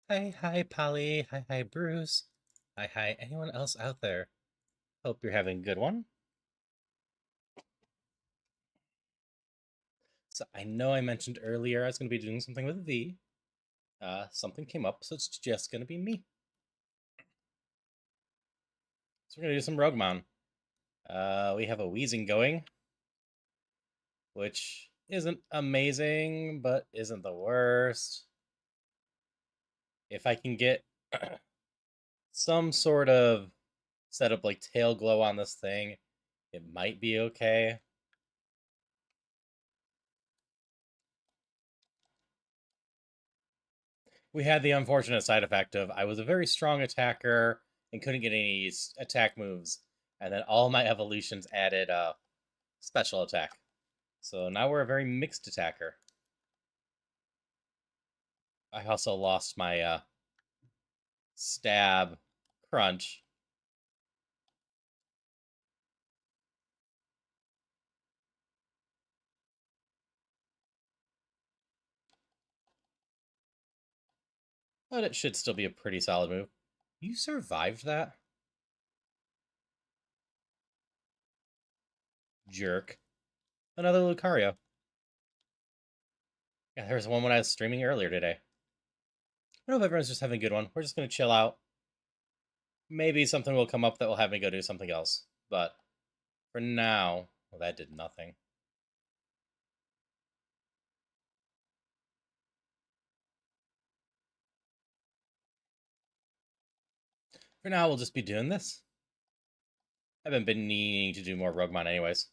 Hi, Polly. Hi, Bruce. Hi, anyone else out there? Hope you're having a good one. So, I know I mentioned earlier I was going to be doing something with V. Something came up, so it's just going to be me. So, we're going to do some Roguemon. We have a Wheezing going, which isn't amazing, but isn't the worst. If I can get some sort of setup like tail glow on this thing, it might be okay. We had the unfortunate side effect of I was a very strong attacker and couldn't get any attack moves, and then all my evolutions added special attack. So now we're a very mixed attacker. I also lost my stab crunch. But it should still be a pretty solid move. You survived that? Jerk. Another Lucario. Yeah, there was one when I was streaming earlier today. I hope everyone's just having a good one. We're just going to chill out. Maybe something will come up that will have me go do something else. But for now, well, that did nothing. For now, we'll just be doing this. I haven't been needing to do more Roguemon anyways.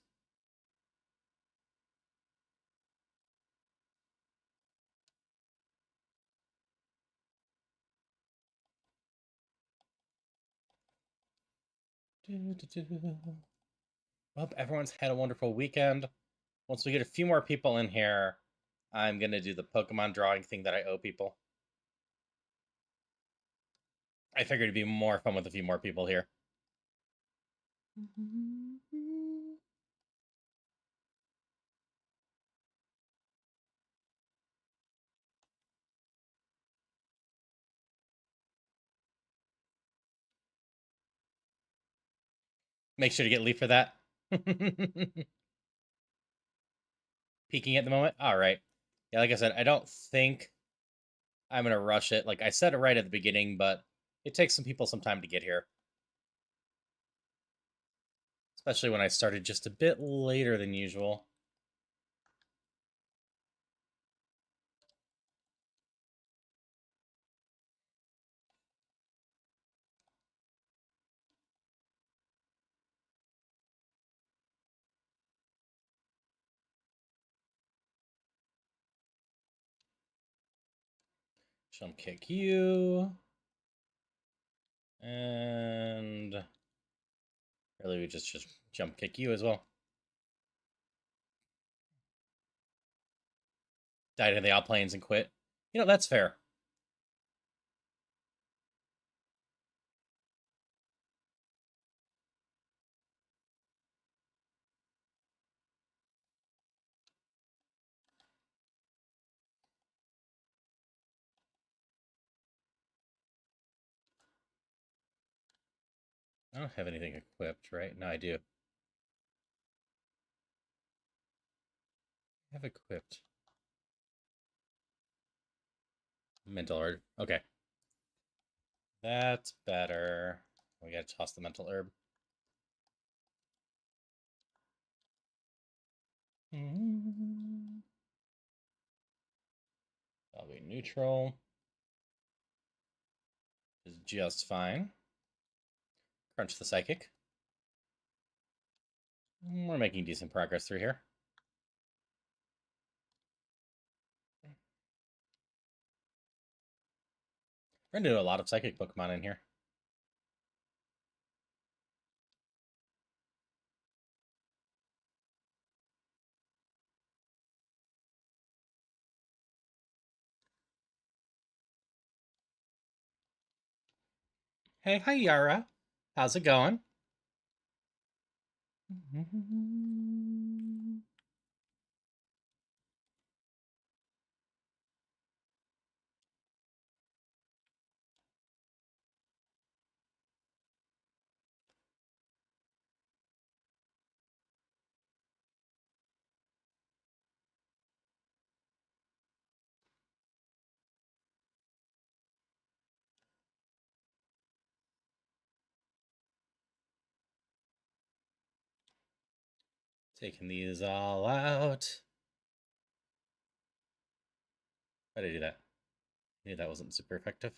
Hope everyone's had a wonderful weekend. Once we get a few more people in here, I'm going to do the Pokemon drawing thing that I owe people. I figured it'd be more fun with a few more people here. Make sure to get Leaf for that. Peeking at the moment? Alright. Yeah, like I said, I don't think I'm going to rush it. Like I said it right at the beginning, but it takes some people some time to get here. Especially when I started just a bit later than usual. Jump kick you. And really, we just jump kick you as well. Died in the outplanes and quit. You know, that's fair. I don't have anything equipped, right? No, I do. I have equipped. Mental herb. Okay. That's better. We gotta toss the mental herb. I'll be neutral. Is just fine. Crunch the psychic. We're making decent progress through here. We're gonna do a lot of psychic Pokemon in here. Hi Yara. How's it going? Taking these all out. Why did I do that? I knew that wasn't super effective.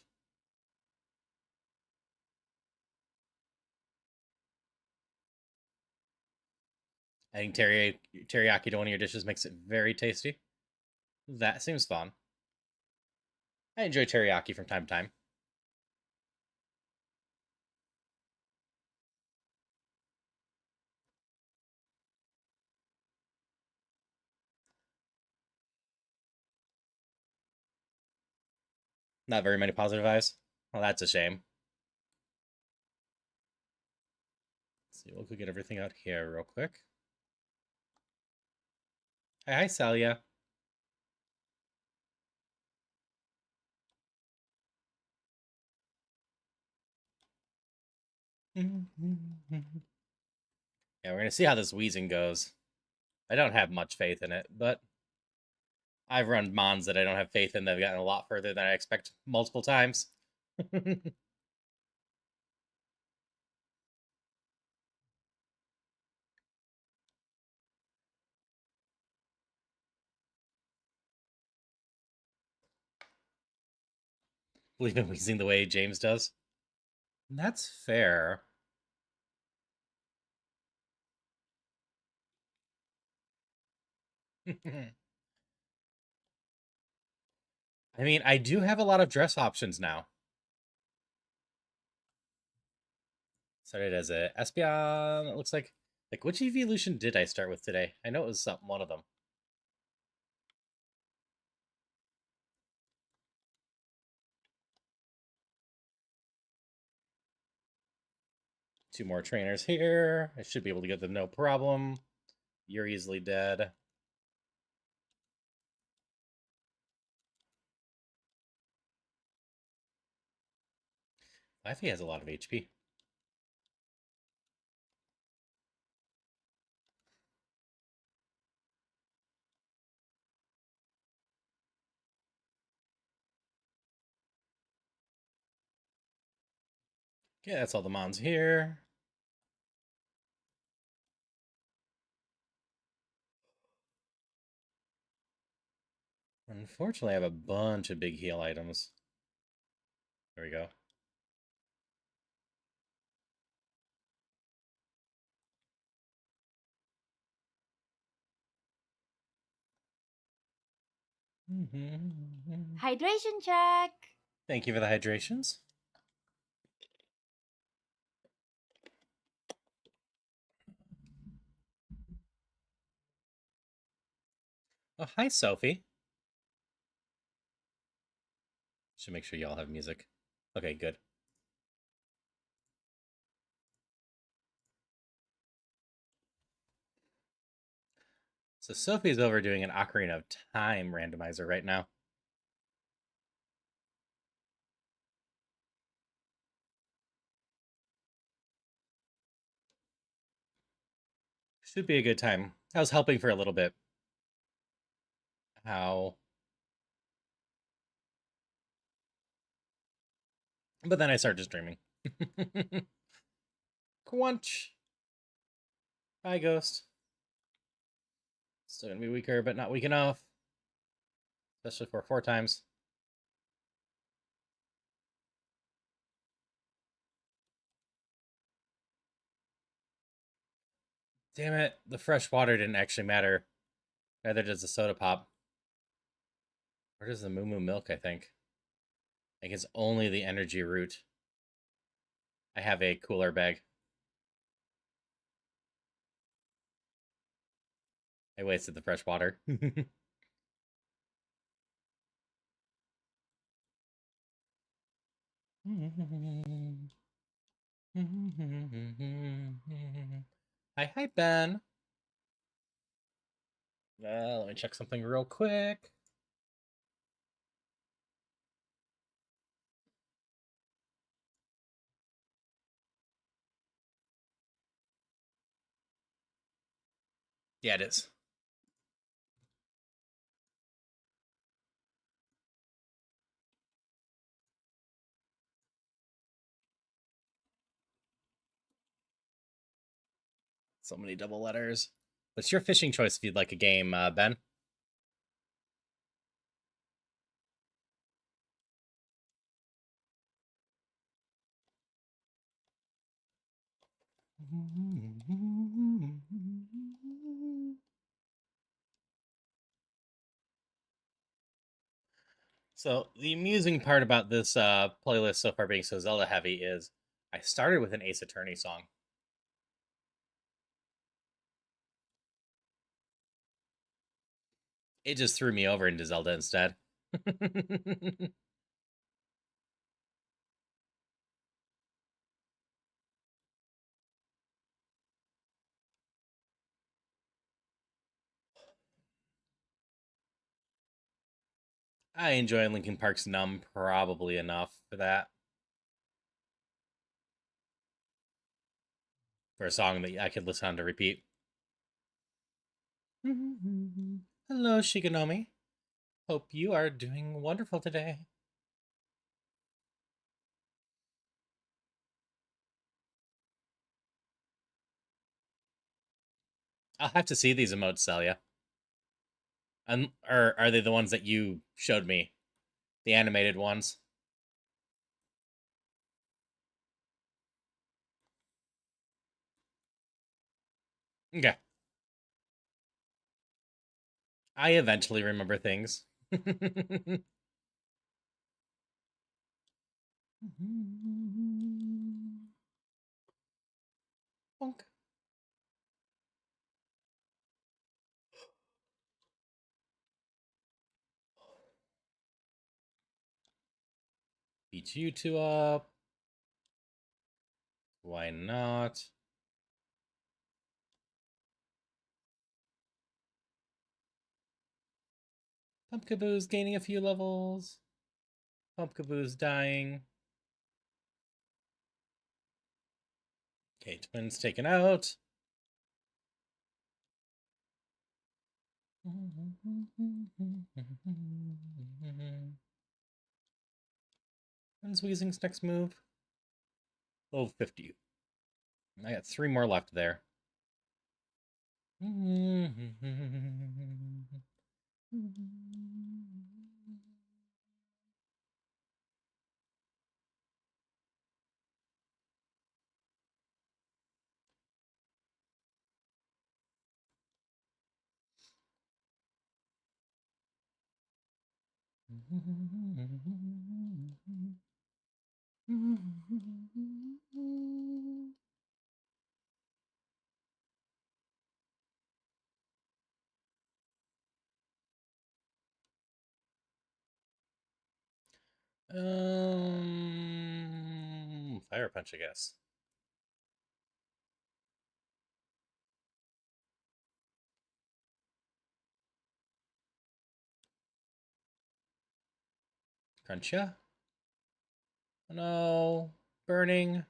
Adding teriyaki to one of your dishes makes it very tasty. That seems fun. I enjoy teriyaki from time to time. Not very many positive eyes. Well, that's a shame. Let's see, we'll go get everything out here real quick. Hi, Salia. Yeah, we're gonna see how this wheezing goes. I don't have much faith in it, but I've run mons that I don't have faith in that have gotten a lot further than I expect multiple times. Believe in wheezing the way James does. That's fair. I mean, I do have a lot of dress options now. Started as a Espeon. It looks like which evolution did I start with today? I know it was something one of them. Two more trainers here. I should be able to get them no problem. You're easily dead. I think he has a lot of HP. Okay, that's all the mons here. Unfortunately, I have a bunch of big heal items. There we go. Hydration check. Thank you for the hydrations. Oh, hi, Sophie. Should make sure y'all have music. Okay, good. So Sophie's over doing an Ocarina of Time randomizer right now. Should be a good time. I was helping for a little bit. How? But then I started just dreaming. Quench. Hi, Ghost. Still gonna be weaker, but not weak enough. Especially for 4 times. Damn it, the fresh water didn't actually matter. Neither does the soda pop. Where does the Moo Moo milk, I think? I think it's only the energy root. I have a cooler bag. I wasted the fresh water. Hi, Ben. Let me check something real quick. Yeah, it is. So many double letters. What's your fishing choice if you'd like a game, Ben? So the amusing part about this playlist so far being so Zelda heavy is I started with an Ace Attorney song. It just threw me over into Zelda instead. I enjoy Linkin Park's Numb probably enough for that. For a song that I could listen on to repeat. Hello, Shiganomi. Hope you are doing wonderful today. I'll have to see these emotes, Celia. Or are they the ones that you showed me? The animated ones? Okay. I eventually remember things. Bonk. Beat you two up. Why not? Pumpkaboo's gaining a few levels. Pumpkaboo's dying. Okay, twins taken out. When's Weezing's next move? Level 50. I got 3 more left there. Fire punch, I guess. Cruncha. Oh no, burning.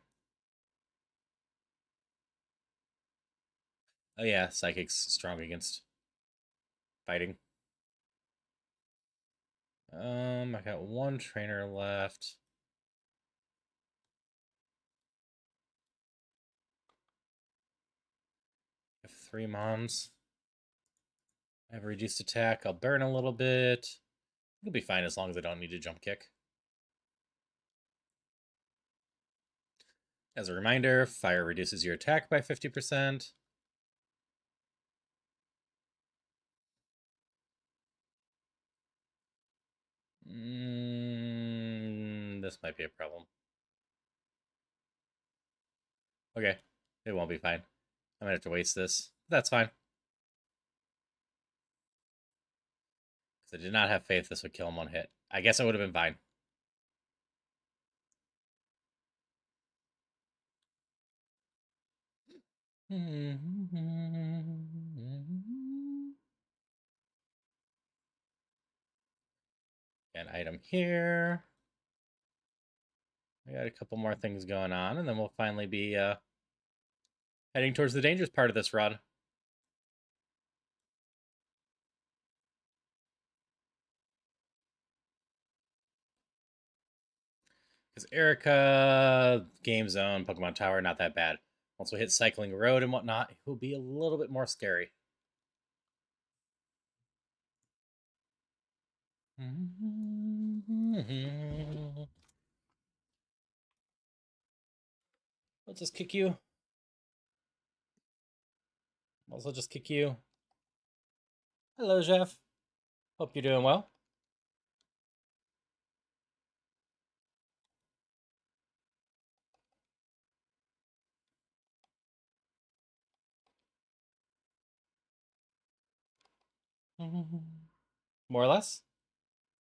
Oh yeah, psychic's strong against fighting. I got 1 trainer left. I have 3 mons. I have a reduced attack. I'll burn a little bit. It'll be fine as long as I don't need to jump kick. As a reminder, fire reduces your attack by 50%. This might be a problem. Okay, it won't be fine. I'm gonna have to waste this. That's fine. Because I did not have faith this would kill him on hit. I guess it would have been fine. An item here. We got a couple more things going on, and then we'll finally be heading towards the dangerous part of this run. Because Erica, Game Zone, Pokemon Tower, not that bad. Once we hit Cycling Road and whatnot, it will be a little bit more scary. Let's just kick you. Also, just kick you. Hello, Jeff. Hope you're doing well. More or less.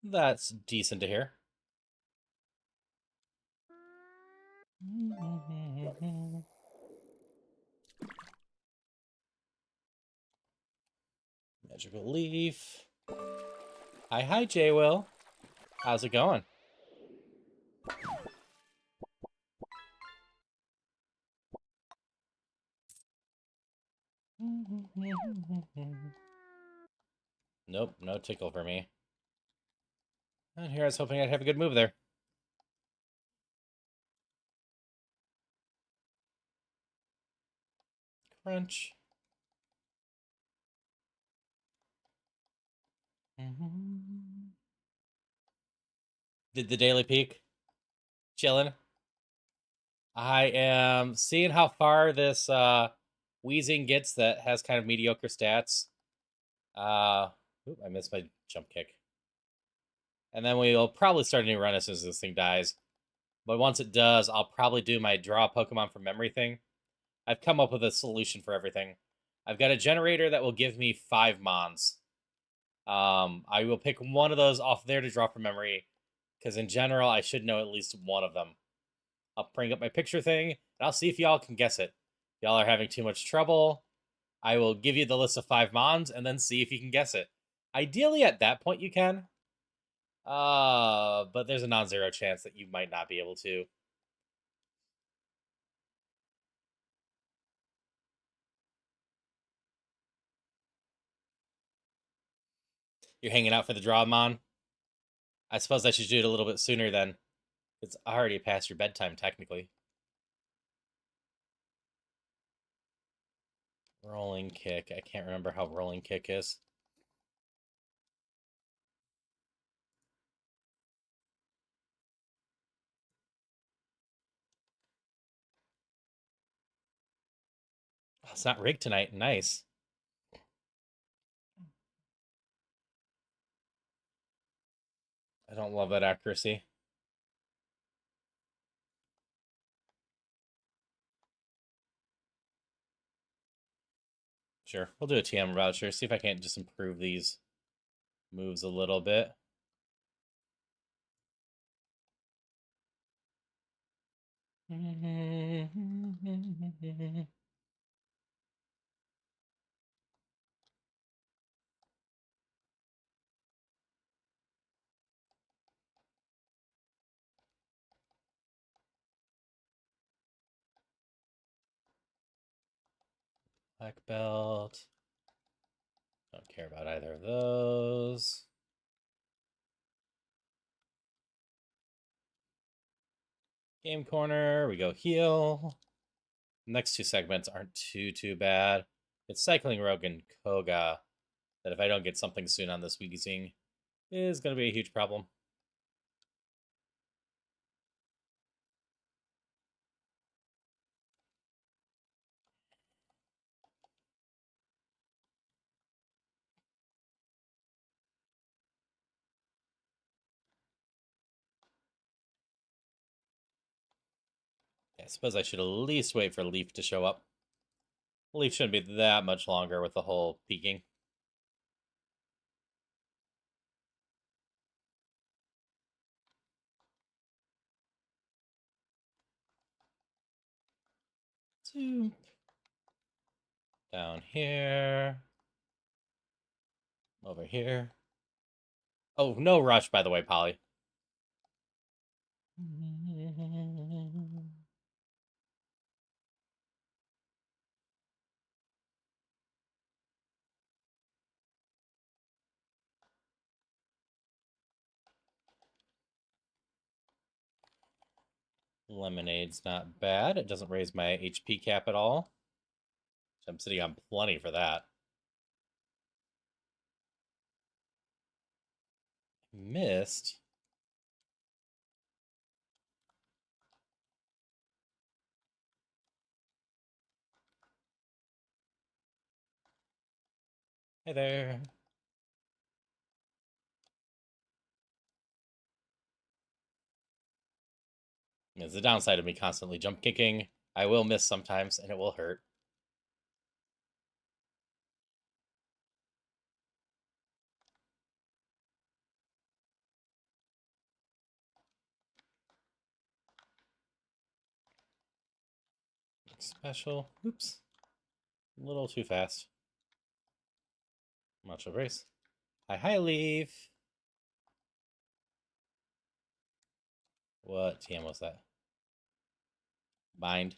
That's decent to hear. Magical leaf. Hi, J Will. How's it going? Nope, no tickle for me. And here I was hoping I'd have a good move there. Crunch. Did the daily peak? Chilling. I am seeing how far this Wheezing gets that has kind of mediocre stats. Oop, I missed my jump kick. And then we'll probably start a new run as soon as this thing dies. But once it does, I'll probably do my draw Pokemon from memory thing. I've come up with a solution for everything. I've got a generator that will give me 5 Mons. I will pick one of those off there to draw from memory, because in general, I should know at least one of them. I'll bring up my picture thing, and I'll see if y'all can guess it. If y'all are having too much trouble, I will give you the list of 5 Mons, and then see if you can guess it. Ideally, at that point, you can. But there's a non-zero chance that you might not be able to. You're hanging out for the draw, Mon? I suppose I should do it a little bit sooner then. It's already past your bedtime, technically. Rolling kick. I can't remember how rolling kick is. Oh, it's not rigged tonight. Nice. I don't love that accuracy. Sure, we'll do a TM voucher. See if I can't just improve these moves a little bit. Black belt. Don't care about either of those. Game corner. We go heal. Next 2 segments aren't too bad. It's Cycling Rogue and Koga that if I don't get something soon on this Wheezing is going to be a huge problem. I suppose I should at least wait for Leaf to show up. Leaf shouldn't be that much longer with the whole peeking. Down here. Over here. Oh, no rush, by the way, Polly. Lemonade's not bad. It doesn't raise my HP cap at all. I'm sitting on plenty for that. Missed? Hey there. It's the downside of me constantly jump kicking. I will miss sometimes, and it will hurt. Special. Oops. A little too fast. Macho brace. Hi, leaf. What TM was that? Bind.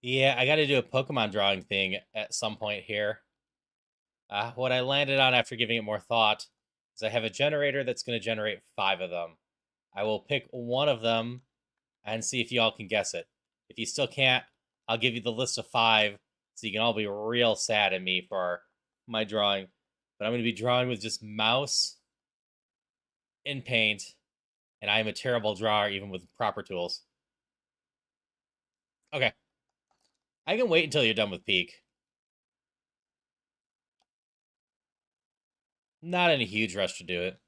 Yeah, I got to do a Pokemon drawing thing at some point here. What I landed on after giving it more thought is I have a generator that's going to generate 5 of them. I will pick one of them and see if y'all can guess it. If you still can't, I'll give you the list of 5 so you can all be real sad at me for my drawing. But I'm going to be drawing with just mouse in paint, and I am a terrible drawer even with proper tools. Okay. I can wait until you're done with Peak. Not in a huge rush to do it.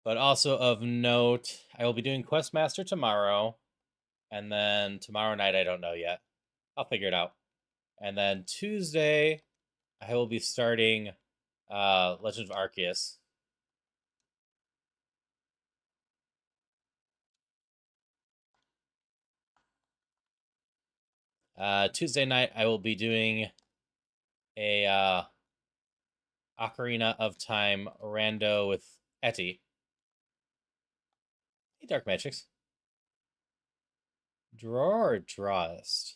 But also of note, I will be doing Questmaster tomorrow. And then tomorrow night, I don't know yet. I'll figure it out. And then Tuesday, I will be starting Legend of Arceus. Tuesday night, I will be doing a Ocarina of Time rando with Etty. Hey, Dark Magics. Draw or drawist?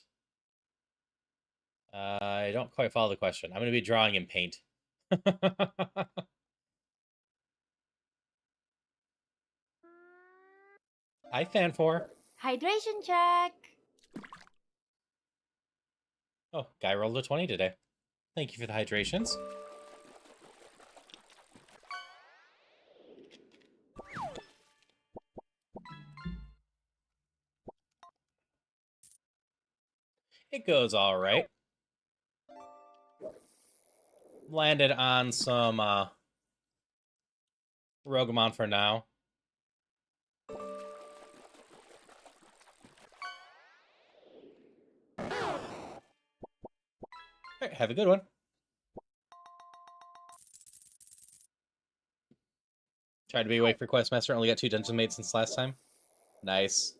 I don't quite follow the question. I'm going to be drawing in paint. Hi, Fan4. Hydration check. Oh, guy rolled a 20 today. Thank you for the hydrations. It goes all right. Landed on some Roguemon for now. All right, have a good one. Tried to be awake for Questmaster. Only got 2 dungeon mates since last time. Nice.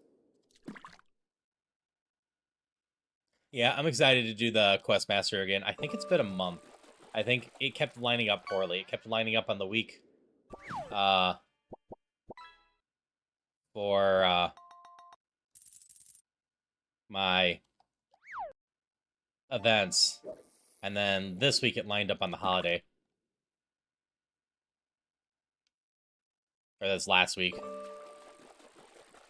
Yeah, I'm excited to do the Questmaster again. I think it's been a month. I think it kept lining up poorly. It kept lining up on the week for my events. And then this week it lined up on the holiday. Or that's last week.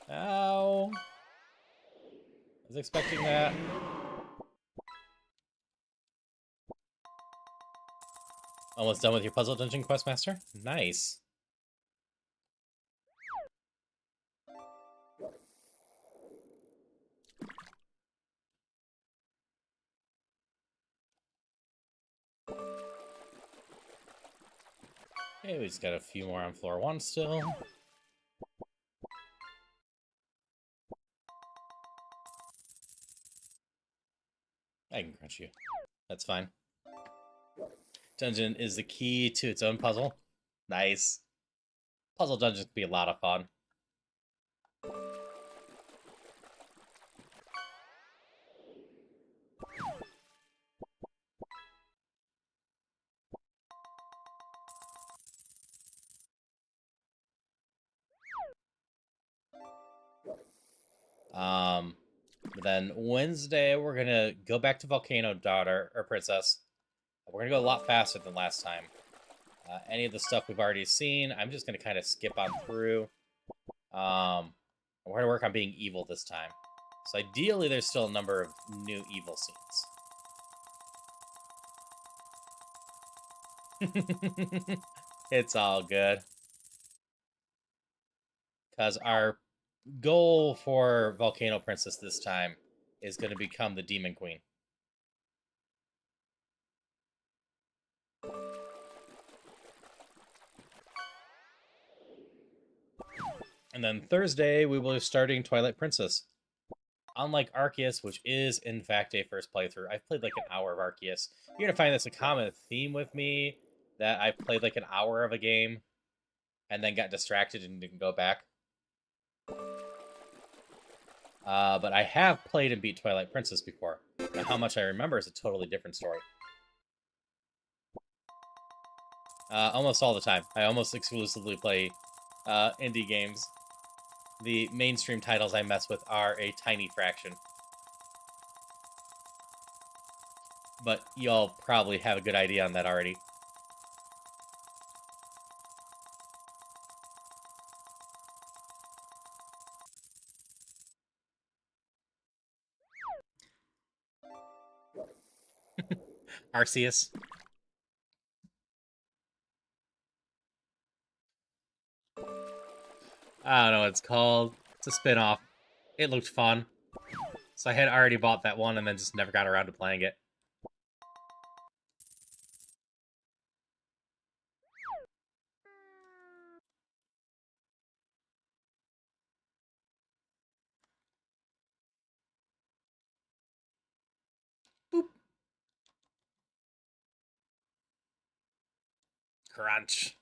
Ow. I was expecting that. Almost done with your puzzle dungeon, Questmaster? Nice. Okay, we just got a few more on floor 1 still. I can crunch you. That's fine. Dungeon is the key to its own puzzle. Nice. Puzzle dungeons can be a lot of fun. But then Wednesday, we're gonna go back to Volcano Daughter, or Princess. We're gonna go a lot faster than last time. Any of the stuff we've already seen, I'm just gonna kind of skip on through. We're gonna work on being evil this time. So ideally, there's still a number of new evil scenes. It's all good. Because our goal for Volcano Princess this time is going to become the Demon Queen. And then Thursday, we will be starting Twilight Princess. Unlike Arceus, which is in fact a first playthrough, I've played like an hour of Arceus. You're gonna find this a common theme with me that I played like an hour of a game and then got distracted and didn't go back. But I have played and beat Twilight Princess before. Now, how much I remember is a totally different story. Almost all the time. I almost exclusively play indie games. The mainstream titles I mess with are a tiny fraction. But y'all probably have a good idea on that already. Arceus. I don't know what it's called. It's a spin-off. It looked fun. So I had already bought that one and then just never got around to playing it. Boop. Crunch.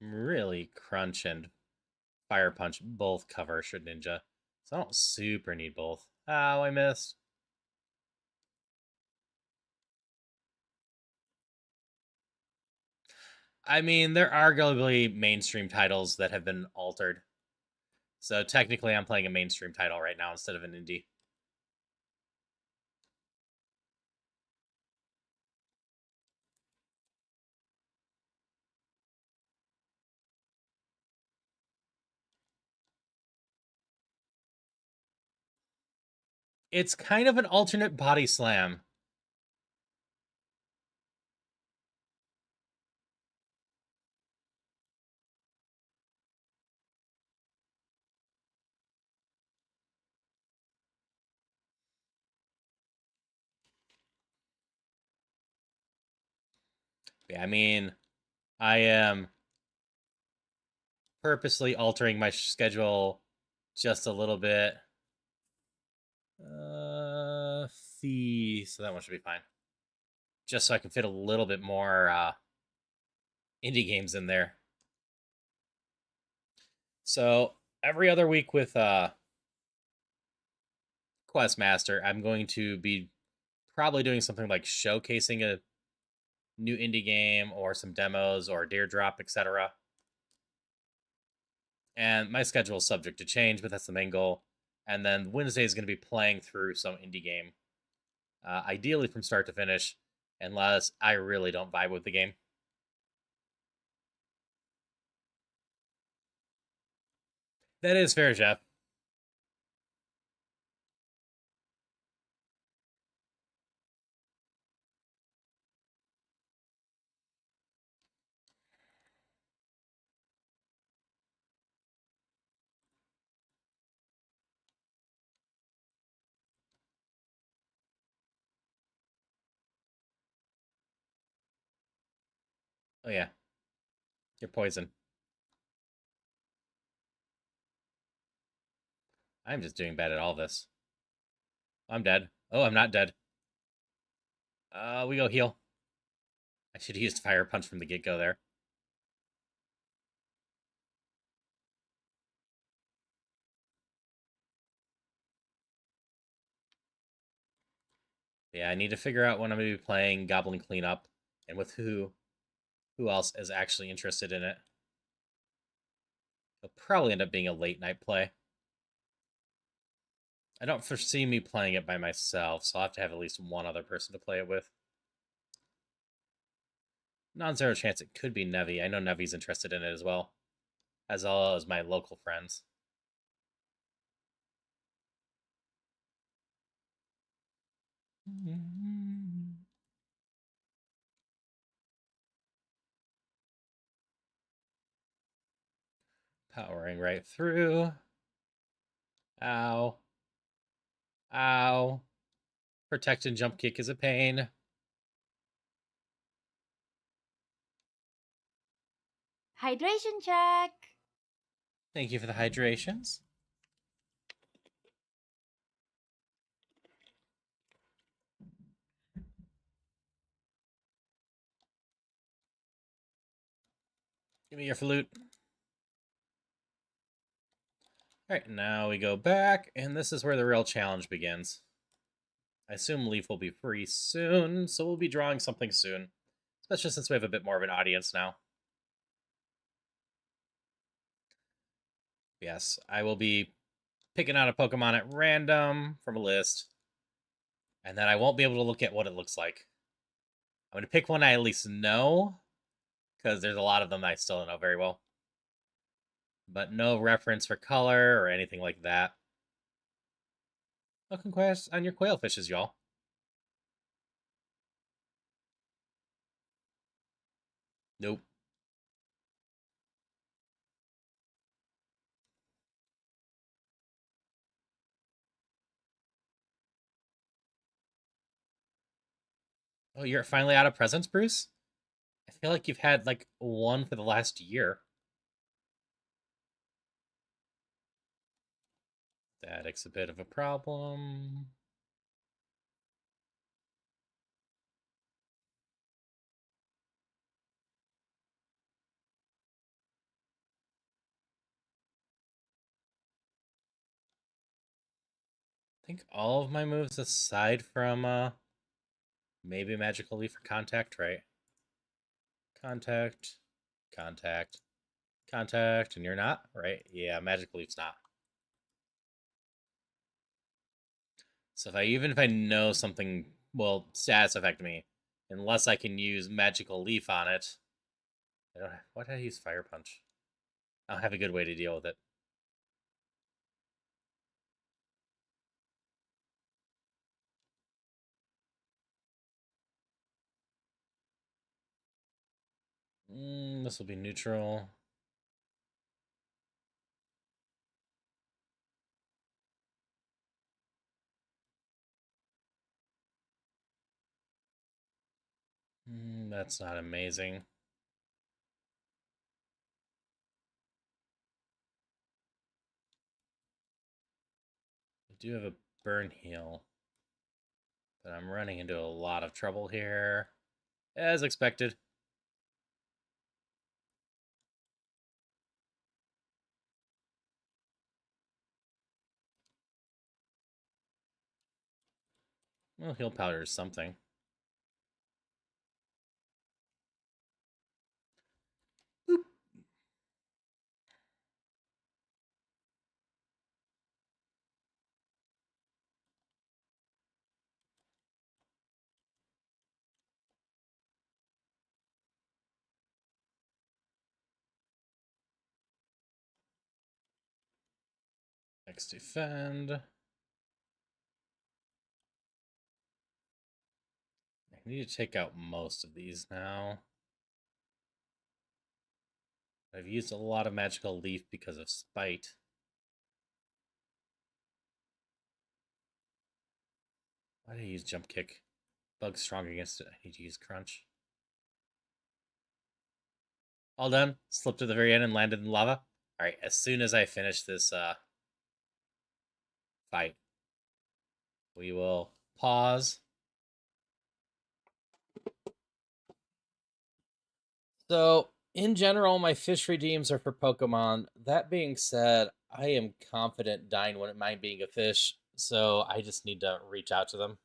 Really Crunch and Fire Punch both cover Should Ninja. So I don't super need both. Oh, I missed. I mean, they're arguably mainstream titles that have been altered. So technically, I'm playing a mainstream title right now instead of an indie. It's kind of an alternate body slam. Yeah, I mean, I am purposely altering my schedule just a little bit. Uh, so that one should be fine. Just so I can fit a little bit more indie games in there. So every other week with Questmaster, I'm going to be probably doing something like showcasing a new indie game or some demos or Deerdrop, etc. And my schedule is subject to change, but that's the main goal. And then Wednesday is going to be playing through some indie game, ideally from start to finish, unless I really don't vibe with the game. That is fair, Jeff. Oh yeah, you're poison. I'm just doing bad at all this. I'm dead. Oh, I'm not dead. We go heal. I should have used Fire Punch from the get-go there. Yeah, I need to figure out when I'm going to be playing Goblin Cleanup and with who. Who else is actually interested in it? It'll probably end up being a late night play. I don't foresee me playing it by myself, so I'll have to have at least one other person to play it with. Non-zero chance it could be Nevi. I know Nevi's interested in it as well as my local friends. Powering right through. Ow. Ow. Protect and jump kick is a pain. Hydration check. Thank you for the hydrations. Give me your flute. Alright, now we go back, and this is where the real challenge begins. I assume Leaf will be free soon, so we'll be drawing something soon. Especially since we have a bit more of an audience now. Yes, I will be picking out a Pokemon at random from a list, and then I won't be able to look at what it looks like. I'm going to pick one I at least know, because there's a lot of them I still don't know very well. But no reference for color or anything like that. Oh, congrats on your quail fishes, y'all. Nope. Oh, you're finally out of presents, Bruce? I feel like you've had like one for the last year. Static's a bit of a problem. I think all of my moves aside from maybe Magical Leaf or Contact, right? Contact, Contact, Contact, and you're not, right? Yeah, Magical Leaf's not. So if I know something will status affect me, unless I can use Magical Leaf on it, I don't. Why did I use Fire Punch? I don't have a good way to deal with it. This will be neutral. That's not amazing. I do have a burn heal, but I'm running into a lot of trouble here, as expected. Well, heal powder is something. Boop. Next defend. I need to take out most of these now. I've used a lot of Magical Leaf because of Spite. Why did I use Jump Kick? Bug's strong against it. I need to use Crunch. All done. Slipped to the very end and landed in lava. Alright, as soon as I finish this fight, we will pause. So, in general, my fish redeems are for Pokemon. That being said, I am confident Dyne wouldn't mind being a fish, so I just need to reach out to them.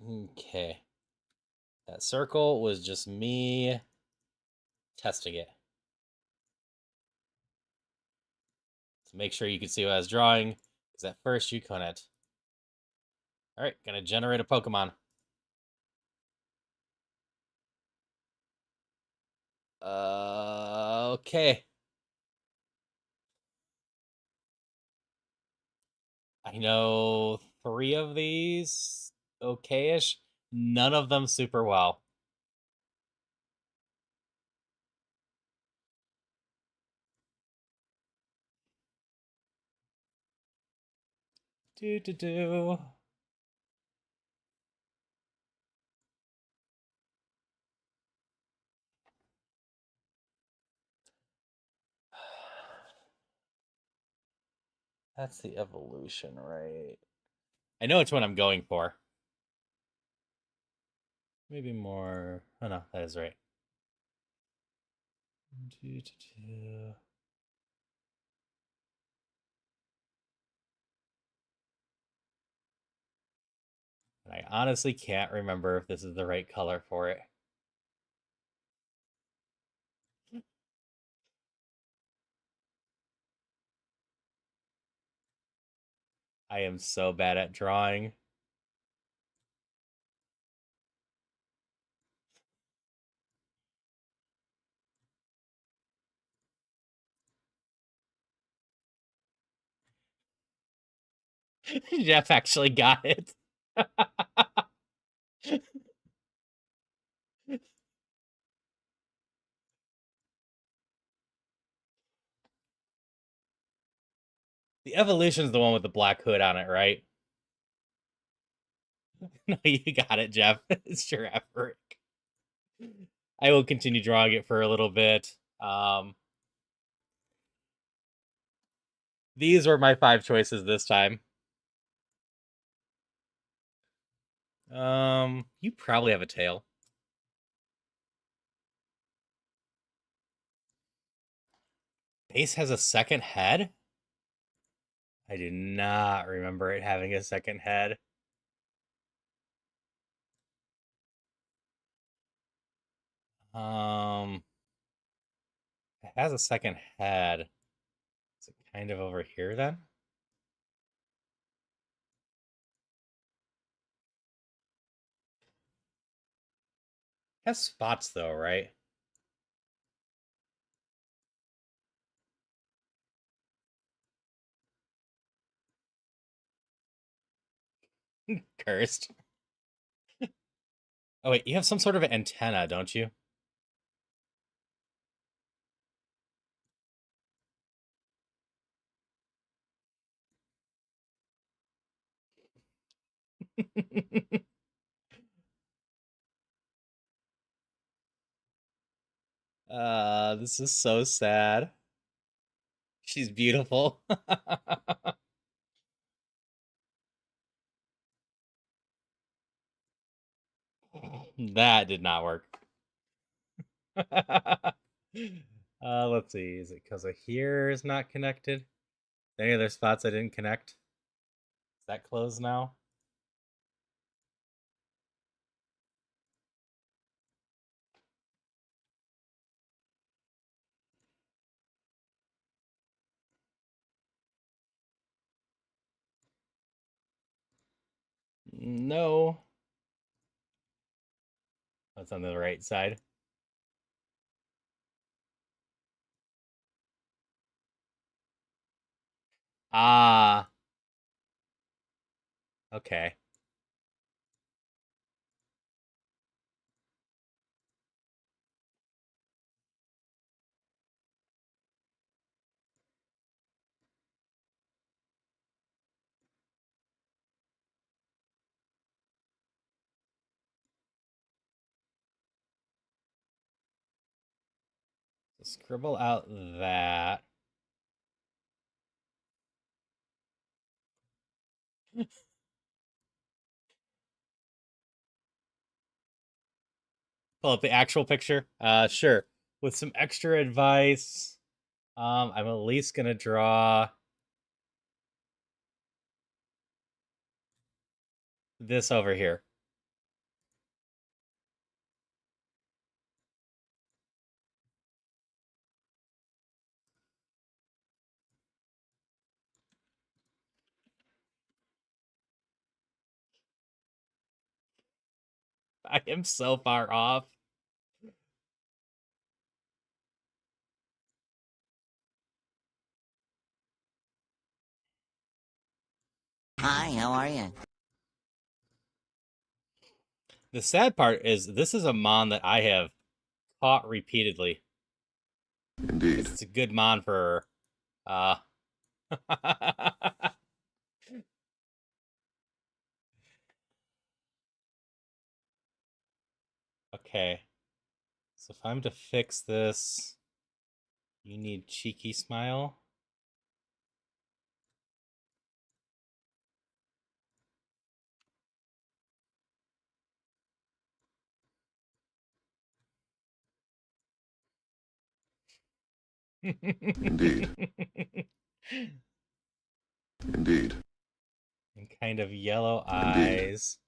Okay. That circle was just me testing it. To make sure you can see what I was drawing, because at first you couldn't. Alright, gonna generate a Pokemon. Okay. I know three of these okay-ish. None of them super well. Do do do. That's the evolution, right? I know which one I'm going for. Maybe more. Oh no, that is right. Do, do, do. And I honestly can't remember if this is the right color for it. I am so bad at drawing. Jeff actually got it. The evolution is the one with the black hood on it, right? No, you got it, Jeff. It's your effort. I will continue drawing it for a little bit. These were my five choices this time. You probably have a tail. Base has a second head? I do not remember it having a second head. Um, it has a second head. Is it kind of over here then? It has spots though, right? Cursed. Oh wait, you have some sort of antenna, don't you? This is so sad. She's beautiful. That did not work. Let's see. Is it because of here is not connected? Any other spots I didn't connect? Is that closed now? No. That's on the right side. Ah, okay. So scribble out that. Pull up the actual picture. Sure. With some extra advice, I'm at least gonna draw this over here. I am so far off. Hi, how are you? The sad part is this is a mon that I have caught repeatedly. Indeed. It's a good mon for Okay. So if I'm to fix this, you need cheeky smile. Indeed. Indeed. And kind of yellow Indeed. eyes.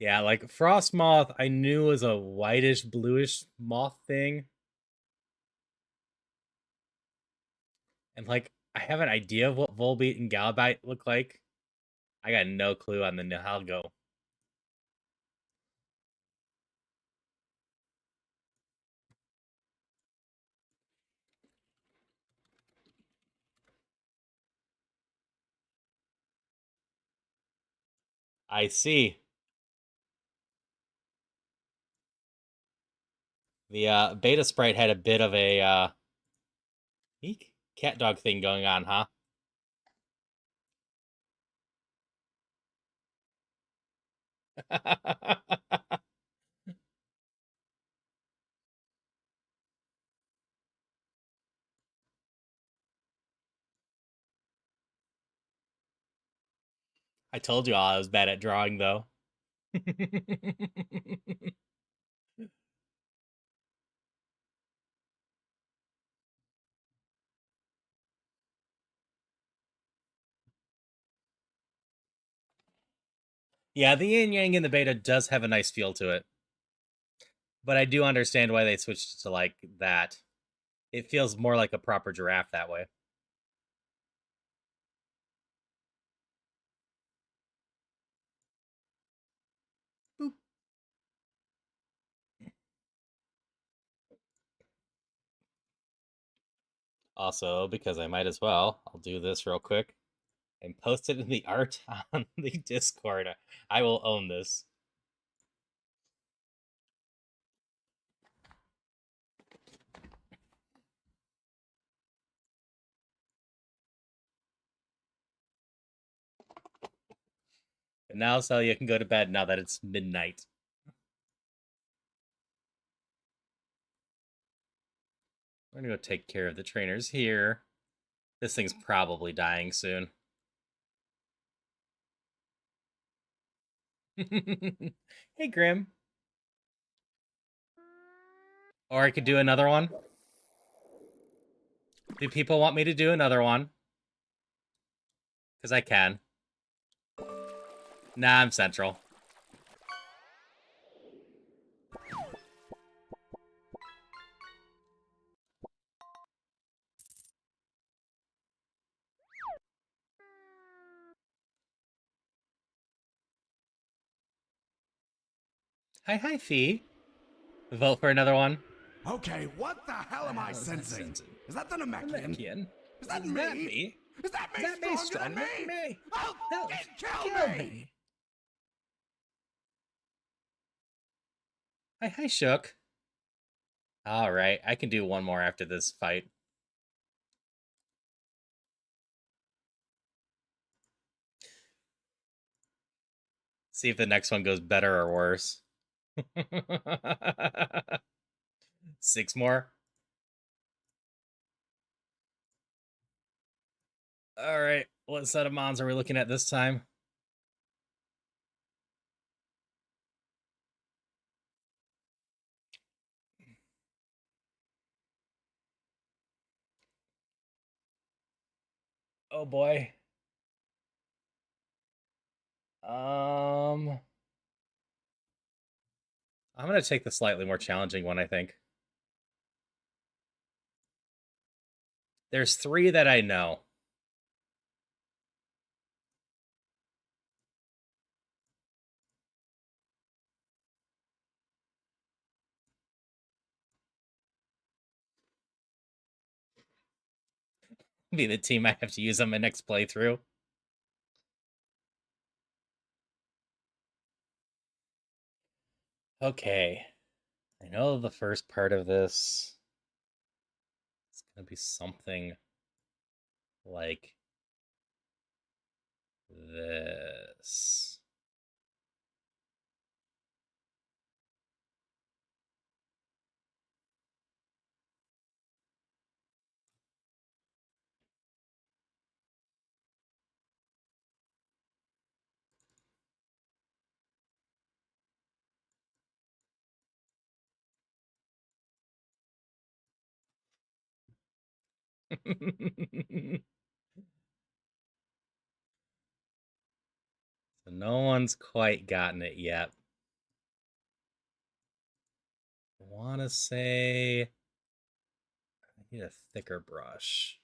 Yeah, like frost moth I knew was a whitish bluish moth thing. And like I have an idea of what Volbeat and Galabite look like. I got no clue on the Nihilgo. I see. The beta sprite had a bit of a cat dog thing going on, huh? I told you all I was bad at drawing, though. Yeah, the yin yang in the beta does have a nice feel to it, but I do understand why they switched to like that. It feels more like a proper giraffe that way. Boop. Also, because I might as well, I'll do this real quick and post it in the art on the Discord. I will own this. And now, so you can go to bed now that it's midnight. We're gonna go take care of the trainers here. This thing's probably dying soon. Hey, Grim. Or I could do another one. Do people want me to do another one? Because I can. Nah, I'm central. Hi, Fee. Vote for another one. Okay, what the hell am I sensing? Is that the Namekian? Is that me? Is that me stronger than me? Oh, kill me! Hi, Shook. Alright, I can do one more after this fight. See if the next one goes better or worse. 6 more. Alright, what set of mons are we looking at this time? Oh boy. I'm gonna take the slightly more challenging one, I think. There's 3 that I know. Be the team I have to use on my next playthrough. Okay. I know the first part of this is going to be something like this. So no one's quite gotten it yet. I want to say I need a thicker brush.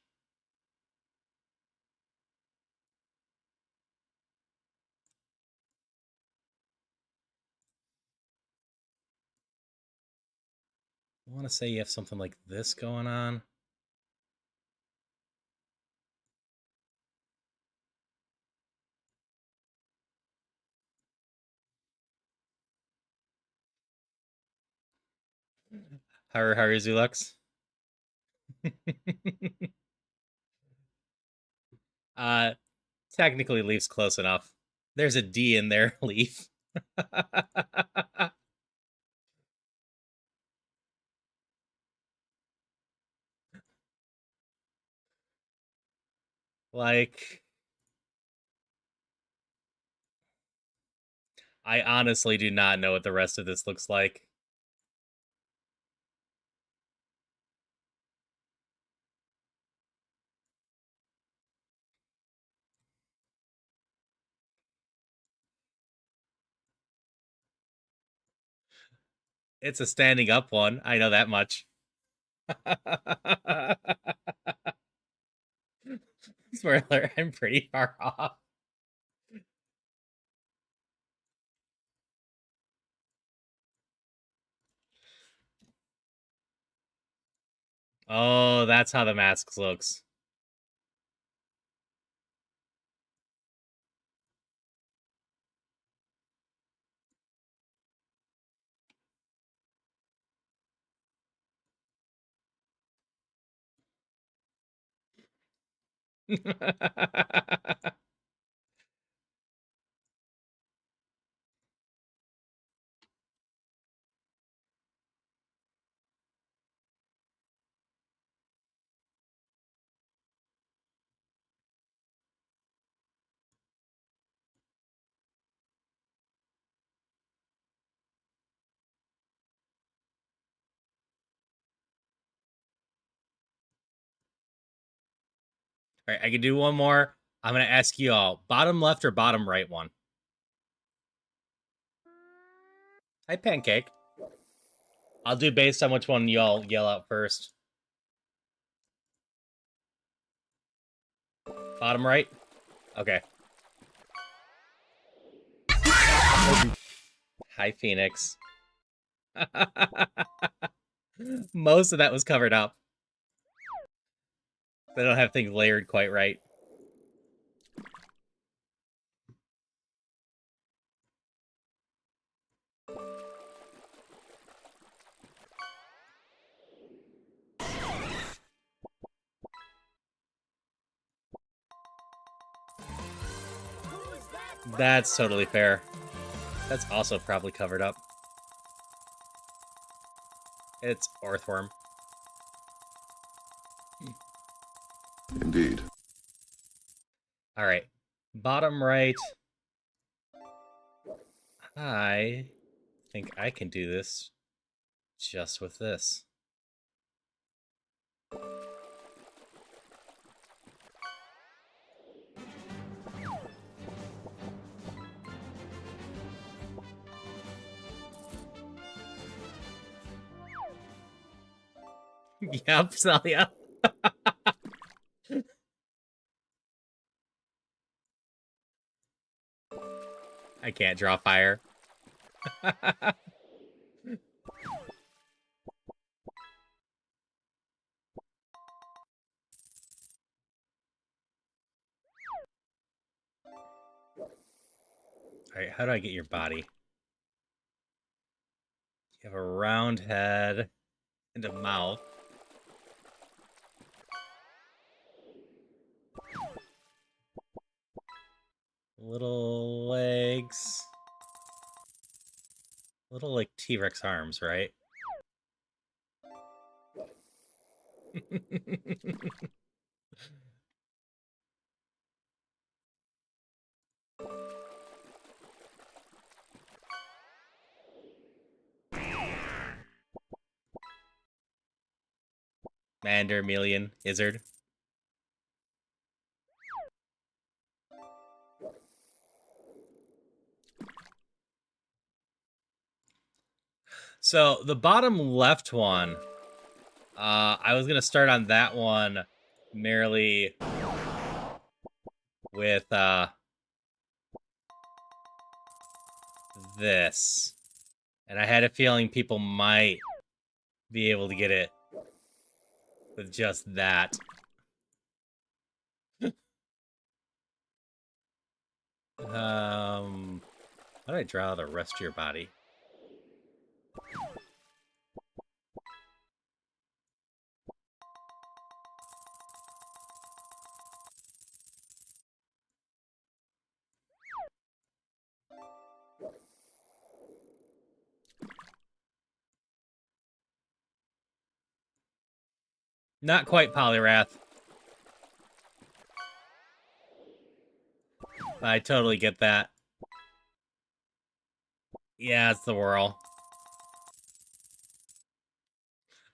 I want to say you have something like this going on. Haru Zulux. uh, technically, Leaf's close enough. There's a D in there, Leaf. Like, I honestly do not know what the rest of this looks like. It's a standing up one. I know that much. Spoiler, I'm pretty far off. Oh, that's how the mask looks. All right, I can do one more. I'm gonna ask you all: bottom left or bottom right one? Hi, Pancake. I'll do based on which one y'all yell out first. Bottom right? Okay. Hi, Phoenix. Most of that was covered up. They don't have things layered quite right. That's totally fair. That's also probably covered up. It's Orthworm. Indeed. All right. Bottom right. I think I can do this just with this. Yep, Celia. I can't draw fire. Alright, how do I get your body? You have a round head and a mouth. Little legs. Little, like, T-Rex arms, right? Mandermelian, Izzard. So the bottom left one, I was gonna start on that one merely with this, and I had a feeling people might be able to get it with just that. How do I draw the rest of your body? Not quite Polyrath. I totally get that. Yeah, it's the whirl.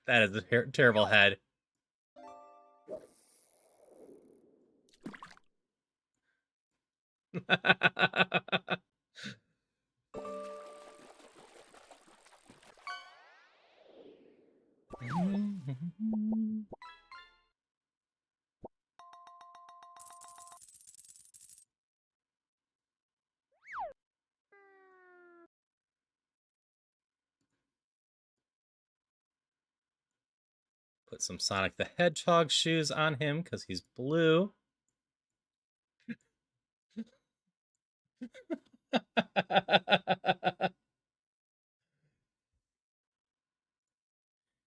That is a terrible head. Put some Sonic the Hedgehog shoes on him because he's blue.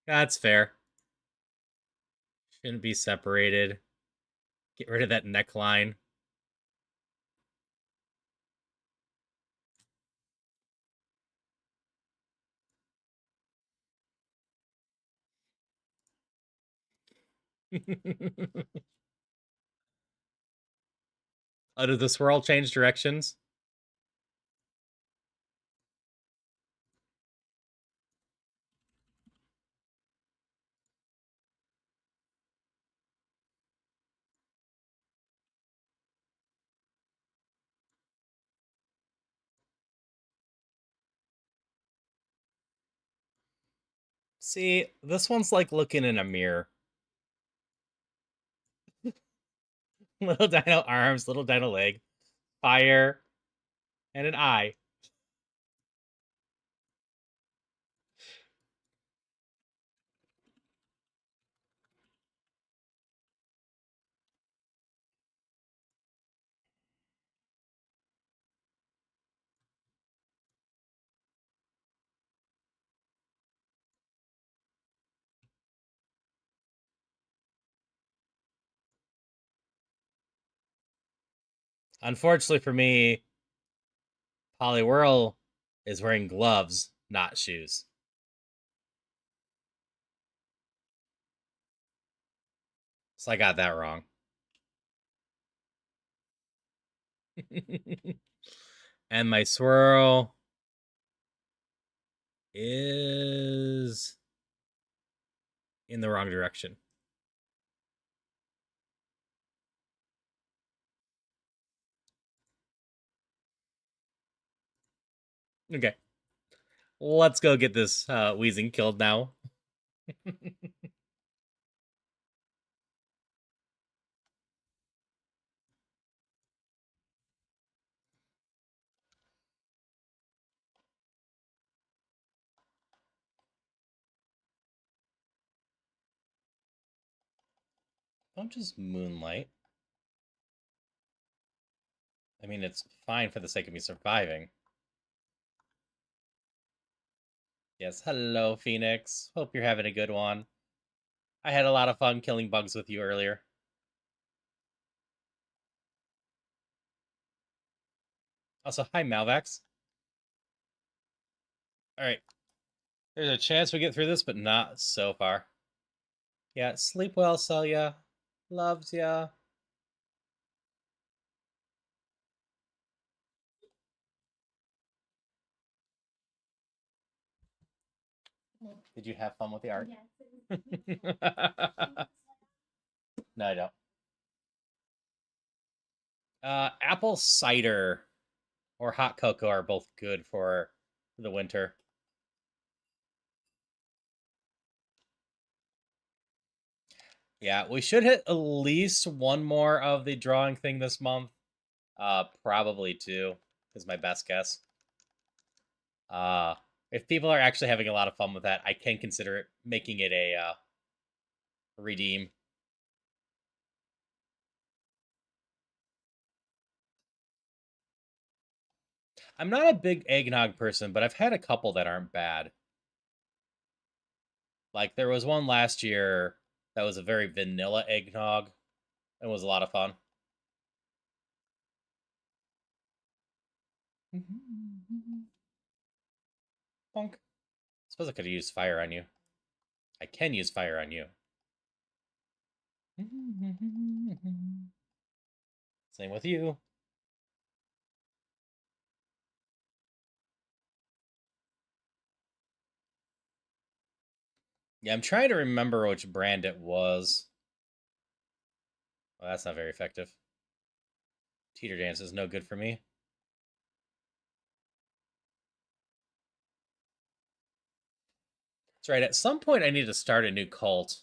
That's fair. Shouldn't be separated. Get rid of that neckline. Oh, did the swirl change directions? See, this one's like looking in a mirror. Little dino arms, little dino leg, fire, and an eye. Unfortunately for me, Poliwhirl is wearing gloves, not shoes. So I got that wrong. And my swirl is in the wrong direction. Okay. Let's go get this Weezing killed now. Don't just moonlight. I mean, it's fine for the sake of me surviving. Yes, hello, Phoenix. Hope you're having a good one. I had a lot of fun killing bugs with you earlier. Also, hi, Malvax. Alright. There's a chance we get through this, but not so far. Yeah, sleep well, Celia. Loves ya. Did you have fun with the art? No, I don't. Apple cider or hot cocoa are both good for the winter. Yeah, we should hit at least one more of the drawing thing this month. Probably two is my best guess. If people are actually having a lot of fun with that, I can consider it making it a redeem. I'm not a big eggnog person, but I've had a couple that aren't bad. Like there was one last year that was a very vanilla eggnog and was a lot of fun. Bonk. Suppose I could have used fire on you. I can use fire on you. Same with you. Yeah, I'm trying to remember which brand it was. Well, that's not very effective. Teeter dance is no good for me. That's right. At some point, I need to start a new cult.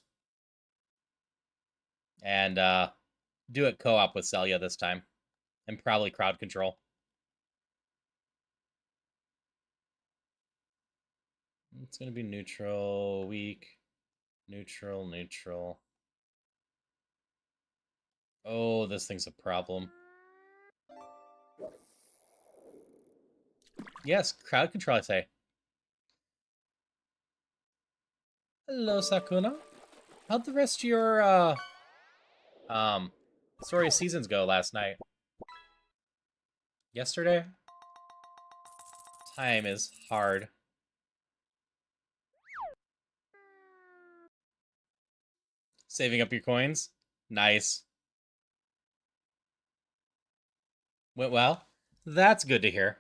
And do it co-op with Celia this time. And probably crowd control. It's going to be neutral, weak, neutral, neutral. Oh, this thing's a problem. Yes, crowd control, I say. Hello, Sakuna. How'd the rest of your, story seasons go last night? Yesterday? Time is hard. Saving up your coins? Nice. Went well? That's good to hear.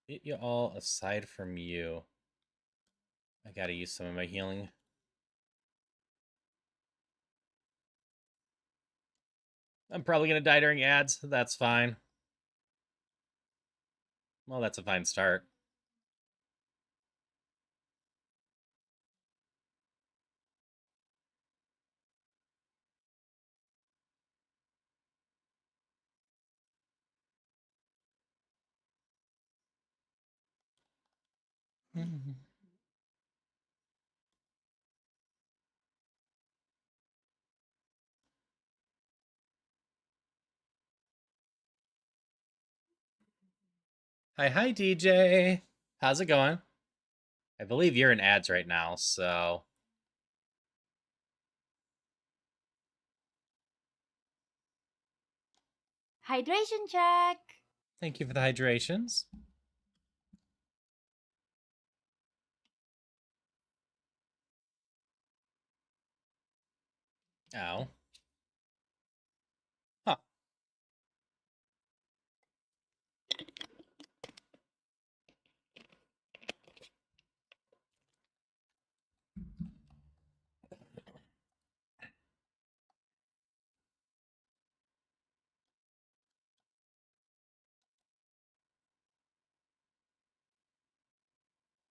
Get you all aside from you. I gotta use some of my healing. I'm probably gonna die during ads. That's fine. Well, that's a fine start. Hi, DJ. How's it going? I believe you're in ads right now, so. Hydration check. Thank you for the hydrations. Ow. Huh.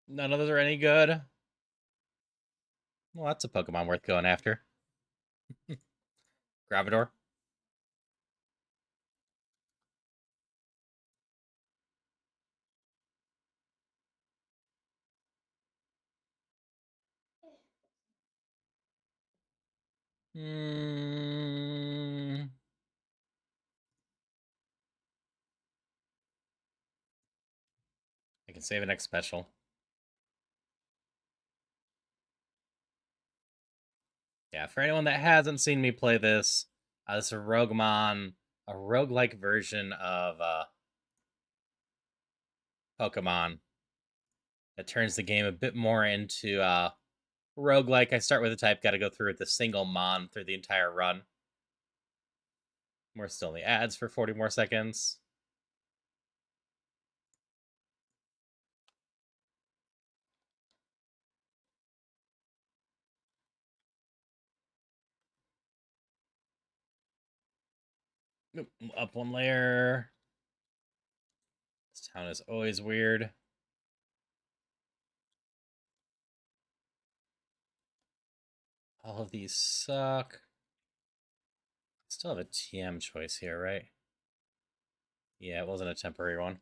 None of those are any good. Well, that's a Pokemon worth going after. Gravador. save an X special. Yeah, for anyone that hasn't seen me play this, this is a Roguemon, a roguelike version of Pokemon. It turns the game a bit more into roguelike. I start with a type, gotta go through with a single Mon through the entire run. We're still in the ads for 40 more seconds. Oop, up one layer. This town is always weird. All of these suck. Still have a TM choice here, right? Yeah, it wasn't a temporary one.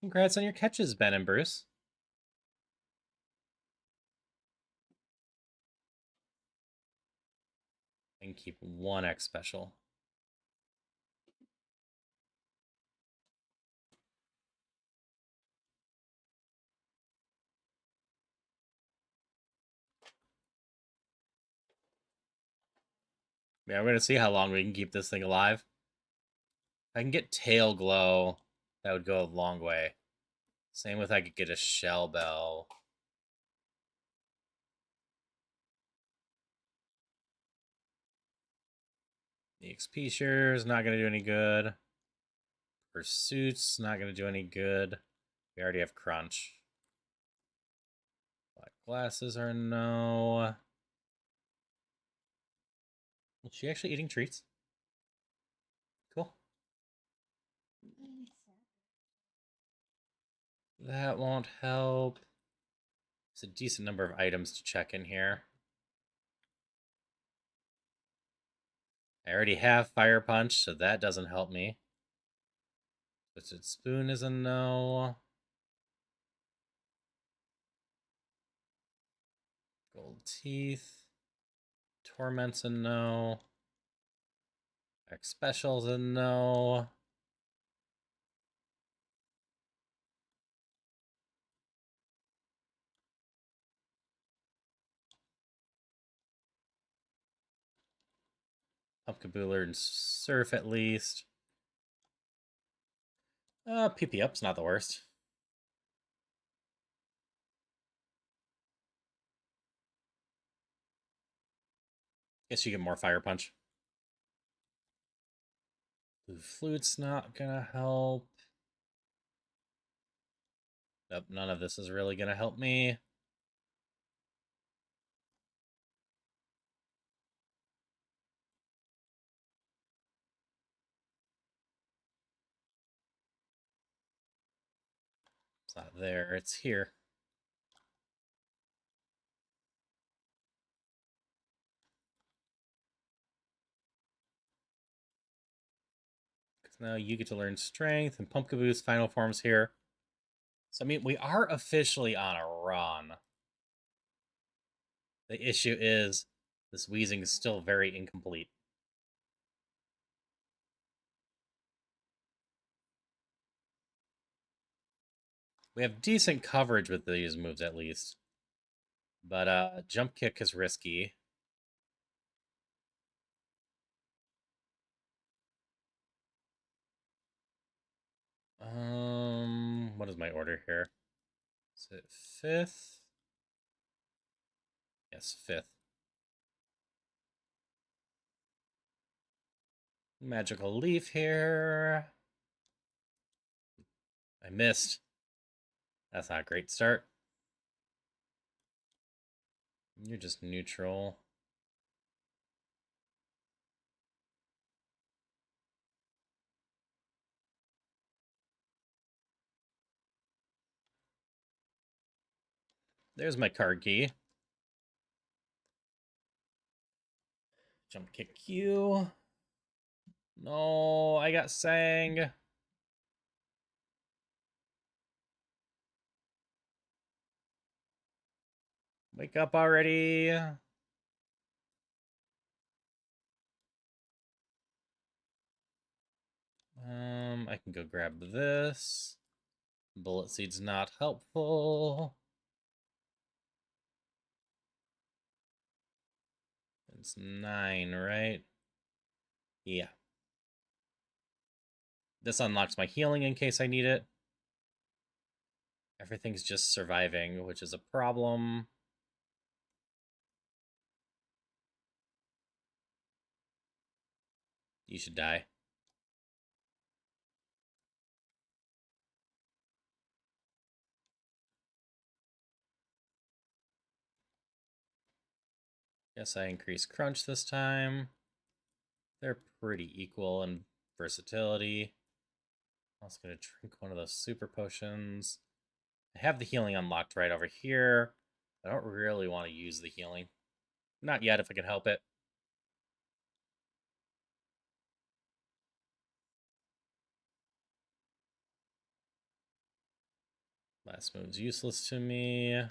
Congrats on your catches, Ben and Bruce. And keep one X special. Yeah, we're gonna see how long we can keep this thing alive. If I can get Tail Glow, that would go a long way. Same with I could get a Shell Bell. The XP share is not gonna do any good. Pursuit's not gonna do any good. We already have Crunch. Black glasses are no. Is she actually eating treats? Cool. That won't help. It's a decent number of items to check in here. I already have Fire Punch, so that doesn't help me. Twisted Spoon is a no. Gold Teeth. Torment's a no. X Special's a no. Pumpkaboo and Surf at least. PP Up's not the worst. Guess you get more Fire Punch. Blue Flute's not gonna help. Nope, none of this is really gonna help me. It's not there, it's here. Because now you get to learn Strength, and Pumpkaboo's final form's here. So, I mean, we are officially on a run. The issue is this wheezing is still very incomplete. We have decent coverage with these moves at least. But Jump Kick is risky. What is my order here? Is it 5th? Yes, 5th. Magical Leaf here. I missed. That's not a great start. You're just neutral. There's my card key. Jump Kick you. No, I got Sang. Wake up already. I can go grab this. Bullet seed's not helpful. It's 9, right? Yeah. This unlocks my healing in case I need it. Everything's just surviving, which is a problem. You should die. Guess I increase crunch this time. They're pretty equal in versatility. I'm also going to drink one of those super potions. I have the healing unlocked right over here. I don't really want to use the healing. Not yet, if I can help it. Last move's useless to me.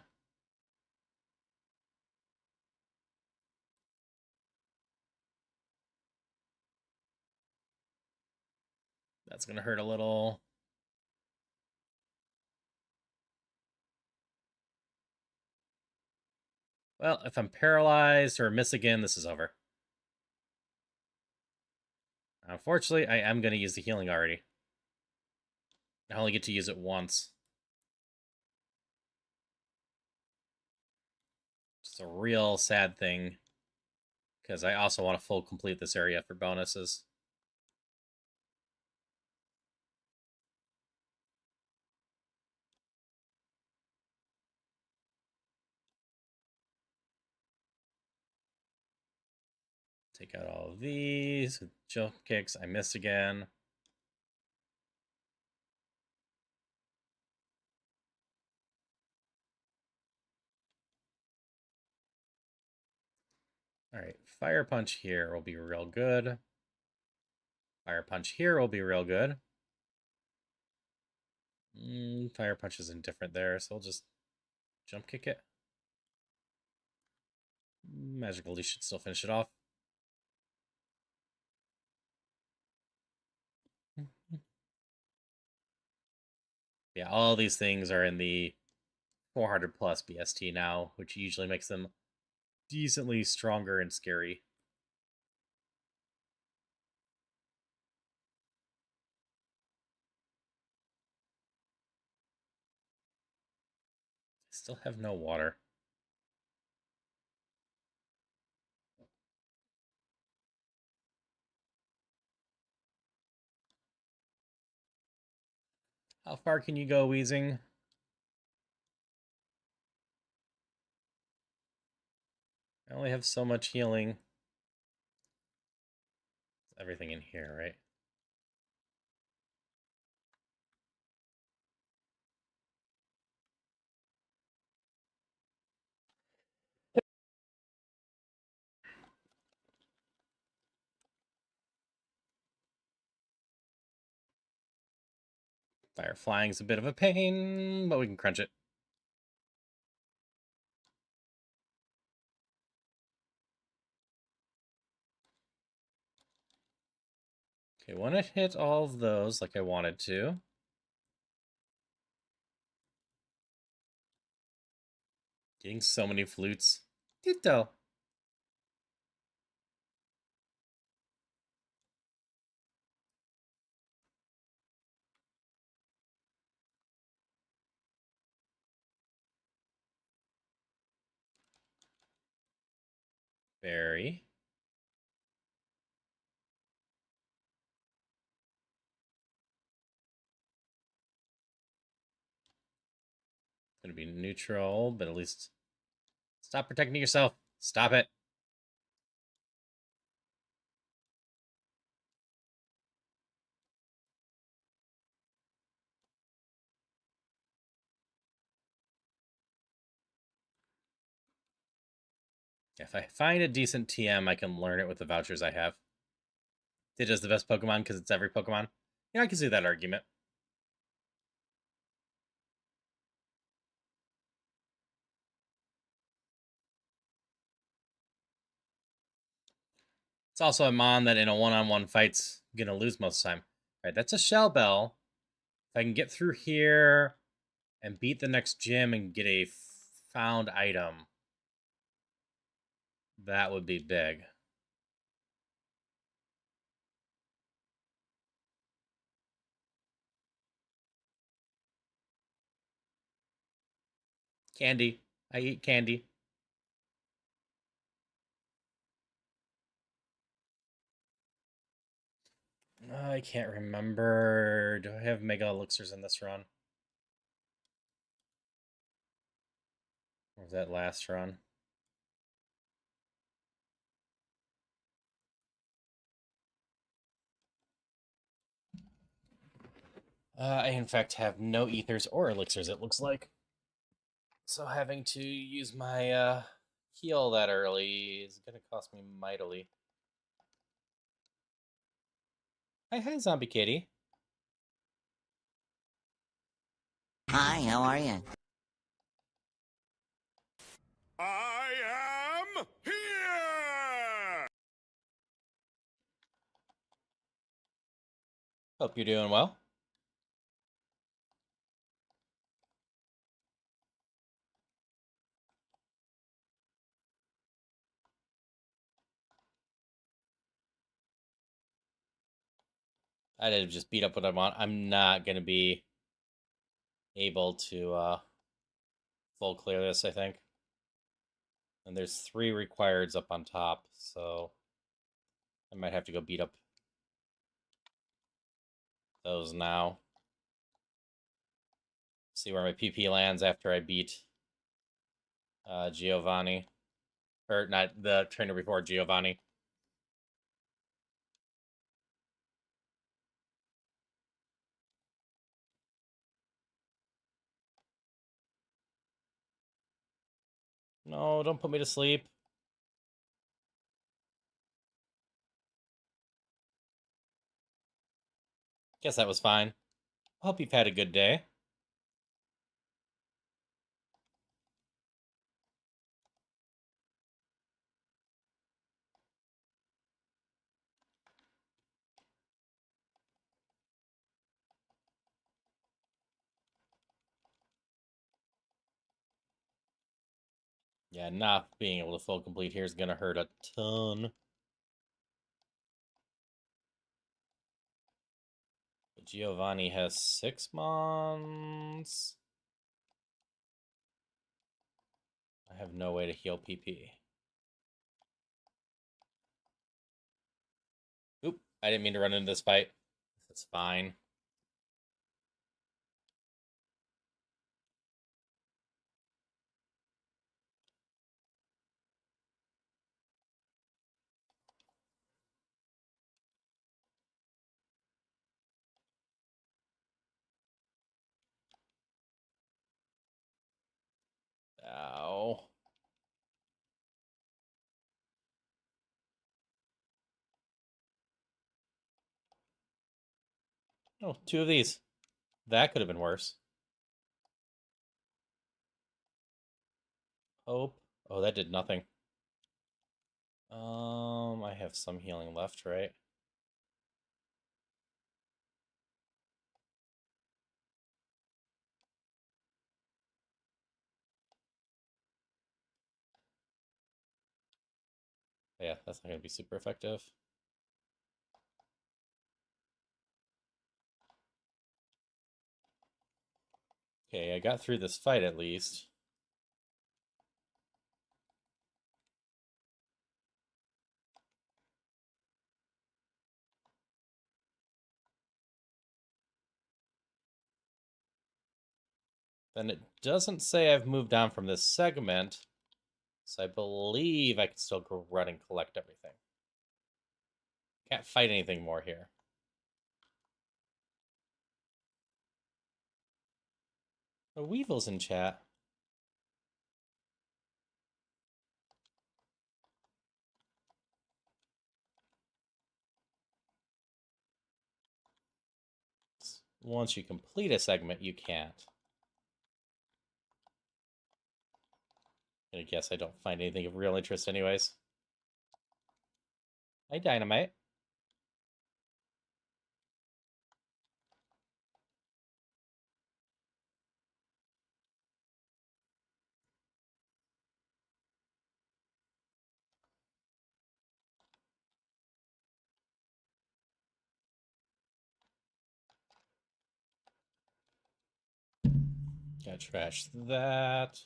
That's going to hurt a little. Well, if I'm paralyzed or miss again, this is over. Unfortunately, I am going to use the healing already. I only get to use it once. It's a real sad thing. Because I also want to full complete this area for bonuses. Take out all of these. Jump kicks. I missed again. Alright, Fire Punch here will be real good. Fire Punch here will be real good. Fire Punch is indifferent there, so I'll just jump kick it. Magical Leash should still finish it off. Yeah, all these things are in the 400 plus BST now, which usually makes them decently stronger and scary. I still have no water. How far can you go, Wheezing? I only have so much healing. Everything in here, right? Fire flying's a bit of a pain, but we can crunch it. Okay, when it hit all of those like I wanted to. Getting so many flutes. Ditto. Berry. Gonna be neutral, but at least stop protecting yourself. Stop it. If I find a decent TM, I can learn it with the vouchers I have. It is the best Pokemon because it's every Pokemon. Yeah, I can see that argument. It's also a Mon that in a one-on-one fight's gonna lose most of the time. All right, that's a Shell Bell. If I can get through here and beat the next gym and get a found item, that would be big. Candy. I eat candy. I can't remember. Do I have Mega Elixirs in this run? Or was that last run? I, in fact, have no ethers or elixirs, it looks like. So having to use my heal that early is going to cost me mightily. Hi, Zombie Kitty. Hi, how are you? I am here! Hope you're doing well. I did just beat up what I want. I'm not going to be able to full clear this, I think. And there's 3 requireds up on top, so I might have to go beat up those now. See where my PP lands after I beat Giovanni. Or not the trainer before Giovanni. No, don't put me to sleep. Guess that was fine. Hope you've had a good day. Yeah, not being able to full complete here is going to hurt a ton. But Giovanni has 6 mons. I have no way to heal PP. Oop, I didn't mean to run into this fight. That's fine. Ow. Oh, 2 of these. That could have been worse. Hope. Oh, that did nothing. I have some healing left, right? Yeah, that's not going to be super effective. Okay, I got through this fight at least. Then it doesn't say I've moved on from this segment, so I believe I can still go run and collect everything. Can't fight anything more here. The Weevil's in chat. Once you complete a segment, you can't. I guess I don't find anything of real interest anyways. Hi, Dynamite. Gotta trash that.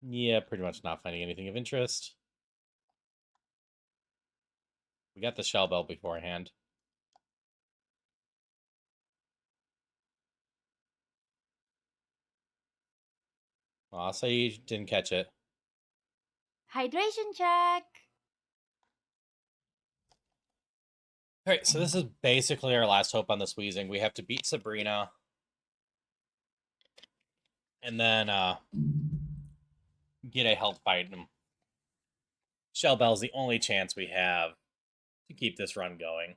Yeah, pretty much not finding anything of interest. We got the shell bell beforehand. Well, I'll say you didn't catch it. Hydration check. Alright, so this is basically our last hope on the squeezing. We have to beat Sabrina. And then get a health item. Shell Bell's the only chance we have to keep this run going.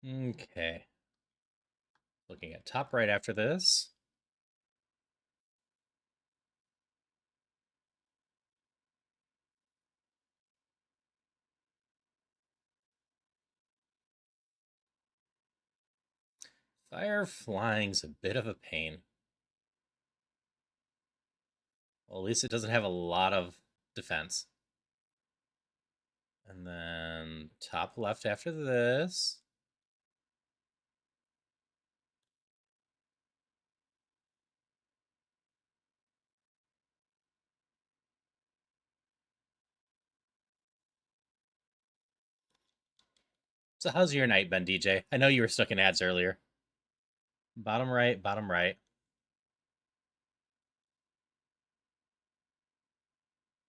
Okay. Looking at top right after this. Fire flying's a bit of a pain. Well, at least it doesn't have a lot of defense. And then top left after this. So how's your night been, DJ? I know you were stuck in ads earlier. Bottom right, bottom right.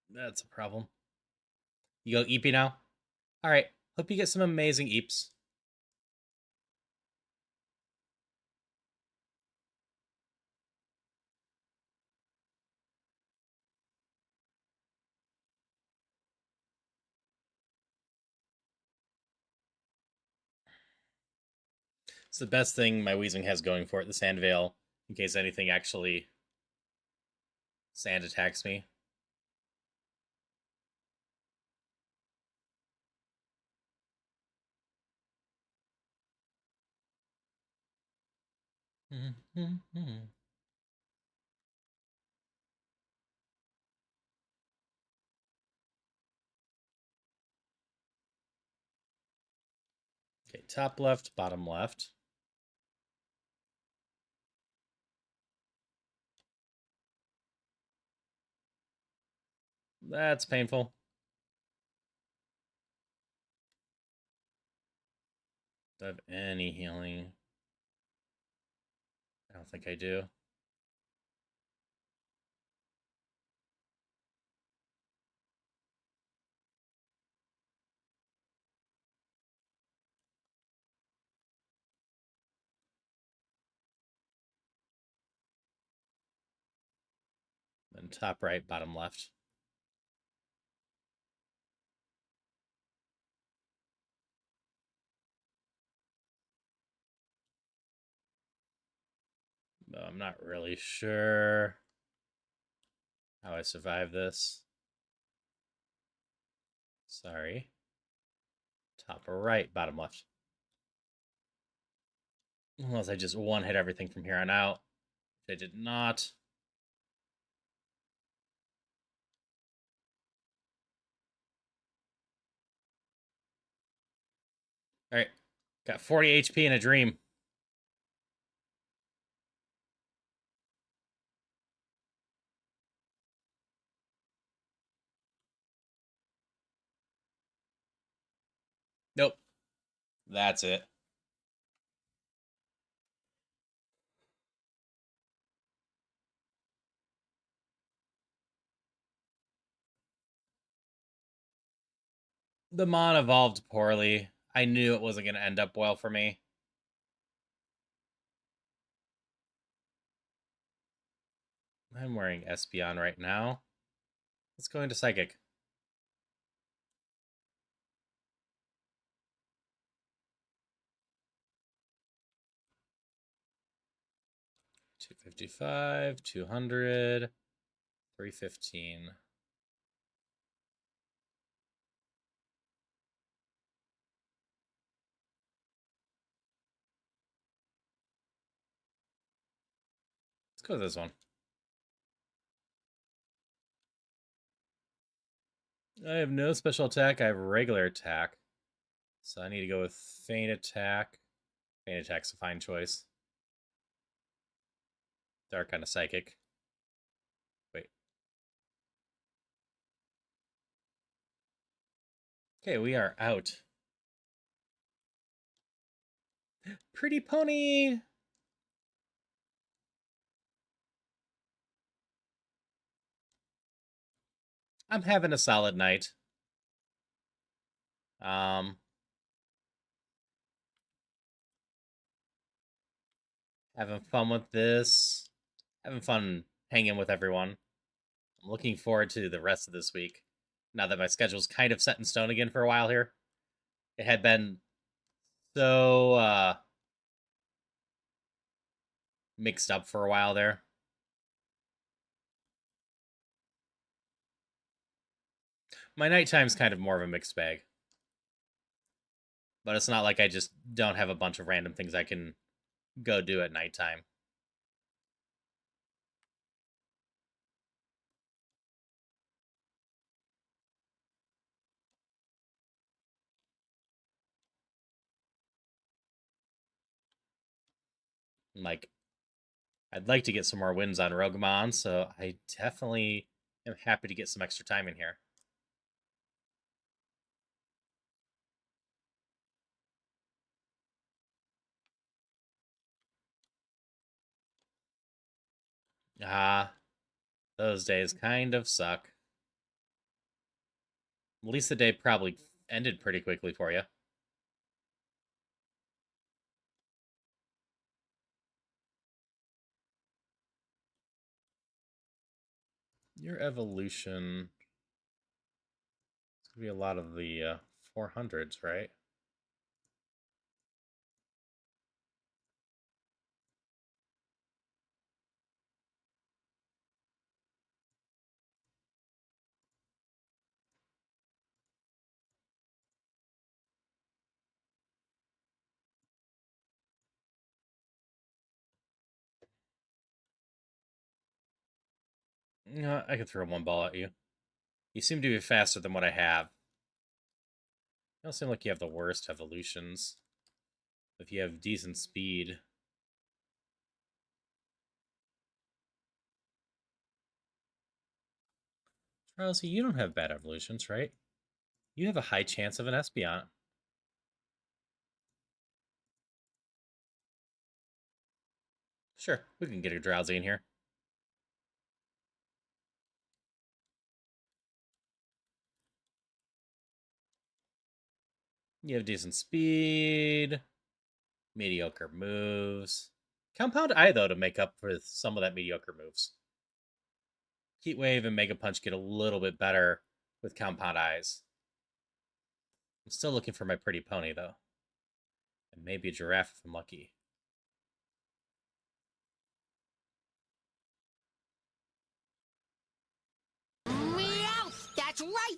That's a problem. You go Eepy now? Alright, hope you get some amazing Eeps. It's the best thing my Weezing has going for it, the Sand Veil, in case anything actually sand attacks me. Okay, top left, bottom left. That's painful. Do I have any healing? I don't think I do. Then top right, bottom left. I'm not really sure how I survive this. Sorry. Top right, bottom left. Unless I just one hit everything from here on out. Which I did not. Alright. Got 40 HP in a dream. Nope. That's it. The Mon evolved poorly. I knew it wasn't going to end up well for me. I'm wearing Espeon right now. Let's go into Psychic. $255, 200, $315. Let's go with this one. I have no special attack. I have regular attack. So I need to go with Feint Attack. Feint Attack's a fine choice. Dark on a Psychic. Wait. Okay, we are out. Pretty Pony! I'm having a solid night. Having fun with this. Having fun hanging with everyone. I'm looking forward to the rest of this week. Now that my schedule's kind of set in stone again for a while here. It had been so mixed up for a while there. My nighttime's kind of more of a mixed bag. But it's not like I just don't have a bunch of random things I can go do at nighttime. Like, I'd like to get some more wins on Roguemon, so I definitely am happy to get some extra time in here. Those days kind of suck. At least the day probably ended pretty quickly for you. Your evolution. It's going to be a lot of the 400s, right? I could throw one ball at you. You seem to be faster than what I have. You don't seem like you have the worst evolutions. If you have decent speed. Drowsy, you don't have bad evolutions, right? You have a high chance of an Espeon. Sure, we can get a Drowsy in here. You have decent speed, mediocre moves. Compound Eye, though, to make up for some of that mediocre moves. Heat Wave and Mega Punch get a little bit better with Compound Eyes. I'm still looking for my Pretty Pony, though. And maybe a Giraffe if I'm lucky. Meow! That's right!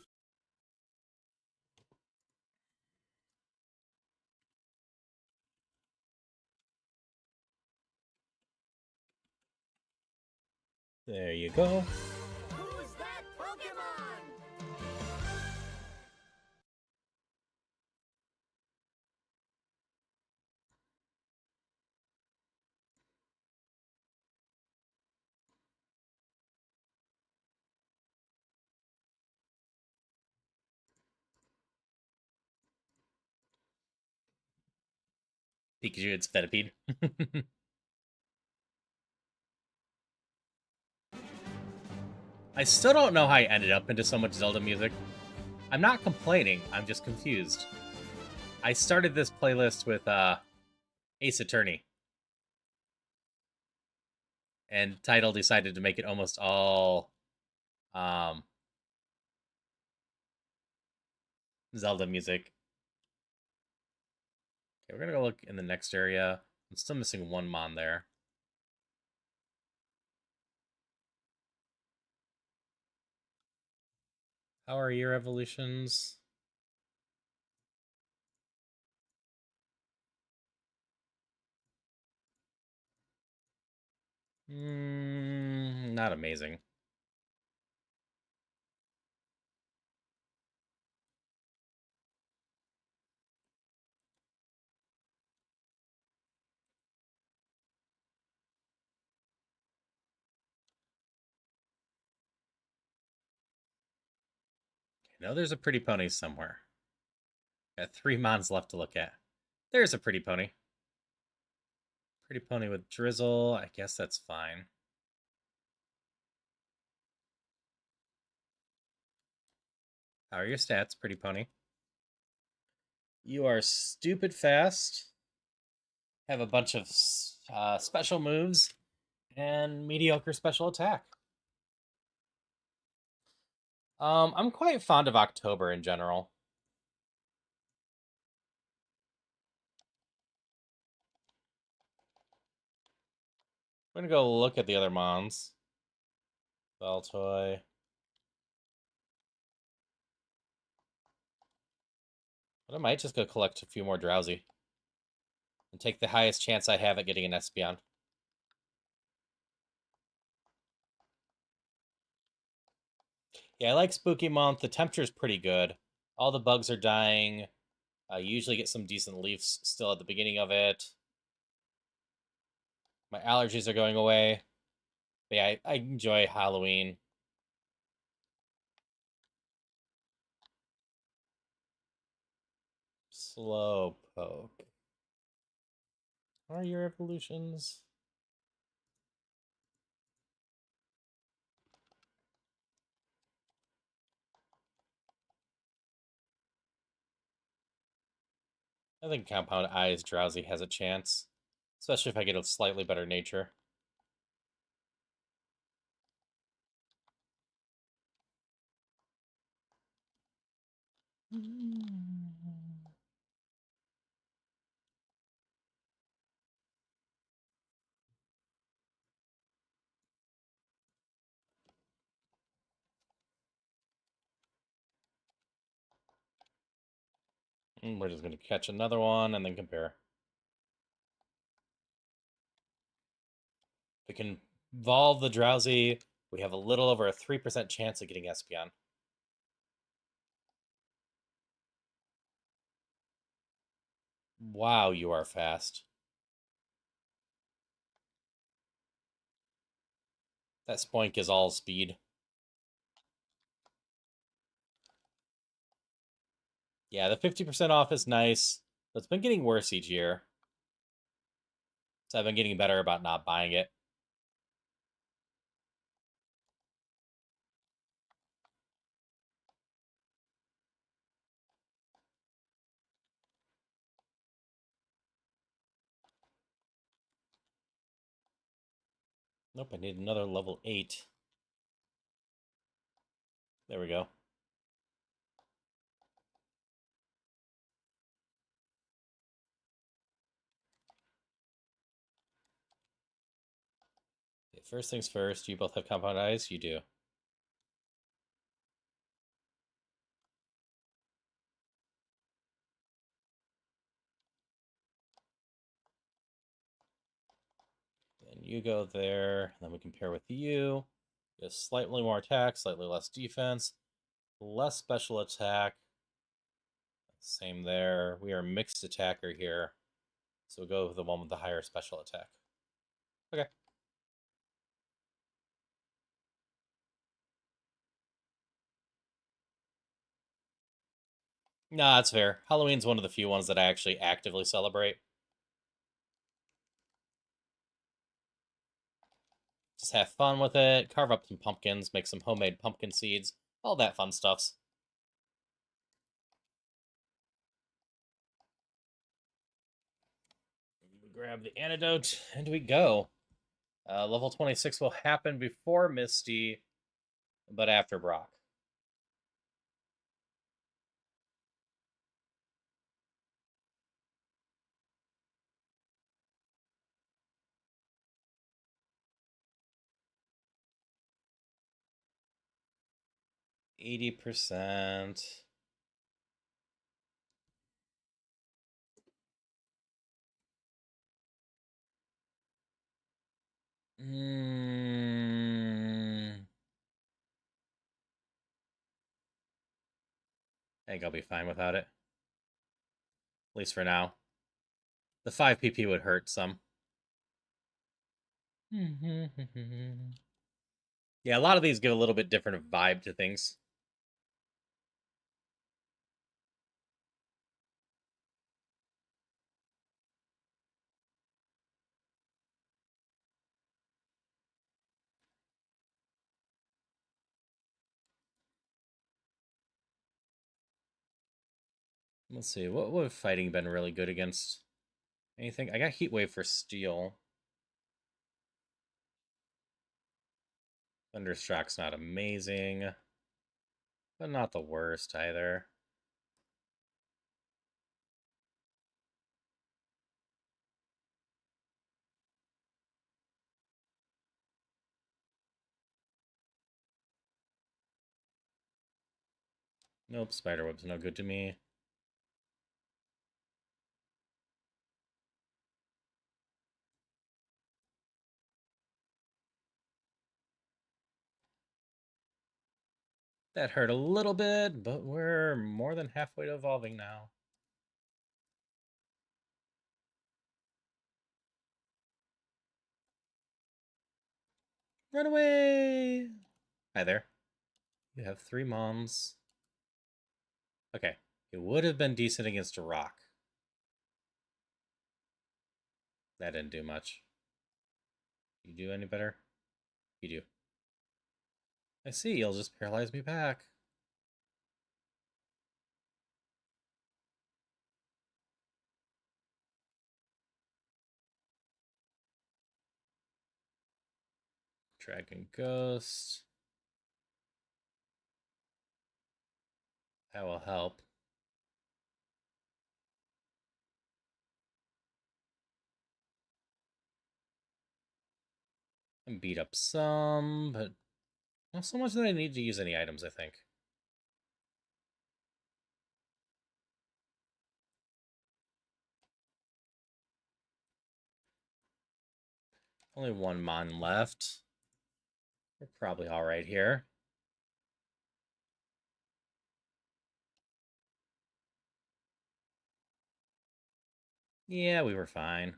There you go. Who's that Pokemon? Pikachu and Svedipede. I still don't know how I ended up into so much Zelda music. I'm not complaining, I'm just confused. I started this playlist with Ace Attorney. And Title decided to make it almost all Zelda music. Okay, we're gonna go look in the next area. I'm still missing one Mon there. How are your evolutions? Not amazing. I know there's a pretty pony somewhere. Got 3 Mons left to look at. There's a pretty pony. Pretty pony with drizzle. I guess that's fine. How are your stats, pretty pony? You are stupid fast. Have a bunch of special moves and mediocre special attack. I'm quite fond of October in general. I'm gonna go look at the other Mons. Baltoy. But I might just go collect a few more Drowsy. And take the highest chance I have at getting an Espeon. Yeah, I like Spooky Month. The temperature's pretty good. All the bugs are dying. I usually get some decent leaves still at the beginning of it. My allergies are going away. But yeah, I enjoy Halloween. Slowpoke. What are your evolutions? I think Compound Eyes Drowsy has a chance. Especially if I get a slightly better nature. We're just going to catch another one and then compare. We can evolve the Drowsy. We have a little over a 3% chance of getting Espeon. Wow, you are fast. That Spoink is all speed. Yeah, the 50% off is nice. But it's been getting worse each year. So I've been getting better about not buying it. Nope, I need another level 8. There we go. Okay, first things first, you both have Compound Eyes? You do. Then you go there, then we compare with you. Just slightly more attack, slightly less defense, less special attack. Same there. We are mixed attacker here. So we'll go with the one with the higher special attack. Okay. Nah, that's fair. Halloween's one of the few ones that I actually actively celebrate. Just have fun with it, carve up some pumpkins, make some homemade pumpkin seeds, all that fun stuffs. We grab the antidote, and we go. Level 26 will happen before Misty, but after Brock. %. I think I'll be fine without it. At least for now. The 5 PP would hurt some. Yeah, a lot of these give a little bit different vibe to things. Let's see, what would fighting been really good against? Anything? I got Heat Wave for Steel. Thunderstruck's not amazing, but not the worst either. Nope, Spiderweb's no good to me. That hurt a little bit, but we're more than halfway to evolving now. Run away! Hi there. You have 3 moms. Okay, it would have been decent against a rock. That didn't do much. You do any better? You do. I see, you'll just paralyze me back. Dragon Ghost. That will help. And beat up some, but not so much that I need to use any items, I think. Only 1 mon left. We're probably alright here. Yeah, we were fine.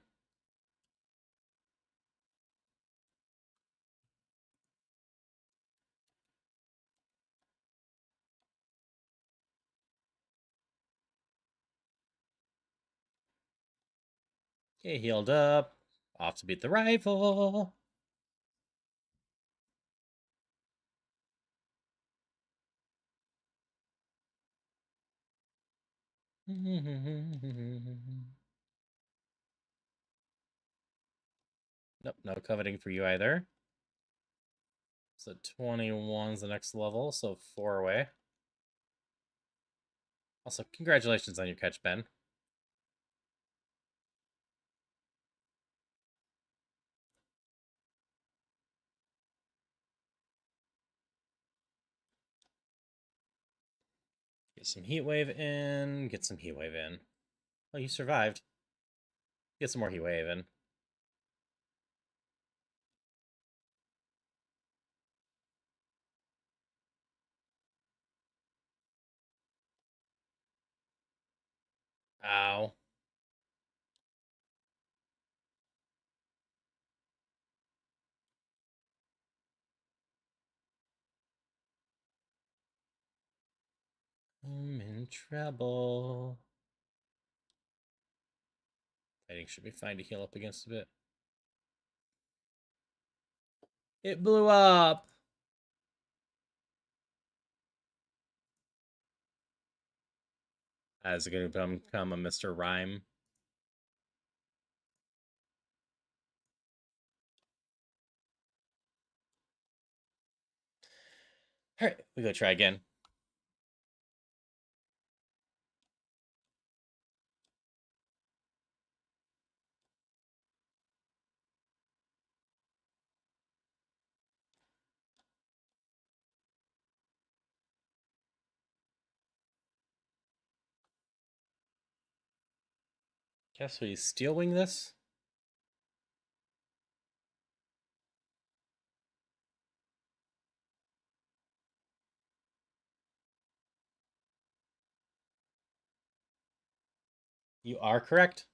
Okay, healed up. Off to beat the rival. Nope, no coveting for you either. So 21's the next level, so 4 away. Also, congratulations on your catch, Ben. Get some Heat Wave in. Get some Heat Wave in. Oh, you survived. Get some more Heat Wave in. Ow. I'm in trouble. Fighting should be fine to heal up against a bit. It blew up! Is it going to become a Mr. Rhyme? Alright, we go try again. Guess we steel wing this? You are correct.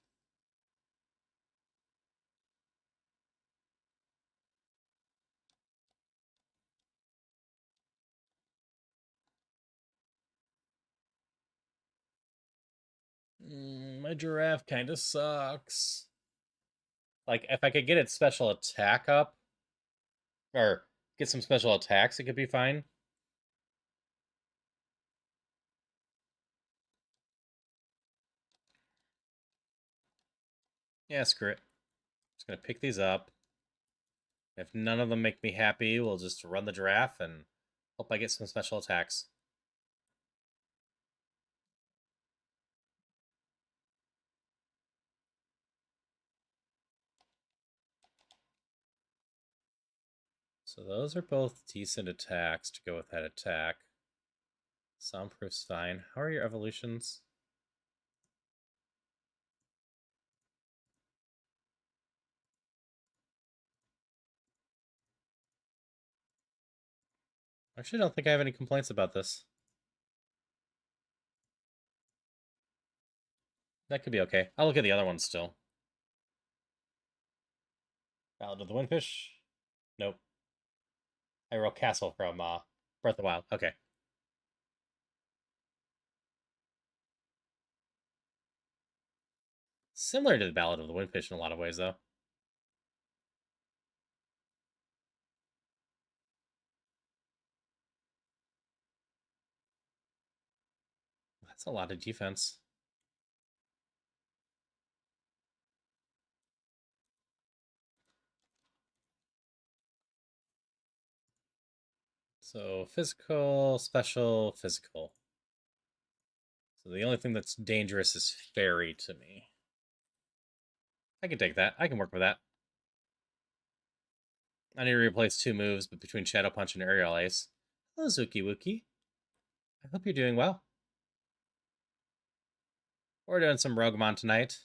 My giraffe kind of sucks. Like, if I could get its special attack up, or get some special attacks, it could be fine. Yeah, screw it. Just gonna pick these up. If none of them make me happy, we'll just run the giraffe and hope I get some special attacks. So those are both decent attacks to go with that attack. Soundproof's fine. How are your evolutions? Actually, I don't think I have any complaints about this. That could be okay. I'll look at the other ones still. Ballad of the Windfish? Nope. Hyrule Castle from Breath of the Wild. Okay. Similar to the Ballad of the Windfish in a lot of ways, though. That's a lot of defense. So physical, special, physical. So the only thing that's dangerous is fairy to me. I can take that. I can work with that. I need to replace 2 moves, but between Shadow Punch and Aerial Ace. Hello, Zuki Wookie. I hope you're doing well. We're doing some Roguemon tonight.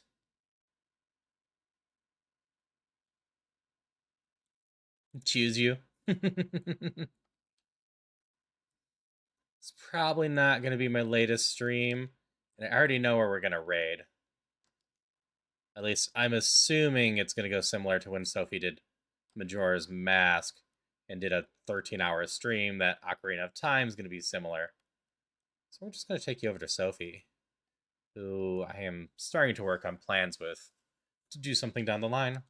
Choose you. It's probably not going to be my latest stream. And I already know where we're going to raid. At least I'm assuming it's going to go similar to when Sophie did Majora's Mask and did a 13-hour stream. That Ocarina of Time is going to be similar. So we're just going to take you over to Sophie, who I am starting to work on plans with to do something down the line.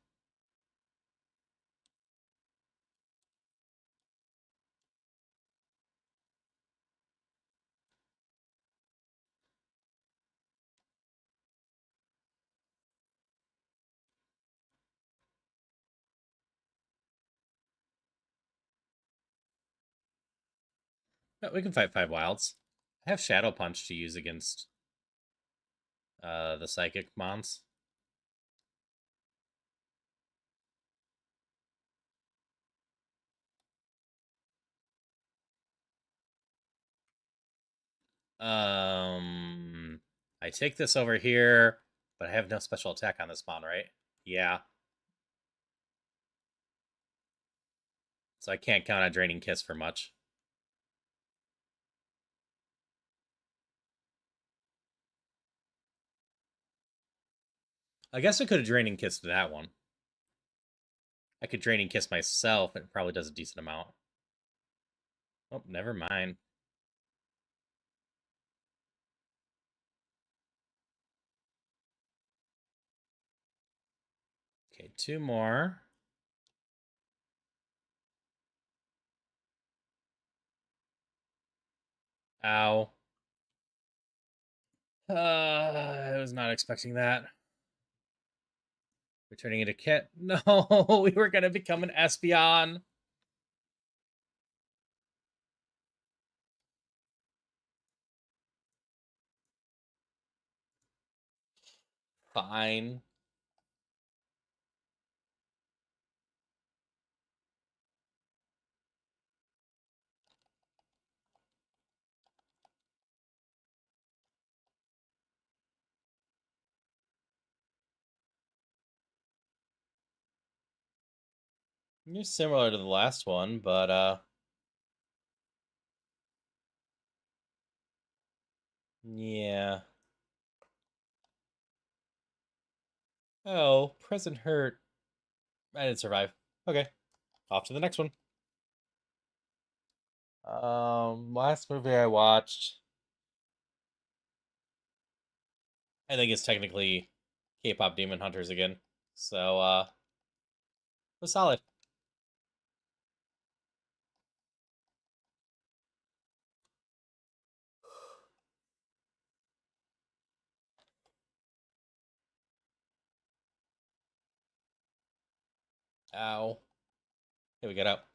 But we can fight 5 wilds. I have Shadow Punch to use against the Psychic Mons. I take this over here, but I have no special attack on this Mon, right? Yeah. So I can't count on Draining Kiss for much. I guess I could have Draining Kissed that one. I could Draining Kiss myself, and it probably does a decent amount. Oh, never mind. Okay, 2 more. Ow. I was not expecting that. Returning into Kit. No, we were going to become an Espeon. Fine. You're similar to the last one, but yeah. Oh, present hurt. I didn't survive. Okay, off to the next one. Last movie I watched, I think it's technically K-pop Demon Hunters again. So, it was solid. Ow. Here we get up.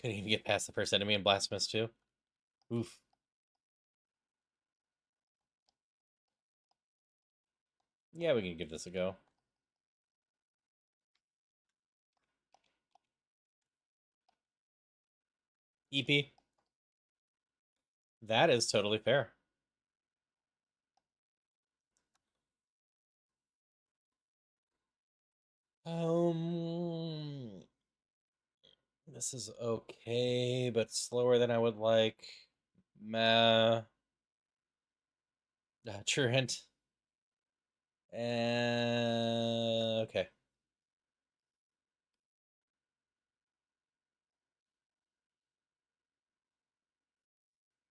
Couldn't even get past the first enemy in Blasphemous too. Oof. Yeah, we can give this a go. EP. That is totally fair. This is okay, but slower than I would like. Meh. True hint. Okay.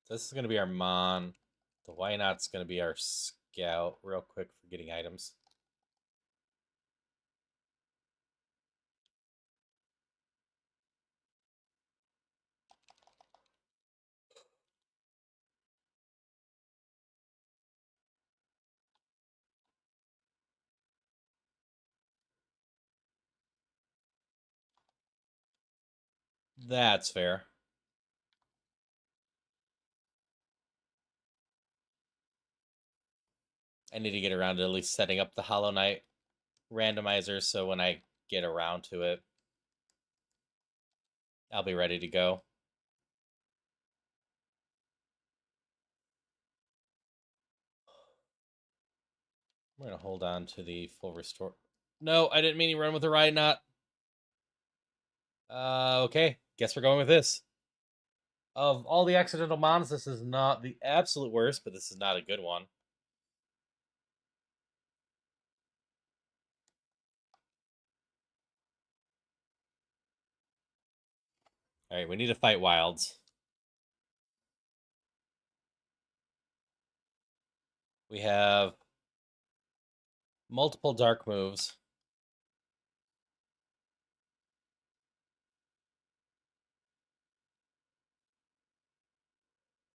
This is gonna be our Mon. The why not's gonna be our Scout. Real quick for getting items. That's fair. I need to get around to at least setting up the Hollow Knight randomizer so when I get around to it, I'll be ready to go. I'm gonna hold on to the full restore. No, I didn't mean to run with the Riot Knot. Okay. Guess we're going with this. Of all the accidental mons, this is not the absolute worst, but this is not a good one. Alright, we need to fight wilds. We have multiple dark moves.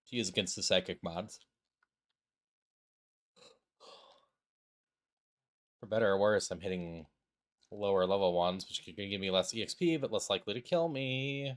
To use against the psychic mods. For better or worse, I'm hitting lower level ones, which could give me less EXP, but less likely to kill me.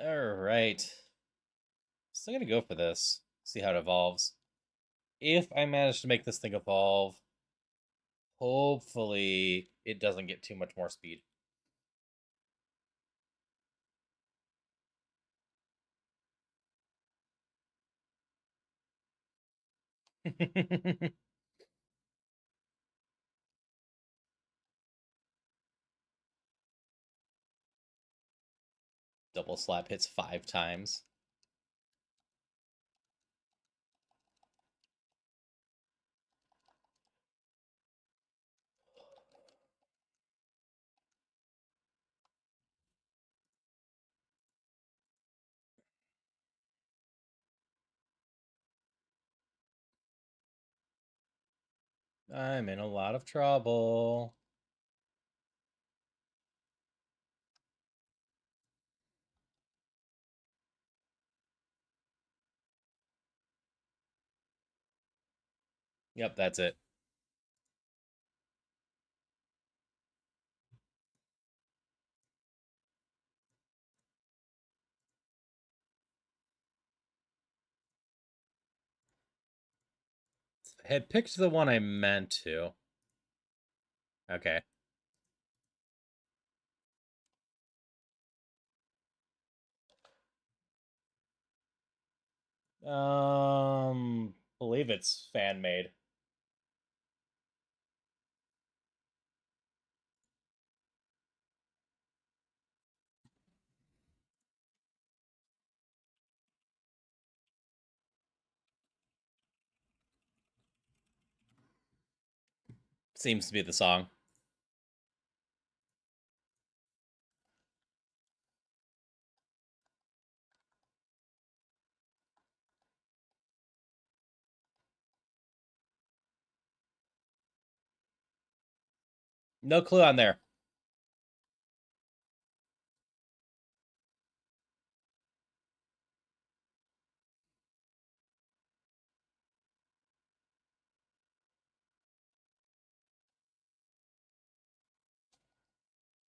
Alright. Still gonna go for this. See how it evolves. If I manage to make this thing evolve, hopefully it doesn't get too much more speed. Double slap hits 5 times. I'm in a lot of trouble. Yep, that's it. I had picked the one I meant to. Okay. Believe it's fan made. Seems to be the song. No clue on there.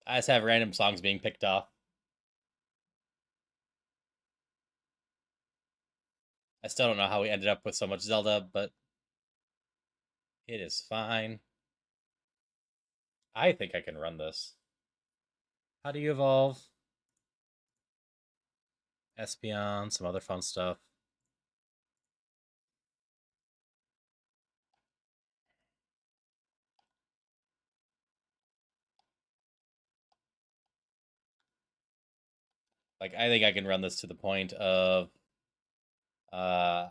I just have random songs being picked off. I still don't know how we ended up with so much Zelda, but it is fine. I think I can run this. How do you evolve? Espeon, some other fun stuff. Like, I think I can run this to the point of I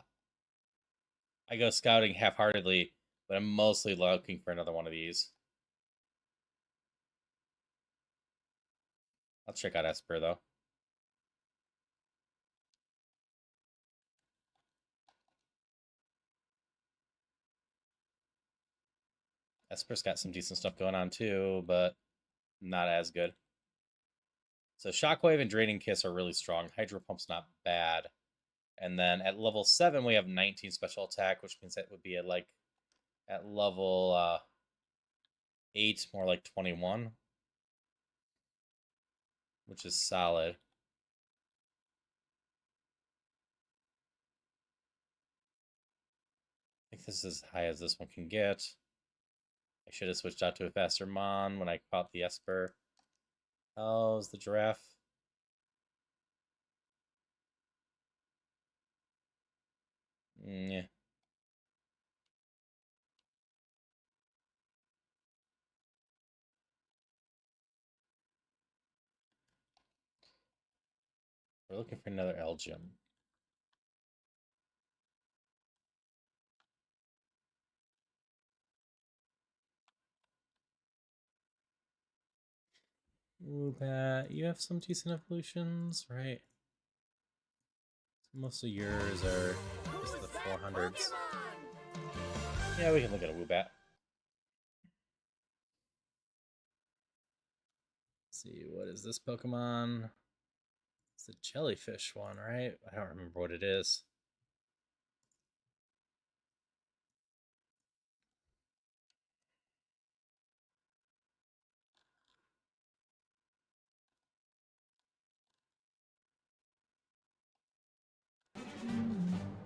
go scouting half-heartedly, but I'm mostly looking for another one of these. I'll check out Esper though. Esper's got some decent stuff going on too, but not as good. So Shockwave and Draining Kiss are really strong. Hydro Pump's not bad. And then at level 7 we have 19 special attack, which means that would be at level 8 more like 21, which is solid. I think this is as high as this one can get. I should have switched out to a faster Mon when I caught the Esper. How's the giraffe? Yeah. We're looking for another Elgium. Ooh, Pat, you have some decent evolutions, right? Most of yours are just the 400s. Yeah, we can look at a Woobat. Let's see, what is this Pokemon? It's the jellyfish one, right? I don't remember what it is.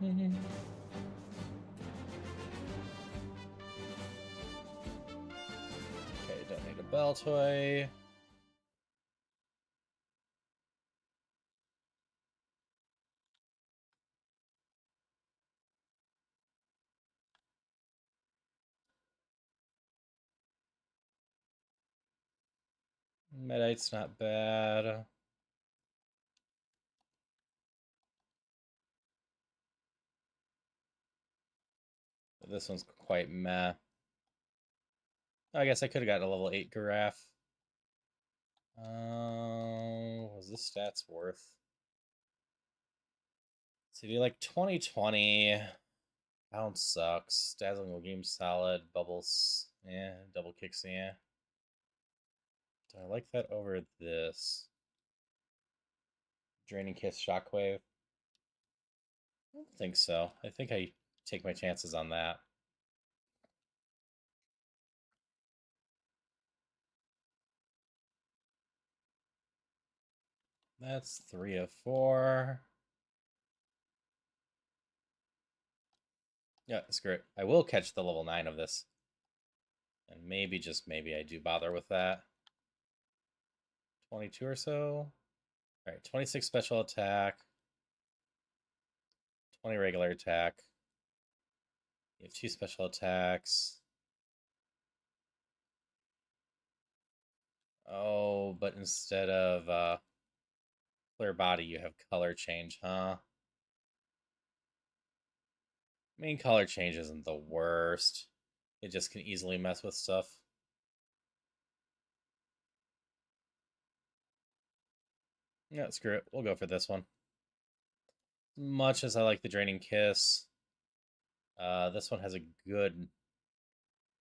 Okay, don't need a bell toy. Medite's not bad. But this one's quite meh. I guess I could have got a level 8 Giraffe. What was this stats worth? So if you like 2020, Bounce sucks. Dazzling Game solid. Bubbles, yeah. Double kicks, yeah. Do I like that over this? Draining Kiss, Shockwave. I don't think so. I think I take my chances on that. That's 3 of 4. Yeah, screw it. I will catch the level 9 of this. And maybe, just maybe, I do bother with that. 22 or so. Alright, 26 special attack. 20 regular attack. You have 2 special attacks. Oh, but instead of clear body, you have color change, huh? I mean, color change isn't the worst. It just can easily mess with stuff. Yeah, screw it. We'll go for this one. Much as I like the Draining Kiss, this one has a good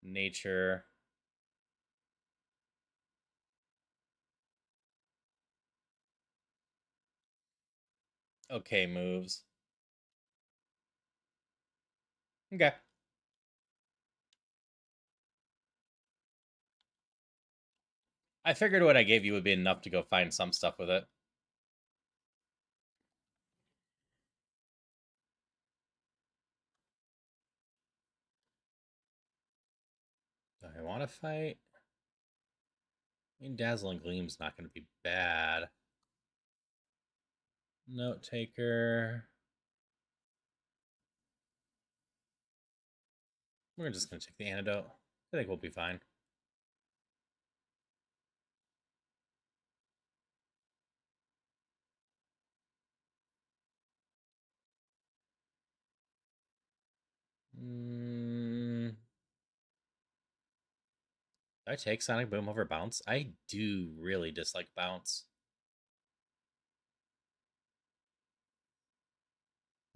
nature. Okay moves. Okay. I figured what I gave you would be enough to go find some stuff with it. Do I want to fight? I mean, Dazzling Gleam's not going to be bad. Note Taker. We're just going to take the antidote. I think we'll be fine. Do I take Sonic Boom over Bounce? I do really dislike Bounce.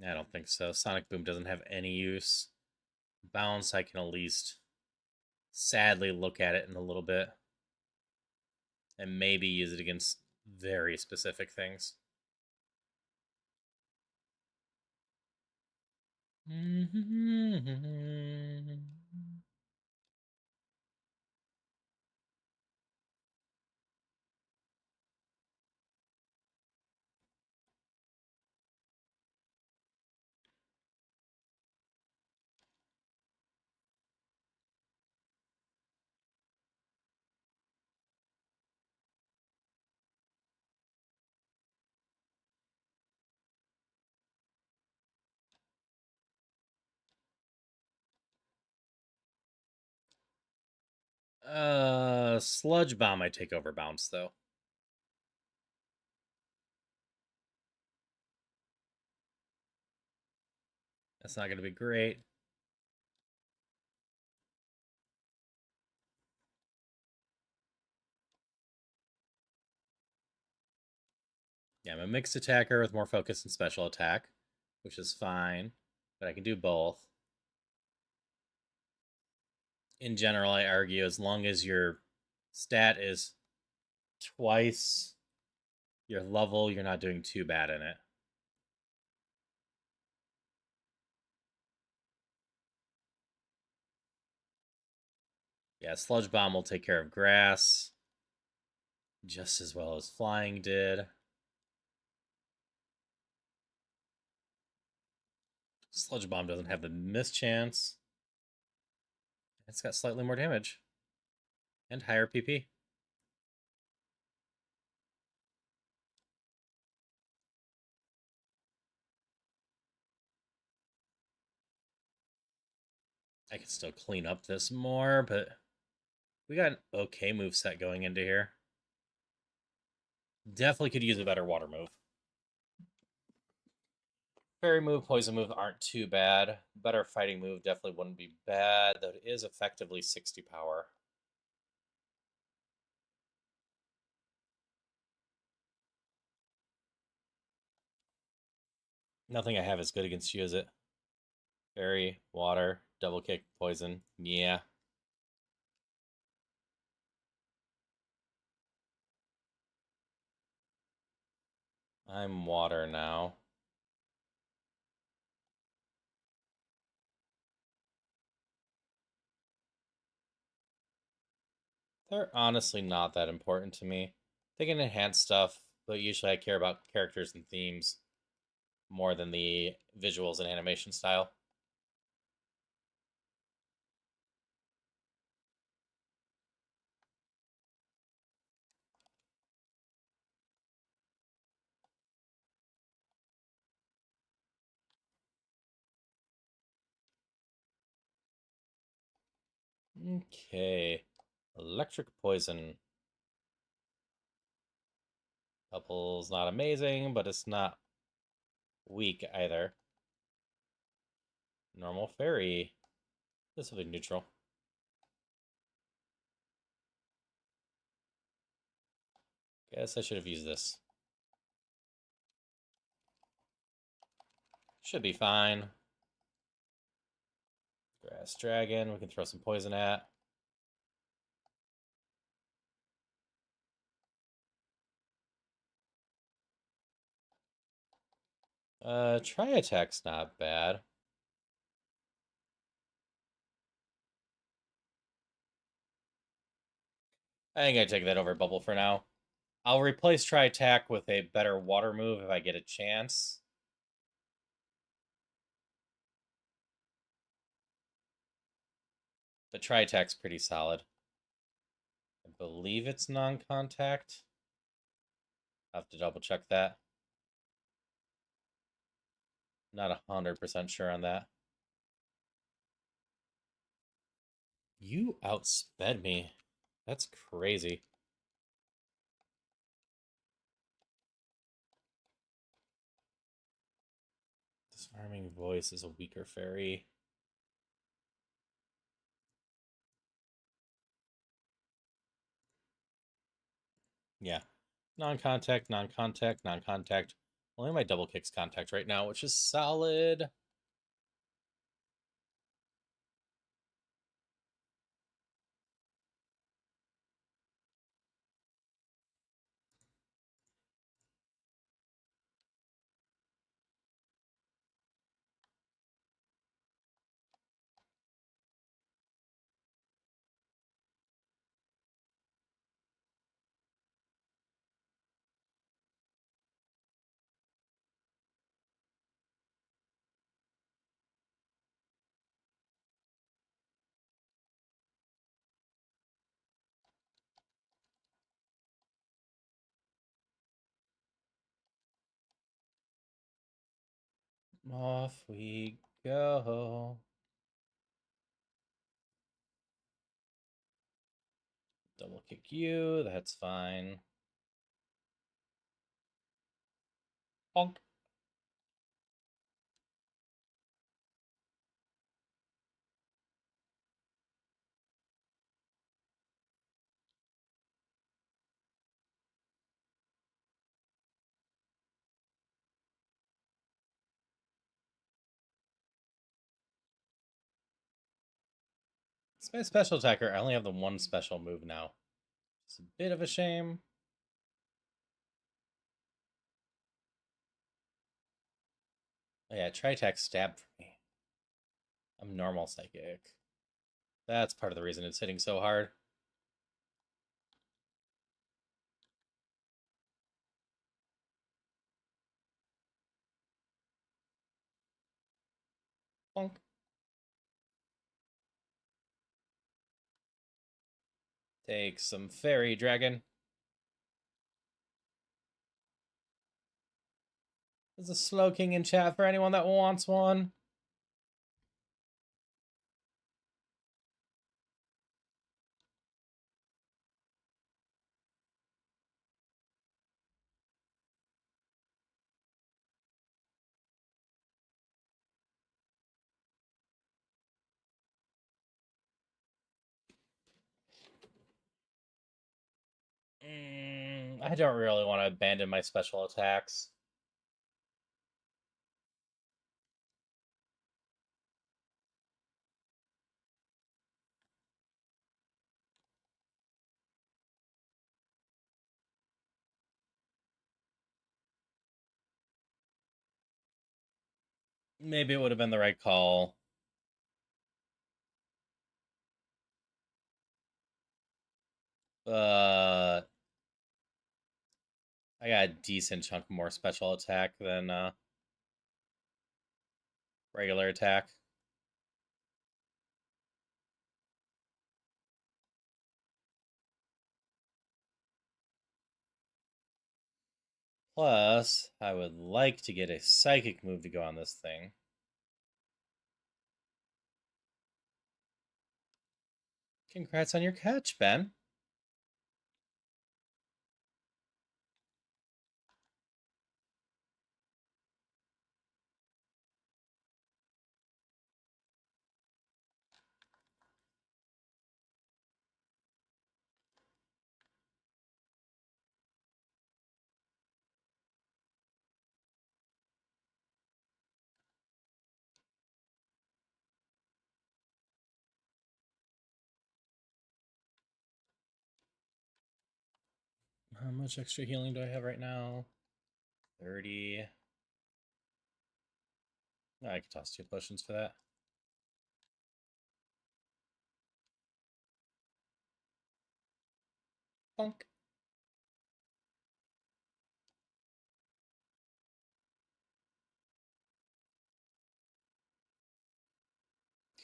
I don't think so. Sonic Boom doesn't have any use. Bounce, I can at least sadly look at it in a little bit. And maybe use it against very specific things. Sludge Bomb I take over Bounce, though. That's not going to be great. Yeah, I'm a mixed attacker with more focus and special attack, which is fine, but I can do both. In general, I argue as long as your stat is twice your level, you're not doing too bad in it. Yeah, Sludge Bomb will take care of grass just as well as flying did. Sludge Bomb doesn't have the miss chance. It's got slightly more damage and higher PP. I can still clean up this more, but we got an okay move set going into here. Definitely could use a better water move. Fairy move, poison move aren't too bad. Better fighting move definitely wouldn't be bad, though it is effectively 60 power. Nothing I have is good against you, is it? Fairy, water, double kick, poison. Yeah. I'm water now. They're honestly not that important to me. They can enhance stuff but usually I care about characters and themes more than the visuals and animation style. Okay. Electric Poison. Couple's not amazing, but it's not weak either. Normal Fairy. This will be neutral. Guess I should have used this. Should be fine. Grass Dragon, we can throw some poison at. Try attack's not bad. I think I take that over Bubble for now. I'll replace Try Attack with a better water move if I get a chance. But Try Attack's pretty solid. I believe it's non-contact. I'll have to double check that. Not 100% sure on that. You outsped me. That's crazy. Disarming Voice is a weaker fairy. Yeah. Non-contact, non-contact, non-contact. Only my double kick's contact right now, which is solid. Off we go. Double kick you, that's fine. Bonk. It's my special attacker. I only have the one special move now. It's a bit of a shame. Oh yeah, Tri-Attack stab for me. I'm normal psychic. That's part of the reason it's hitting so hard. Bonk. Take some Fairy Dragon. There's a Slow King in chat for anyone that wants one. I don't really want to abandon my special attacks. Maybe it would have been the right call. But I got a decent chunk more special attack than regular attack. Plus, I would like to get a psychic move to go on this thing. Congrats on your catch, Ben. How much extra healing do I have right now? 30. Oh, I could toss 2 potions for that. Bonk.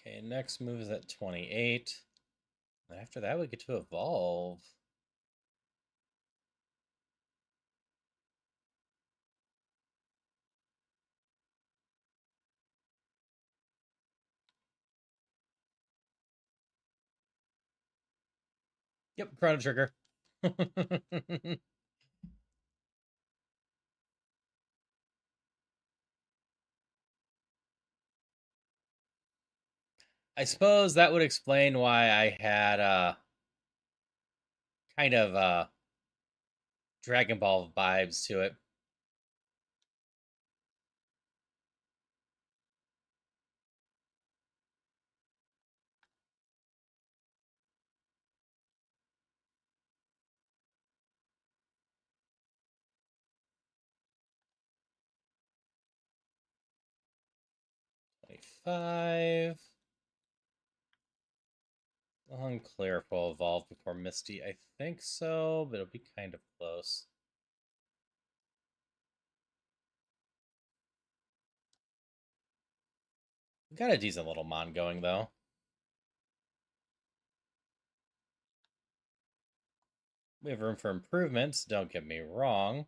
Okay, next move is at 28. After that, we get to evolve. Yep, Chrono Trigger. I suppose that would explain why I had kind of Dragon Ball vibes to it. Five. Unclear if we'll evolve before Misty. I think so, but it'll be kind of close. We got a decent little Mon going, though. We have room for improvements, don't get me wrong.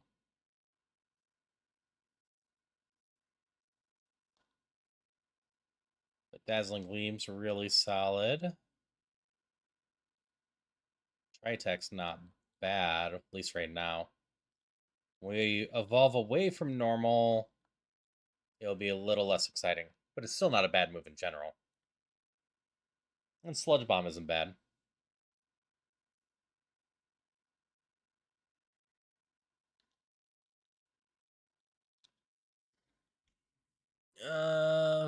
But Dazzling Gleam's really solid. Tritech's not bad, at least right now. We evolve away from normal, it'll be a little less exciting. But it's still not a bad move in general. And Sludge Bomb isn't bad.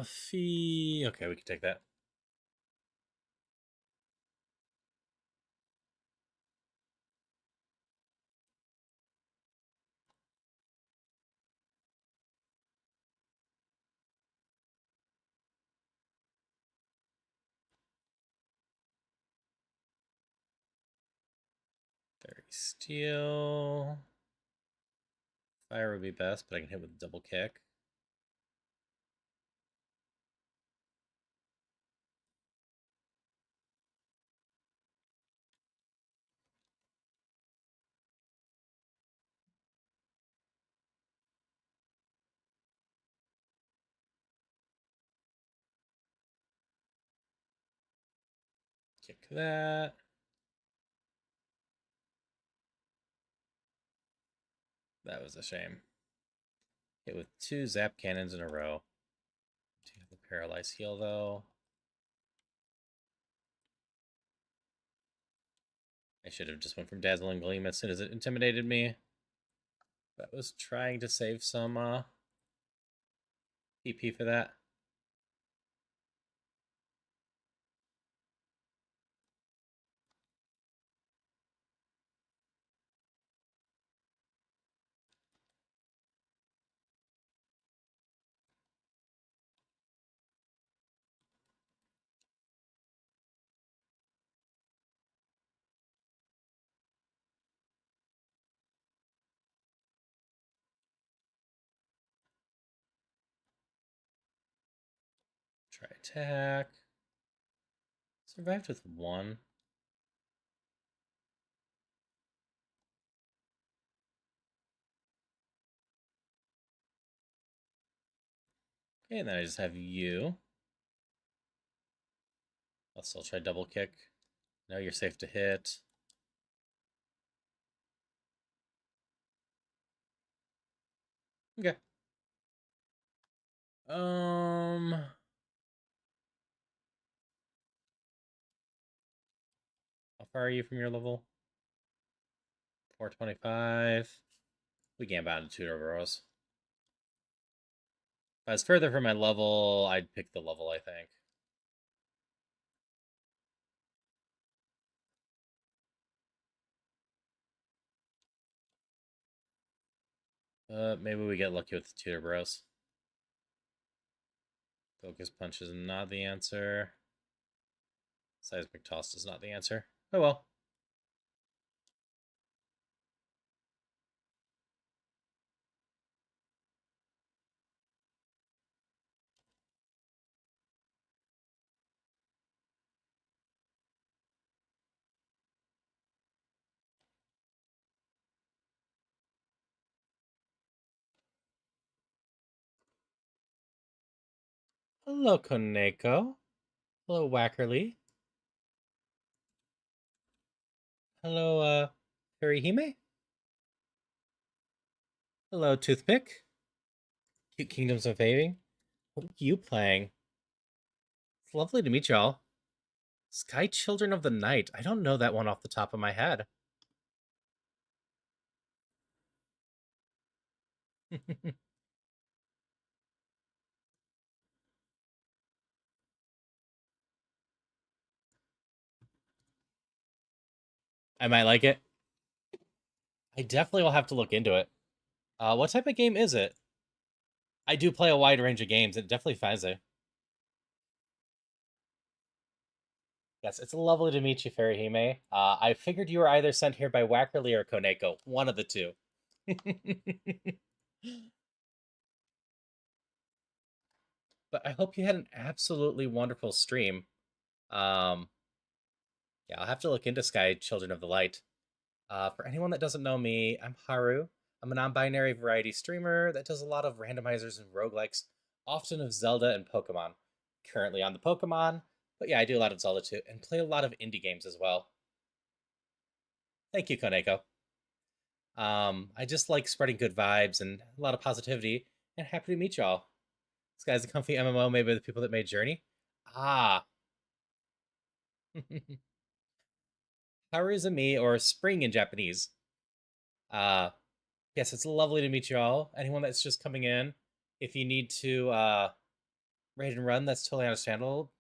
Fee. Okay, we can take that. Fairy Steel. Fire would be best, but I can hit with double kick. Kick that. That was a shame. Hit with 2 zap cannons in a row. Do have the paralyze heal though. I should have just went from Dazzling Gleam as soon as it intimidated me. That was trying to save some PP for that. Try attack. Survived with 1. Okay, and then I just have you. I'll still try double kick. No, you're safe to hit. Okay. How far are you from your level? 425. We can't bound to 2 overalls. If I was further from my level, I'd pick the level, I think. Maybe we get lucky with the tutor bros. Focus punch is not the answer. Seismic toss is not the answer. Oh well. Hello, Koneko. Hello, Wackerly. Hello, Harihime. Hello, Toothpick. Cute Kingdoms of Fading. What are you playing? It's lovely to meet y'all. Sky Children of the Night. I don't know that one off the top of my head. I might like it. I definitely will have to look into it. What type of game is it? I do play a wide range of games. It definitely finds it. Yes, it's lovely to meet you, Farihime. I figured you were either sent here by Wackerly or Koneko. One of the two. But I hope you had an absolutely wonderful stream. Um, yeah, I'll have to look into Sky Children of the Light. For anyone that doesn't know me, I'm Haru. I'm a non-binary variety streamer that does a lot of randomizers and roguelikes, often of Zelda and Pokemon. Currently on the Pokemon, but yeah, I do a lot of Zelda too, and play a lot of indie games as well. Thank you, Koneko. I just like spreading good vibes and a lot of positivity, and happy to meet y'all. This guy's a comfy MMO made by the people that made Journey. Ah. Haruzumi, or Spring in Japanese. Uh, yes, it's lovely to meet you all. Anyone that's just coming in, if you need to raid and run, that's totally understandable.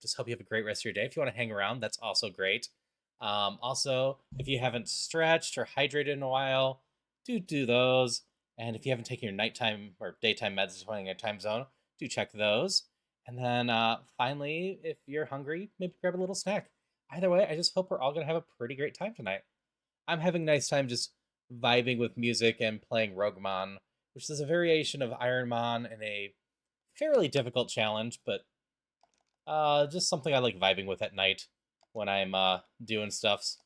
Just hope you have a great rest of your day. If you want to hang around, that's also great. Also, if you haven't stretched or hydrated in a while, do those. And if you haven't taken your nighttime or daytime meds depending on your time zone, do check those. And then finally, if you're hungry, maybe grab a little snack. Either way, I just hope we're all going to have a pretty great time tonight. I'm having a nice time just vibing with music and playing Roguemon, which is a variation of Ironmon in a fairly difficult challenge, but just something I like vibing with at night when I'm doing stuffs.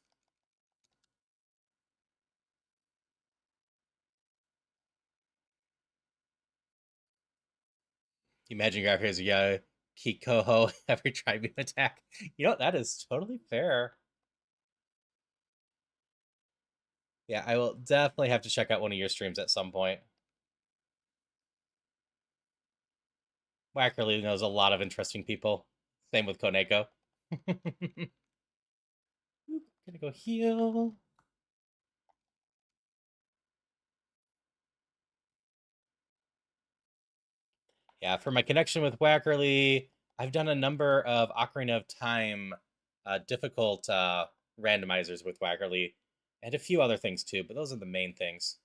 Imagine your here's yeah, Kikoho every Tribune attack. You know, that is totally fair. Yeah, I will definitely have to check out one of your streams at some point. Wackerly knows a lot of interesting people. Same with Koneko. Gonna go heal. Yeah, for my connection with Wackerly, I've done a number of Ocarina of Time difficult randomizers with Wackerly, and a few other things too, but those are the main things.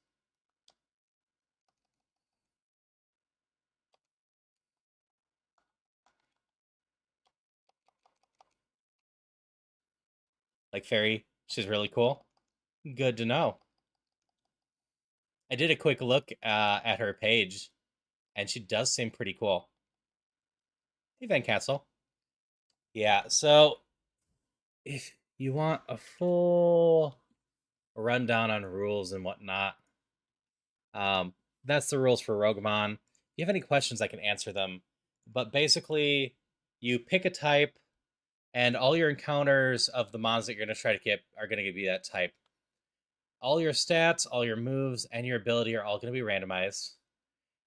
Like Fairy, she's really cool. Good to know. I did a quick look at her page, and she does seem pretty cool. Event Castle. Yeah, so if you want a full rundown on rules and whatnot, um, that's the rules for Roguemon. If you have any questions, I can answer them. But basically, you pick a type, and all your encounters of the mons that you're going to try to get are going to be that type. All your stats, all your moves, and your ability are all going to be randomized.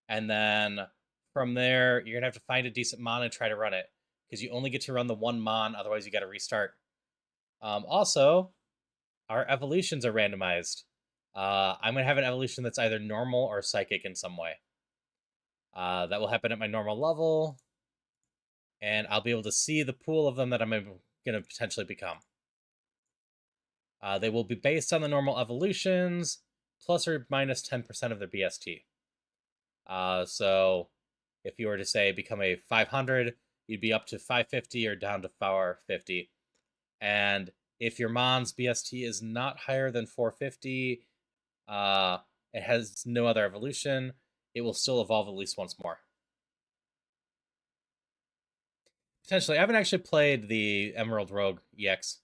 And then from there, you're going to have to find a decent mon and try to run it, because you only get to run the one mon, otherwise you got to restart. Also, our evolutions are randomized. I'm going to have an evolution that's either normal or psychic in some way. That will happen at my normal level, and I'll be able to see the pool of them that I'm going to potentially become. They will be based on the normal evolutions, plus or minus 10% of their BST. So if you were to say become a 500, you'd be up to 550 or down to 450. And if your Mon's BST is not higher than 450, it has no other evolution, it will still evolve at least once more. Potentially. I haven't actually played the Emerald Rogue EX.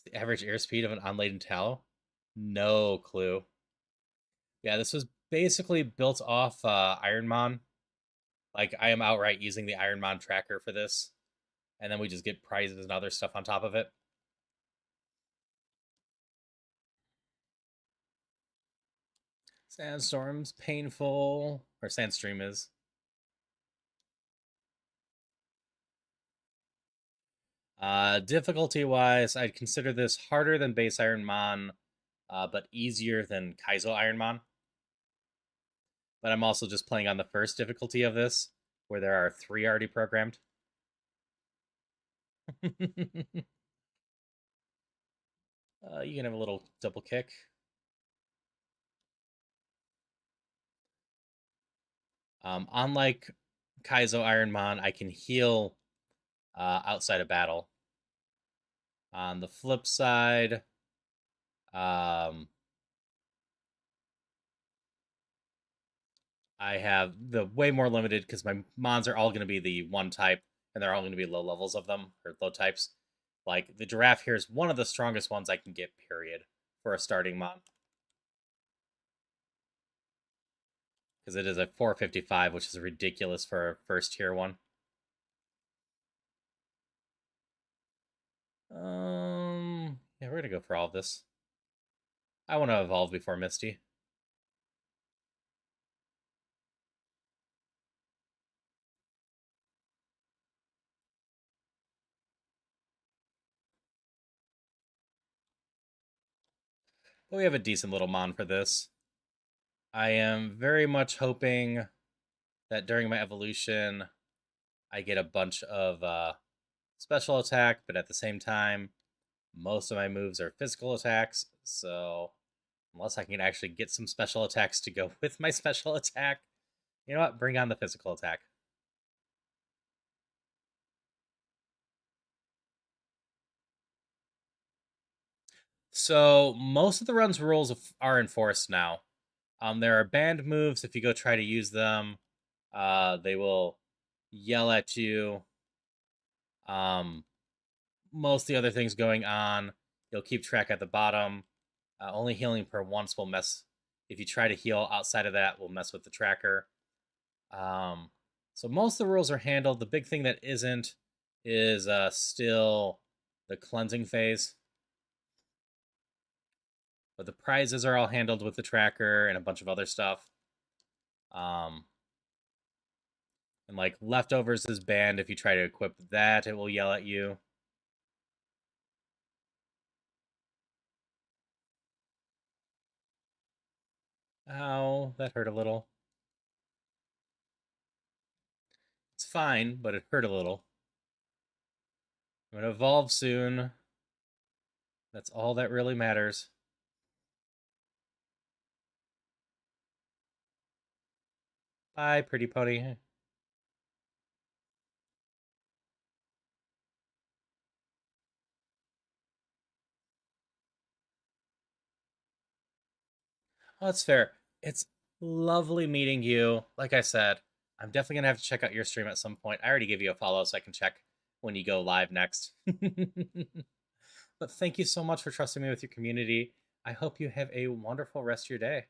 The average airspeed of an unladen tallow? No clue. Yeah, this was basically built off Ironmon. Like, I am outright using the Ironmon tracker for this. And then we just get prizes and other stuff on top of it. Sandstorm's painful. Or Sandstream is. Difficulty-wise, I'd consider this harder than base Ironmon, but easier than Kaizo Ironmon. But I'm also just playing on the first difficulty of this, where there are 3 already programmed. You can have a little double kick. Unlike Kaizo Ironmon, I can heal outside of battle. On the flip side, I have the way more limited because my mons are all going to be the one type, and they're all going to be low levels of them, or low types. Like, the giraffe here is one of the strongest ones I can get, period, for a starting mon. Because it is a 455, which is ridiculous for a first tier one. Yeah, we're gonna go for all of this. I want to evolve before Misty. But we have a decent little mon for this. I am very much hoping that during my evolution, I get a bunch of special attack, but at the same time, most of my moves are physical attacks, so unless I can actually get some special attacks to go with my special attack, you know what? Bring on the physical attack. So most of the run's rules are enforced now. There are banned moves. If you go try to use them, they will yell at you. Most of the other things going on, you'll keep track at the bottom. Only healing per once will mess. If you try to heal outside of that, will mess with the tracker. So most of the rules are handled. The big thing that isn't is still the cleansing phase. But the prizes are all handled with the tracker and a bunch of other stuff. And like leftovers is banned. If you try to equip that, it will yell at you. Ow, that hurt a little. It's fine, but it hurt a little. I'm gonna evolve soon. That's all that really matters. Bye, pretty pony. Oh, that's fair. It's lovely meeting you. Like I said, I'm definitely going to have to check out your stream at some point. I already gave you a follow so I can check when you go live next. But thank you so much for trusting me with your community. I hope you have a wonderful rest of your day.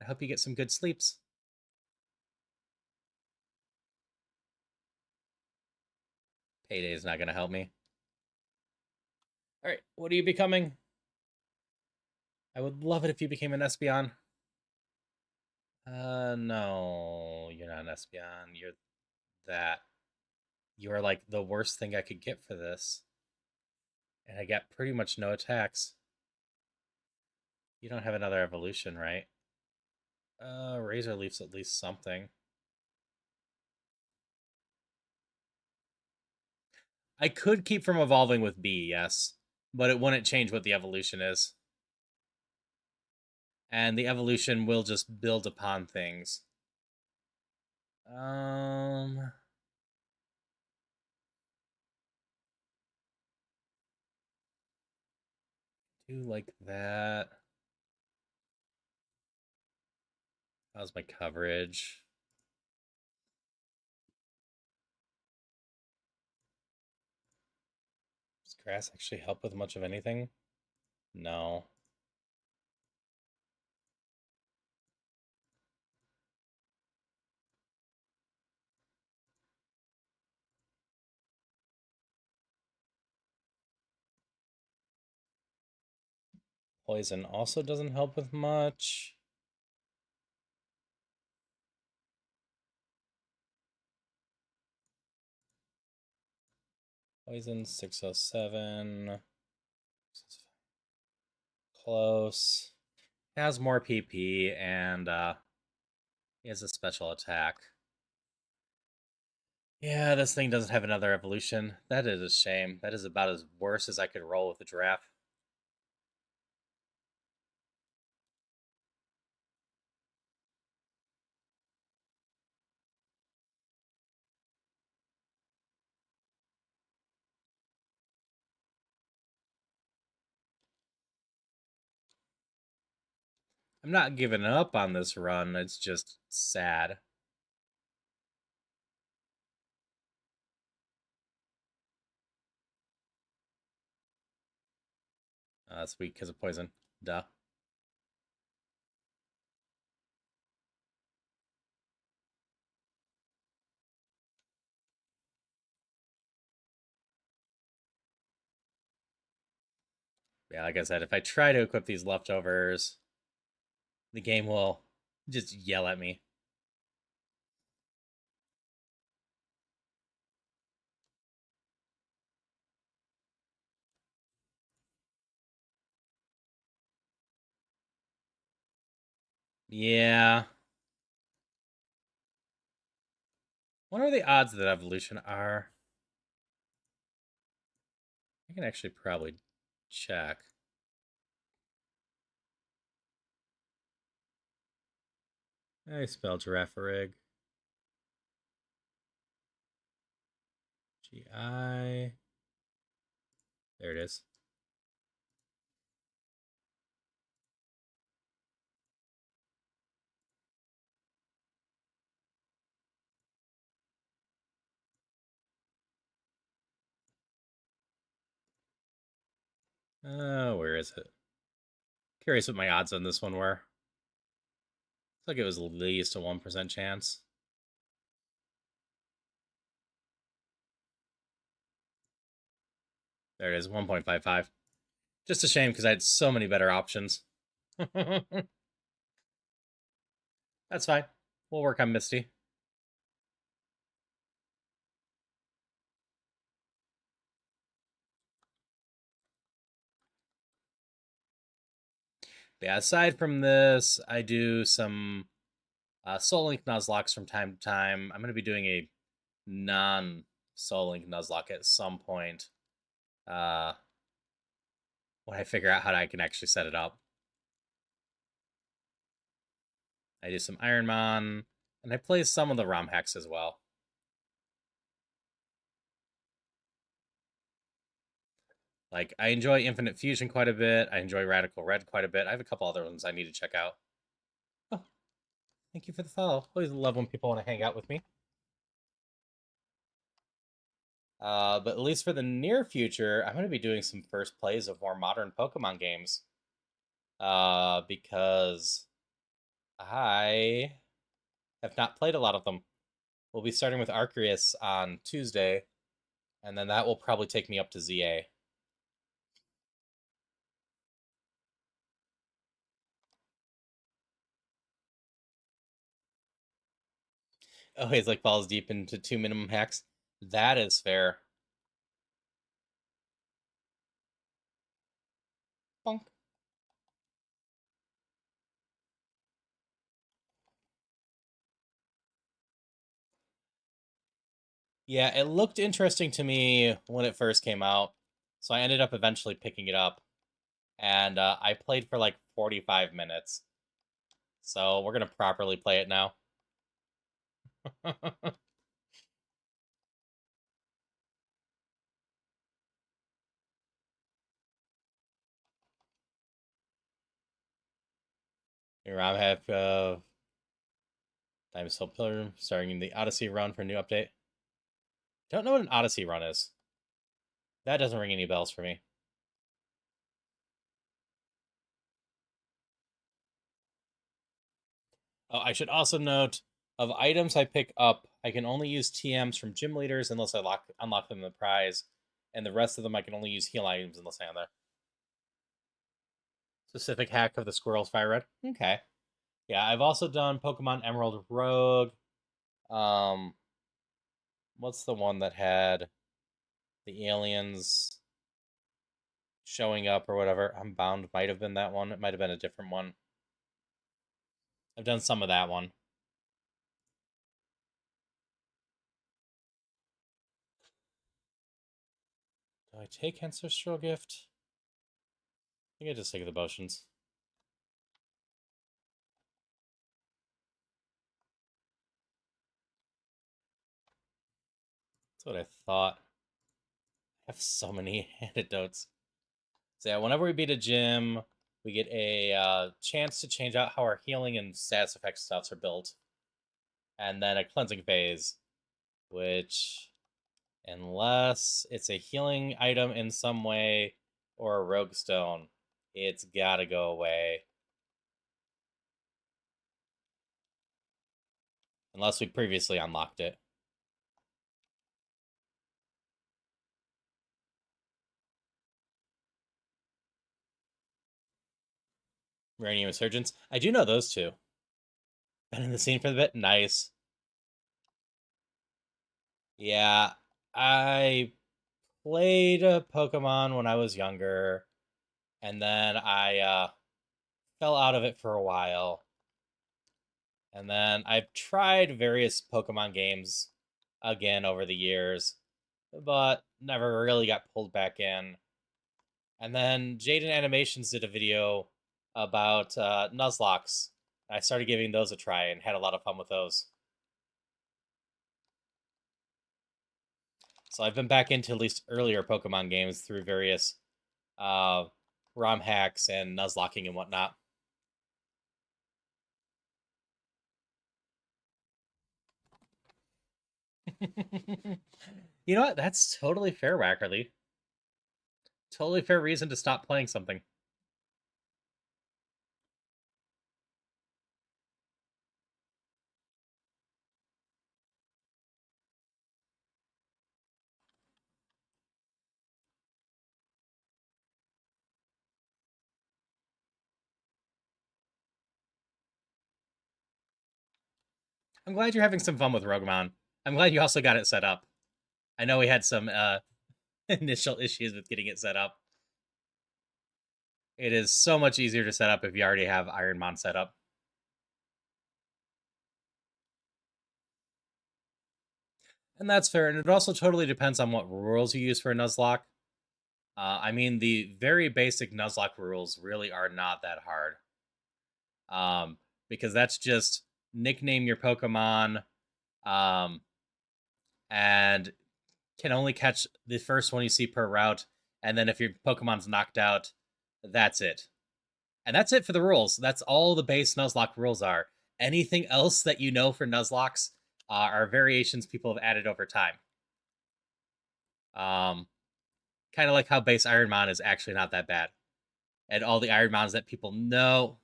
I hope you get some good sleeps. Payday is not going to help me. All right, what are you becoming? I would love it if you became an Espeon. No, you're not an Espeon. You're that. You are like the worst thing I could get for this. And I get pretty much no attacks. You don't have another evolution, right? Razor Leaf's at least something. I could keep from evolving with B, yes. But it wouldn't change what the evolution is. And the evolution will just build upon things. Do like that. How's my coverage? Does grass actually help with much of anything? No. Poison also doesn't help with much. Poison 607. Close. Has more PP and he has a special attack. Yeah, this thing doesn't have another evolution. That is a shame. That is about as worse as I could roll with the giraffe. I'm not giving up on this run. It's just sad. That's weak because of poison. Duh. Yeah, like I said, if I try to equip these leftovers, the game will just yell at me. Yeah. What are the odds that evolution are? I can actually probably check. I spelled giraffe. G-I. There it is. Where is it? Curious what my odds on this one were. Looks like it was at least a 1% chance. There it is, 1.55. Just a shame because I had so many better options. That's fine. We'll work on Misty. But yeah, aside from this, I do some Soul Link Nuzlocke from time to time. I'm going to be doing a non-Soul Link Nuzlocke at some point when I figure out how I can actually set it up. I do some Ironmon, and I play some of the ROM hacks as well. Like, I enjoy Infinite Fusion quite a bit. I enjoy Radical Red quite a bit. I have a couple other ones I need to check out. Oh. Thank you for the follow. Always love when people want to hang out with me. But at least for the near future, I'm going to be doing some first plays of more modern Pokemon games. Because I have not played a lot of them. We'll be starting with Arceus on Tuesday, and then that will probably take me up to ZA. Oh, he's like falls deep into 2 minimum hacks. That is fair. Bonk. Yeah, it looked interesting to me when it first came out, so I ended up eventually picking it up, and I played for like 45 minutes. So we're gonna properly play it now. Here I have Diamond Soul Pilgrim starting the Odyssey run for a new update. Don't know what an Odyssey run is. That doesn't ring any bells for me. Oh, I should also note, of items I pick up, I can only use TMs from gym leaders unless I unlock them in the prize, and the rest of them I can only use heal items unless I am there. Specific hack of the Squirrel's Fire Red. Okay. Yeah, I've also done Pokemon Emerald Rogue. What's the one that had the aliens showing up or whatever? Unbound might have been that one. It might have been a different one. I've done some of that one. Do I take Ancestral Gift? I think I just take the potions. That's what I thought. I have so many antidotes. So yeah, whenever we beat a gym, we get a chance to change out how our healing and status effect stuffs are built. And then a cleansing phase, which, unless it's a healing item in some way or a rogue stone, it's gotta go away. Unless we previously unlocked it. Radiant Resurgence. I do know those two. Been in the scene for a bit. Nice. Yeah, I played Pokemon when I was younger, and then I fell out of it for a while. And then I've tried various Pokemon games again over the years, but never really got pulled back in. And then Jaden Animations did a video about Nuzlocks. I started giving those a try and had a lot of fun with those. So I've been back into at least earlier Pokemon games through various ROM hacks and Nuzlocking and whatnot. You know what? That's totally fair, Wackerly. Totally fair reason to stop playing something. I'm glad you're having some fun with Roguemon. I'm glad you also got it set up. I know we had some initial issues with getting it set up. It is so much easier to set up if you already have Ironmon set up. And that's fair, and it also totally depends on what rules you use for a Nuzlocke. I mean, the very basic Nuzlocke rules really are not that hard. Because that's just nickname your Pokemon, and can only catch the first one you see per route, and then if your Pokemon's knocked out, that's it. And that's it for the rules. That's all the base Nuzlocke rules are. anything else that you know for Nuzlocke are variations people have added over time. Kind of like how base Ironmon is actually not that bad. And all the Ironmons that people know.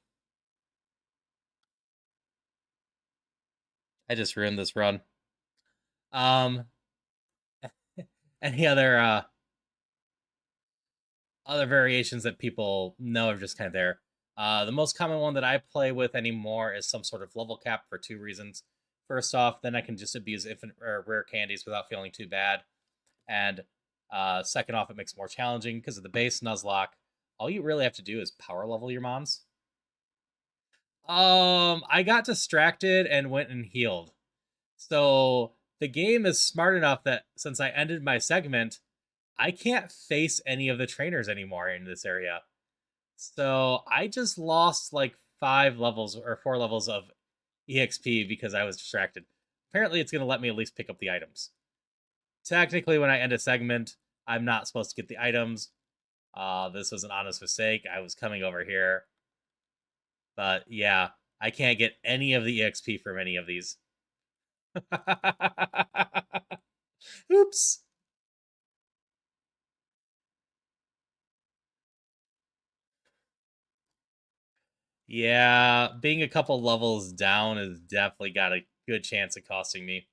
I just ruined this run. Any other variations that people know are just kind of there. The most common one that I play with anymore is some sort of level cap for 2 reasons. First off, then I can just abuse infinite or rare candies without feeling too bad. And second off, it makes it more challenging because of the base Nuzlocke. All you really have to do is power level your mons. I got distracted and went and healed. So the game is smart enough that since I ended my segment, I can't face any of the trainers anymore in this area. So I just lost like 5 levels or 4 levels of EXP because I was distracted. Apparently, it's going to let me at least pick up the items. Technically, when I end a segment, I'm not supposed to get the items. This was an honest mistake. I was coming over here. But yeah, I can't get any of the EXP from any of these. Oops. Yeah, being a couple levels down has definitely got a good chance of costing me.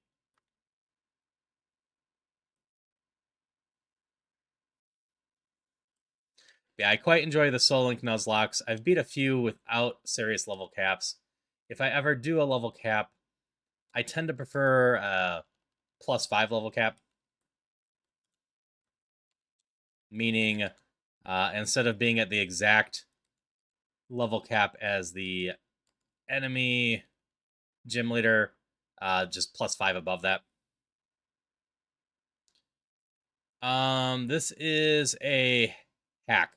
Yeah, I quite enjoy the Soul Link Nuzlocke. I've beat a few without serious level caps. If I ever do a level cap, I tend to prefer a +5 level cap. Meaning, instead of being at the exact level cap as the enemy gym leader, just +5 above that. This is a hack.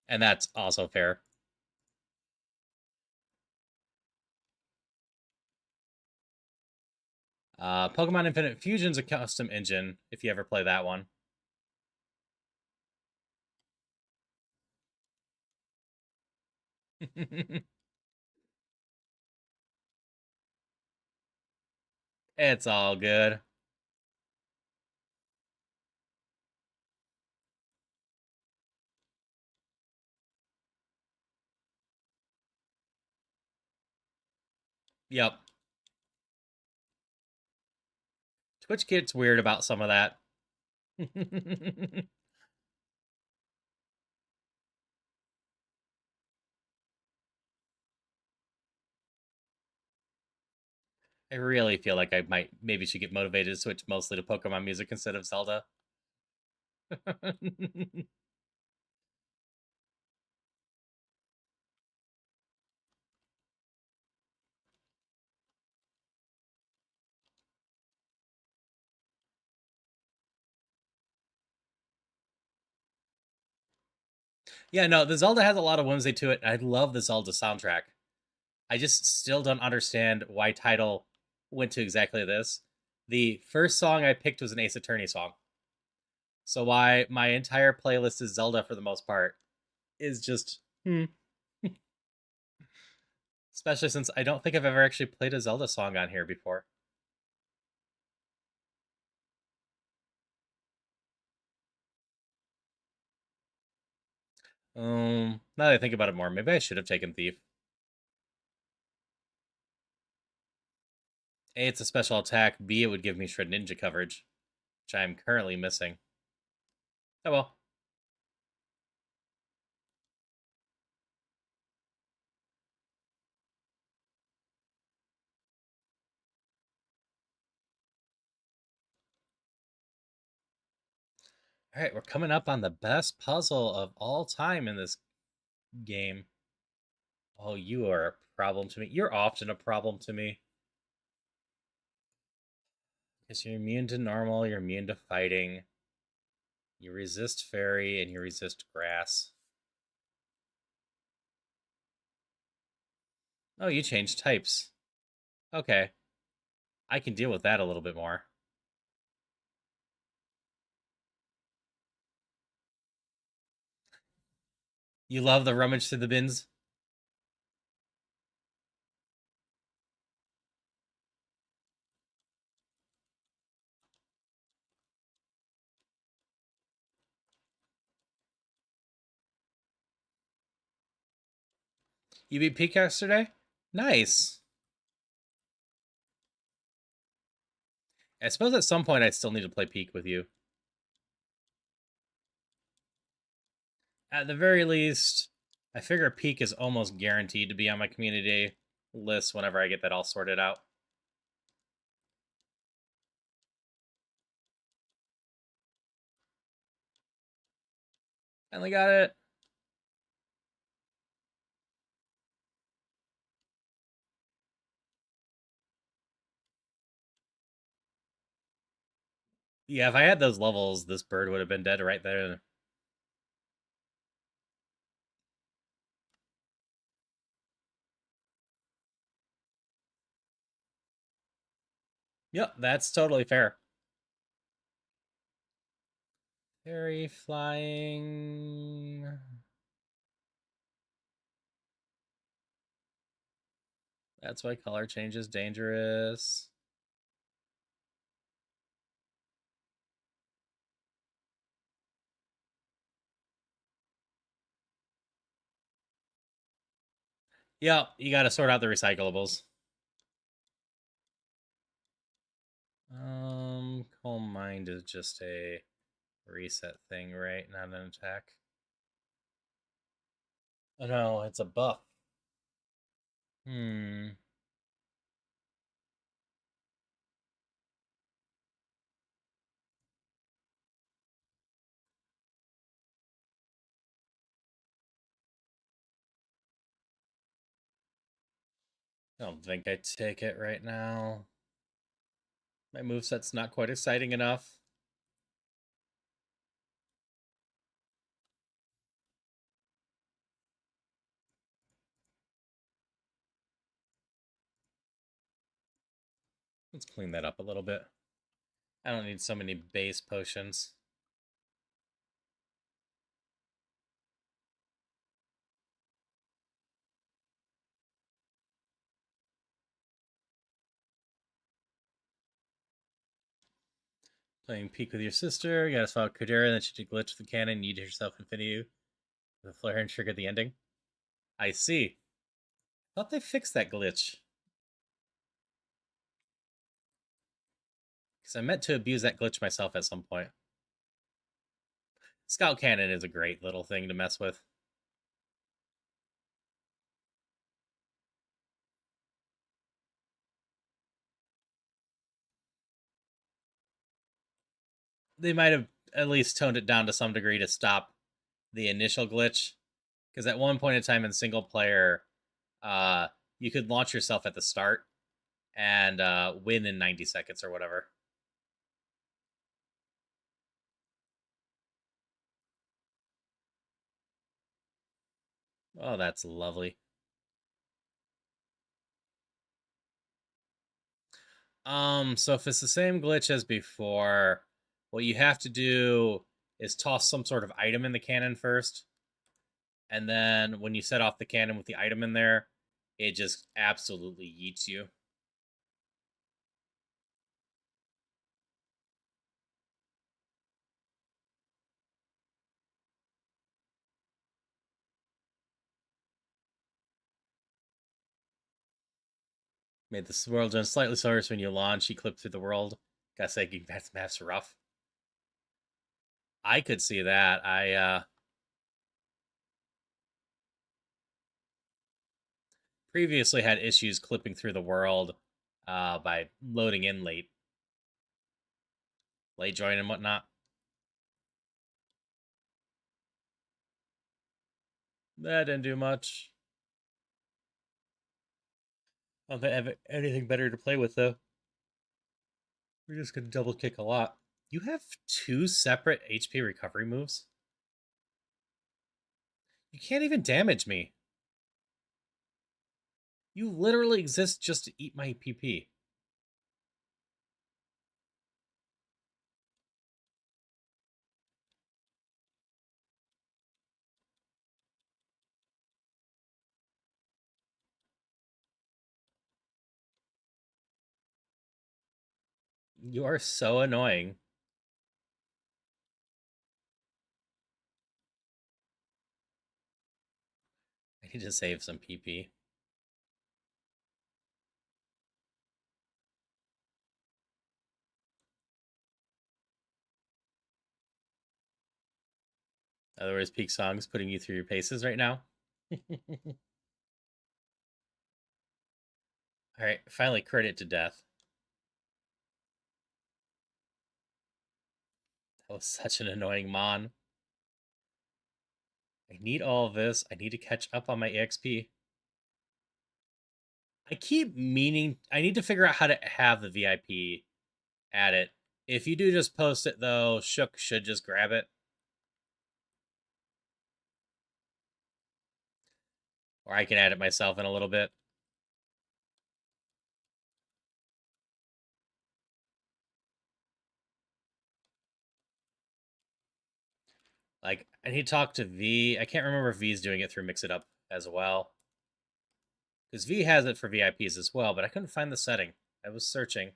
And that's also fair. Pokemon Infinite Fusion's a custom engine, if you ever play that one. It's all good. Yep. Twitch gets weird about some of that. I really feel like I maybe should get motivated to switch mostly to Pokemon music instead of Zelda. Yeah, no, the Zelda has a lot of whimsy to it. I love the Zelda soundtrack. I just still don't understand why title went to exactly this. The first song I picked was an Ace Attorney song. So why my entire playlist is Zelda for the most part is just Especially since I don't think I've ever actually played a Zelda song on here before. Now that I think about it more, maybe I should have taken Thief. A, it's a special attack. B, it would give me Shred Ninja coverage, which I'm currently missing. Oh well. Alright, we're coming up on the best puzzle of all time in this game. Oh, you are a problem to me. You're often a problem to me. Because you're immune to normal, you're immune to fighting. You resist fairy, and you resist grass. Oh, you changed types. Okay. I can deal with that a little bit more. You love the rummage through the bins? You beat Peak yesterday? Nice. I suppose at some point I'd still need to play Peak with you. At the very least, I figure Peak is almost guaranteed to be on my community list whenever I get that all sorted out. Finally got it. Yeah, if I had those levels, this bird would have been dead right there. Yep, that's totally fair. Fairy flying. That's why color change is dangerous. Yep, you gotta sort out the recyclables. Calm Mind is just a reset thing, right? Not an attack. Oh no, it's a buff. Hmm. I don't think I take it right now. My moveset's not quite exciting enough. Let's clean that up a little bit. I don't need so many base potions. Playing Peak with your sister. You gotta follow Kudera, then she did glitch the cannon. You did yourself Infinity with a flare and trigger the ending. I see. Thought they fixed that glitch. Because I meant to abuse that glitch myself at some point. Scout Cannon is a great little thing to mess with. They might have at least toned it down to some degree to stop the initial glitch. Because at one point in time in single player, you could launch yourself at the start and win in 90 seconds or whatever. Oh, that's lovely. So if it's the same glitch as before, what you have to do is toss some sort of item in the cannon first, and then when you set off the cannon with the item in there, it just absolutely yeets you. Made the world run slightly slower so when you launch, you clip through the world. Gotta say, that map's rough. I could see that. I previously had issues clipping through the world by loading in late join and whatnot. That didn't do much. I don't have anything better to play with though. We're just gonna double kick a lot. You have two separate HP recovery moves? You can't even damage me. You literally exist just to eat my PP. You are so annoying. I need to save some PP. In other words, peak songs putting you through your paces right now. Alright, finally crit it to death. That was such an annoying Mon. I need all of this. I need to catch up on my EXP. I keep meaning... I need to figure out how to have the VIP add it. If you do just post it, though, Shook should just grab it. Or I can add it myself in a little bit. Like, I need to talk to V. I can't remember if V's doing it through Mix It Up as well. Because V has it for VIPs as well, but I couldn't find the setting. I was searching.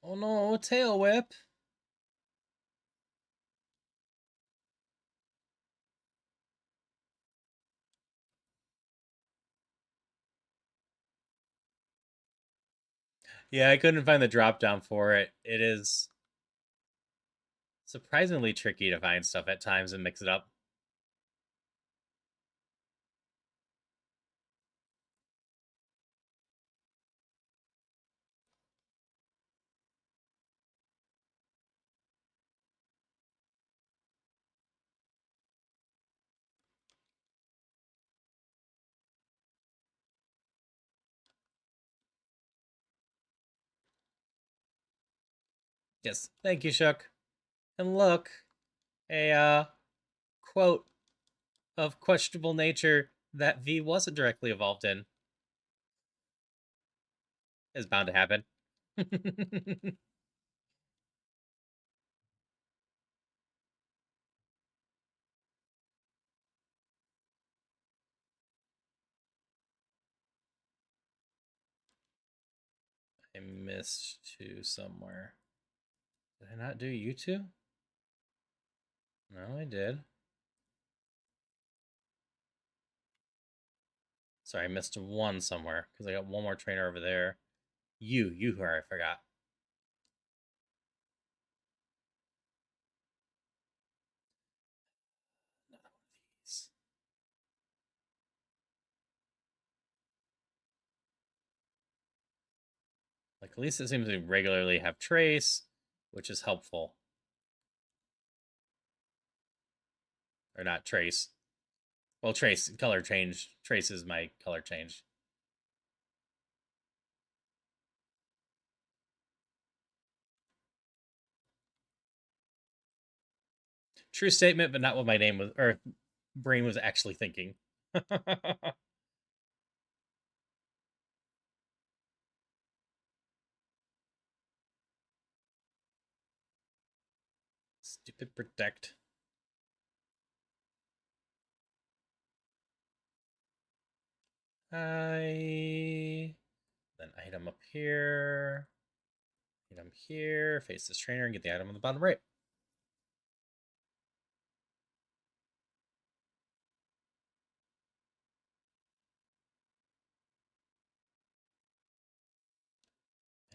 Oh no, Tail Whip! Yeah, I couldn't find the drop down for it. It is surprisingly tricky to find stuff at times and mix it up. Yes, thank you, Shook. And look, a quote of questionable nature that V wasn't directly involved in is bound to happen. I missed two somewhere. Did I not do you two? No, I did. Sorry, I missed one somewhere because I got one more trainer over there. You who I forgot. Another one of these. Like, at least it seems to regularly have trace, which is helpful. Or not trace. Well, trace, color change. Trace is my color change. True statement, but not what my name was, or brain was actually thinking. Stupid protect. Then item up here. Item here. Face this trainer and get the item on the bottom right.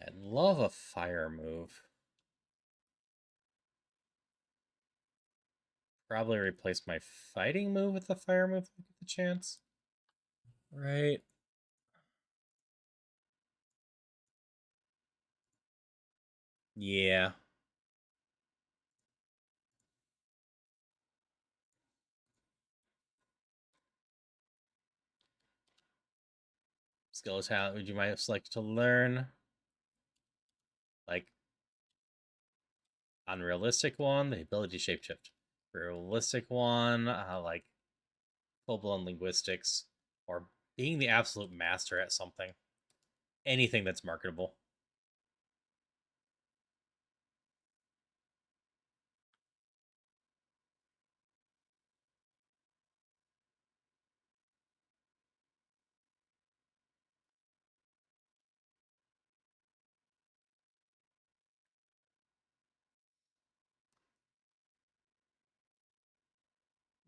I'd love a fire move. Probably replace my fighting move with a fire move if I get the chance. Right. Yeah. Skill or talent would you might have selected to learn? Like, unrealistic one, the ability shapeshift. Realistic one, like full-blown linguistics, or being the absolute master at something. Anything that's marketable.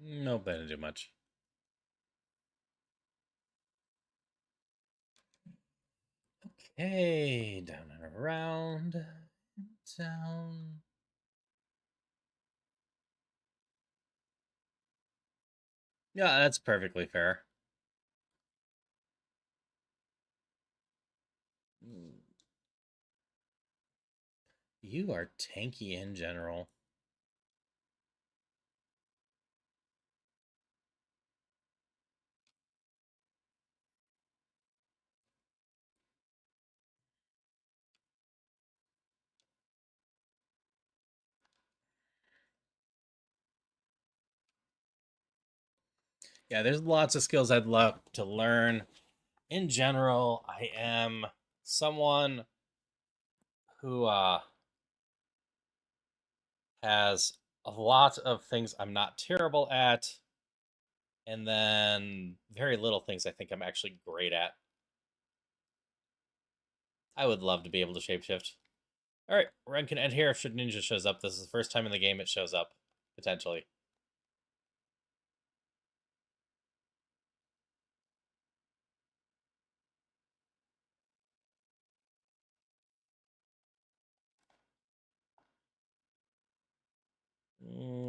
No, better do much. Okay, down and around, down. Yeah, that's perfectly fair. You are tanky in general. Yeah, there's lots of skills I'd love to learn. In general, I am someone who has a lot of things I'm not terrible at, and then very little things I think I'm actually great at. I would love to be able to shapeshift. All right, run can end here if Should Ninja shows up. This is the first time in the game it shows up, potentially.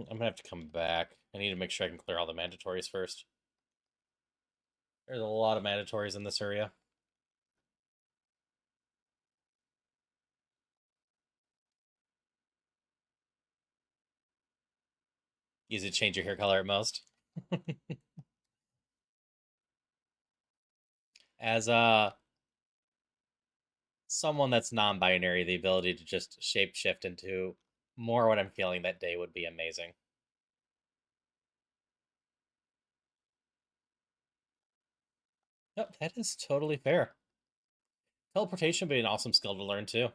I'm gonna have to come back. I need to make sure I can clear all the mandatories first. There's a lot of mandatories in this area. Easy to change your hair color at most. As someone that's non-binary, the ability to just shapeshift into more what I'm feeling that day would be amazing. Yep, that is totally fair. Teleportation would be an awesome skill to learn too.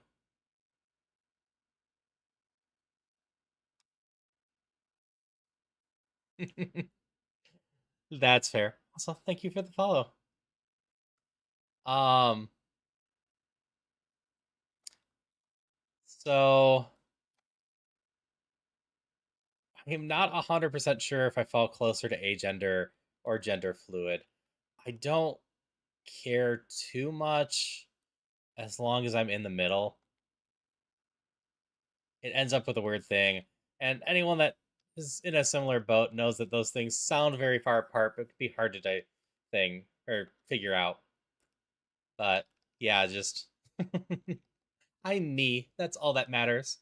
That's fair. Also, thank you for the follow. Um, so I'm not 100% sure if I fall closer to agender or gender fluid. I don't care too much as long as I'm in the middle. It ends up with a weird thing. And anyone that is in a similar boat knows that those things sound very far apart, but could be hard to thing or figure out. But yeah, just I'm me. That's all that matters.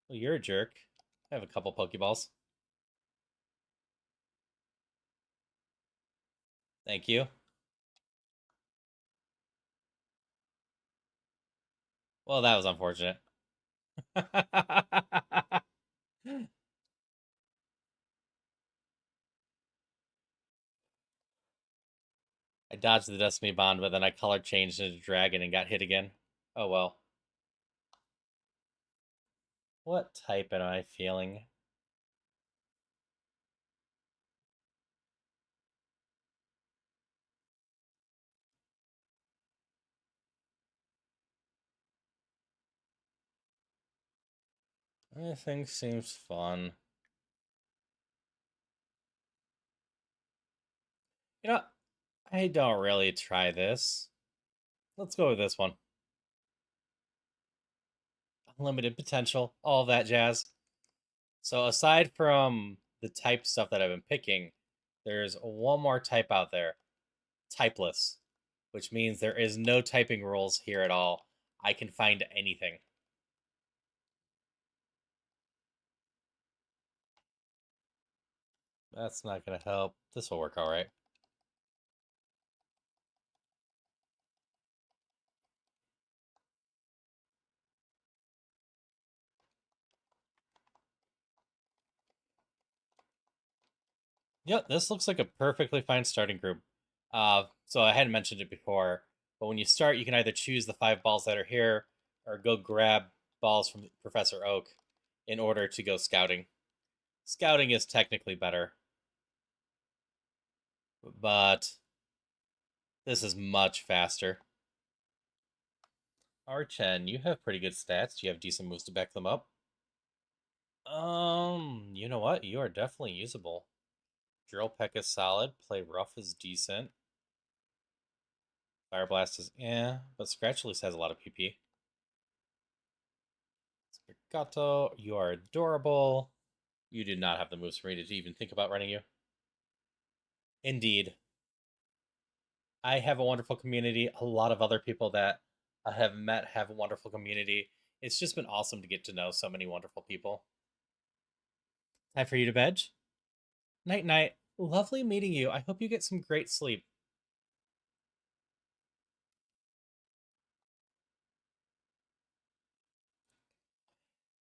Well, you're a jerk. I have a couple Pokeballs. Thank you. Well, that was unfortunate. I dodged the Destiny Bond, but then I color changed into Dragon and got hit again. Oh well. What type am I feeling? Everything seems fun. You know, I don't really try this. Let's go with this one. Unlimited potential, all that jazz. So aside from the type stuff that I've been picking, there's one more type out there. Typeless. Which means there is no typing rules here at all. I can find anything. That's not gonna help. This will work alright. Yep, this looks like a perfectly fine starting group. So I hadn't mentioned it before, but when you start, you can either choose the 5 balls that are here, or go grab balls from Professor Oak in order to go scouting. Scouting is technically better, but This is much faster. Archen, you have pretty good stats. Do you have decent moves to back them up? You know what? You are definitely usable. Drill Peck is solid. Play Rough is decent. Fire Blast is but Scratch at least has a lot of PP. Spiccato, you are adorable. You do not have the moves for me to even think about running you. Indeed. I have a wonderful community. A lot of other people that I have met have a wonderful community. It's just been awesome to get to know so many wonderful people. Time for you to bed. Night night. Lovely meeting you. I hope you get some great sleep.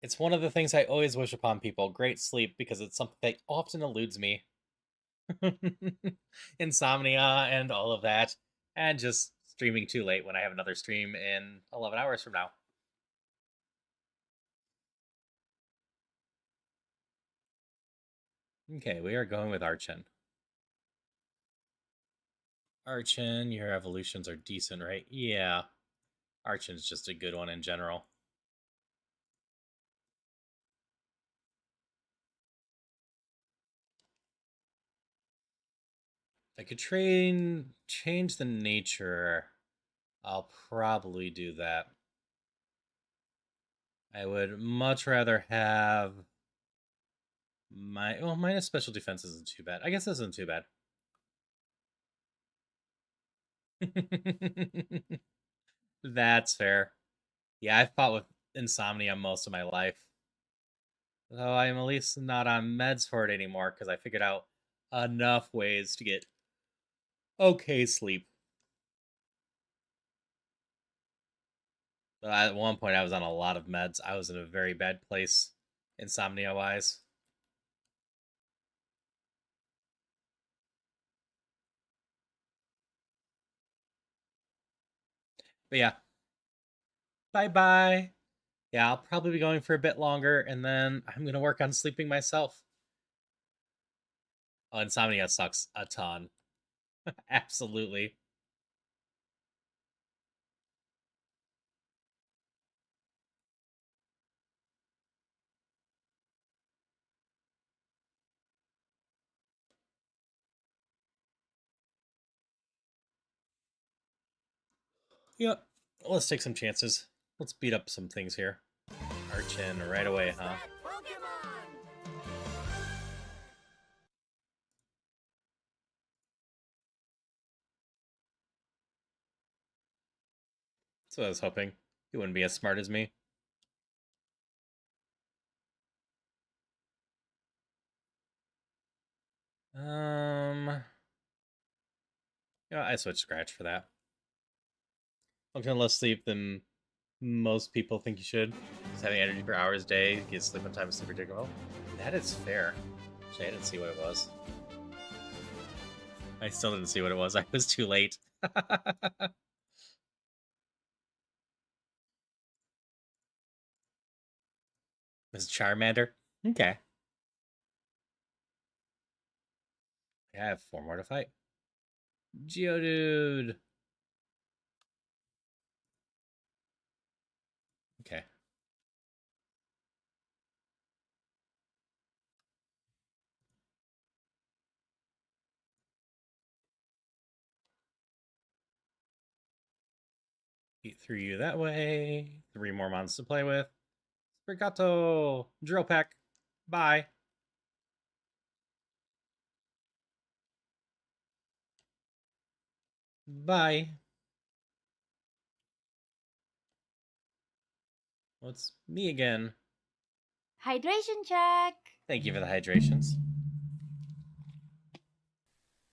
It's one of the things I always wish upon people, great sleep, because it's something that often eludes me. Insomnia and all of that, and just streaming too late when I have another stream in 11 hours from now. Okay, we are going with Archen. Archen, your evolutions are decent, right? Yeah. Archen's just a good one in general. If I could change the nature, I'll probably do that. I would much rather have minus special defense isn't too bad. I guess this isn't too bad. That's fair. Yeah, I've fought with insomnia most of my life. Though I'm at least not on meds for it anymore because I figured out enough ways to get okay sleep. But at one point, I was on a lot of meds. I was in a very bad place, insomnia wise. But yeah, bye bye. Yeah, I'll probably be going for a bit longer, and then I'm going to work on sleeping myself. Oh, insomnia sucks a ton. Absolutely. Yep. Let's take some chances. Let's beat up some things here. Archin right away, huh? That's what I was hoping. He wouldn't be as smart as me. I switched Scratch for that. I'm getting less sleep than most people think you should. Just having energy for hours a day, get sleep on time is super ridiculous. That is fair. Actually, I didn't see what it was. I still didn't see what it was. I was too late. It's Charmander. Okay. I have 4 more to fight. Geodude. Okay. Eat through you that way. 3 more mons to play with. Sprigato. Drill Peck. Bye. Bye. Well, it's me again. Hydration check. Thank you for the hydrations.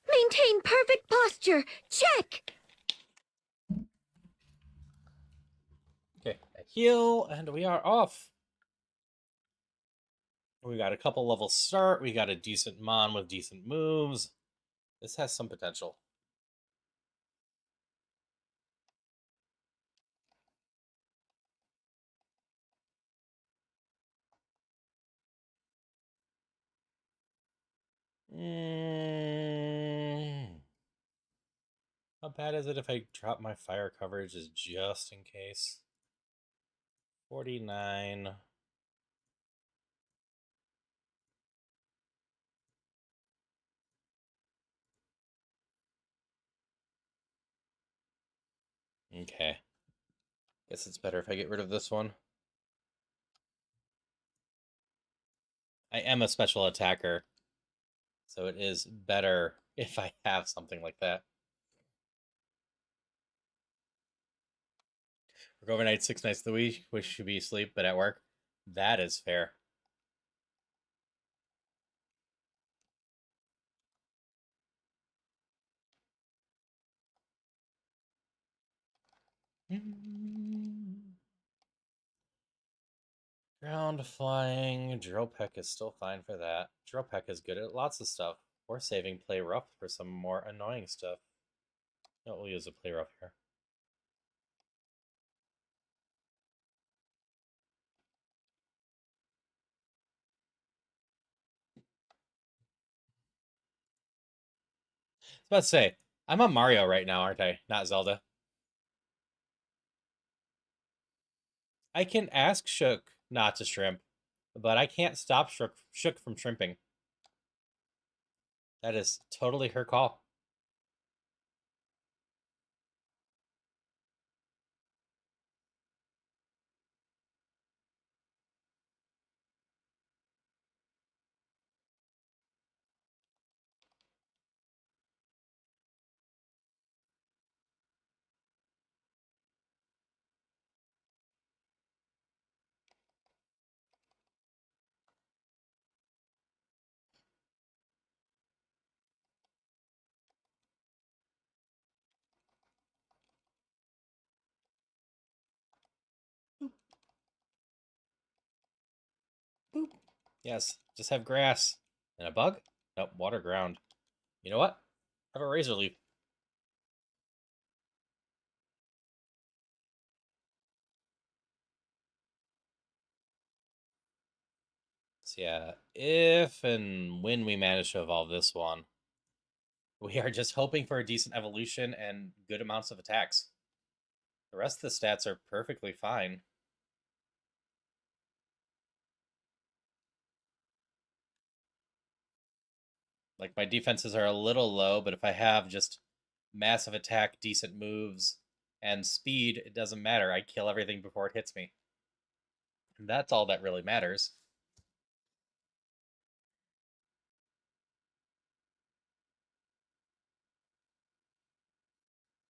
Maintain perfect posture. Check. Okay, heal, and we are off. We got a couple levels start. We got a decent Mon with decent moves. This has some potential. A bad is it if I drop my fire coverage just in case? 49. Okay. Guess it's better if I get rid of this one. I am a special attacker, so it is better if I have something like that. Work overnight 6 nights of the week, which should be asleep, but at work. That is fair. Ground flying. Drill Peck is still fine for that. Drill Peck is good at lots of stuff. Or saving Play Rough for some more annoying stuff. No, we'll use a Play Rough here. I was about to say, I'm on Mario right now, aren't I? Not Zelda. I can ask Shook not to shrimp, but I can't stop Shook from shrimping. That is totally her call. Boop. Yes, just have grass. And a bug? Nope, water ground. You know what? Have a razor leaf. So yeah, if and when we manage to evolve this one, we are just hoping for a decent evolution and good amounts of attacks. The rest of the stats are perfectly fine. Like, my defenses are a little low, but if I have just massive attack, decent moves, and speed, it doesn't matter. I kill everything before it hits me. And that's all that really matters.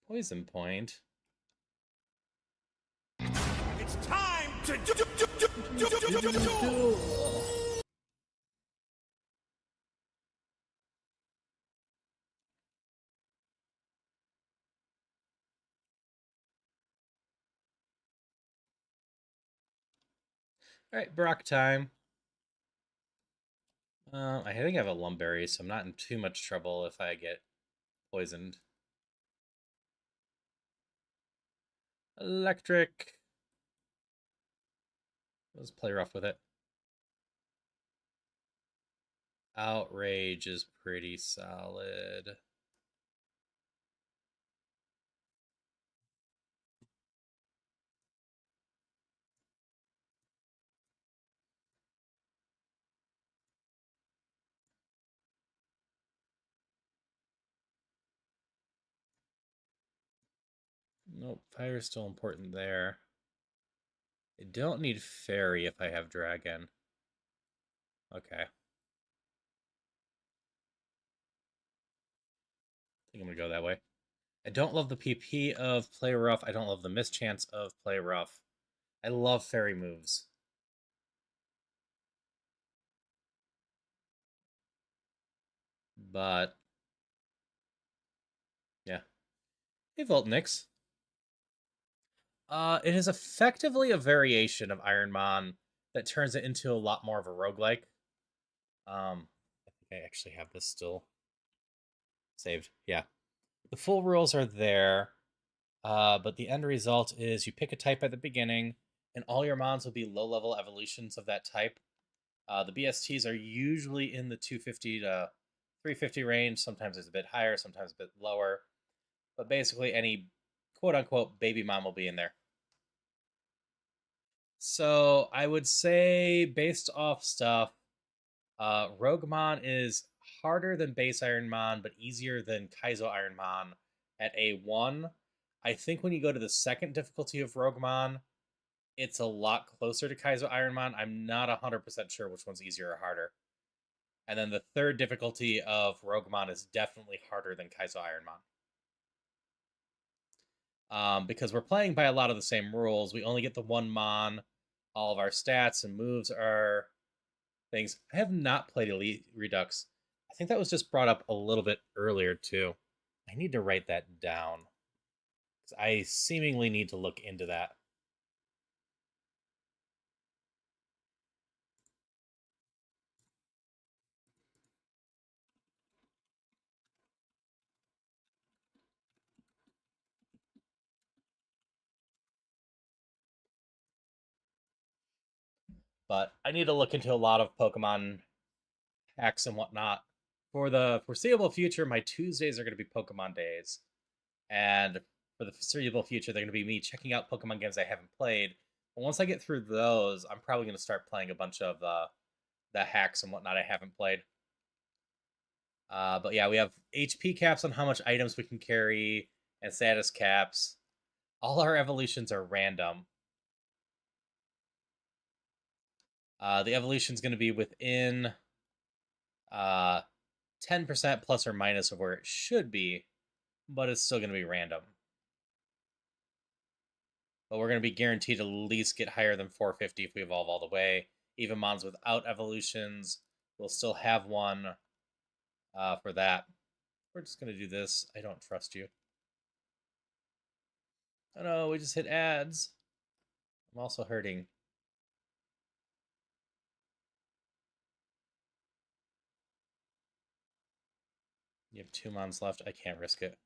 Poison point. It's time to Alright, Brock time. I think I have a Lumberry, so I'm not in too much trouble if I get poisoned. Electric. Let's play rough with it. Outrage is pretty solid. Nope, fire is still important there. I don't need fairy if I have dragon. Okay. I think I'm gonna go that way. I don't love the PP of play rough. I don't love the mischance of play rough. I love fairy moves. But yeah. Hey Voltnix. It is effectively a variation of Ironmon that turns it into a lot more of a roguelike. I think I actually have this still saved. Yeah. The full rules are there, but the end result is you pick a type at the beginning, and all your mons will be low-level evolutions of that type. The BSTs are usually in the 250 to 350 range. Sometimes it's a bit higher, sometimes a bit lower. but basically any quote-unquote baby mom will be in there. So I would say, based off stuff, Roguemon is harder than base Ironmon, but easier than Kaizo Ironmon at A1. I think when you go to the second difficulty of Roguemon, it's a lot closer to Kaizo Ironmon. I'm not 100% sure which one's easier or harder. And then the third difficulty of Roguemon is definitely harder than Kaizo Ironmon. Because we're playing by a lot of the same rules. We only get the one Mon. All of our stats and moves are things. I have not played Elite Redux. I think that was just brought up a little bit earlier, too. I need to write that down. I seemingly need to look into that. But I need to look into a lot of Pokemon hacks and whatnot. For the foreseeable future, my Tuesdays are going to be Pokemon days. And for the foreseeable future, they're going to be me checking out Pokemon games I haven't played. But once I get through those, I'm probably going to start playing a bunch of the hacks and whatnot I haven't played. But yeah, we have HP caps on how much items we can carry and status caps. All our evolutions are random. The evolution's going to be within 10% plus or minus of where it should be, but it's still going to be random. But we're going to be guaranteed to at least get higher than 450 if we evolve all the way. Even mons without evolutions will still have one for that. We're just going to do this. I don't trust you. Oh no, we just hit ads. I'm also hurting. You have 2 mons left. I can't risk it.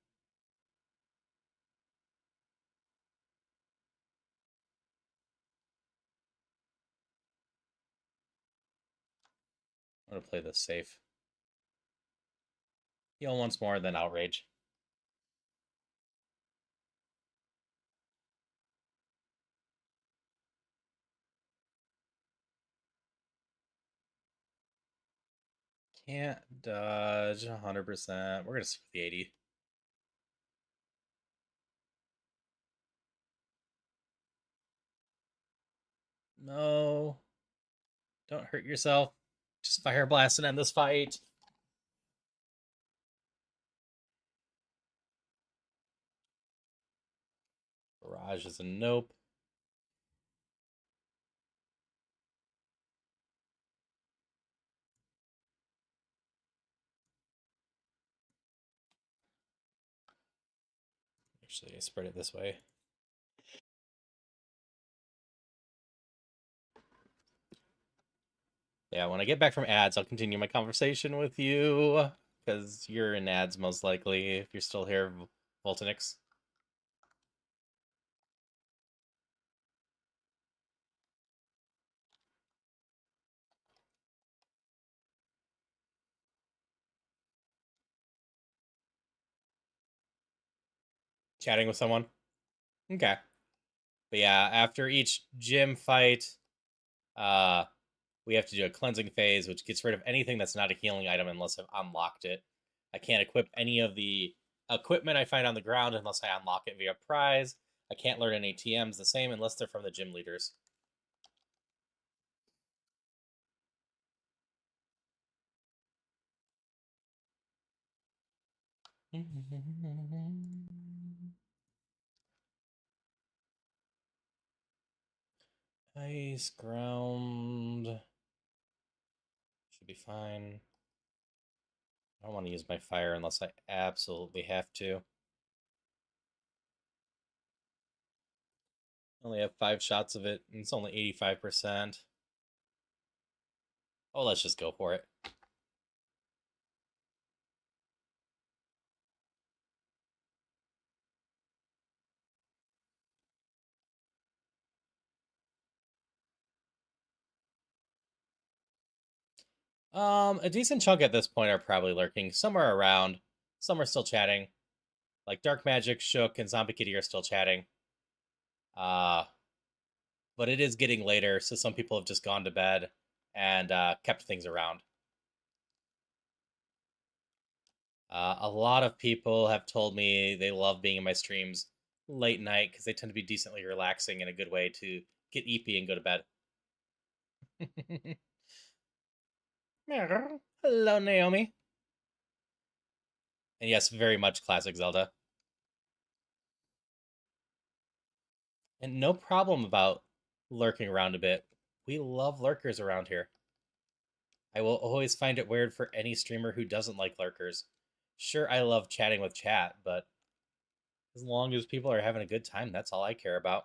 I'm going to play this safe. Heal once more, then outrage. Can't dodge 100%. We're going to stick with the 80. No. Don't hurt yourself. Just fire blast and end this fight. Barrage is a nope. Actually, I spread it this way. Yeah, when I get back from ads, I'll continue my conversation with you, because you're in ads most likely, if you're still here, Voltanix. Chatting with someone? Okay. But yeah, after each gym fight, we have to do a cleansing phase, which gets rid of anything that's not a healing item unless I've unlocked it. I can't equip any of the equipment I find on the ground unless I unlock it via prize. I can't learn any TMs the same unless they're from the gym leaders. Ice, ground. Should be fine. I don't want to use my fire unless I absolutely have to. Only have 5 shots of it, and it's only 85%. Oh, let's just go for it. A decent chunk at this point are probably lurking. Some are around. Some are still chatting. Like Dark Magic, Shook, and Zombie Kitty are still chatting. But it is getting later, so some people have just gone to bed and kept things around. A lot of people have told me they love being in my streams late night because they tend to be decently relaxing and a good way to get eepy and go to bed. Hello, Naomi. And yes, very much classic Zelda. And no problem about lurking around a bit. We love lurkers around here. I will always find it weird for any streamer who doesn't like lurkers. Sure, I love chatting with chat, but as long as people are having a good time, that's all I care about.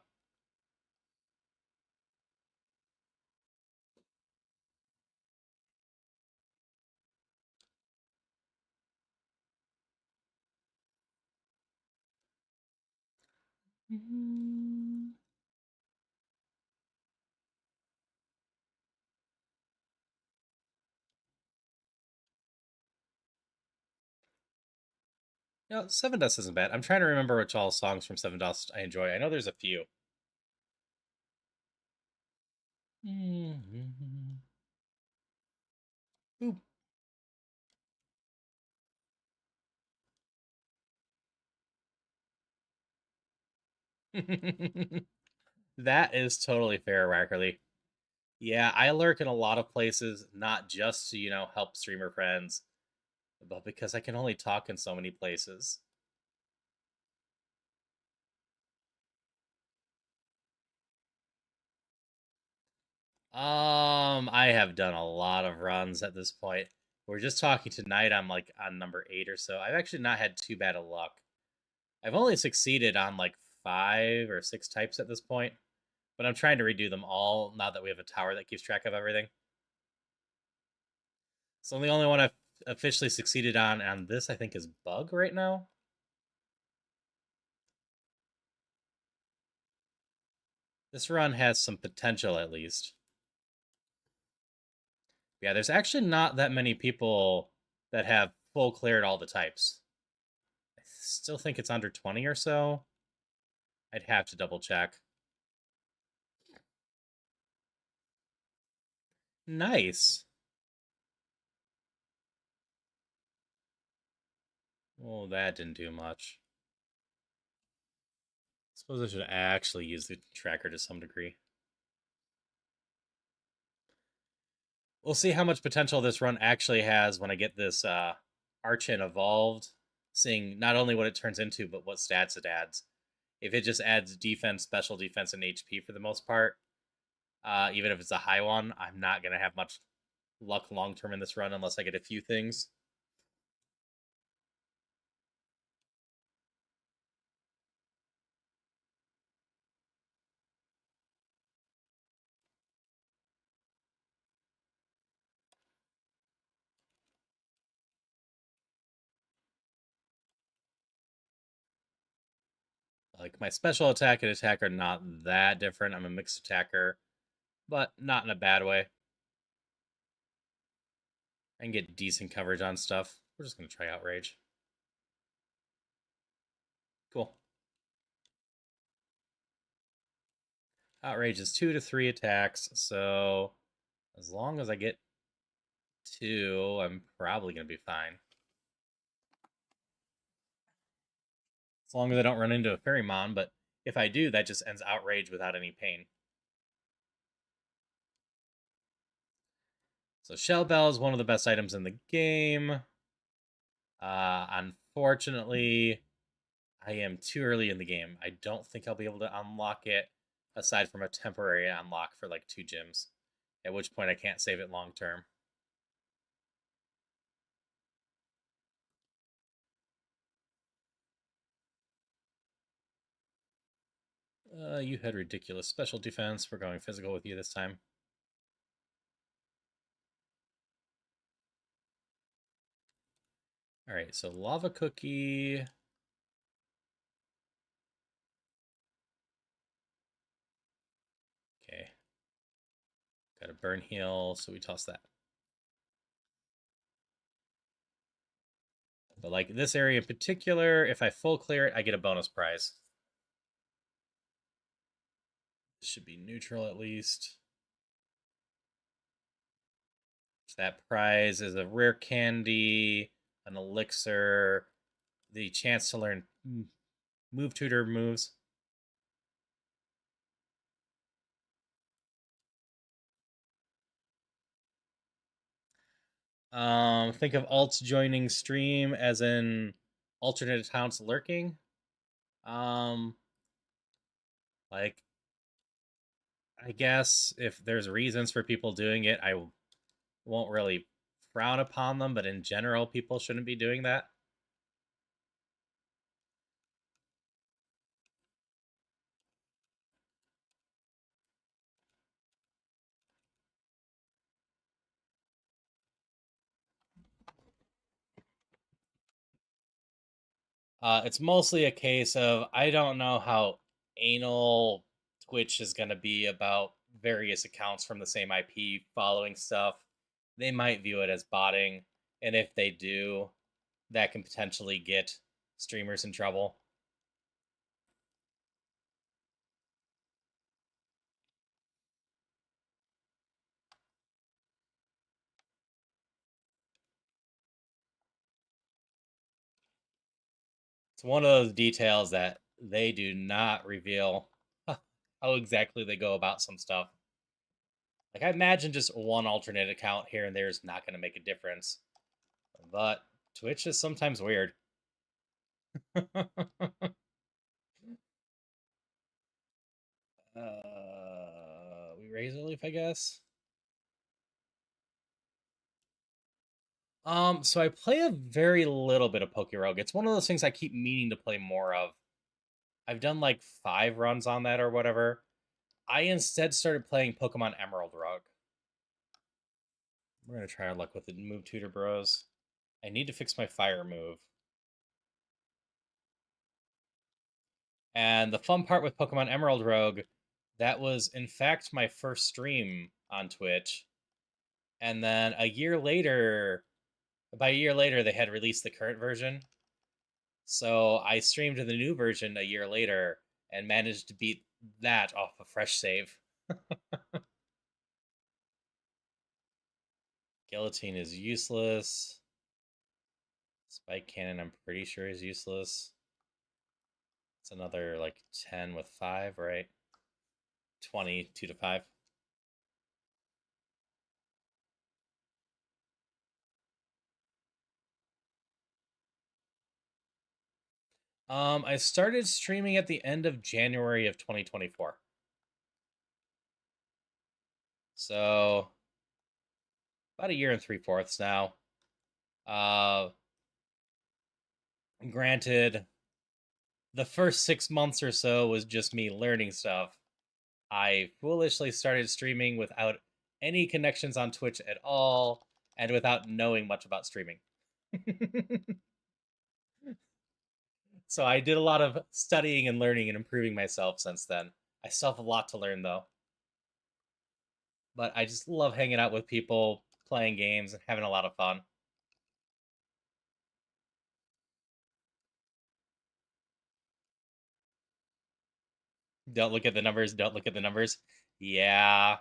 No, Seven Dust isn't bad. I'm trying to remember which all songs from Seven Dust I enjoy. I know there's a few. Boop. That is totally fair, Wackerly. Yeah, I lurk in a lot of places, not just to, help streamer friends, but because I can only talk in so many places. I have done a lot of runs at this point. We're just talking tonight. I'm like on number 8 or so. I've actually not had too bad of luck. I've only succeeded on like 5 or 6 types at this point, but I'm trying to redo them all now that we have a tower that keeps track of everything. So the only one I've officially succeeded on this, I think, is Bug right now. This run has some potential, at least. Yeah, there's actually not that many people that have full cleared all the types. I still think it's under 20 or so. I'd have to double check. Nice. Well, that didn't do much. Suppose I should actually use the tracker to some degree. We'll see how much potential this run actually has when I get this Archon evolved, seeing not only what it turns into, but what stats it adds. If it just adds defense, special defense, and HP for the most part, even if it's a high one, I'm not going to have much luck long term in this run unless I get a few things. Like, my special attack and attack are not that different. I'm a mixed attacker, but not in a bad way. I can get decent coverage on stuff. We're just going to try Outrage. Cool. Outrage is 2 to 3 attacks, so as long as I get 2, I'm probably going to be fine. As long as I don't run into a Ferrymon, but if I do, that just ends Outrage without any pain. So Shell Bell is one of the best items in the game. Unfortunately, I am too early in the game. I don't think I'll be able to unlock it aside from a temporary unlock for like 2 gyms, at which point I can't save it long term. You had ridiculous special defense. We're going physical with you this time. All right, so Lava Cookie. Okay. Got a burn heal, so we toss that. But like this area in particular, if I full clear it, I get a bonus prize. This should be neutral at least. So that prize is a rare candy, an elixir, the chance to learn move tutor moves. Think of alts joining stream as in alternate accounts lurking. Um, like I guess if there's reasons for people doing it, I won't really frown upon them, but in general, people shouldn't be doing that. It's mostly a case of I don't know how anal Twitch is going to be about various accounts from the same IP following stuff. They might view it as botting, and if they do, that can potentially get streamers in trouble. It's one of those details that they do not reveal how exactly they go about some stuff. Like I imagine just one alternate account here and there is not going to make a difference, but Twitch is sometimes weird. We Razor Leaf, I guess. So I play a very little bit of Poke Rogue. It's one of those things I keep meaning to play more of. I've done like 5 runs on that or whatever. I instead started playing Pokemon Emerald Rogue. We're gonna try our luck with the move tutor bros. I need to fix my fire move. And the fun part with Pokemon Emerald Rogue, that was in fact my first stream on Twitch. And then a year later, by a year later, they had released the current version. So I streamed the new version a year later and managed to beat that off a fresh save. Guillotine is useless. Spike Cannon, I'm pretty sure, is useless. It's another like 10 with 5, right? 20, 2 to 5. I started streaming at the end of January of 2024. So about a year and 3/4 now. Granted, the first 6 months or so was just me learning stuff. I foolishly started streaming without any connections on Twitch at all and without knowing much about streaming. So I did a lot of studying and learning and improving myself since then. I still have a lot to learn though. But I just love hanging out with people, playing games, and having a lot of fun. Don't look at the numbers, don't look at the numbers. Yeah.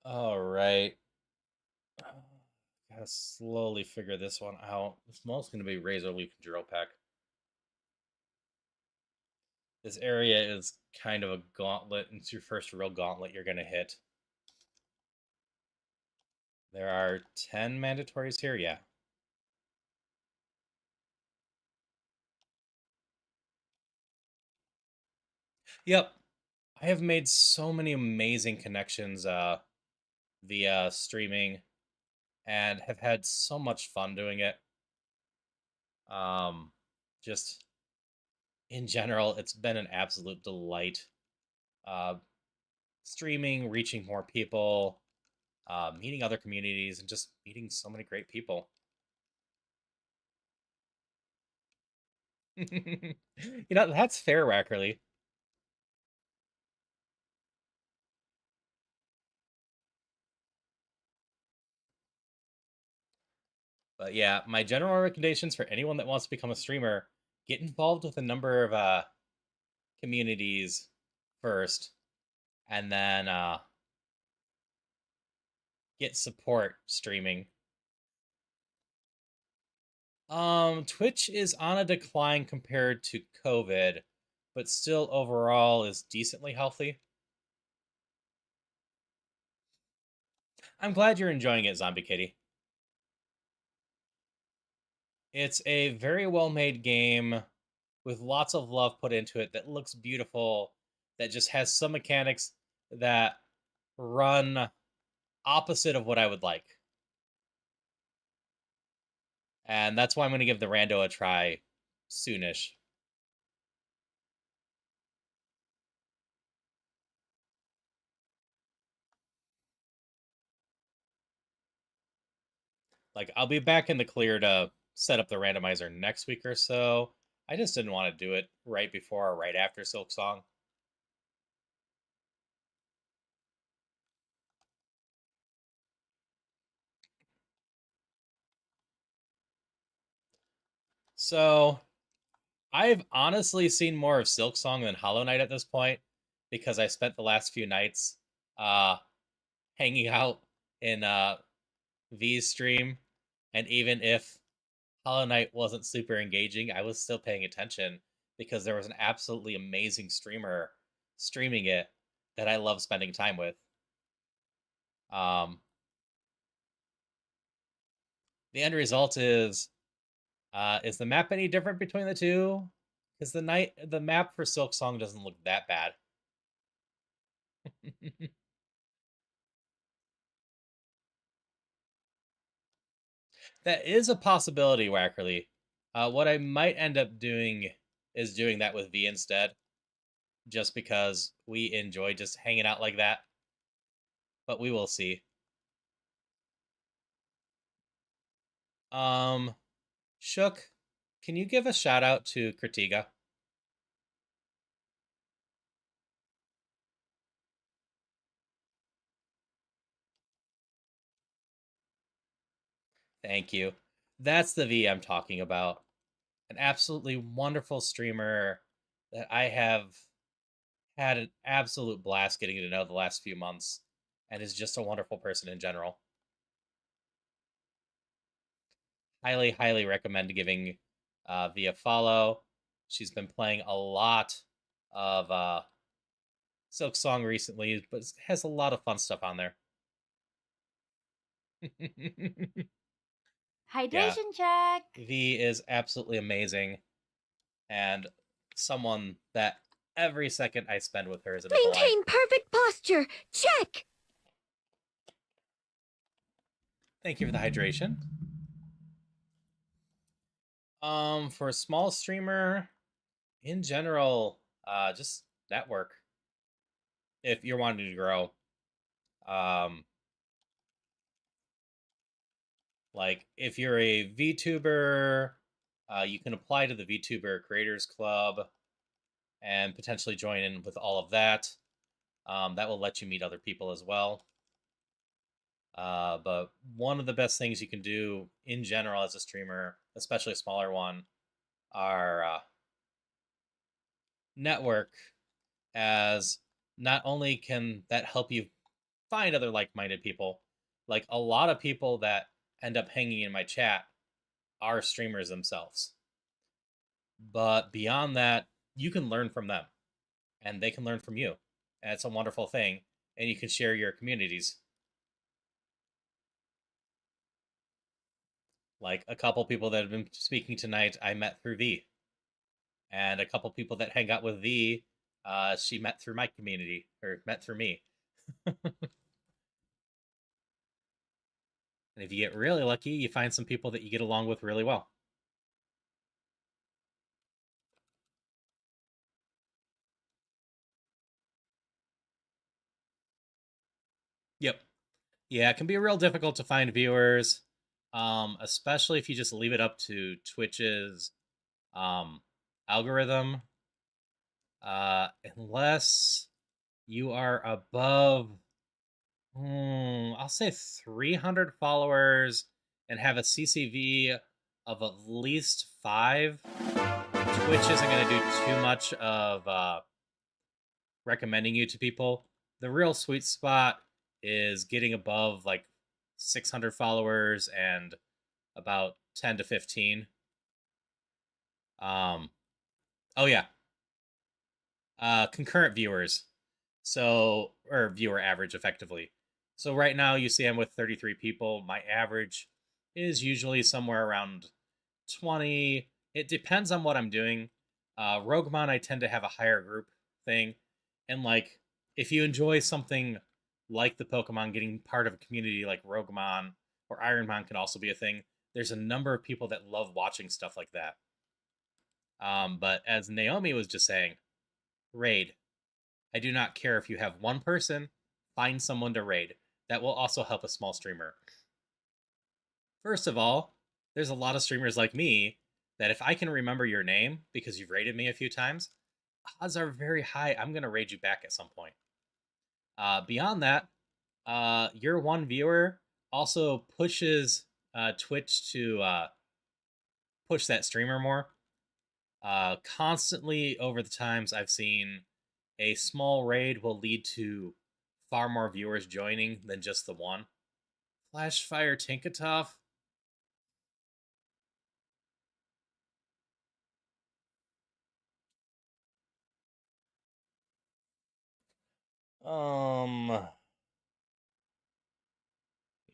All right. Gotta slowly figure this one out. It's mostly going to be Razor Leaf and Drill Peck. This area is kind of a gauntlet. It's your first real gauntlet you're going to hit. There are 10 mandatories here, yeah. Yep. I have made so many amazing connections via streaming and have had so much fun doing it. Just in general, it's been an absolute delight. Uh, Streaming, reaching more people, meeting other communities, and just meeting so many great people. That's fair, Wackerly. But yeah, my general recommendations for anyone that wants to become a streamer: get involved with a number of communities first, and then get support streaming. Twitch is on a decline compared to COVID, but still overall is decently healthy. I'm glad you're enjoying it, Zombie Kitty. It's a very well made game with lots of love put into it that looks beautiful, that just has some mechanics that run opposite of what I would like. And that's why I'm going to give the rando a try soonish. Like, I'll be back in the clear to set up the randomizer next week or so. I just didn't want to do it right before or right after Silk Song. So, I've honestly seen more of Silk Song than Hollow Knight at this point because I spent the last few nights uh, hanging out in V's stream, and even if Hollow Knight wasn't super engaging, I was still paying attention because there was an absolutely amazing streamer streaming it that I love spending time with. Um, the end result is the map any different between the two? Because the map for Silk Song doesn't look that bad. That is a possibility, Wackerly. What I might end up doing is doing that with V instead, just because we enjoy just hanging out like that. But we will see. Um, Shook, can you give a shout out to Kritiga? Thank you. That's the V I'm talking about. An absolutely wonderful streamer that I have had an absolute blast getting to know the last few months, and is just a wonderful person in general. Highly, highly recommend giving V a follow. She's been playing a lot of Silk Song recently, but has a lot of fun stuff on there. Yeah, Hydration check. V is absolutely amazing, and someone that every second I spend with her is a delight. Maintain perfect posture. Check. Thank you for the hydration. For a small streamer, in general, just network. If you're wanting to grow, um, like if you're a VTuber, you can apply to the VTuber Creators Club and potentially join in with all of that. That will let you meet other people as well. But one of the best things you can do in general as a streamer, especially a smaller one, are network, as not only can that help you find other like-minded people, like a lot of people that end up hanging in my chat are streamers themselves. But beyond that, you can learn from them and they can learn from you. And it's a wonderful thing. And you can share your communities. Like a couple people that have been speaking tonight, I met through V. And a couple people that hang out with V, she met through my community, or met through me. And if you get really lucky, you find some people that you get along with really well. Yep. Yeah, it can be real difficult to find viewers, especially if you just leave it up to Twitch's um, algorithm. Unless you are above, I'll say 300 followers and have a CCV of at least 5, Twitch isn't going to do too much of recommending you to people. The real sweet spot is getting above like 600 followers and about 10 to 15. Um, oh yeah, concurrent viewers. So, or viewer average effectively. So right now you see I'm with 33 people. My average is usually somewhere around 20. It depends on what I'm doing. Roguemon, I tend to have a higher group thing. And like, if you enjoy something like the Pokemon, getting part of a community like Roguemon or Ironmon can also be a thing. There's a number of people that love watching stuff like that. But as Naomi was just saying, raid. I do not care if you have one person, find someone to raid. That will also help a small streamer. First of all, there's a lot of streamers like me that if I can remember your name because you've raided me a few times, odds are very high I'm going to raid you back at some point. Beyond that, your one viewer also pushes Twitch to push that streamer more. Constantly over the times I've seen a small raid will lead to far more viewers joining than just the one. Flashfire Tinkatuff.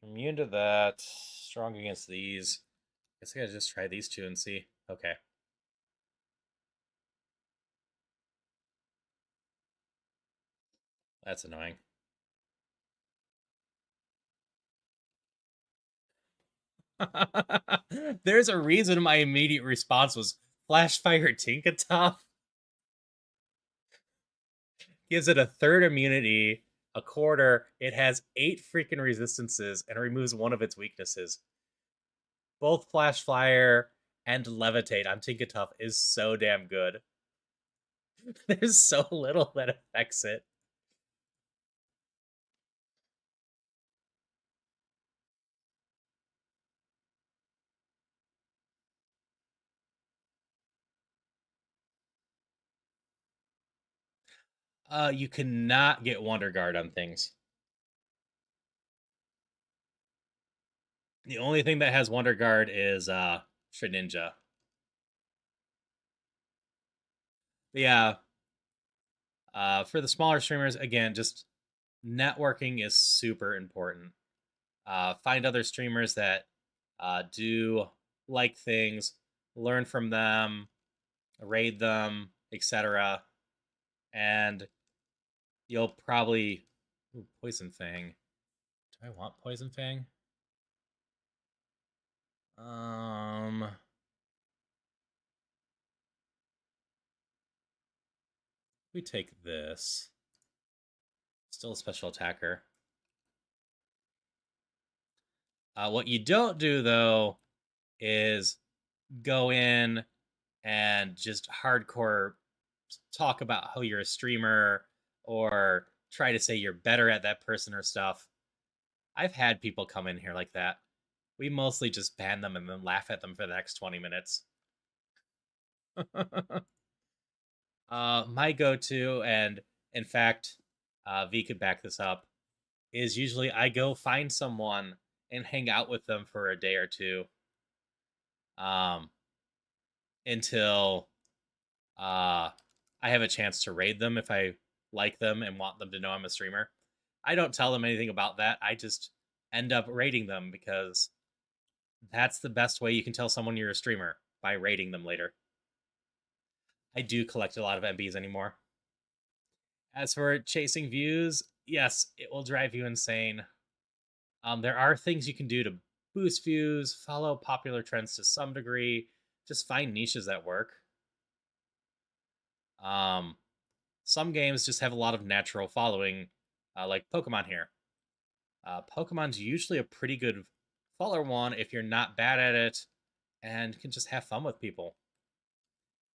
Immune to that. Strong against these. Guess I gotta just try these two and see. Okay. That's annoying. There's a reason my immediate response was Flashfire Tinkatuff. Gives it a third immunity, a quarter. It has 8 freaking resistances and removes one of its weaknesses. Both Flash Fire and Levitate on Tinkatuff is so damn good. There's so little that affects it. You cannot get Wonder Guard on things. The only thing that has Wonder Guard is Shreninja. Yeah. For the smaller streamers, again, just networking is super important. Find other streamers that do like things, learn from them, raid them, etc. And you'll probably Poison Fang. Do I want Poison Fang? We take this. Still a special attacker. What you don't do though is go in and just hardcore talk about how you're a streamer or try to say you're better at that person or stuff. I've had people come in here like that. We mostly just ban them and then laugh at them for the next 20 minutes. My go-to, and in fact, V could back this up, is usually I go find someone and hang out with them for a day or two, until I have a chance to raid them if I like them and want them to know I'm a streamer. I don't tell them anything about that. I just end up raiding them because that's the best way you can tell someone you're a streamer, by raiding them later. I do collect a lot of MBs anymore. As for chasing views, yes, it will drive you insane. There are things you can do to boost views, follow popular trends to some degree, just find niches that work. Some games just have a lot of natural following, like Pokemon here. Pokemon's usually a pretty good faller one if you're not bad at it and can just have fun with people.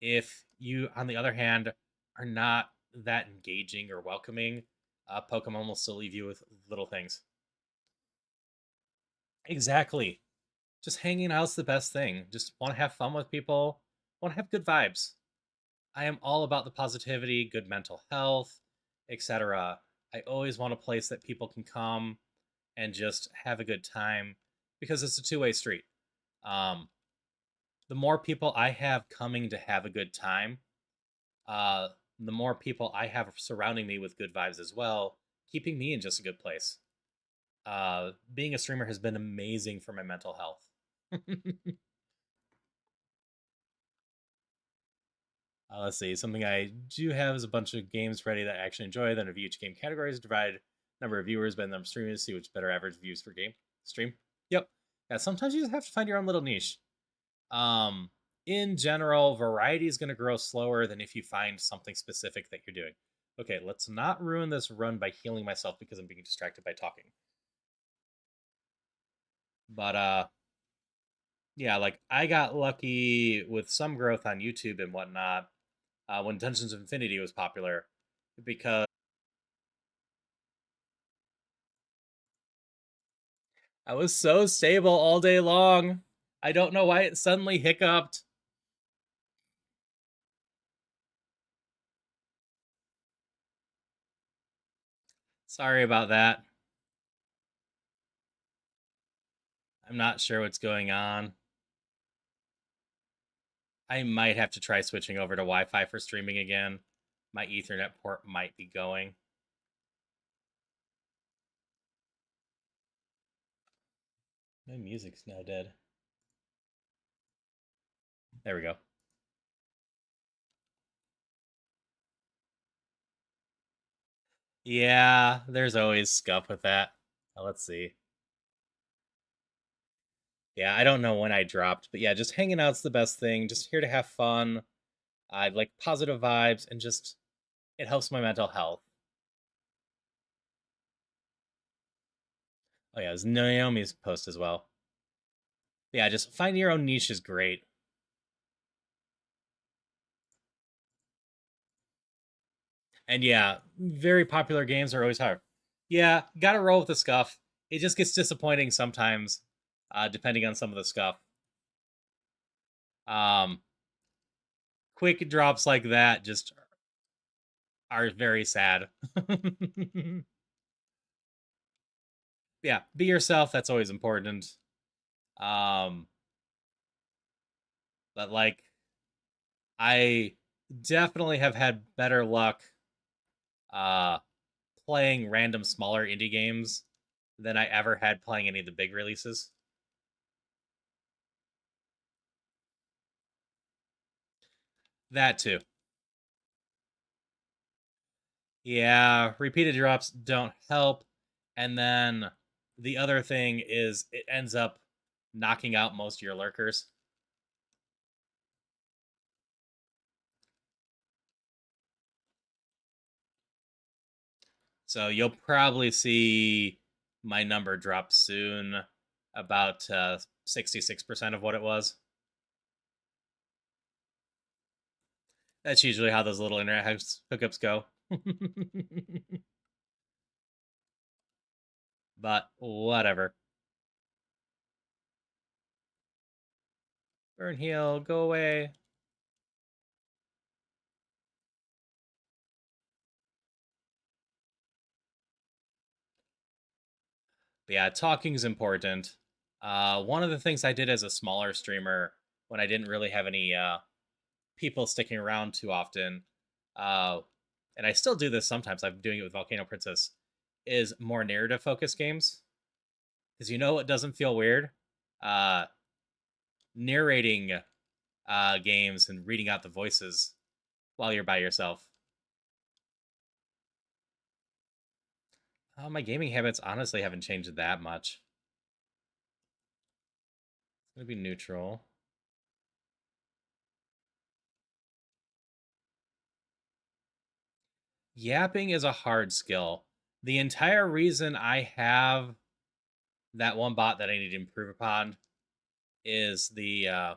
If you, on the other hand, are not that engaging or welcoming, Pokemon will still leave you with little things. Exactly. Just hanging out's the best thing. Just want to have fun with people, want to have good vibes. I am all about the positivity, good mental health, etc. I always want a place that people can come and just have a good time because it's a two-way street. Um, the more people I have coming to have a good time, uh, the more people I have surrounding me with good vibes as well, keeping me in just a good place. Being a streamer has been amazing for my mental health. Let's see. Something I do have is a bunch of games ready that I actually enjoy. Then review each game categories, divide number of viewers by the number of streamers, see which better average views per game stream. Yep. Yeah. Sometimes you just have to find your own little niche. Um, in general, variety is going to grow slower than if you find something specific that you're doing. Okay, let's not ruin this run by healing myself because I'm being distracted by talking. But yeah, like I got lucky with some growth on YouTube and whatnot when Dungeons of Infinity was popular because I was so stable all day long. I don't know why it suddenly hiccuped. Sorry about that. I'm not sure what's going on. I might have to try switching over to Wi-Fi for streaming again. My Ethernet port might be going. My music's now dead. There we go. Yeah, there's always scuff with that. Let's see. Yeah, I don't know when I dropped, but yeah, just hanging out's the best thing. Just here to have fun. I like positive vibes and just it helps my mental health. Oh yeah, it was Naomi's post as well. Yeah, just find your own niche is great. And yeah, very popular games are always hard. Yeah, gotta roll with the scuff. It just gets disappointing sometimes, depending on some of the scuff. Um, quick drops like that just are very sad. Yeah, be yourself. That's always important. Um, but like, I definitely have had better luck uh, playing random smaller indie games than I ever had playing any of the big releases. That too. Yeah, repeated drops don't help. And then the other thing is it ends up knocking out most of your lurkers. So you'll probably see my number drop soon, about 66% of what it was. That's usually how those little internet hookups go. But whatever. Burn heal, go away. But yeah, talking is important. One of the things I did as a smaller streamer when I didn't really have any people sticking around too often, uh, and I still do this sometimes. I'm doing it with Volcano Princess. Is more narrative focused games because you know it doesn't feel weird. Uh, narrating games and reading out the voices while you're by yourself. My gaming habits honestly haven't changed that much. It's gonna be neutral. Yapping is a hard skill. The entire reason I have that one bot that I need to improve upon is the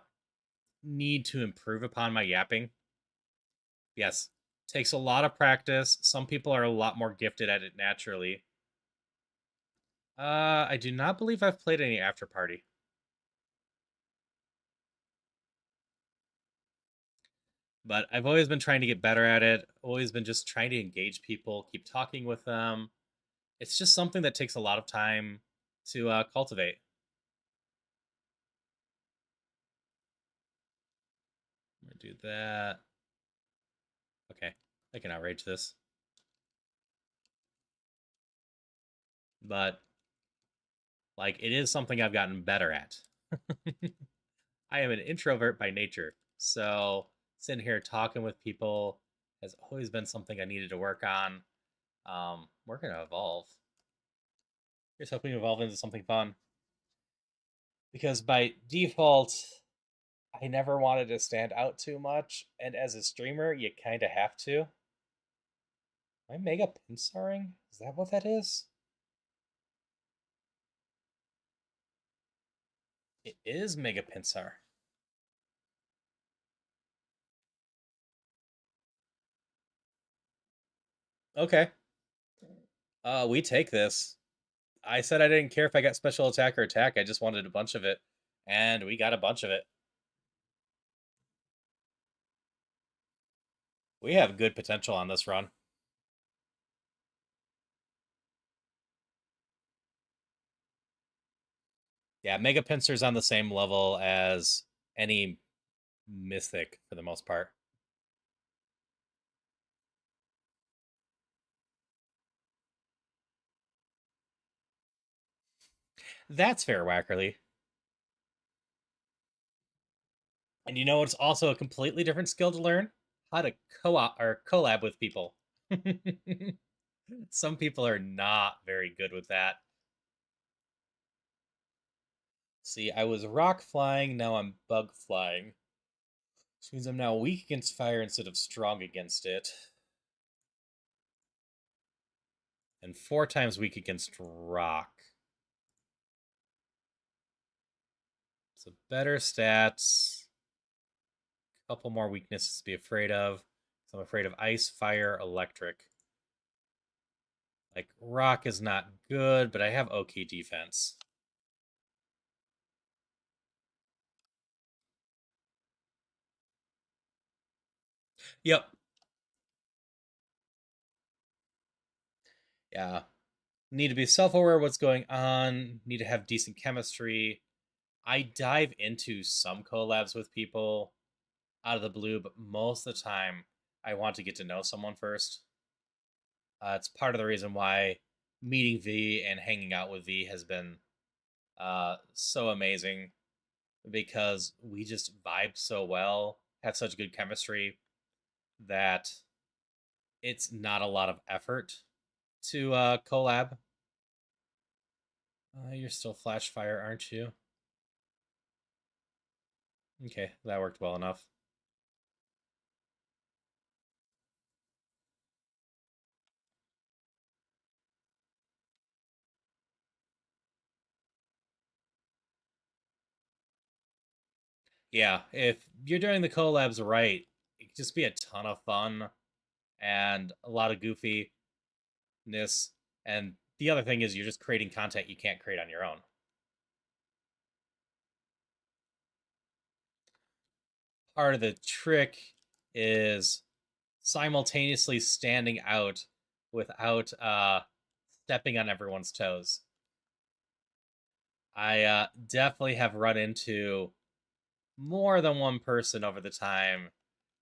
need to improve upon my yapping. Yes, takes a lot of practice. Some people are a lot more gifted at it naturally. I do not believe I've played any After Party. But I've always been trying to get better at it. Always been just trying to engage people, keep talking with them. It's just something that takes a lot of time to cultivate. I'm gonna do that. Okay, I can outrage this. But like, it is something I've gotten better at. I am an introvert by nature, so sitting here talking with people has always been something I needed to work on. We're gonna evolve. Here's hoping to evolve into something fun. Because by default, I never wanted to stand out too much, and as a streamer, you kind of have to. Am I mega pinsaring? Is that what that is? It is mega pinsar. Okay. We take this. I said I didn't care if I got special attack or attack. I just wanted a bunch of it, and we got a bunch of it. We have good potential on this run. Yeah, Mega Pinsir's on the same level as any Mythic for the most part. That's fair, Wackerly. And you know it's also a completely different skill to learn? How to co-op or collab with people. Some people are not very good with that. See, I was rock flying, now I'm bug flying. Which means I'm now weak against fire instead of strong against it. And 4 times weak against rock. So better stats. A couple more weaknesses to be afraid of. So I'm afraid of ice, fire, electric. Like, rock is not good, but I have okay defense. Yep. Yeah. Need to be self-aware of what's going on. Need to have decent chemistry. I dive into some collabs with people out of the blue, but most of the time I want to get to know someone first. It's part of the reason why meeting V and hanging out with V has been so amazing, because we just vibe so well, have such good chemistry that it's not a lot of effort to collab. You're still Flash Fire, aren't you? Okay, that worked well enough. Yeah, if you're doing the collabs right, it could just be a ton of fun and a lot of goofiness. And the other thing is you're just creating content you can't create on your own. Part of the trick is simultaneously standing out without stepping on everyone's toes. I definitely have run into more than one person over the time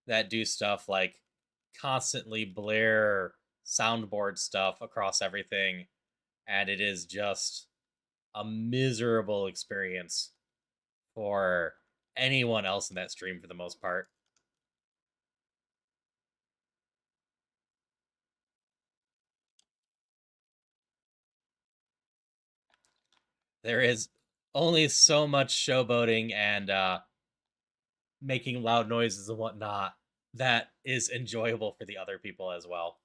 that do stuff like constantly blare soundboard stuff across everything, and it is just a miserable experience for anyone else in that stream for the most part. There is only so much showboating and making loud noises and whatnot that is enjoyable for the other people as well.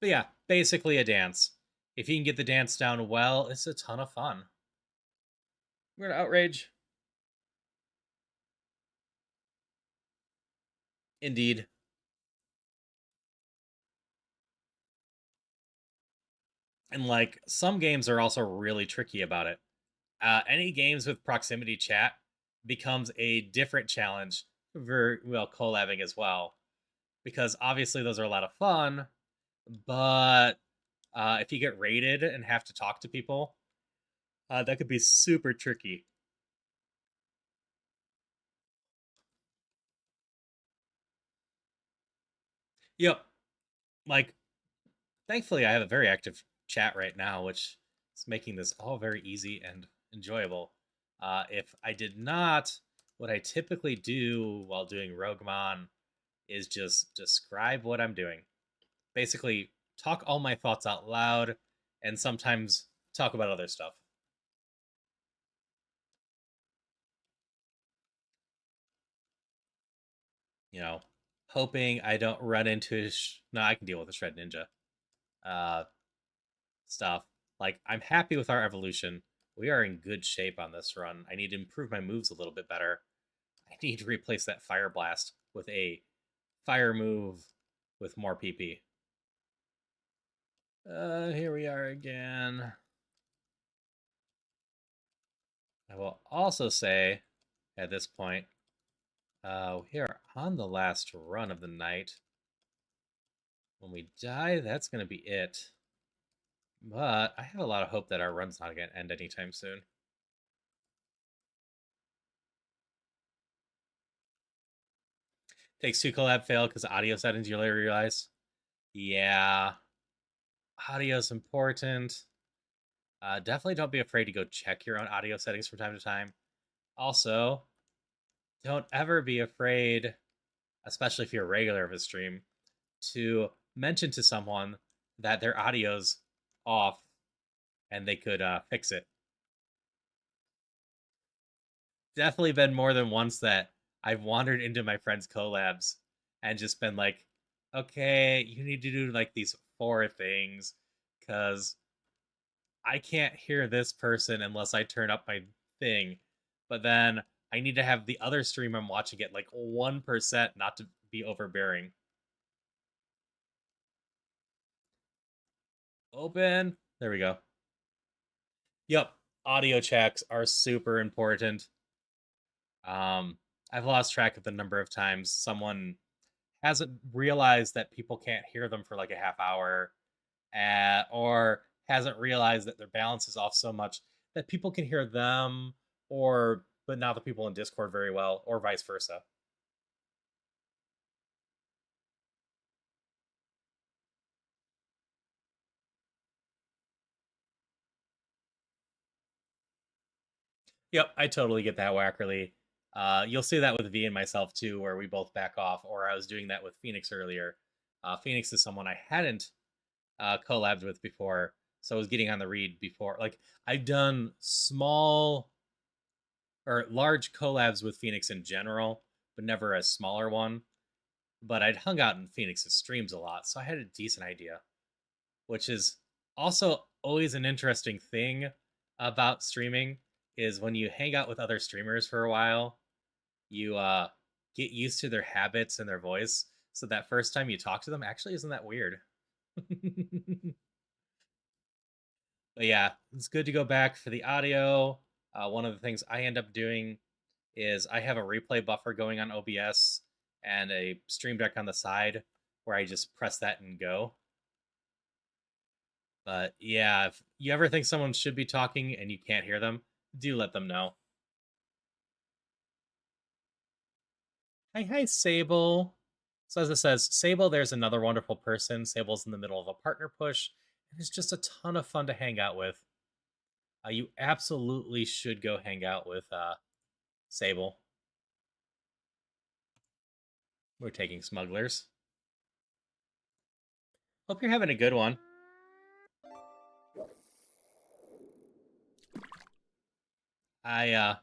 But yeah, basically a dance. If you can get the dance down well, it's a ton of fun. We're gonna outrage. Indeed. And like some games are also really tricky about it. Any games with proximity chat becomes a different challenge for well collabing as well, because obviously those are a lot of fun, but if you get raided and have to talk to people, that could be super tricky. Yep. Like, thankfully, I have a very active chat right now, which is making this all very easy and enjoyable. If I did not, what I typically do while doing Roguemon is just describe what I'm doing. Basically, talk all my thoughts out loud and sometimes talk about other stuff. You know, hoping I don't run into. No, I can deal with a Shred Ninja. Uh, Stuff. Like, I'm happy with our evolution. We are in good shape on this run. I need to improve my moves a little bit better. I need to replace that Fire Blast with a fire move with more PP. Here we are again. I will also say, at this point, we are on the last run of the night. When we die, that's going to be it. But I have a lot of hope that our run's not going to end anytime soon. Takes two collab fail because audio settings you later realize. Yeah, audio's important. Definitely don't be afraid to go check your own audio settings from time to time. Also, don't ever be afraid, especially if you're a regular of a stream, to mention to someone that their audio's off and they could fix it. Definitely been more than once that I've wandered into my friends' collabs and just been like, okay, you need to do like these 4 things because I can't hear this person unless I turn up my thing. But then I need to have the other stream I'm watching get like 1% not to be overbearing. Open. There we go. Yep. Audio checks are super important. I've lost track of the number of times someone hasn't realized that people can't hear them for like a half hour, or hasn't realized that their balance is off so much that people can hear them, or but not the people in Discord very well, or vice versa. Yep, I totally get that, Wackerly. You'll see that with V and myself too, where we both back off, or I was doing that with Phoenix earlier. Phoenix is someone I hadn't collabed with before, so I was getting on the read before. Like, I've done small or large collabs with Phoenix in general, but never a smaller one. But I'd hung out in Phoenix's streams a lot, so I had a decent idea, which is also always an interesting thing about streaming is when you hang out with other streamers for a while, you get used to their habits and their voice, so that first time you talk to them actually isn't that weird. But yeah, it's good to go back for the audio. One of the things I end up doing is I have a replay buffer going on OBS and a stream deck on the side where I just press that and go. But yeah, if you ever think someone should be talking and you can't hear them, do let them know. Hi, Sable. So as it says, Sable, there's another wonderful person. Sable's in the middle of a partner push, and it's just a ton of fun to hang out with. You absolutely should go hang out with Sable. We're taking smugglers. Hope you're having a good one. I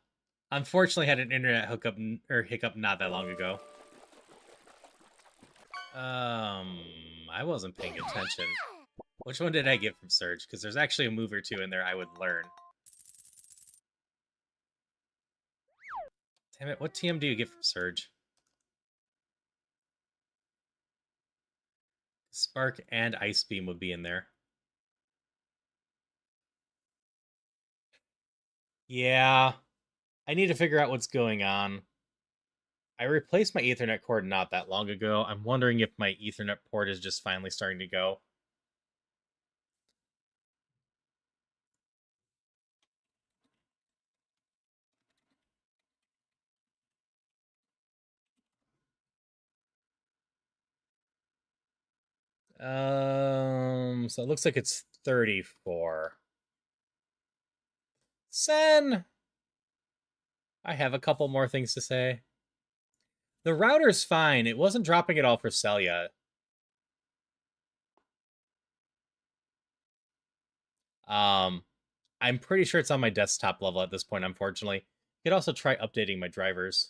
unfortunately had an internet hookup or hiccup not that long ago. I wasn't paying attention. Which one did I get from Surge? Because there's actually a move or two in there I would learn. Damn it, what TM do you get from Surge? Spark and Ice Beam would be in there. Yeah, I need to figure out what's going on. I replaced my Ethernet cord not that long ago. I'm wondering if my Ethernet port is just finally starting to go. So it looks like it's 34. Sen! I have a couple more things to say. The router's fine. It wasn't dropping at all for cell yet. I'm pretty sure it's on my desktop level at this point, unfortunately. You could also try updating my drivers.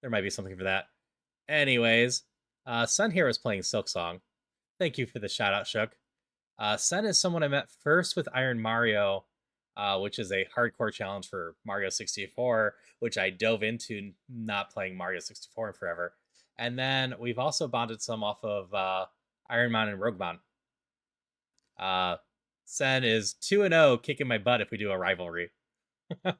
There might be something for that. Anyways, Sun here is playing Silk Song. Thank you for the shout out, Shook. Sun is someone I met first with Iron Mario, which is a hardcore challenge for Mario 64, which I dove into not playing Mario 64 in forever. And then we've also bonded some off of Ironmon and Roguemon. Sen is 2-0, kicking my butt if we do a rivalry. But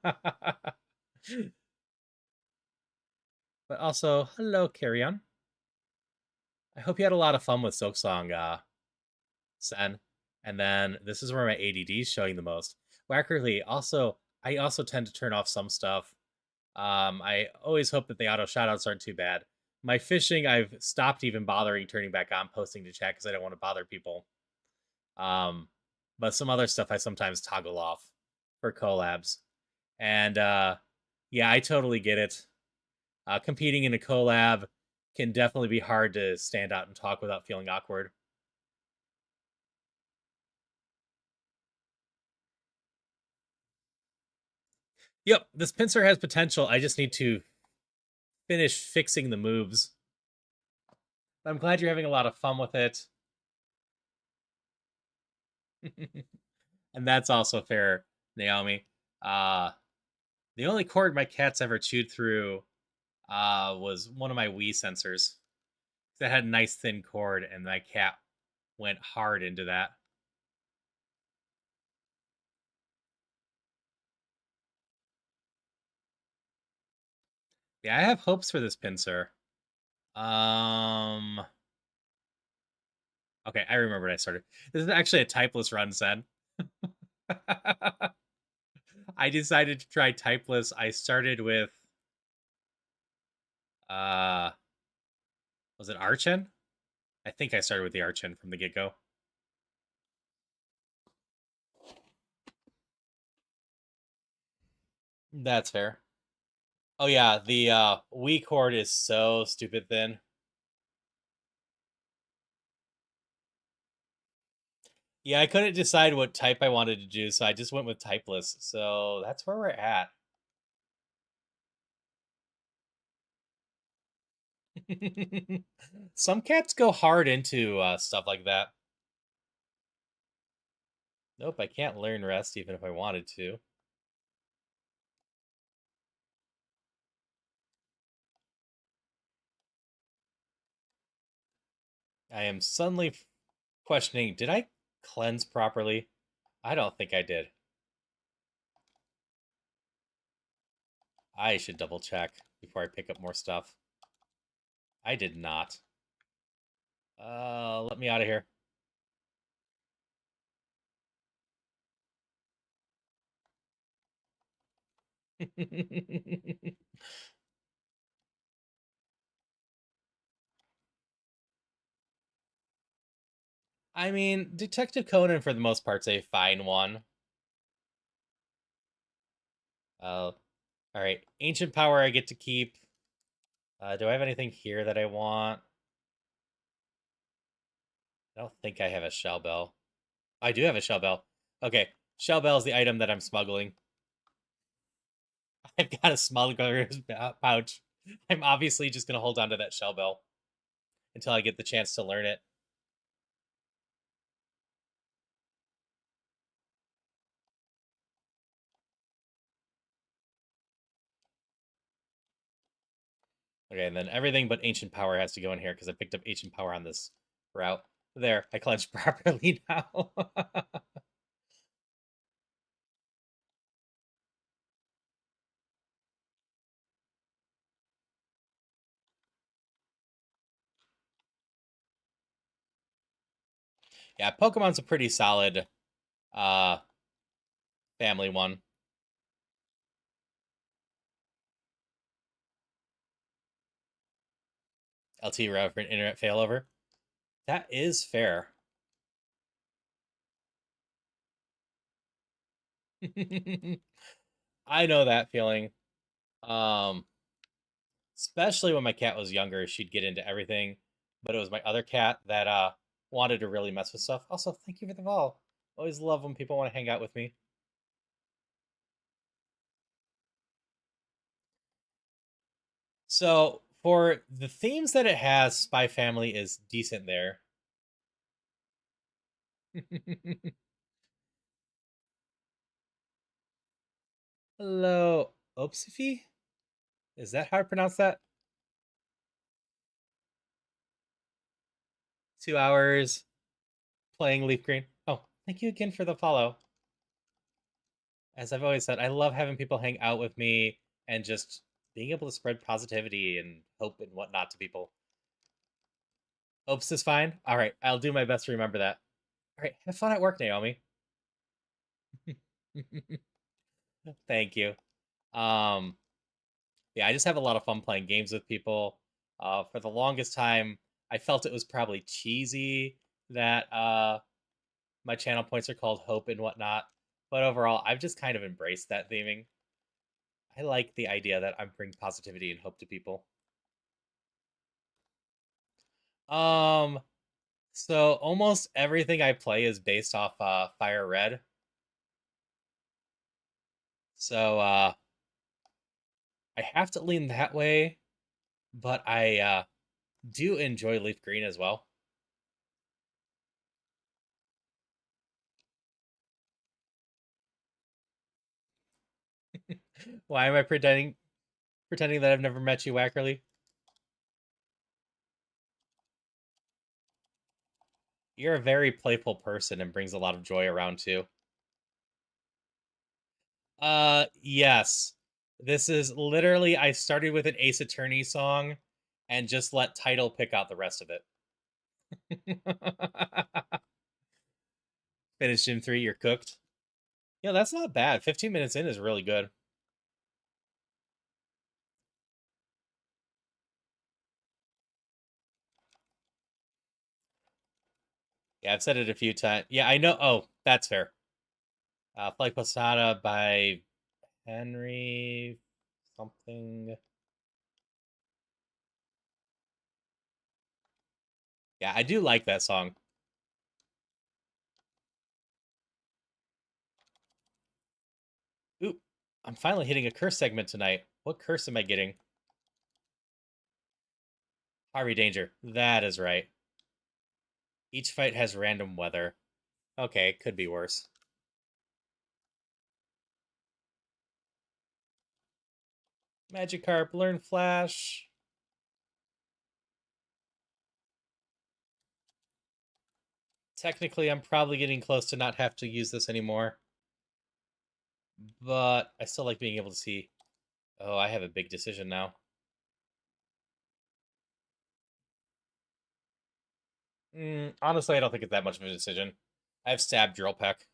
also, hello, Carry On. I hope you had a lot of fun with Silksong, Sen. And then this is where my ADD is showing the most. Wackerly, I also tend to turn off some stuff. I always hope that the auto shoutouts aren't too bad. My fishing, I've stopped even bothering turning back on posting to chat because I don't want to bother people. But some other stuff I sometimes toggle off for collabs. And yeah, I totally get it. Competing in a collab can definitely be hard to stand out and talk without feeling awkward. Yep, this pincer has potential. I just need to finish fixing the moves. I'm glad you're having a lot of fun with it. And that's also fair, Naomi. The only cord my cat's ever chewed through was one of my Wii sensors. That had a nice thin cord, and my cat went hard into that. Yeah, I have hopes for this pincer. Okay, I remember when I started. This is actually a typeless run, Sen. I decided to try typeless. I started with was it Archen? I think I started with the Archen from the get-go. That's fair. Oh yeah, the Wii cord is so stupid thin. Yeah, I couldn't decide what type I wanted to do, so I just went with typeless. So that's where we're at. Some cats go hard into stuff like that. Nope, I can't learn rest even if I wanted to. I am suddenly questioning, did I cleanse properly? I don't think I did. I should double check before I pick up more stuff. I did not. Let me out of here. I mean, Detective Conan for the most part's a fine one. All right, Ancient Power I get to keep. Do I have anything here that I want? I don't think I have a Shell Bell. I do have a Shell Bell. Okay, Shell Bell is the item that I'm smuggling. I've got a smuggler's pouch. I'm obviously just going to hold on to that Shell Bell until I get the chance to learn it. Okay, and then everything but ancient power has to go in here because I picked up ancient power on this route. There, I clenched properly now. Yeah, Pokemon's a pretty solid uh family one. LT route for an internet failover. That is fair. I know that feeling. Um, especially when my cat was younger, she'd get into everything, but it was my other cat that wanted to really mess with stuff. Also, thank you for the ball. Always love when people want to hang out with me. So for the themes that it has, Spy Family is decent there. Hello, Opsifi? Is that how I pronounce that? 2 hours playing Leaf Green. Oh, thank you again for the follow. As I've always said, I love having people hang out with me and just being able to spread positivity and hope and whatnot to people. Oops is fine. All right, I'll do my best to remember that. All right, have fun at work, Naomi. Thank you. Um, yeah, I just have a lot of fun playing games with people. For the longest time, I felt it was probably cheesy that my channel points are called Hope and whatnot, but overall, I've just kind of embraced that theming. I like the idea that I'm bringing positivity and hope to people. Um, so almost everything I play is based off Fire Red. So I have to lean that way, but I do enjoy Leaf Green as well. Why am I pretending that I've never met you, Wackerly? You're a very playful person and brings a lot of joy around too. Yes. This is literally I started with an Ace Attorney song and just let title pick out the rest of it. Finish Gym 3, you're cooked. Yeah, that's not bad. 15 minutes in is really good. Yeah, I've said it a few times. Yeah, I know. Oh, that's fair. Flight Posada by Henry something. Yeah, I do like that song. Ooh, I'm finally hitting a curse segment tonight. What curse am I getting? Harvey Danger. That is right. Each fight has random weather. Okay, it could be worse. Magikarp, learn Flash. Technically, I'm probably getting close to not have to use this anymore. But I still like being able to see. Oh, I have a big decision now. Honestly, I don't think it's that much of a decision. I have Stab Drill Peck.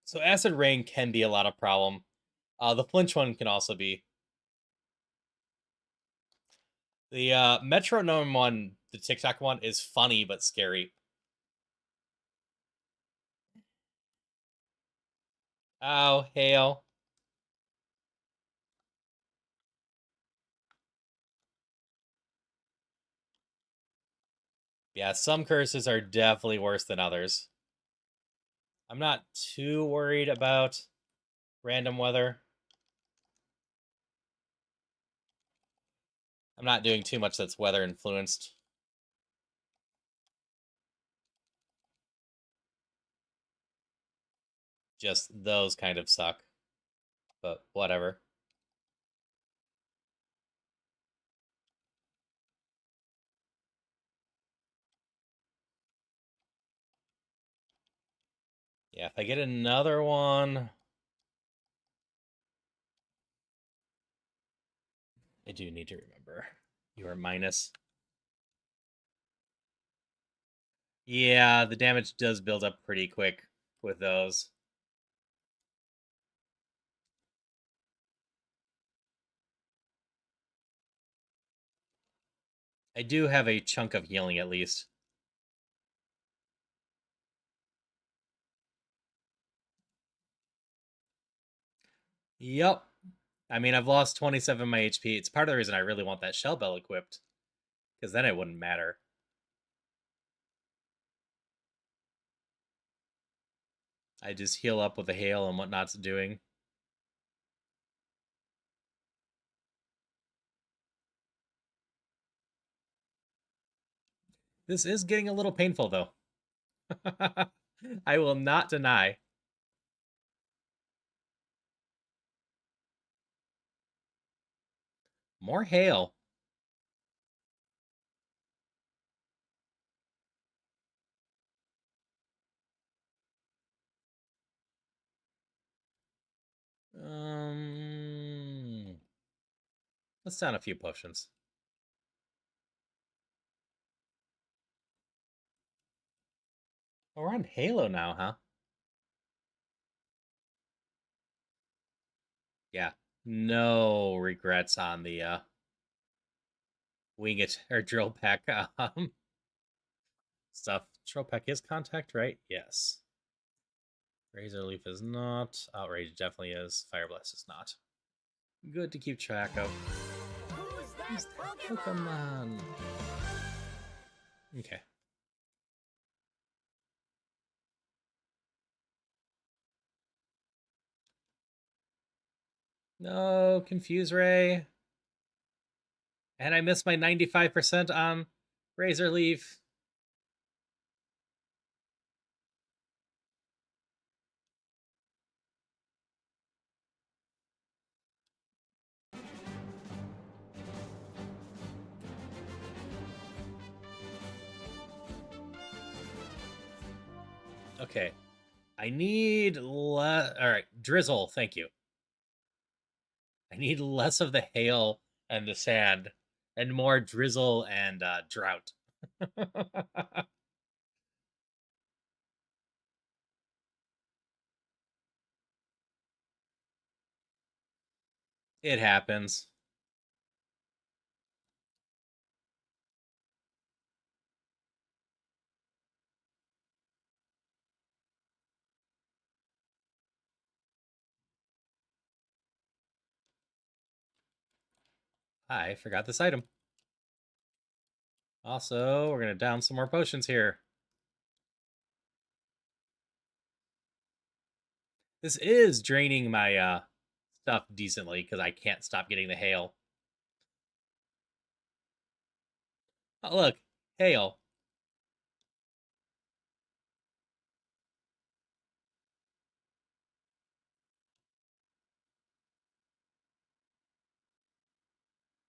So Acid Rain can be a lot of problem. The Flinch one can also be. The Metronome one, the TikTok one, is funny but scary. Oh, hail. Yeah, some curses are definitely worse than others. I'm not too worried about random weather. I'm not doing too much that's weather influenced. Just those kind of suck. But whatever. Yeah, if I get another one... I do need to remember. You are minus. Yeah, the damage does build up pretty quick with those. I do have a chunk of healing at least. Yup. I mean, I've lost 27 of my HP. It's part of the reason I really want that Shell Bell equipped. Because then it wouldn't matter. I just heal up with the hail and whatnot's doing. This is getting a little painful, though. I will not deny. More hail. Let's down a few potions. Oh, we're on Halo now, huh? Yeah. No regrets on the wing it or drill pack stuff. Drill pack is contact, right? Yes. Razor Leaf is not. Outrage definitely is. Fire Blast is not. Good to keep track of. Who's that Pokemon? Okay. No, Confuse Ray. And I missed my 95% on Razor Leaf. Okay. I need less. All right, Drizzle, thank you. I need less of the hail and the sand and more drizzle and drought. It happens. I forgot this item. Also, we're going to down some more potions here. This is draining my stuff decently because I can't stop getting the hail. Oh, look, hail.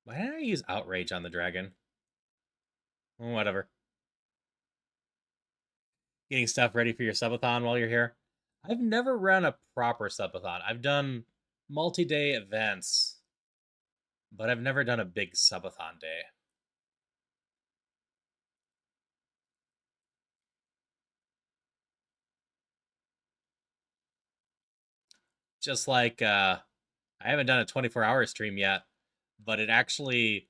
Why didn't I use Outrage on the dragon? Whatever. Getting stuff ready for your subathon while you're here. I've never run a proper subathon. I've done multi-day events, but I've never done a big subathon day. Just like I haven't done a 24-hour stream yet, but it actually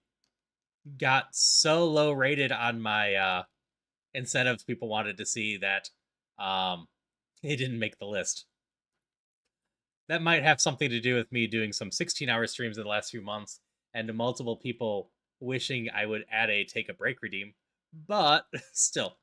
got so low rated on my incentives people wanted to see that it didn't make the list. That might have something to do with me doing some 16-hour streams in the last few months and multiple people wishing I would add a take a break redeem, but still.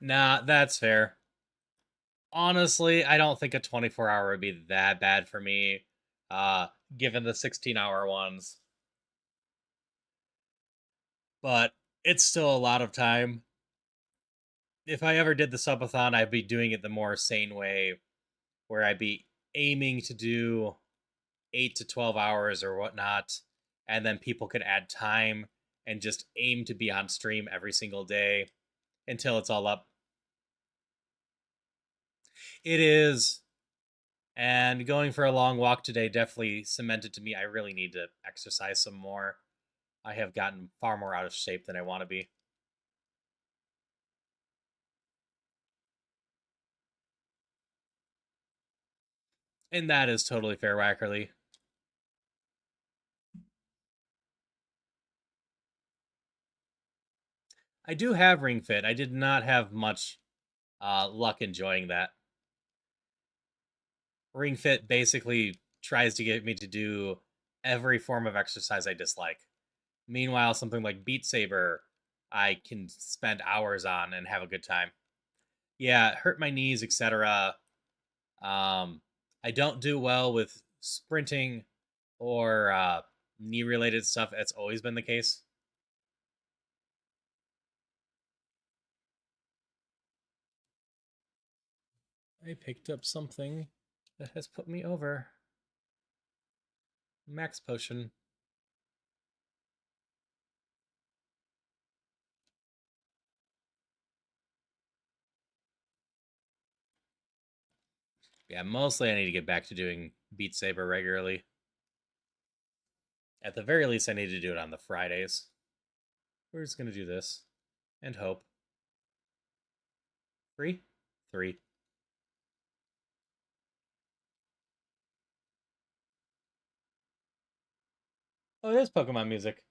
Nah, that's fair. Honestly, I don't think a 24-hour would be that bad for me, uh, given the 16-hour ones. But it's still a lot of time. If I ever did the subathon, I'd be doing it the more sane way, where I'd be aiming to do 8 to 12 hours or whatnot, and then people could add time and just aim to be on stream every single day until it's all up. It is. And going for a long walk today definitely cemented to me I really need to exercise some more. I have gotten far more out of shape than I want to be. And that is totally fair, Wackerly. I do have Ring Fit. I did not have much luck enjoying that. Ring Fit basically tries to get me to do every form of exercise I dislike. Meanwhile, something like Beat Saber, I can spend hours on and have a good time. Yeah, hurt my knees, etc. I don't do well with sprinting or knee related stuff. That's always been the case. I picked up something that has put me over. Max potion. Yeah, mostly I need to get back to doing Beat Saber regularly. At the very least, I need to do it on the Fridays. We're just going to do this and hope. 3? 3. Oh, it is Pokemon music.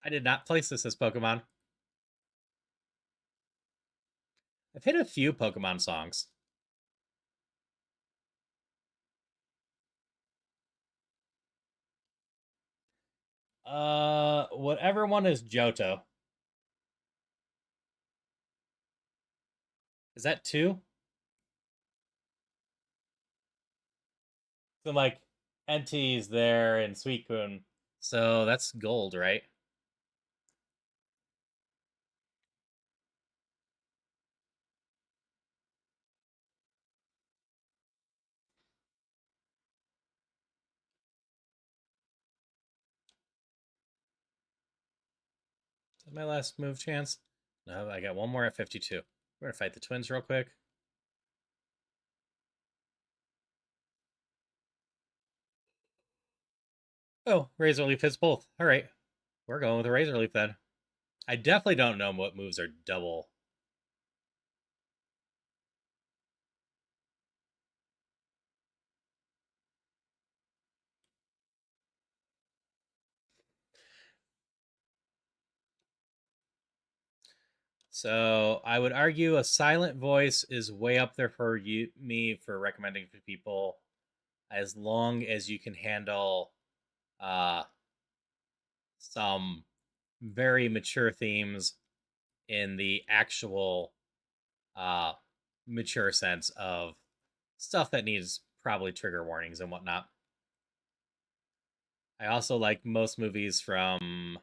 I did not place this as Pokemon. I've hit a few Pokemon songs. Whatever one is Johto. Is that 2? So like Entei's there and Suicune. So that's gold, right? Is that my last move chance? No, I got one more at 52. We're gonna fight the twins real quick. Oh, Razor Leaf hits both. All right, we're going with a Razor Leaf then. I definitely don't know what moves are double. So I would argue a silent voice is way up there for me for recommending to people, as long as you can handle uh, some very mature themes in the actual uh, mature sense of stuff that needs probably trigger warnings and whatnot. I also like most movies from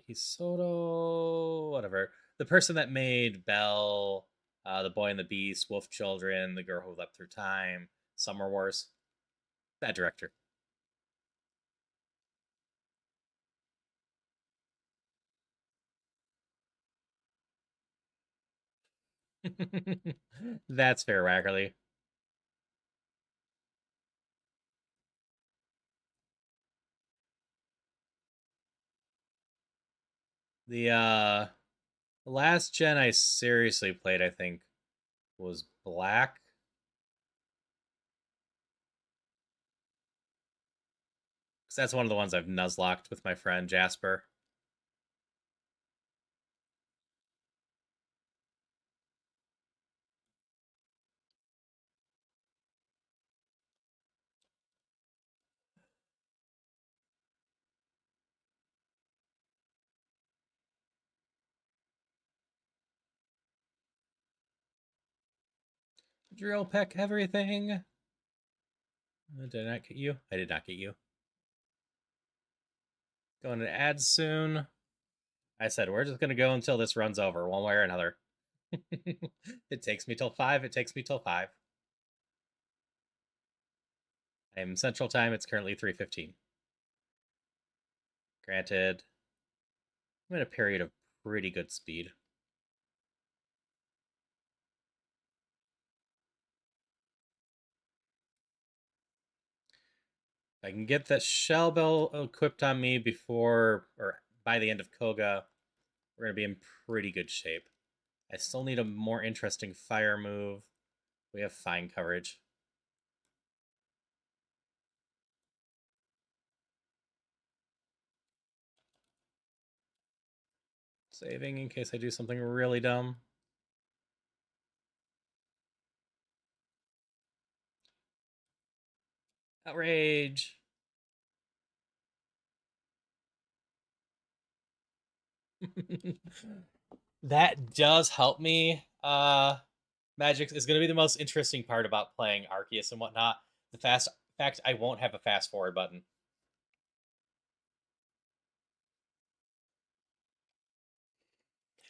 Hisoto, whatever. The person that made Belle, The Boy and the Beast, Wolf Children, The Girl Who Leapt Through Time, Summer Wars. That director. That's fair, Wackerly. The last gen I seriously played, I think, was Black. Because that's one of the ones I've nuzlocked with my friend Jasper. Drill peck everything. Did I not get you? I did not get you. Going to add soon. I said we're just gonna go until this runs over, one way or another. It takes me till 5. It takes me till 5. I am Central Time. It's currently 3:15. Granted, I'm in a period of pretty good speed. If I can get that shell bell equipped on me before or by the end of Koga, we're going to be in pretty good shape. I still need a more interesting fire move. We have fine coverage. Saving in case I do something really dumb. Outrage! That does help me. Magic is going to be the most interesting part about playing Arceus and whatnot. The fact I won't have a fast forward button.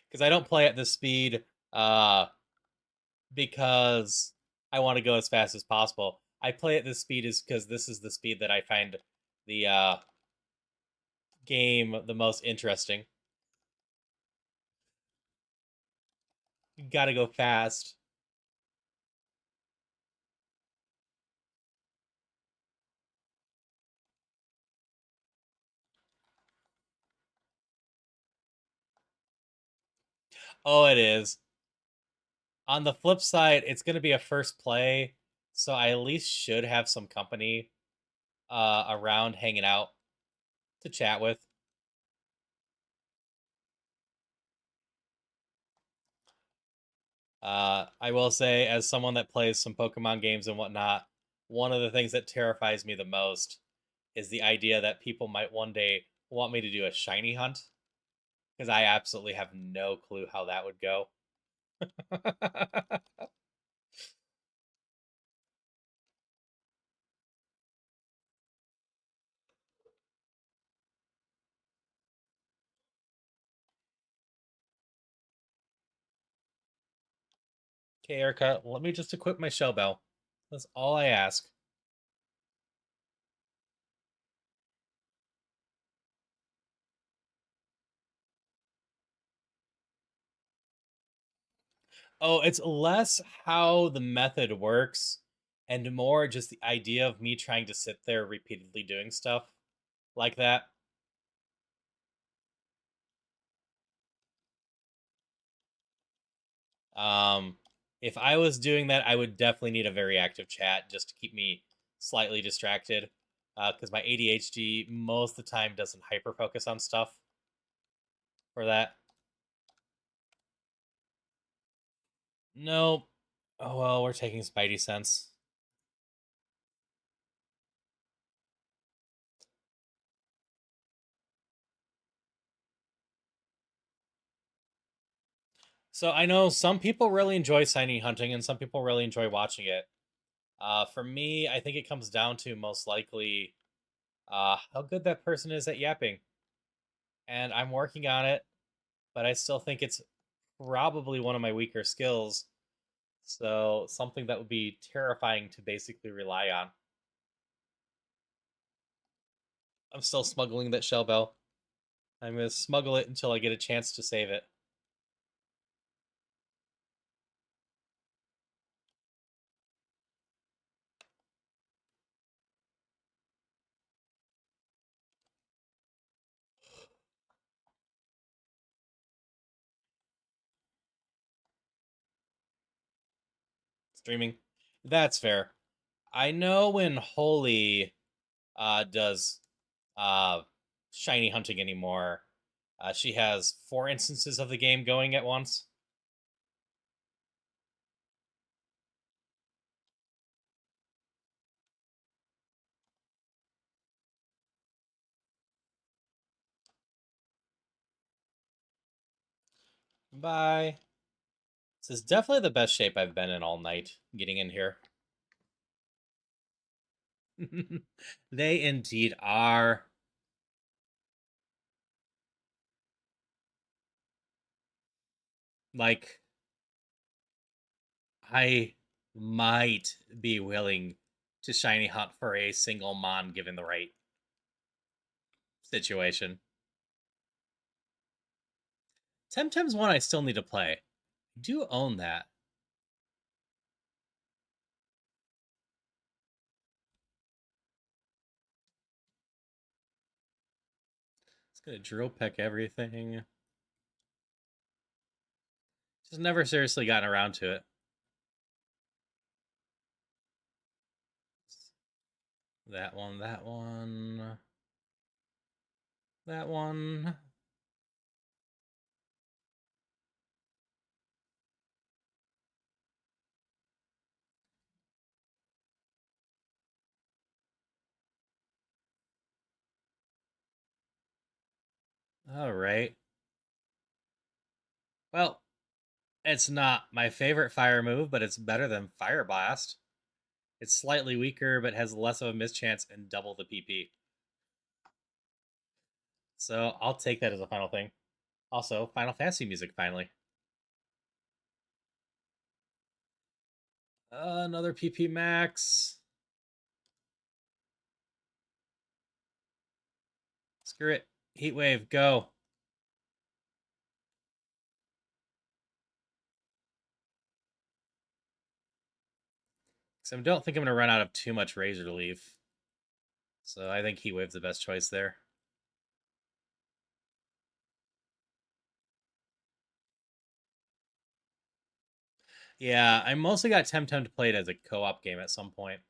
Because I don't play at this speed because I want to go as fast as possible. I play at this speed is because this is the speed that I find the game the most interesting. You gotta go fast. Oh, it is. On the flip side, it's going to be a first play, so I at least should have some company around hanging out to chat with. I will say, as someone that plays some Pokemon games and whatnot, one of the things that terrifies me the most is the idea that people might one day want me to do a shiny hunt, because I absolutely have no clue how that would go. Okay, Erica, let me just equip my shell bell. That's all I ask. Oh, it's less how the method works and more just the idea of me trying to sit there repeatedly doing stuff like that. Um, if I was doing that, I would definitely need a very active chat just to keep me slightly distracted. Because my ADHD most of the time doesn't hyper focus on stuff for that. Nope. Oh well, we're taking Spidey sense. So I know some people really enjoy signing hunting and some people really enjoy watching it. For me, I think it comes down to most likely how good that person is at yapping. And I'm working on it, but I still think it's probably one of my weaker skills. So something that would be terrifying to basically rely on. I'm still smuggling that shell bell. I'm going to smuggle it until I get a chance to save it. Streaming. That's fair. I know when Holy does uh, shiny hunting anymore. She has 4 instances of the game going at once. Bye. This is definitely the best shape I've been in all night, getting in here. They indeed are. Like, I might be willing to shiny hunt for a single mon given the right situation. Temtem's one I still need to play. I do own that. It's gonna drill peck everything. Just never seriously gotten around to it. That one, that one. That one. Alright. Well, it's not my favorite fire move, but it's better than Fire Blast. It's slightly weaker, but has less of a mischance and double the PP. So I'll take that as a final thing. Also, Final Fantasy music finally. Another PP max. Screw it. Heatwave, go. So I don't think I'm going to run out of too much Razor Leaf. So I think Heatwave's the best choice there. Yeah, I mostly got Temtem to play it as a co-op game at some point.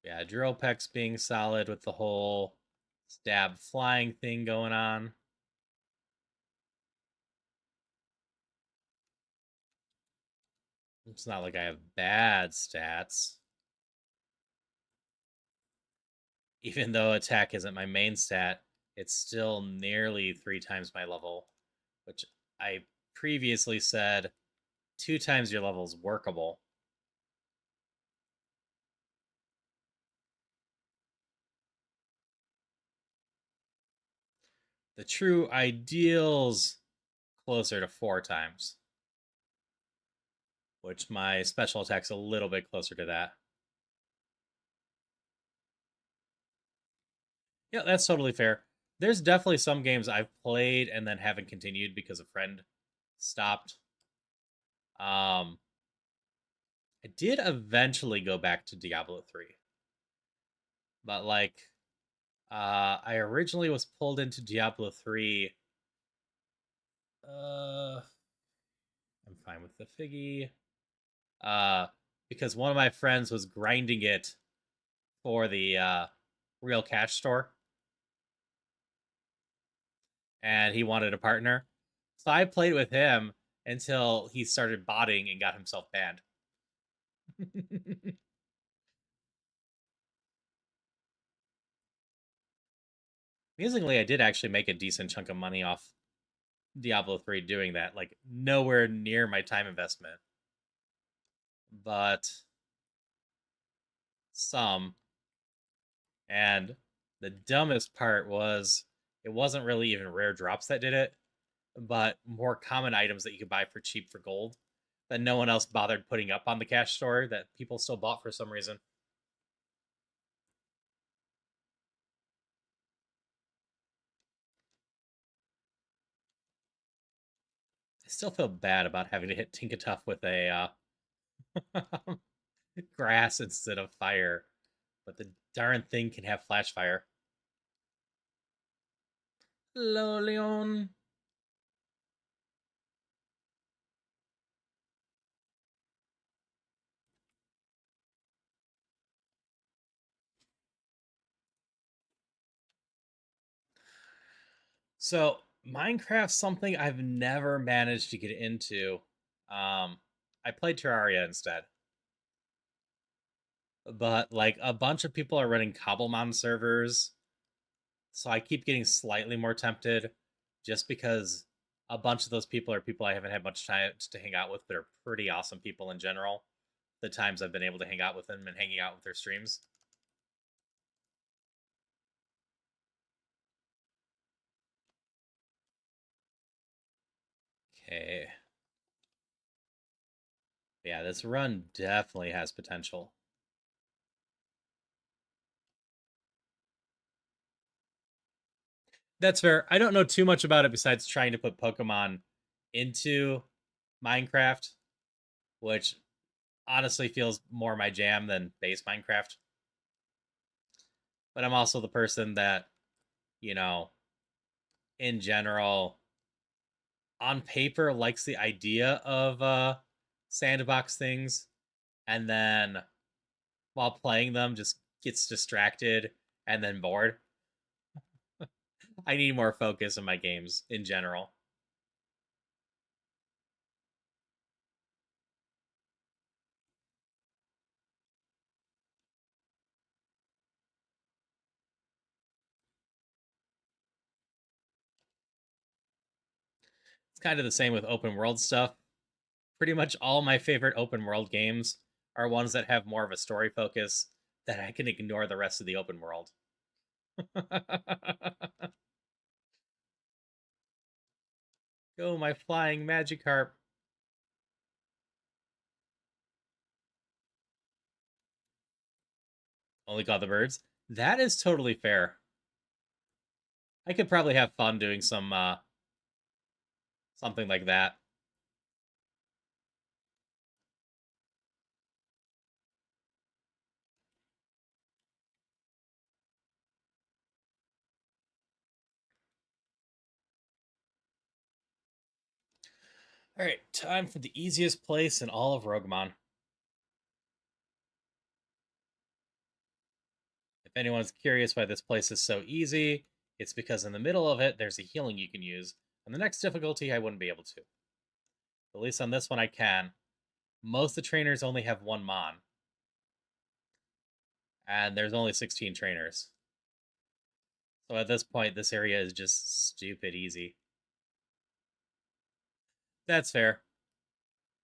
Yeah, Drill Peck's being solid with the whole stab flying thing going on. It's not like I have bad stats. Even though attack isn't my main stat, it's still nearly 3 times my level, which I previously said 2 times your level is workable. The true ideal's closer to 4 times, which my special attack's a little bit closer to that. Yeah, that's totally fair. There's definitely some games I've played and then haven't continued because a friend stopped. I did eventually go back to Diablo 3. But like I originally was pulled into Diablo 3. I'm fine with the figgy. Because one of my friends was grinding it for the real cash store. And he wanted a partner. So I played with him until he started botting and got himself banned. Amusingly, I did actually make a decent chunk of money off Diablo 3 doing that. Like, nowhere near my time investment. But some. And the dumbest part was it wasn't really even rare drops that did it, but more common items that you could buy for cheap for gold that no one else bothered putting up on the cash store that people still bought for some reason. I still feel bad about having to hit Tinkatuff with a grass instead of fire, but the darn thing can have flash fire. Hello, Leon. So Minecraft's something I've never managed to get into. I played Terraria instead. But like a bunch of people are running Cobblemon servers, so I keep getting slightly more tempted just because a bunch of those people are people I haven't had much time to hang out with, but are pretty awesome people in general. The times I've been able to hang out with them and hanging out with their streams. Okay. Yeah, this run definitely has potential. That's fair. I don't know too much about it besides trying to put Pokemon into Minecraft, which honestly feels more my jam than base Minecraft. But I'm also the person that, you know, in general, on paper likes the idea of sandbox things, and then while playing them just gets distracted and then bored. I need more focus in my games in general. It's kind of the same with open world stuff. Pretty much all my favorite open world games are ones that have more of a story focus that I can ignore the rest of the open world. Go, my flying Magikarp. Only got the birds. That is totally fair. I could probably have fun doing some something like that. All right, time for the easiest place in all of Roguemon. If anyone's curious why this place is so easy, it's because in the middle of it, there's a healing you can use. On the next difficulty, I wouldn't be able to. At least on this one, I can. Most of the trainers only have one Mon. And there's only 16 trainers. So at this point, this area is just stupid easy. That's fair.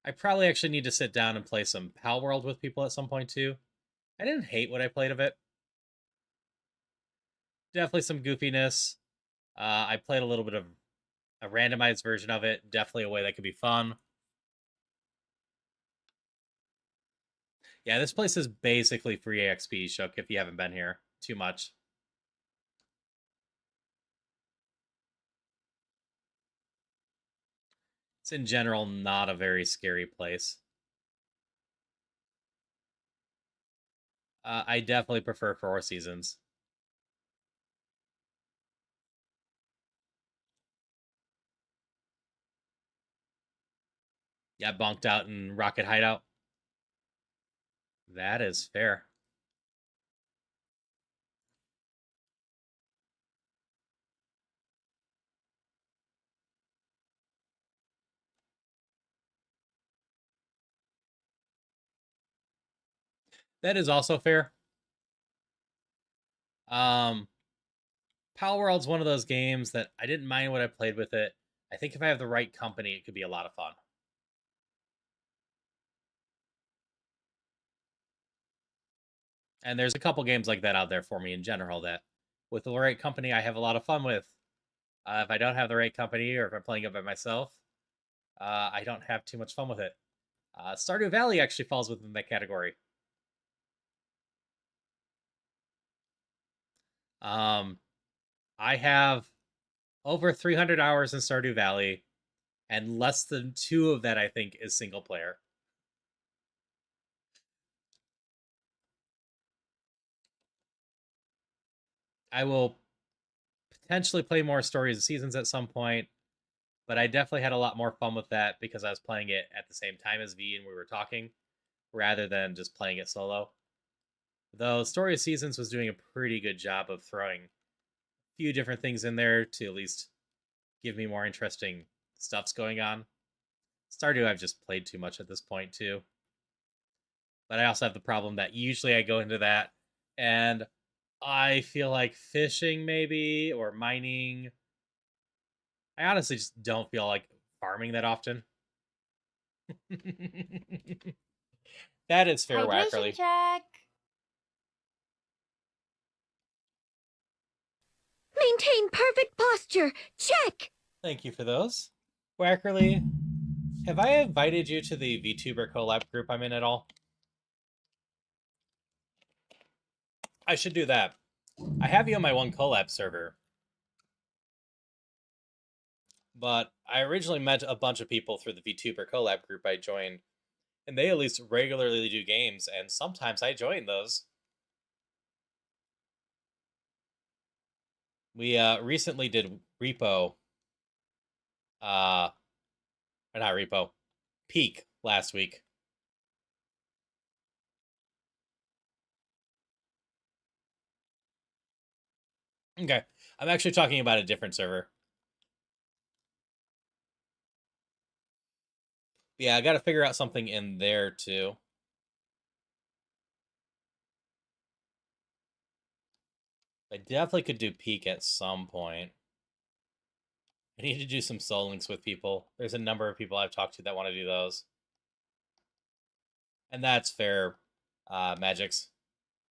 I probably actually need to sit down and play some Pal World with people at some point too. I didn't hate what I played of it. Definitely some goofiness. I played a little bit of a randomized version of it. Definitely a way that could be fun. Yeah, this place is basically free AXP, Shook, if you haven't been here too much. It's in general not a very scary place. I definitely prefer 4 seasons. Yeah, bonked out in Rocket Hideout. That is fair. That is also fair. Um, Power World's one of those games that I didn't mind what I played with it. I think if I have the right company, it could be a lot of fun. And there's a couple games like that out there for me in general that, with the right company, I have a lot of fun with. If I don't have the right company or if I'm playing it by myself, I don't have too much fun with it. Stardew Valley actually falls within that category. Um, I have over 300 hours in Stardew Valley, and less than 2 of that I think is single player. I will potentially play more Stories of Seasons at some point, but I definitely had a lot more fun with that because I was playing it at the same time as V and we were talking, rather than just playing it solo. Though Story of Seasons was doing a pretty good job of throwing a few different things in there to at least give me more interesting stuff's going on. Stardew I've just played too much at this point too. But I also have the problem that usually I go into that and I feel like fishing maybe or mining. I honestly just don't feel like farming that often. That is fair, Hydration Wackerly. check. Maintain perfect posture. Check. Thank you for those. Wackerly, have I invited you to the VTuber collab group I'm in at all? I should do that. I have you on my one collab server. But I originally met a bunch of people through the VTuber collab group I joined, and they at least regularly do games, and sometimes I join those. We recently did Repo, or not Repo, Peak last week. Okay, I'm actually talking about a different server. Yeah, I got to figure out something in there too. I definitely could do Peak at some point. I need to do some soul links with people. There's a number of people I've talked to that want to do those. And that's fair, Magix.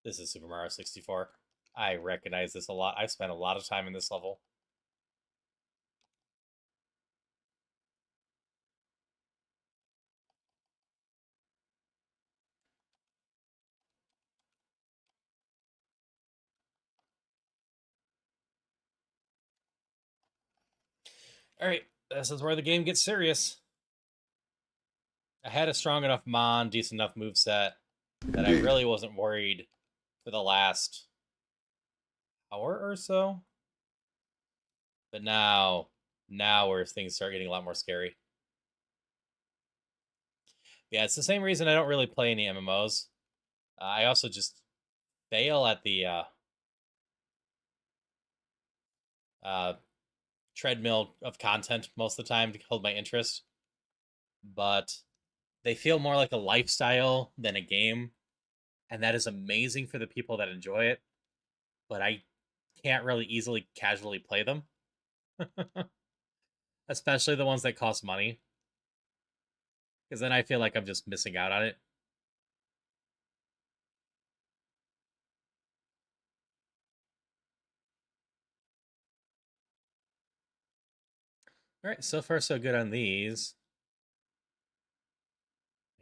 This is Super Mario 64. I recognize this a lot. I've spent a lot of time in this level. Alright, this is where the game gets serious. I had a strong enough Mon, decent enough moveset that I Indeed. really wasn't worried for the last hour or so. But now where things start getting a lot more scary. Yeah, it's the same reason I don't really play any MMOs. I also just fail at the uh, treadmill of content most of the time to hold my interest. But they feel more like a lifestyle than a game, and that is amazing for the people that enjoy it. But I can't really easily casually play them, especially the ones that cost money, because then I feel like I'm just missing out on it. All right, so far so good on these.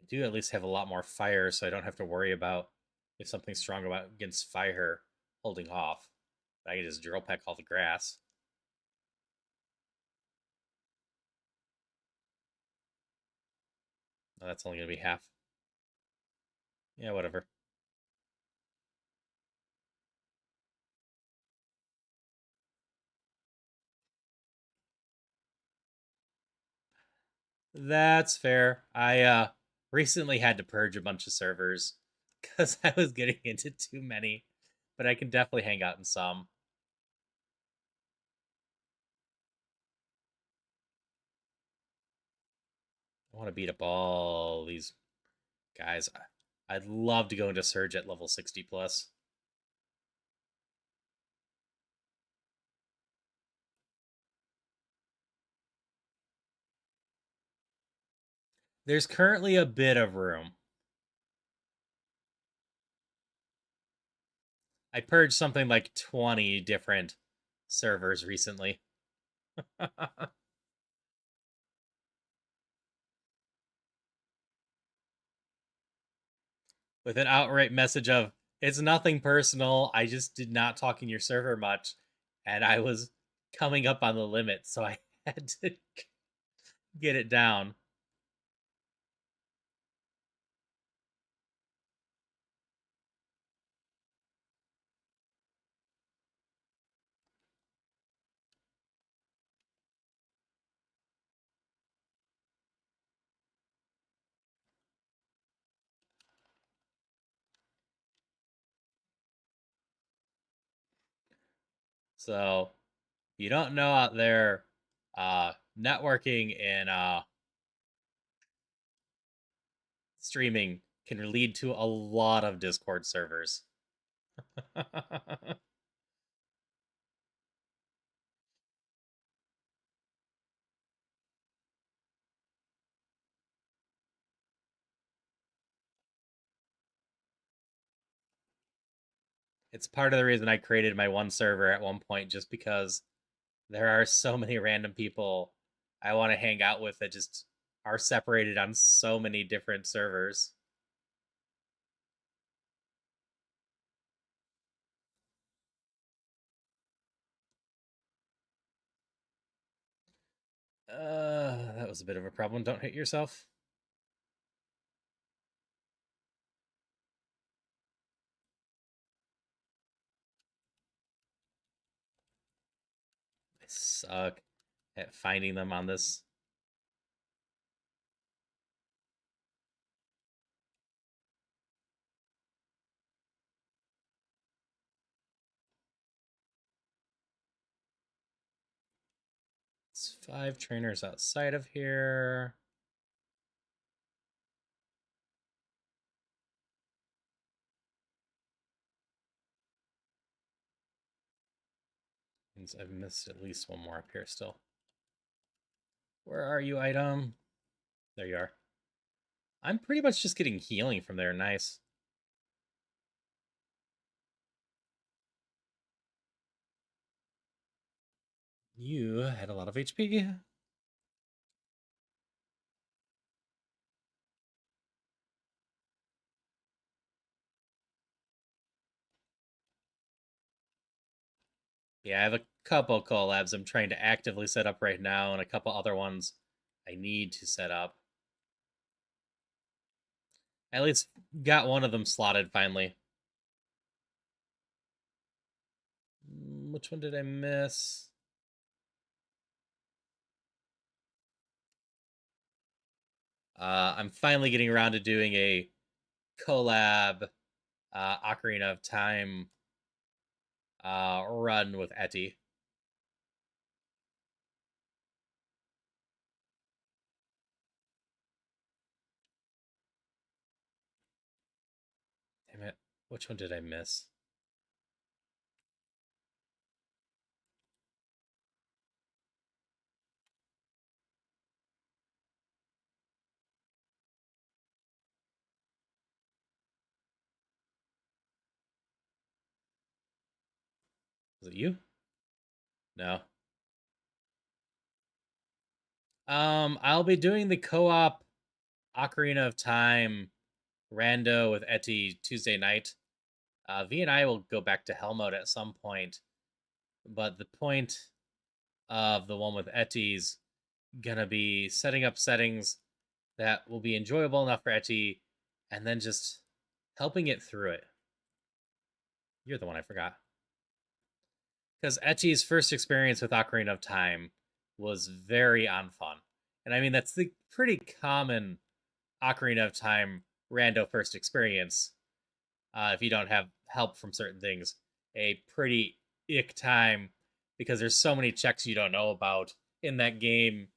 I do at least have a lot more fire, so I don't have to worry about if something's strong about against fire holding off. I can just drill peck all the grass. Oh, that's only gonna be half. Yeah, whatever. That's fair. I recently had to purge a bunch of servers because I was getting into too many, but I can definitely hang out in some. I want to beat up all these guys. I'd love to go into Surge at level 60 plus. There's currently a bit of room. I purged something like 20 different servers recently. With an outright message of, it's nothing personal, I just did not talk in your server much, and I was coming up on the limit, so I had to get it down. So, you don't know out there, networking and streaming can lead to a lot of Discord servers. It's part of the reason I created my one server at one point, just because there are so many random people I want to hang out with that just are separated on so many different servers. That was a bit of a problem. Don't hit yourself. I suck at finding them on this. It's 5 trainers outside of here. Means I've missed at least one more up here still. Where are you, item? There you are. I'm pretty much just getting healing from there. Nice. You had a lot of HP. Yeah, I have a couple collabs I'm trying to actively set up right now, and a couple other ones I need to set up. I at least got one of them slotted finally. Which one did I miss? I'm finally getting around to doing a collab Ocarina of Time run with Etty. Damn it. Which one did I miss? Was it you? No. I'll be doing the co-op Ocarina of Time rando with Etty Tuesday night. V and I will go back to Hell mode at some point, but the point of the one with Etty's gonna be setting up settings that will be enjoyable enough for Etty, and then just helping it through it. You're the one I forgot. Because Etty's first experience with Ocarina of Time was very on fun. And I mean, that's the pretty common Ocarina of Time rando first experience. If you don't have help from certain things, a pretty ick time, because there's so many checks you don't know about in that game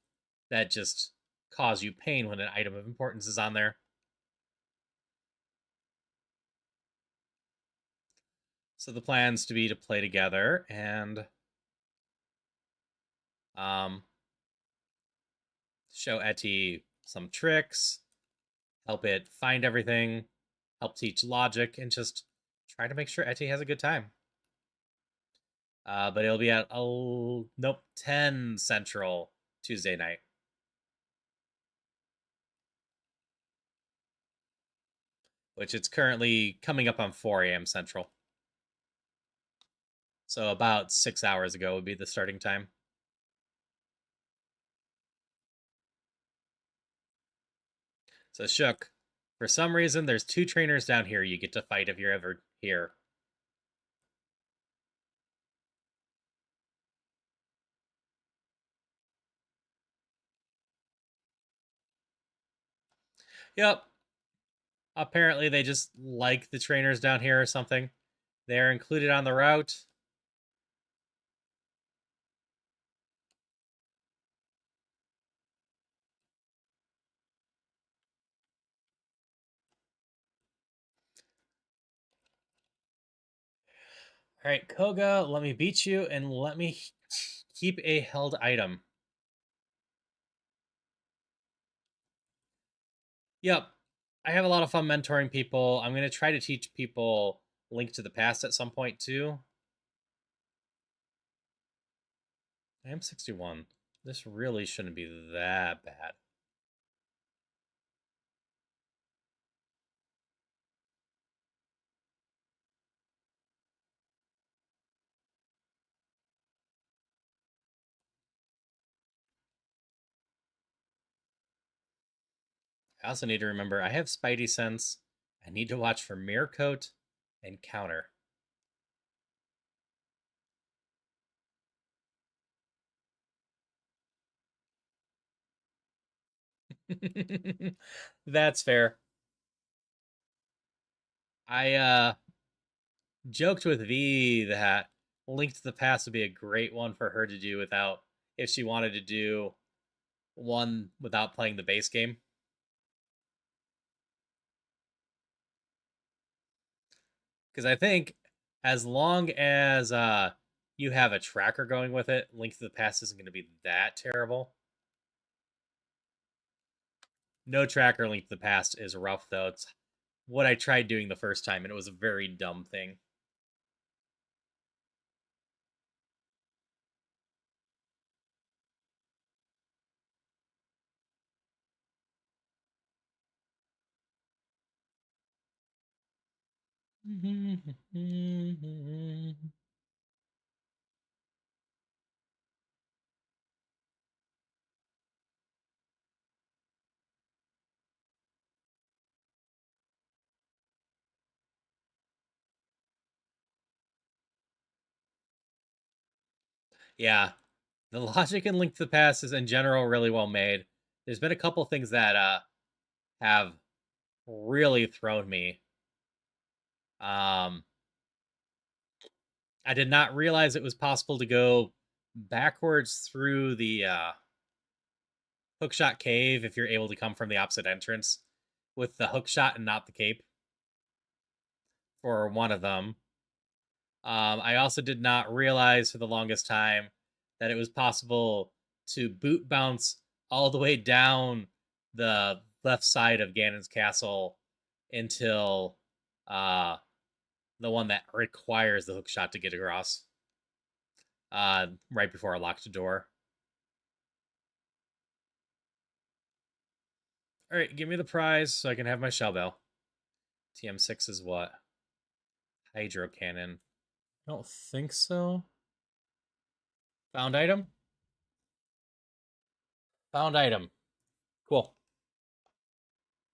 that just cause you pain when an item of importance is on there. So the plan's to be to play together and show Etty some tricks, help it find everything, help teach logic, and just try to make sure Etty has a good time. But it'll be at 10 Central Tuesday night. Which it's currently coming up on 4 a.m. Central. So about 6 hours ago would be the starting time. So Shook, for some reason, there's 2 trainers down here you get to fight if you're ever here. Yep. Apparently they just like the trainers down here or something. They're included on the route. All right, Koga, let me beat you and let me keep a held item. Yep. I have a lot of fun mentoring people. I'm going to try to teach people Link to the Past at some point too. I am 61. This really shouldn't be that bad. I also need to remember I have Spidey Sense. I need to watch for Mirror Coat and Counter. That's fair. I joked with V that Link to the Past would be a great one for her to do without if she wanted to do one without playing the base game. Because I think as long as you have a tracker going with it, Link to the Past isn't going to be that terrible. No tracker Link to the Past is rough though. It's what I tried doing the first time, and it was a very dumb thing. Yeah, the logic in Link to the Past is in general really well made. There's been a couple things that have really thrown me. I did not realize it was possible to go backwards through the hookshot cave if you're able to come from the opposite entrance with the hookshot and not the cape for one of them. I also did not realize for the longest time that it was possible to boot bounce all the way down the left side of Ganon's castle until the one that requires the hookshot to get across right before a locked door. All right, give me the prize so I can have my shell bell. TM6 is what? Hydro cannon. I don't think so. Found item? Found item. Cool.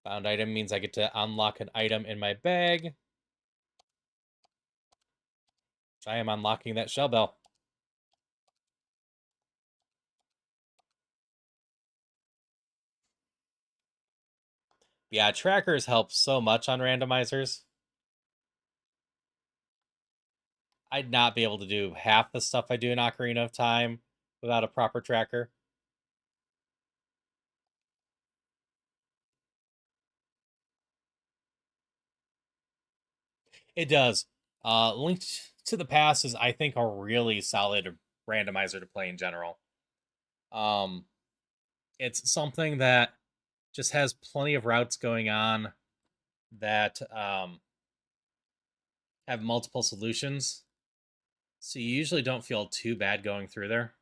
Found item means I get to unlock an item in my bag. I am unlocking that shell bell. Yeah, trackers help so much on randomizers. I'd not be able to do half the stuff I do in Ocarina of Time without a proper tracker. It does. Linked to the Past is, I think, a really solid randomizer to play in general. It's something that just has plenty of routes going on that have multiple solutions. So you usually don't feel too bad going through there.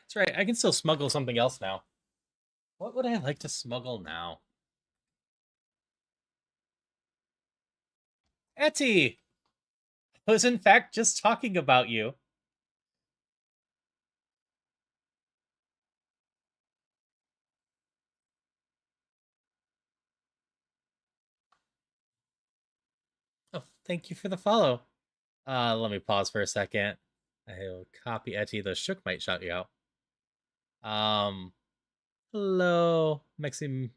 That's right. I can still smuggle something else now. What would I like to smuggle now? Etty! I was in fact just talking about you. Oh, thank you for the follow. Let me pause for a second. I'll copy Etty. The Shook might shout you out. Hello, Mexi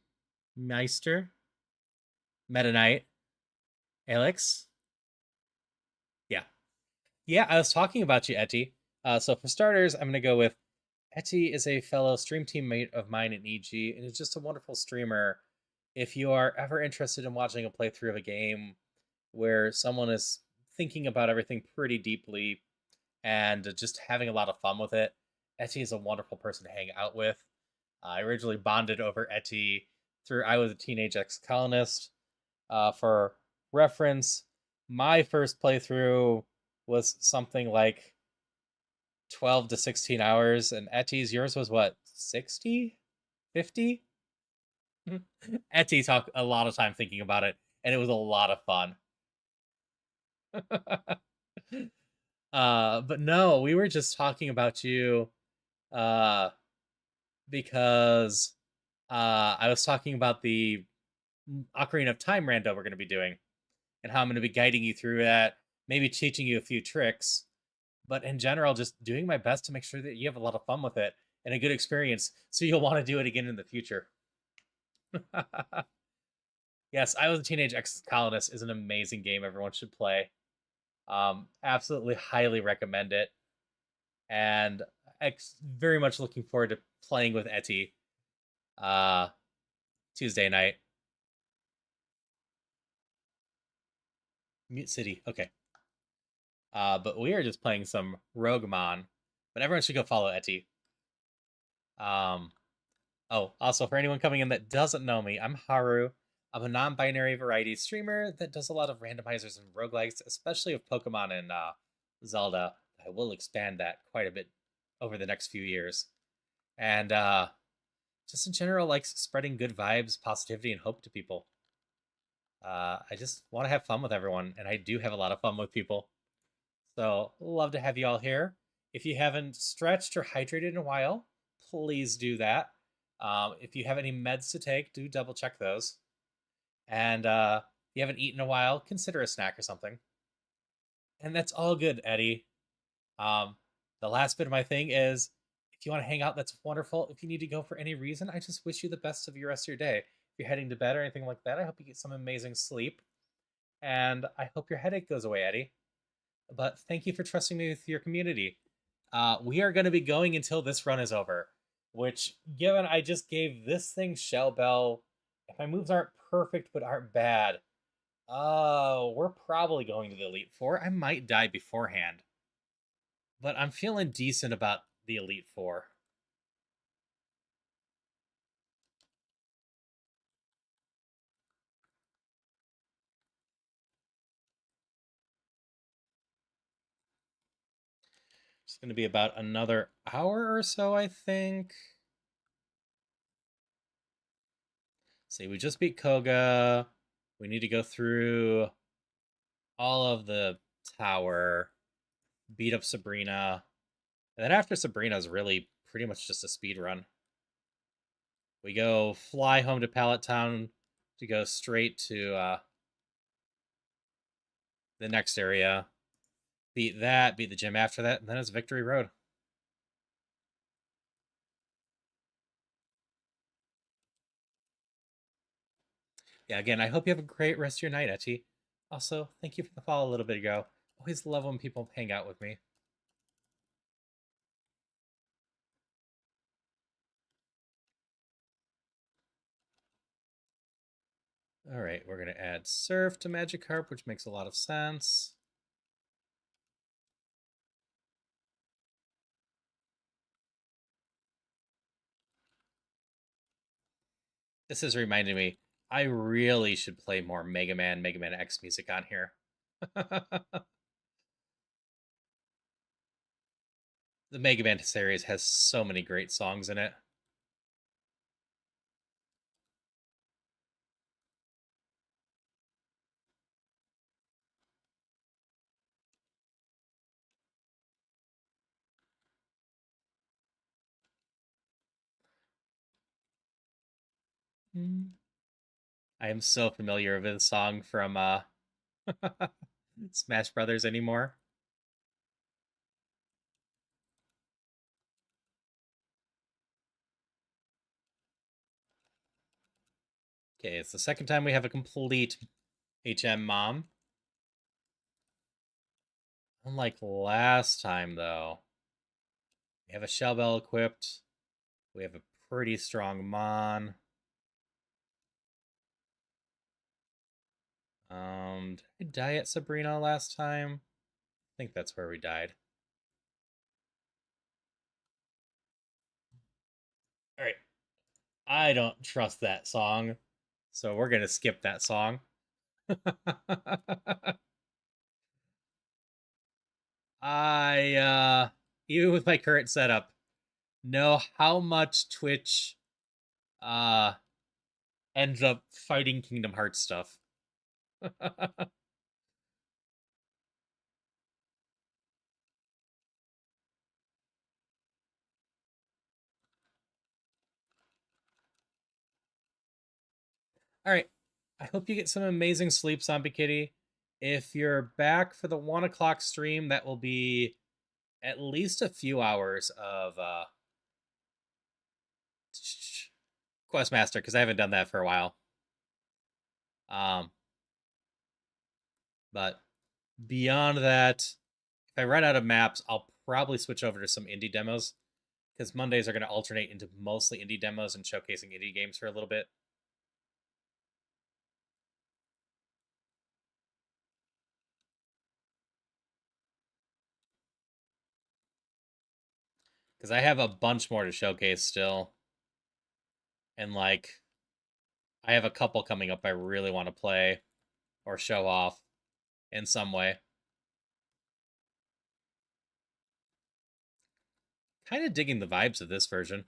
Meister, Meta Knight, Alex. Yeah, I was talking about you, Etty. So for starters, I'm gonna go with Etty is a fellow stream teammate of mine in EG, and is just a wonderful streamer. If you are ever interested in watching a playthrough of a game where someone is thinking about everything pretty deeply and just having a lot of fun with it, Etty is a wonderful person to hang out with. I originally bonded over Etty through I Was a Teenage Ex-Colonist. For reference, my first playthrough was something like 12 to 16 hours, and Etty's, yours was what, 60? 50? Etty talked a lot of time thinking about it, and it was a lot of fun. But no, we were just talking about you uh, because I was talking about the Ocarina of Time rando we're going to be doing, and how I'm going to be guiding you through that, maybe teaching you a few tricks, but in general, just doing my best to make sure that you have a lot of fun with it and a good experience, so you'll want to do it again in the future. Yes, I Was a Teenage Ex-Colonist is an amazing game everyone should play. Absolutely highly recommend it. And very much looking forward to playing with Etty Tuesday night. Mute City, okay. But we are just playing some Roguemon. But everyone should go follow Etty. Oh, also for anyone coming in that doesn't know me, I'm Haru. I'm a non-binary variety streamer that does a lot of randomizers and roguelikes, especially of Pokemon and Zelda. I will expand that quite a bit over the next few years. And just in general, likes spreading good vibes, positivity, and hope to people. I just want to have fun with everyone, and I do have a lot of fun with people. So, love to have you all here. If you haven't stretched or hydrated in a while, please do that. If you have any meds to take, do double check those. And if you haven't eaten in a while, consider a snack or something. And that's all good, Eddie. The last bit of my thing is, if you want to hang out, that's wonderful. If you need to go for any reason, I just wish you the best of your rest of your day. If you're heading to bed or anything like that, I hope you get some amazing sleep. And I hope your headache goes away, Eddie. But thank you for trusting me with your community. We are going to be going until this run is over, which, given I just gave this thing Shell Bell, if my moves aren't perfect but aren't bad, we're probably going to the Elite Four. I might die beforehand, but I'm feeling decent about the Elite Four. It's going to be about another hour or so, I think. See, we just beat Koga. We need to go through all of the tower, beat up Sabrina, and then after Sabrina is really pretty much just a speed run. We go fly home to Pallet Town to go straight to the next area, beat that, beat the gym after that, and then it's Victory Road. Yeah, again, I hope you have a great rest of your night, Etty. Also, thank you for the follow a little bit ago. Always love when people hang out with me. All right, we're going to add Surf to Magikarp, which makes a lot of sense. This is reminding me, I really should play more Mega Man X music on here. The Mega Man series has so many great songs in it. I am so familiar with the song from Smash Brothers anymore. Okay, it's the second time we have a complete HM mom. Unlike last time, though, We have a Shell Bell equipped. We have a pretty strong Mon. Did I die at Sabrina last time? I think that's where we died. Alright. I don't trust that song, so we're gonna skip that song. I even with my current setup, know how much Twitch ends up fighting Kingdom Hearts stuff. Alright. I hope you get some amazing sleep, Zombie Kitty. If you're back for the 1 o'clock stream, that will be at least a few hours of Questmaster, because I haven't done that for a while. But beyond that, if I run out of maps, I'll probably switch over to some indie demos, because Mondays are going to alternate into mostly indie demos and showcasing indie games for a little bit. Because I have a bunch more to showcase still. And like, I have a couple coming up I really want to play or show off in some way. Kind of digging the vibes of this version.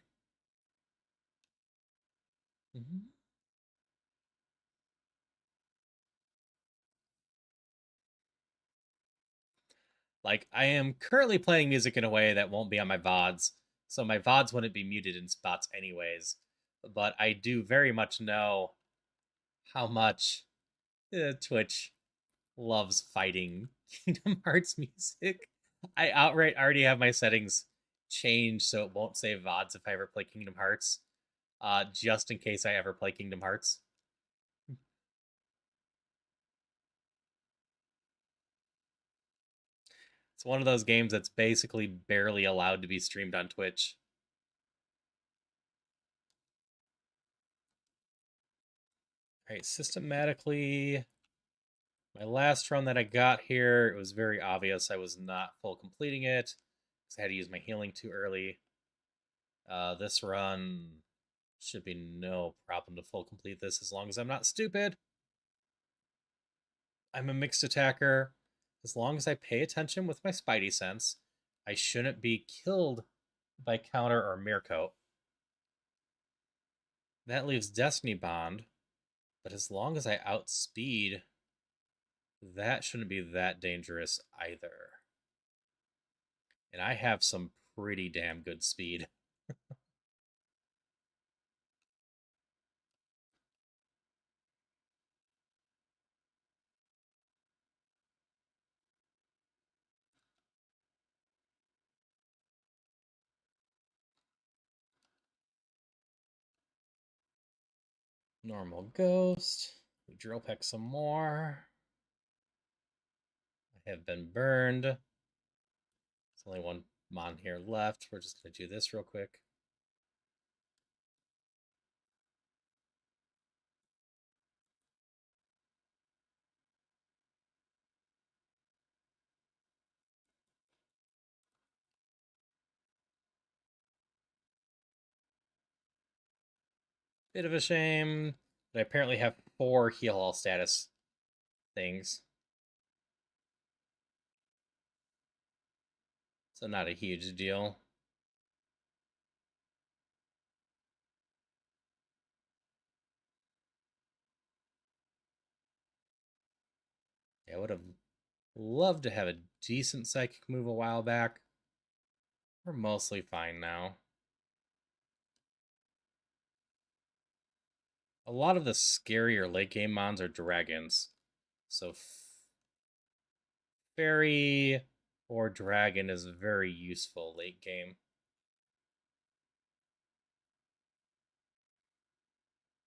Like, I am currently playing music in a way that won't be on my VODs, so my VODs wouldn't be muted in spots anyways. But I do very much know how much Twitch loves fighting Kingdom Hearts music. I outright already have my settings changed so it won't save VODs if I ever play Kingdom Hearts, just in case I ever play Kingdom Hearts. It's one of those games that's basically barely allowed to be streamed on Twitch. All right, systematically, my last run that I got here, it was very obvious I was not full completing it because I had to use my healing too early. This run should be no problem to full complete this as long as I'm not stupid. I'm a mixed attacker. As long as I pay attention with my spidey sense, I shouldn't be killed by counter or Mirko. That leaves Destiny Bond, but as long as I outspeed, that shouldn't be that dangerous either. And I have some pretty damn good speed. Normal ghost. We drill peck some more. I have been burned. There's only one mon here left. We're just going to do this real quick. Bit of a shame that I apparently have 4 heal all status things. So not a huge deal. Yeah, I would have loved to have a decent psychic move a while back. We're mostly fine now. A lot of the scarier late game mons are dragons. So fairy or dragon is very useful late game.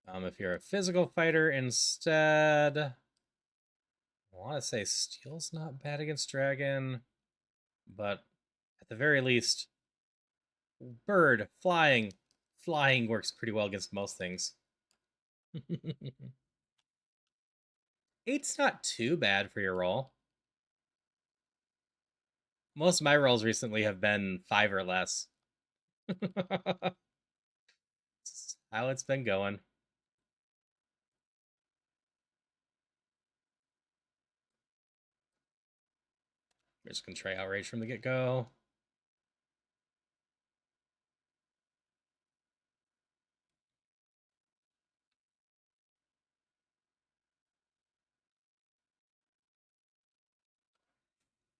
If you're a physical fighter instead, I want to say steel's not bad against dragon, but at the very least, Bird, flying. Flying works pretty well against most things. 8's not too bad for your roll. Most of my rolls recently have been 5 or less. How it's been going. We're just gonna try outrage from the get-go.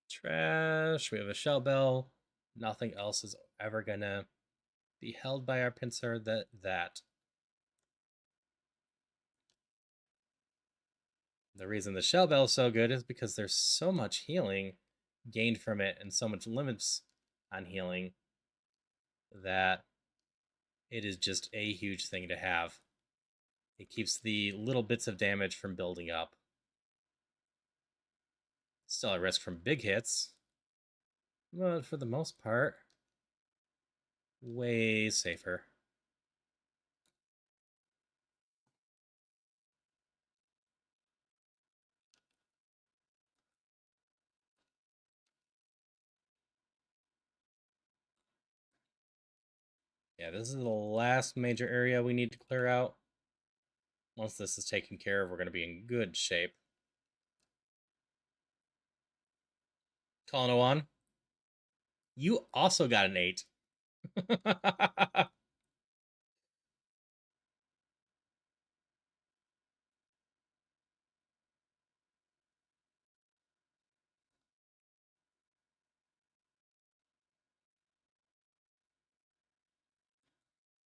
Trash. We have a shell bell. Nothing else is ever gonna be held by our pincer. That. The reason the shell bell is so good is because there's so much healing gained from it and so much limits on healing that it is just a huge thing to have. It keeps the little bits of damage from building up. Still at risk from big hits, but for the most part, way safer. Yeah, this is the last major area we need to clear out. Once this is taken care of, we're going to be in good shape. Colin, you also got an 8.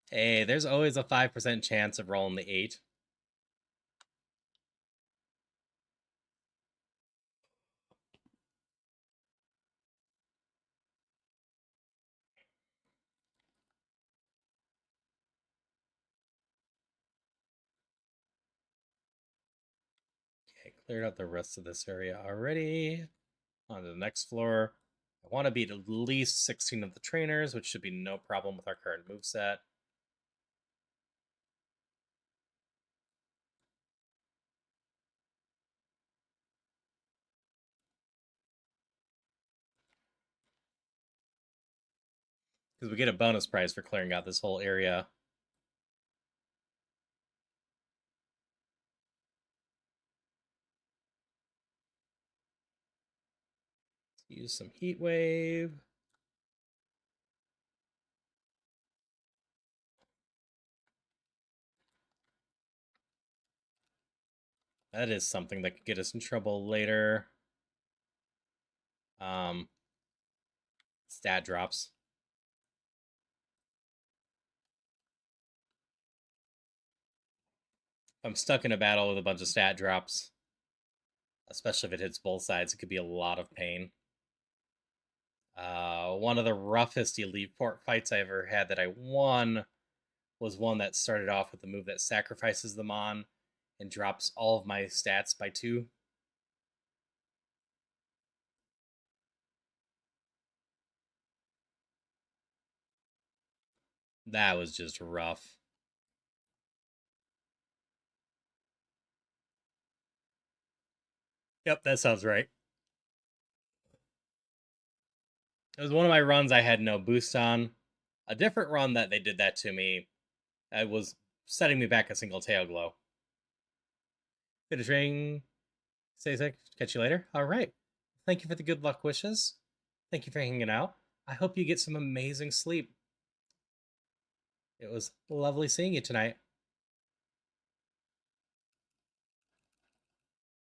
Hey, there's always a 5% chance of rolling the 8. Okay, cleared out the rest of this area already. On to the next floor. I want to beat at least 16 of the trainers, which should be no problem with our current moveset. Because we get a bonus prize for clearing out this whole area. Let's use some heat wave. That is something that could get us in trouble later. Stat drops. If I'm stuck in a battle with a bunch of stat drops, especially if it hits both sides, it could be a lot of pain. One of the roughest Elite Port fights I ever had that I won was one that started off with a move that sacrifices them on and drops all of my stats by 2. That was just rough. Yep, that sounds right. It was one of my runs I had no boost on. A different run that they did that to me, it was setting me back a single tail glow. Finish ring. Stay safe. Catch you later. All right. Thank you for the good luck wishes. Thank you for hanging out. I hope you get some amazing sleep. It was lovely seeing you tonight.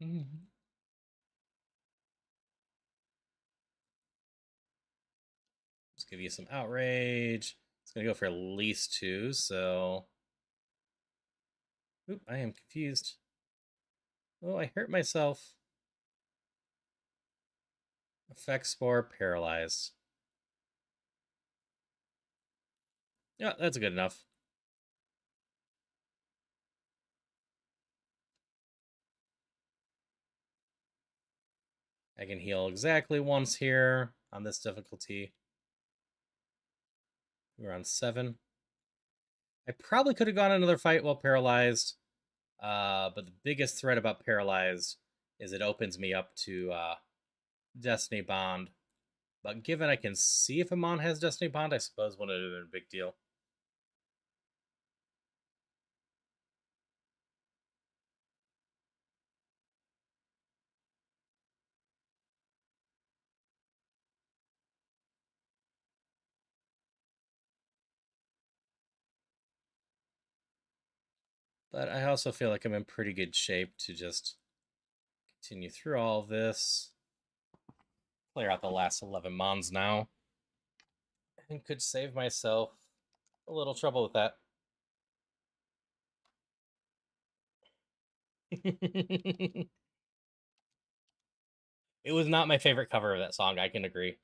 Mm-hmm. Let's give you some outrage. It's going to go for at least 2, so... Oop, I am confused. Oh, I hurt myself. Effect Spore paralyzed. Yeah, that's good enough. I can heal exactly once here on this difficulty. We're on 7. I probably could have gone another fight while paralyzed, but the biggest threat about paralyzed is it opens me up to Destiny Bond. But given I can see if Amon has Destiny Bond, I suppose wouldn't have been a big deal. But I also feel like I'm in pretty good shape to just continue through all of this. Clear out the last 11 Mons now. And could save myself a little trouble with that. It was not my favorite cover of that song, I can agree.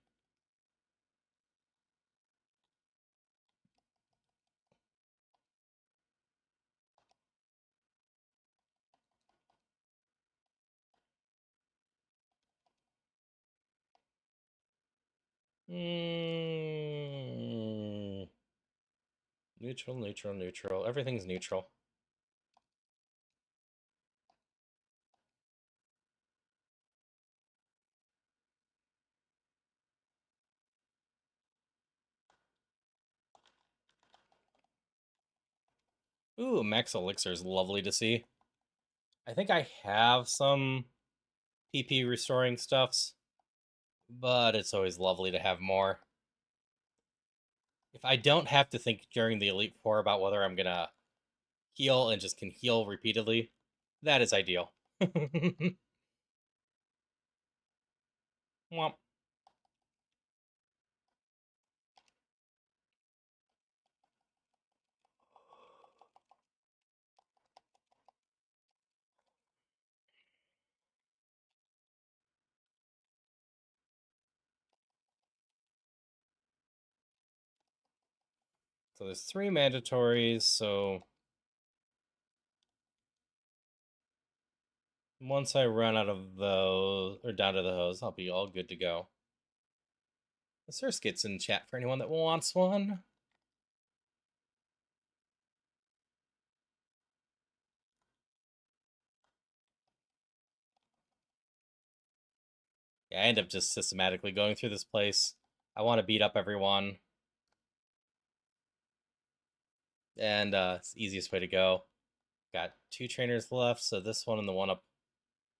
Neutral, neutral, neutral. Everything's neutral. Ooh, Max Elixir is lovely to see. I think I have some PP restoring stuffs, but it's always lovely to have more. If I don't have to think during the Elite Four about whether I'm gonna heal and just can heal repeatedly, that is ideal. Womp. So there's 3 mandatories, so once I run out of those, or down to the hose, I'll be all good to go. The Surskit's in chat for anyone that wants one. Yeah, I end up just systematically going through this place. I want to beat up everyone. And it's the easiest way to go. Got 2 trainers left, so this one and the one up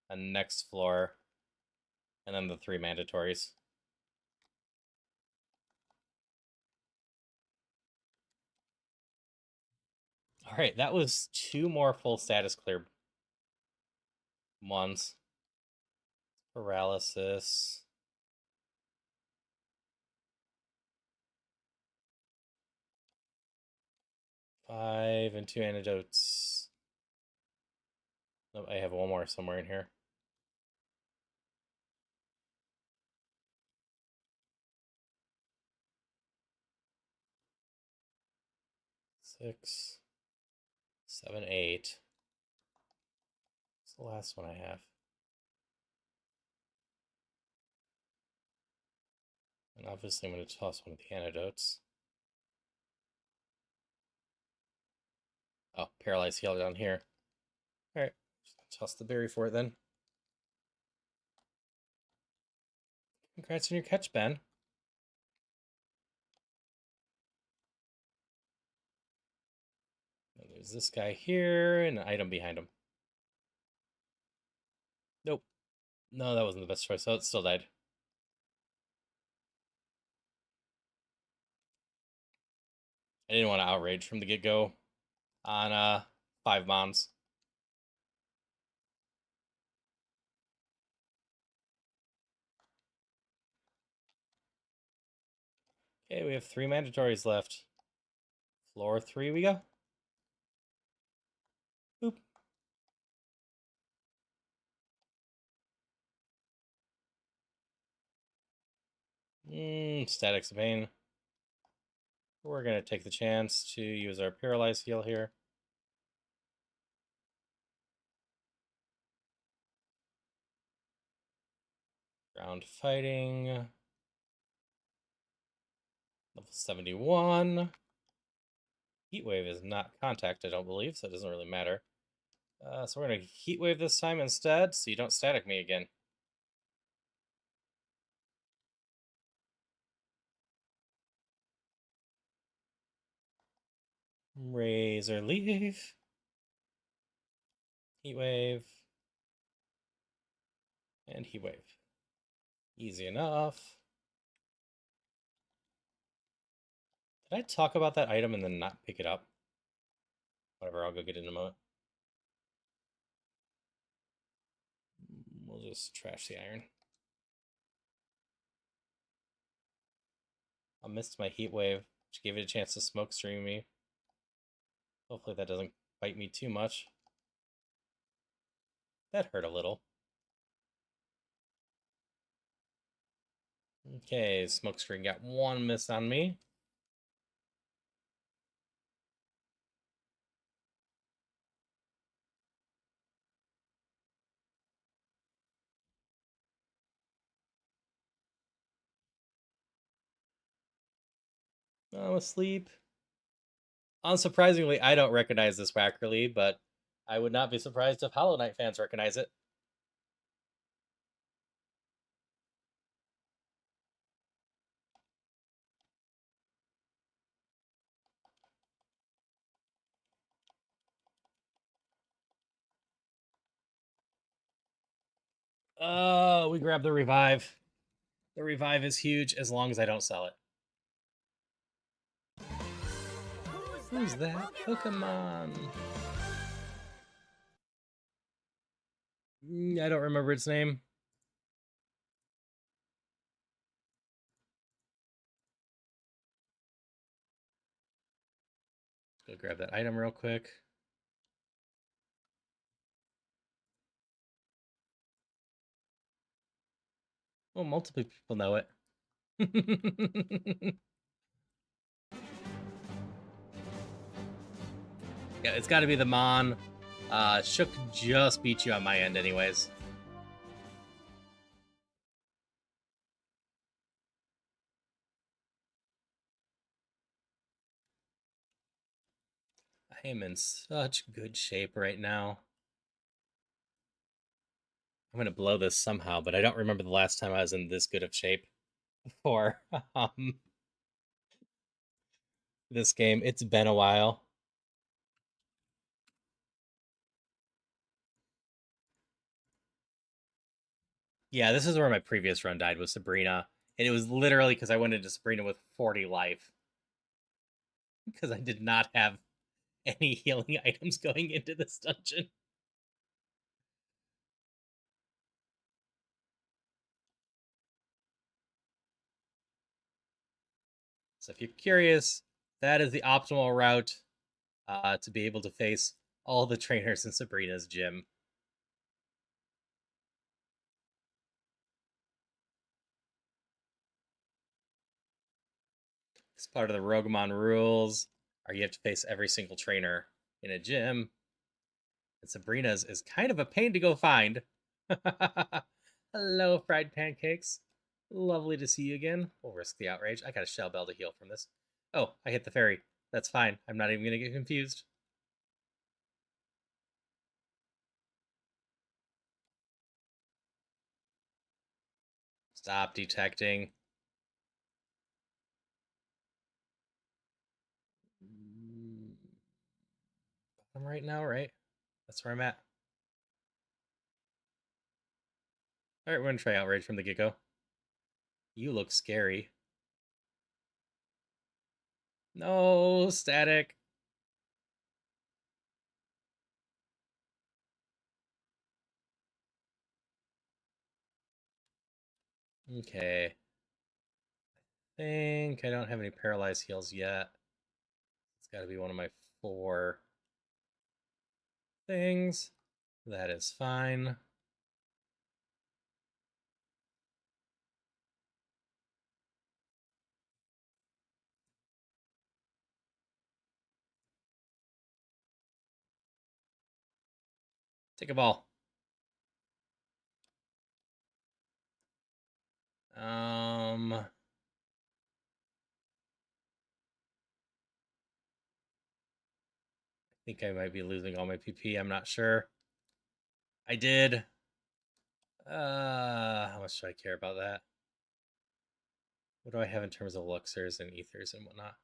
on next floor. And then the 3 mandatories. Alright, that was 2 more full status clear ones. Paralysis. 5 and 2 antidotes. Nope, I have one more somewhere in here. Six, 7, 8. It's the last one I have. And obviously I'm going to toss one of the antidotes. Oh, paralyzed heal down here. Alright, toss the berry for it then. Congrats on your catch, Ben. And there's this guy here, and an item behind him. Nope. No, that wasn't the best choice, so it still died. I didn't want to outrage from the get-go on 5 Mons. Okay, we have 3 mandatories left. Floor 3 we go. Boop. Statics of Pain. We're going to take the chance to use our Paralyzed heal here. Ground Fighting. The Level 71. Heat Wave is not contact, I don't believe, so it doesn't really matter. So we're going to Heat Wave this time instead, so you don't static me again. Razor Leaf. Heat Wave. And Heat Wave. Easy enough. Did I talk about that item and then not pick it up? Whatever, I'll go get it in a moment. We'll just trash the iron. I missed my Heat Wave, which gave it a chance to smoke stream me. Hopefully that doesn't bite me too much. That hurt a little. Okay, smokescreen got one miss on me. I'm asleep. Unsurprisingly, I don't recognize this Wackerly, but I would not be surprised if Hollow Knight fans recognize it. Oh, we grabbed the revive. The revive is huge as long as I don't sell it. Who's that Pokemon? I don't remember its name. Let's go grab that item real quick. Oh, multiple people know it. Yeah, it's got to be the Mon. Shook just beat you on my end anyways. I am in such good shape right now. I'm going to blow this somehow, but I don't remember the last time I was in this good of shape for this game. It's been a while. Yeah, this is where my previous run died, was Sabrina. And it was literally because I went into Sabrina with 40 life. Because I did not have any healing items going into this dungeon. So if you're curious, that is the optimal route to be able to face all the trainers in Sabrina's gym. It's part of the Roguemon rules, or you have to face every single trainer in a gym. And Sabrina's is kind of a pain to go find. Hello, fried pancakes. Lovely to see you again. We'll risk the outrage. I got a shell bell to heal from this. Oh, I hit the fairy. That's fine. I'm not even going to get confused. Stop detecting. I'm right now, right? That's where I'm at. Alright, we're going to try outrage from the get-go. You look scary. No, static. Okay. I think I don't have any paralyzed heals yet. It's got to be one of my 4 things. That is fine. Take a ball. think I might be losing all my PP. I'm not sure. I did. How much do I care about that? What do I have in terms of elixirs and ethers and whatnot?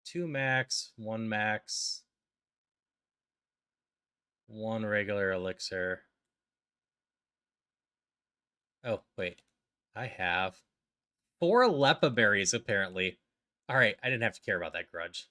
2 max, 1 max, 1 regular elixir. Oh, wait. I have 4 Lepa berries, apparently. Alright, I didn't have to care about that grudge.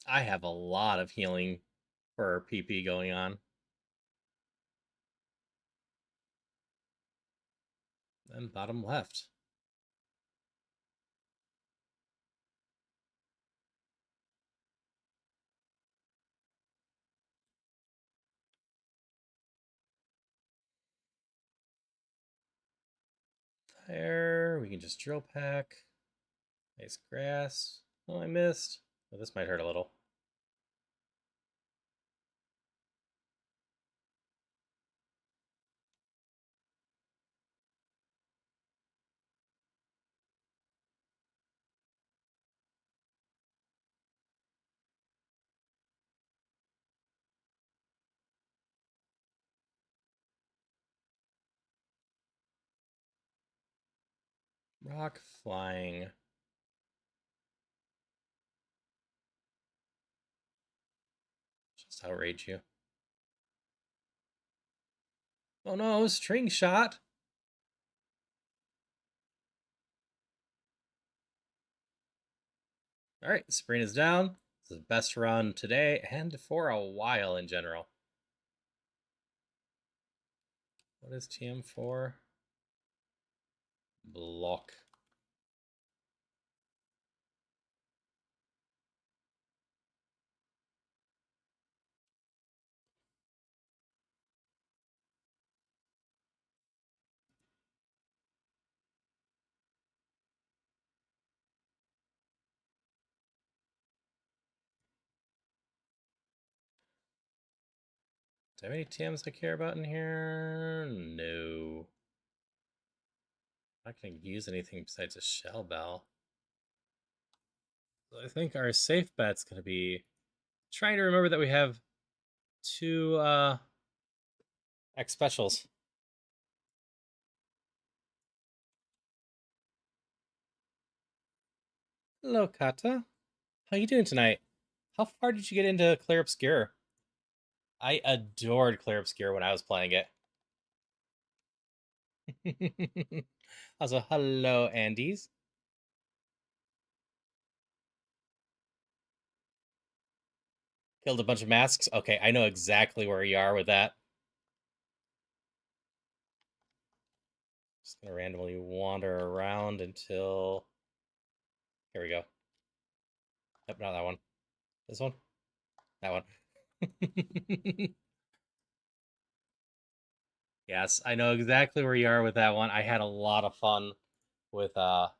I have a lot of healing for PP going on. And bottom left. There, we can just drill pack. Nice grass. Oh, I missed. Oh, this might hurt a little. Rock flying. Just outrage you. Oh no, string shot. Alright, Sabrina's down. This is the best run today and for a while in general. What is TM for? Block. Do I have any TMs I care about in here? No. I'm not going to use anything besides a shell bell. So I think our safe bet's going to be trying to remember that we have 2 X specials. Hello, Kata. How you doing tonight? How far did you get into Clear Obscure? I adored Clear Obscure when I was playing it. Also, hello, Andes. Killed a bunch of masks. Okay, I know exactly where you are with that. Just gonna randomly wander around until... Here we go. Nope, not that one. This one? That one. Yes, I know exactly where you are with that one. I had a lot of fun with that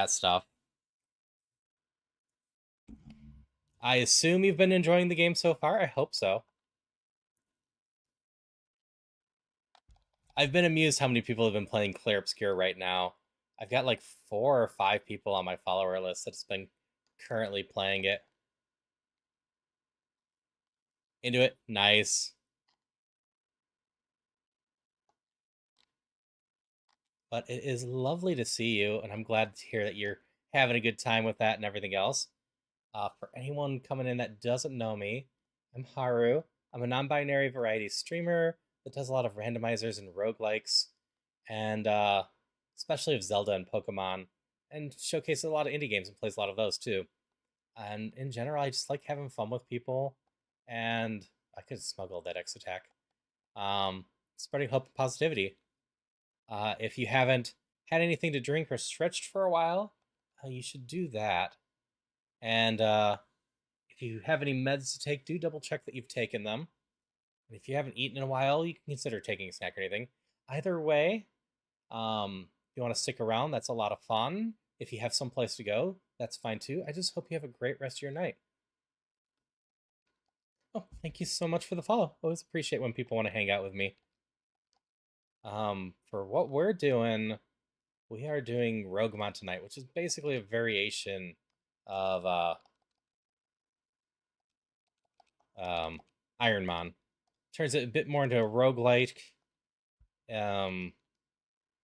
stuff. I assume you've been enjoying the game so far. I hope so. I've been amused how many people have been playing Clear Obscure right now. I've got like 4 or 5 people on my follower list that's been currently playing it. Into it. Nice. But it is lovely to see you, and I'm glad to hear that you're having a good time with that and everything else. For anyone coming in that doesn't know me, I'm Haru. I'm a non-binary variety streamer that does a lot of randomizers and roguelikes, and especially of Zelda and Pokemon, and showcases a lot of indie games and plays a lot of those too. And in general, I just like having fun with people, and I could smuggle that X attack. Spreading hope and positivity. If you haven't had anything to drink or stretched for a while, you should do that. And if you have any meds to take, do double check that you've taken them. And if you haven't eaten in a while, you can consider taking a snack or anything. Either way, if you want to stick around, that's a lot of fun. If you have someplace to go, that's fine too. I just hope you have a great rest of your night. Oh, thank you so much for the follow. Always appreciate when people want to hang out with me. For what we're doing, we are doing Roguemon tonight, which is basically a variation of um Ironmon. Turns it a bit more into a roguelike, um,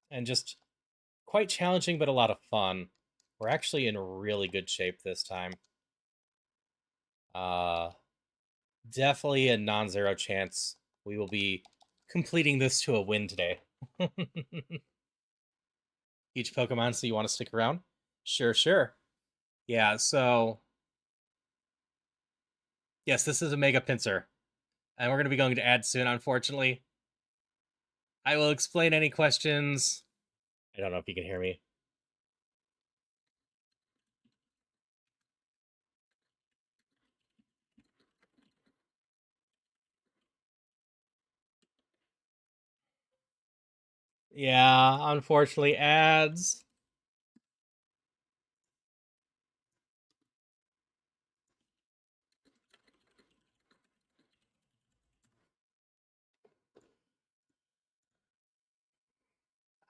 and just quite challenging, but a lot of fun. We're actually in really good shape this time. Uh, Definitely a non-zero chance we will be completing this to a win today. Each Pokemon, so you want to stick around? Sure, sure. Yeah, so yes, this is a Mega Pinsir, and we're going to be going to ads soon, unfortunately. I will explain any questions. I don't know if you can hear me. Yeah, unfortunately, ads.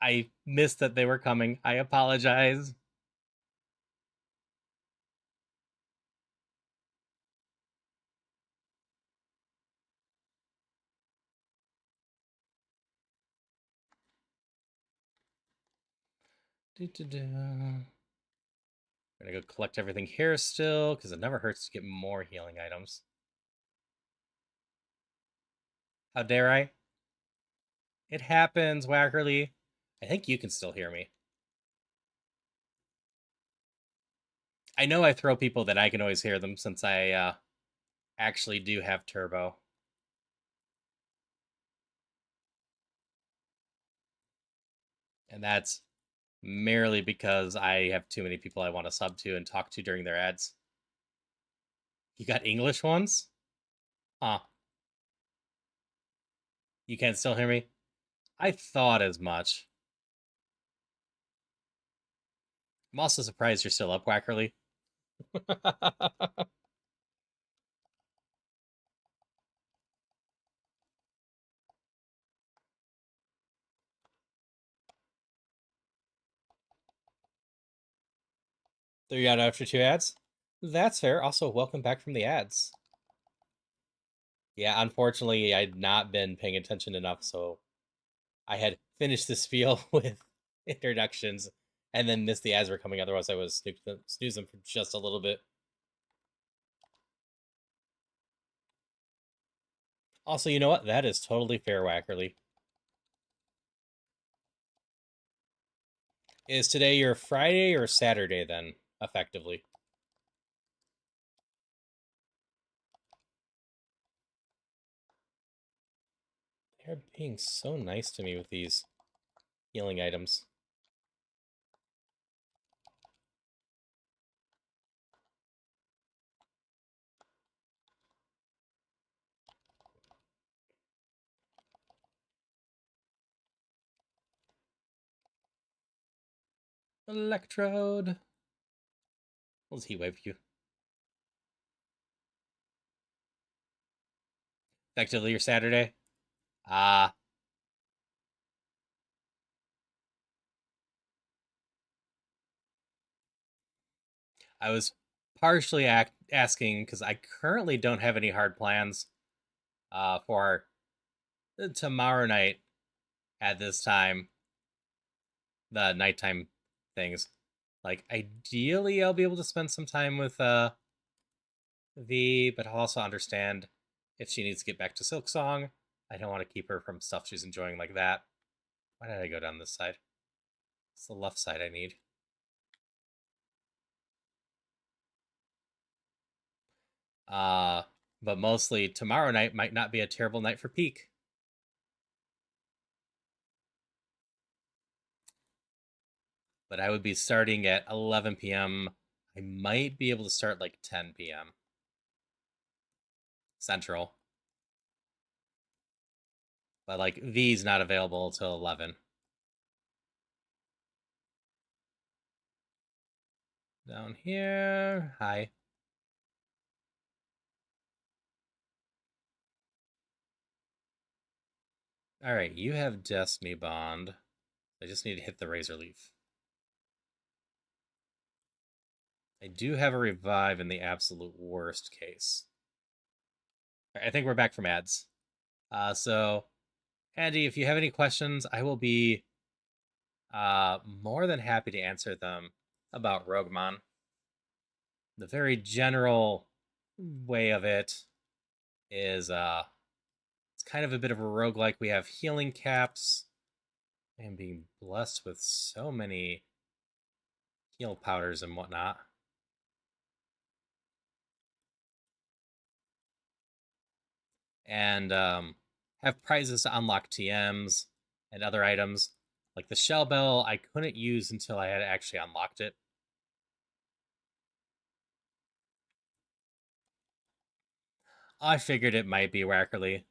I missed that they were coming. I apologize. Gonna go collect everything here still, because it never hurts to get more healing items. How dare I? It happens, Wackerly. I think you can still hear me. I know I throw people that I can always hear them since I actually do have turbo. And that's merely because I have too many people I want to sub to and talk to during their ads. You got English ones? Huh. You can't still hear me? I thought as much. I'm also surprised you're still up, Wackerly. There you got after 2 ads? That's fair. Also, welcome back from the ads. Yeah, unfortunately, I'd not been paying attention enough, so I had finished the spiel with introductions and then missed the ads were coming. Otherwise, I was snoozing for just a little bit. Also, you know what? That is totally fair, Wackerly. Is today your Friday or Saturday then, effectively? They're being so nice to me with these healing items. Electrode. Let's heat wave you. Effectively your Saturday. Ah. I was partially asking because I currently don't have any hard plans for tomorrow night at this time, the nighttime things. Like, ideally, I'll be able to spend some time with V, but I'll also understand if she needs to get back to Silk Song. I don't want to keep her from stuff she's enjoying like that. Why did I go down this side? It's the left side I need. Uh, but mostly tomorrow night might not be a terrible night for Peak. But I would be starting at 11 p.m. I might be able to start like 10 p.m. Central. But like V's not available until 11. Down here. Hi. Alright, you have Destiny Bond. I just need to hit the Razor Leaf. I do have a revive in the absolute worst case. I think we're back from ads. So, Andy, if you have any questions, I will be more than happy to answer them about Roguemon. The very general way of it is it's kind of a bit of a roguelike. We have healing caps and being blessed with so many heal powders and whatnot. And have prizes to unlock TMs and other items. Like the shell bell, I couldn't use until I had actually unlocked it. I figured it might be Wackerly.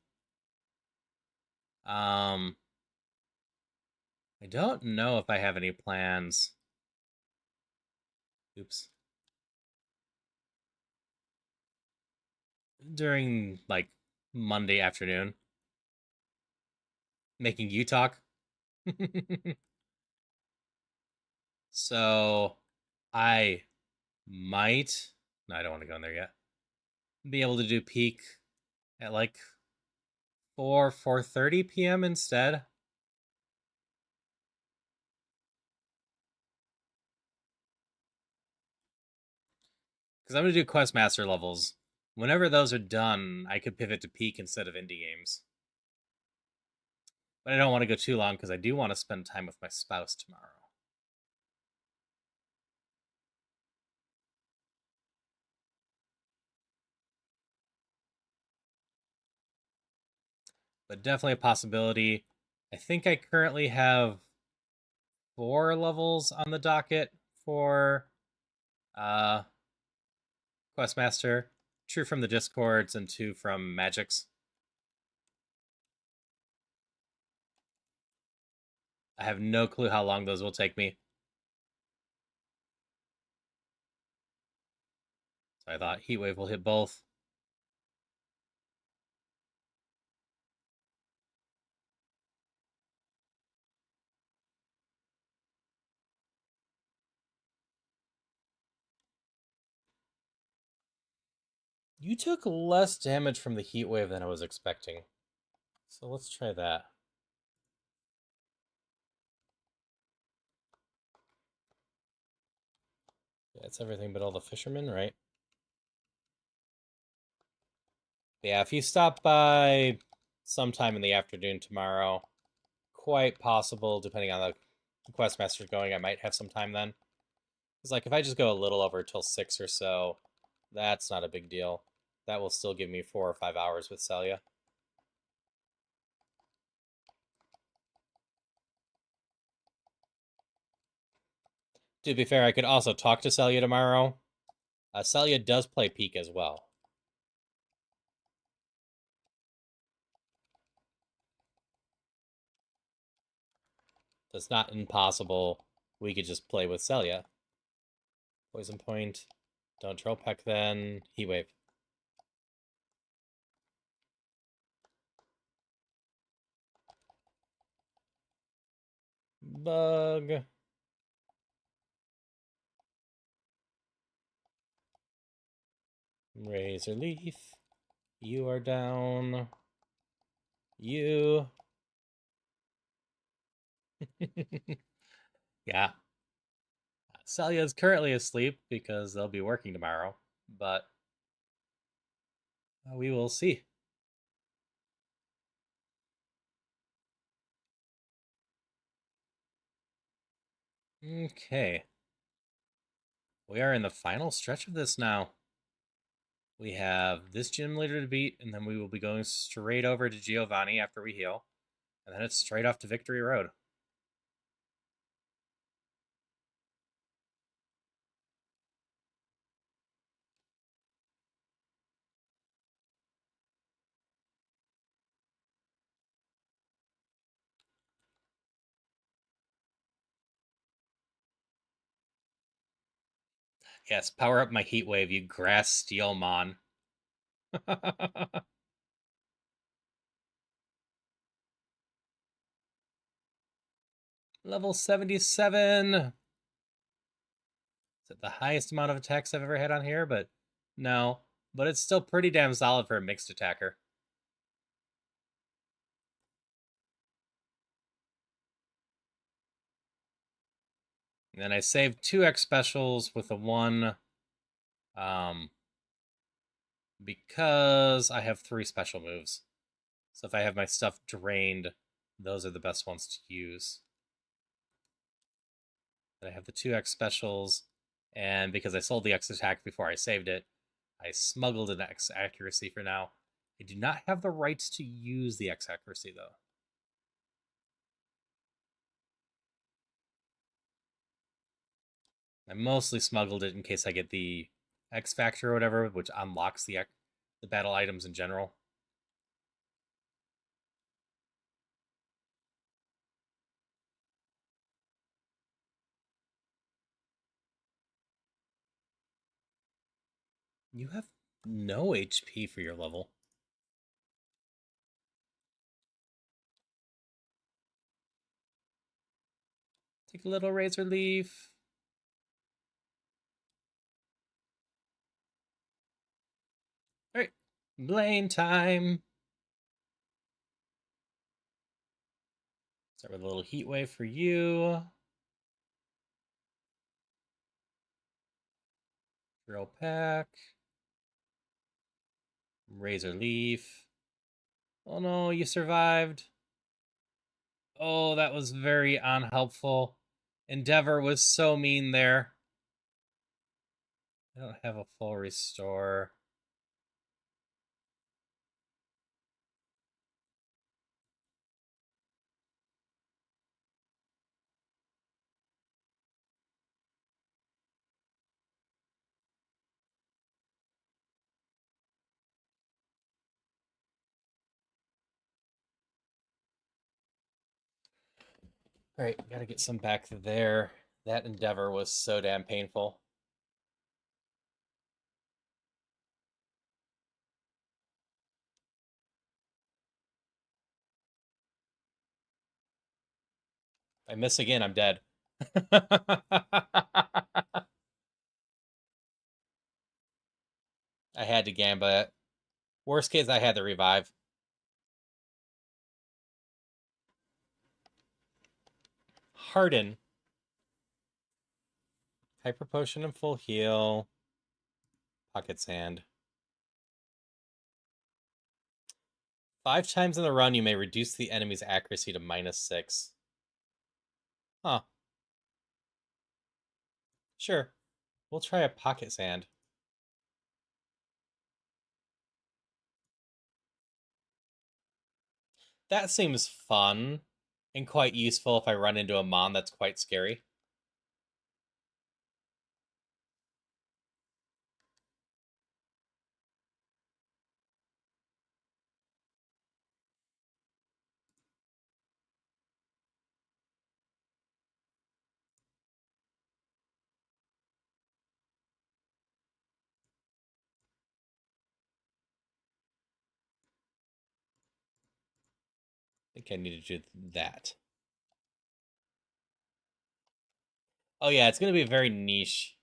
I don't know if I have any plans. Oops. During like Monday afternoon, making you talk. So I might. No, I don't want to go in there yet. Be able to do peak at like 4:30 p.m. instead. Because I'm gonna do quest master levels. Whenever those are done, I could pivot to peak instead of indie games. But I don't want to go too long because I do want to spend time with my spouse tomorrow. But definitely a possibility. I think I currently have 4 levels on the docket for Questmaster. 2 from the Discords and 2 from Magics. I have no clue how long those will take me. So I thought Heatwave will hit both. You took less damage from the Heatwave than I was expecting. So let's try that. Yeah, it's everything but all the fishermen, right? Yeah, if you stop by sometime in the afternoon tomorrow, quite possible, depending on the Questmaster's going, I might have some time then. It's like if I just go a little over till 6 or so, that's not a big deal. That will still give me 4 or 5 hours with Celia. To be fair, I could also talk to Celia tomorrow. Celia does play Peak as well. So it's not impossible. We could just play with Celia. Poison Point. Don't Troll Peck then. Heatwave. Bug. Razor Leaf. You are down. You. Yeah. Celia is currently asleep because they'll be working tomorrow, but we will see. Okay. We are in the final stretch of this now. We have this gym leader to beat, and then we will be going straight over to Giovanni after we heal. And then it's straight off to Victory Road. Yes, power up my Heat Wave, you grass steel mon. Level 77. Is it the highest amount of attacks I've ever had on here? But no. But it's still pretty damn solid for a mixed attacker. And then I saved 2x specials with a 1. Because I have 3 special moves. So if I have my stuff drained, those are the best ones to use. But I have the 2x specials, and because I sold the X attack before I saved it, I smuggled an X accuracy for now. I do not have the rights to use the X accuracy, though. I mostly smuggled it in case I get the X Factor or whatever, which unlocks the battle items in general. You have no HP for your level. Take a little razor leaf. Alright, Blaine time. Start with a little heat wave for you. Drill pack. Razor leaf. Oh no, you survived. Oh, that was very unhelpful. Endeavor was so mean there. I don't have a full restore. Alright, gotta get some back there. That endeavor was so damn painful. If I miss again, I'm dead. I had to Gamba it. Worst case, I had to revive. Harden. Hyper Potion and full heal. Pocket Sand. 5 times in the run, you may reduce the enemy's accuracy to -6. Huh. Sure. We'll try a Pocket Sand. That seems fun and quite useful if I run into a Mon that's quite scary. I think I need to do that. Oh yeah, it's going to be very niche.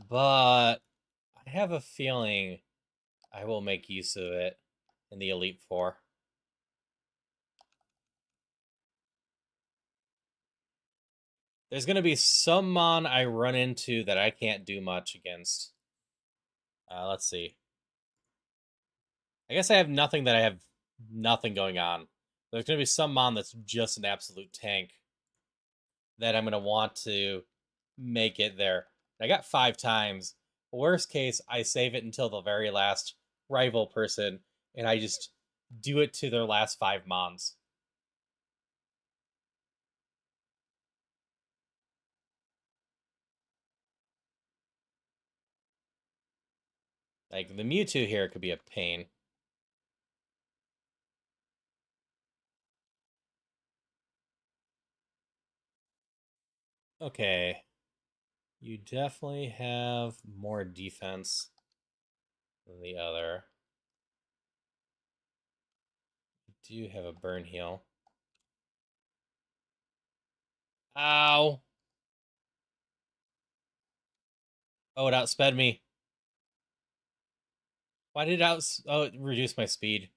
But I have a feeling I will make use of it in the Elite Four. There's going to be some Mon I run into that I can't do much against. Let's see. I guess I have nothing that I have nothing going on. There's going to be some Mon that's just an absolute tank that I'm going to want to make it there. I got 5 times. Worst case, I save it until the very last rival person, and I just do it to their last 5 Mons. Like, the Mewtwo here could be a pain. Okay. You definitely have more defense than the other. You do have a burn heal. Ow. Oh, it outsped me. Why did it reduce my speed?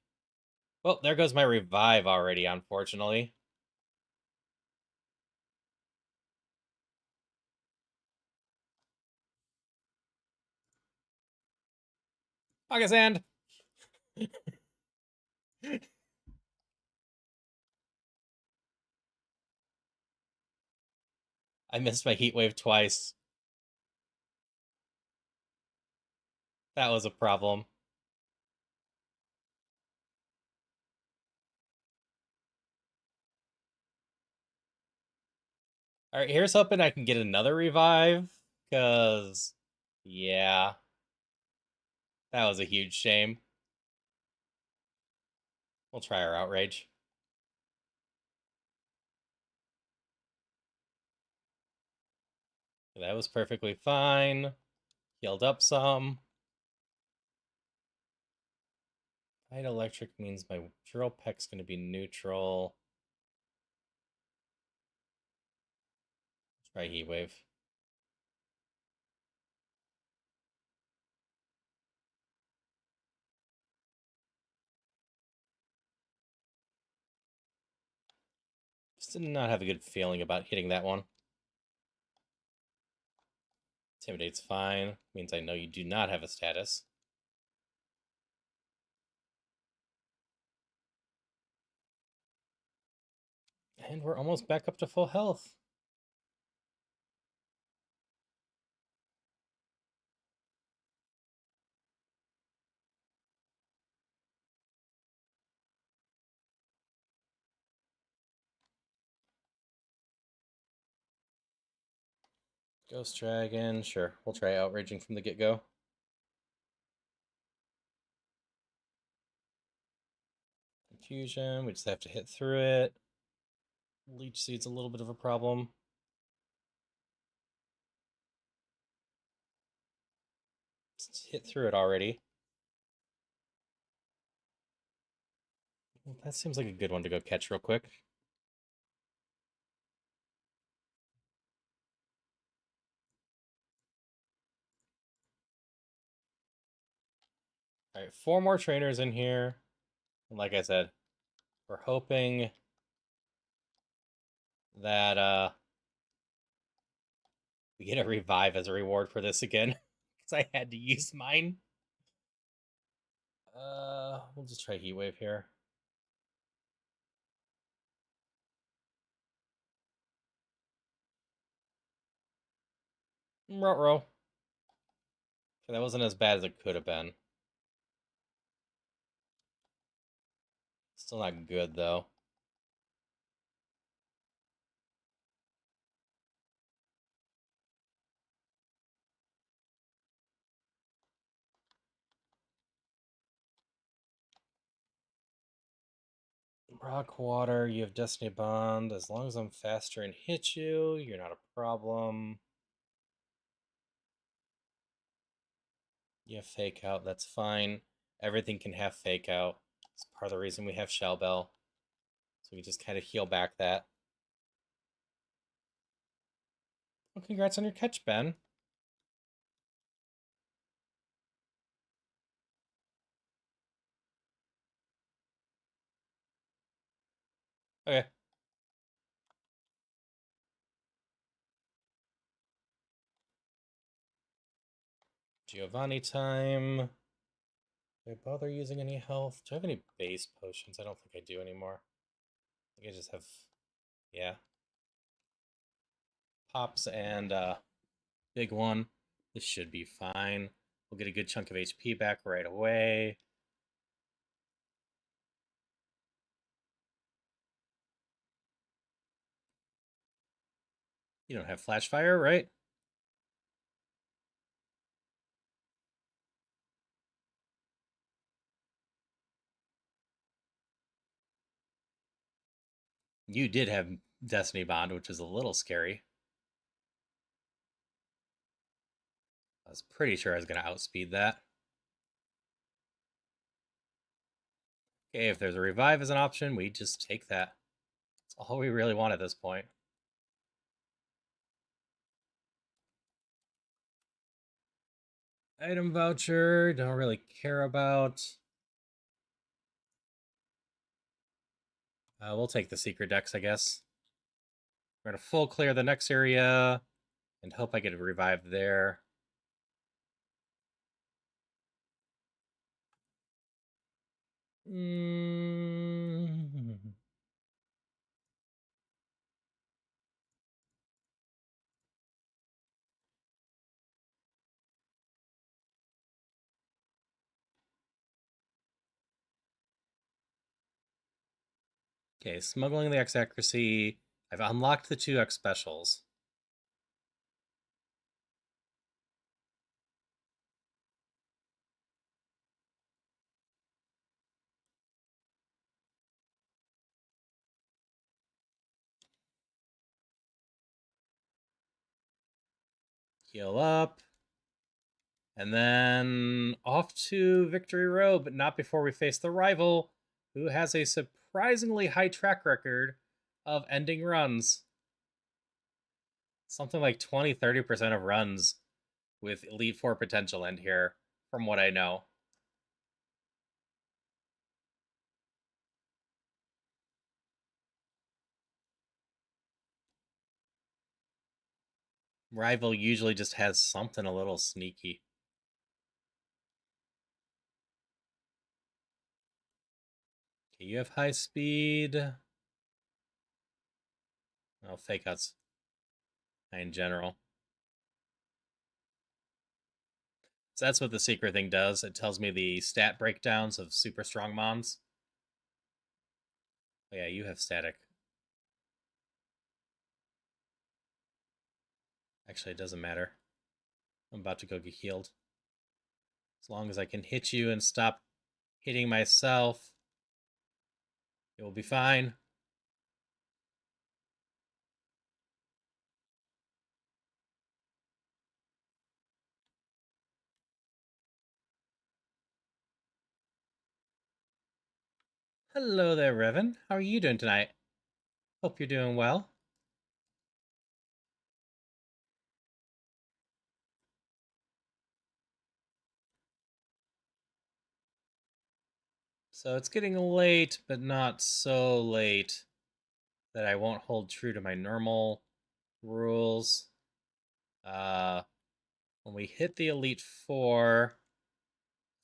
Well, there goes my revive already, unfortunately. Pocket sand. I missed my heat wave twice. That was a problem. Alright, here's hoping I can get another revive. Because, yeah. That was a huge shame. We'll try our outrage. That was perfectly fine. Healed up some. Fight electric means my drill peck's going to be neutral. Try heat wave. Just did not have a good feeling about hitting that one. Intimidate's fine. Means I know you do not have a status. And we're almost back up to full health. Ghost Dragon, sure. We'll try outraging from the get-go. Confusion, we just have to hit through it. Leech Seed's a little bit of a problem. Just hit through it already. Well, that seems like a good one to go catch real quick. Alright, 4 more trainers in here. And like I said, we're hoping that we get a revive as a reward for this again. Because I had to use mine. We'll just try Heat Wave here. Ruh-roh. Okay, that wasn't as bad as it could have been. Still not good, though. Rock Water, you have Destiny Bond. As long as I'm faster and hit you, you're not a problem. You have Fake Out, that's fine. Everything can have Fake Out. It's part of the reason we have Shell Bell. So we just kind of heal back that. Well, congrats on your catch, Ben. Okay. Giovanni time. Do I bother using any health? Do I have any base potions? I don't think I do anymore. I think I just have, yeah. Pops and big one. This should be fine. We'll get a good chunk of HP back right away. You don't have flash fire, right? You did have Destiny Bond, which is a little scary. I was pretty sure I was going to outspeed that. Okay, if there's a revive as an option, we just take that. That's all we really want at this point. Item voucher, don't really care about. We'll take the secret decks, I guess. We're gonna full clear the next area and hope I get revived there. Okay, smuggling the X accuracy. I've unlocked the 2X specials. Heal up. And then off to Victory Road, but not before we face the rival, who has a surprisingly high track record of ending runs. Something like 20-30% of runs with Elite Four potential end here, from what I know. Rival usually just has something a little sneaky. Okay, you have high speed. Oh, fake outs in general. So that's what the secret thing does. It tells me the stat breakdowns of super strong mons. Oh yeah, you have static. Actually, it doesn't matter. I'm about to go get healed. As long as I can hit you and stop hitting myself, it will be fine. Hello there, Revan. How are you doing tonight? Hope you're doing well. So it's getting late, but not so late that I won't hold true to my normal rules. When we hit the Elite Four,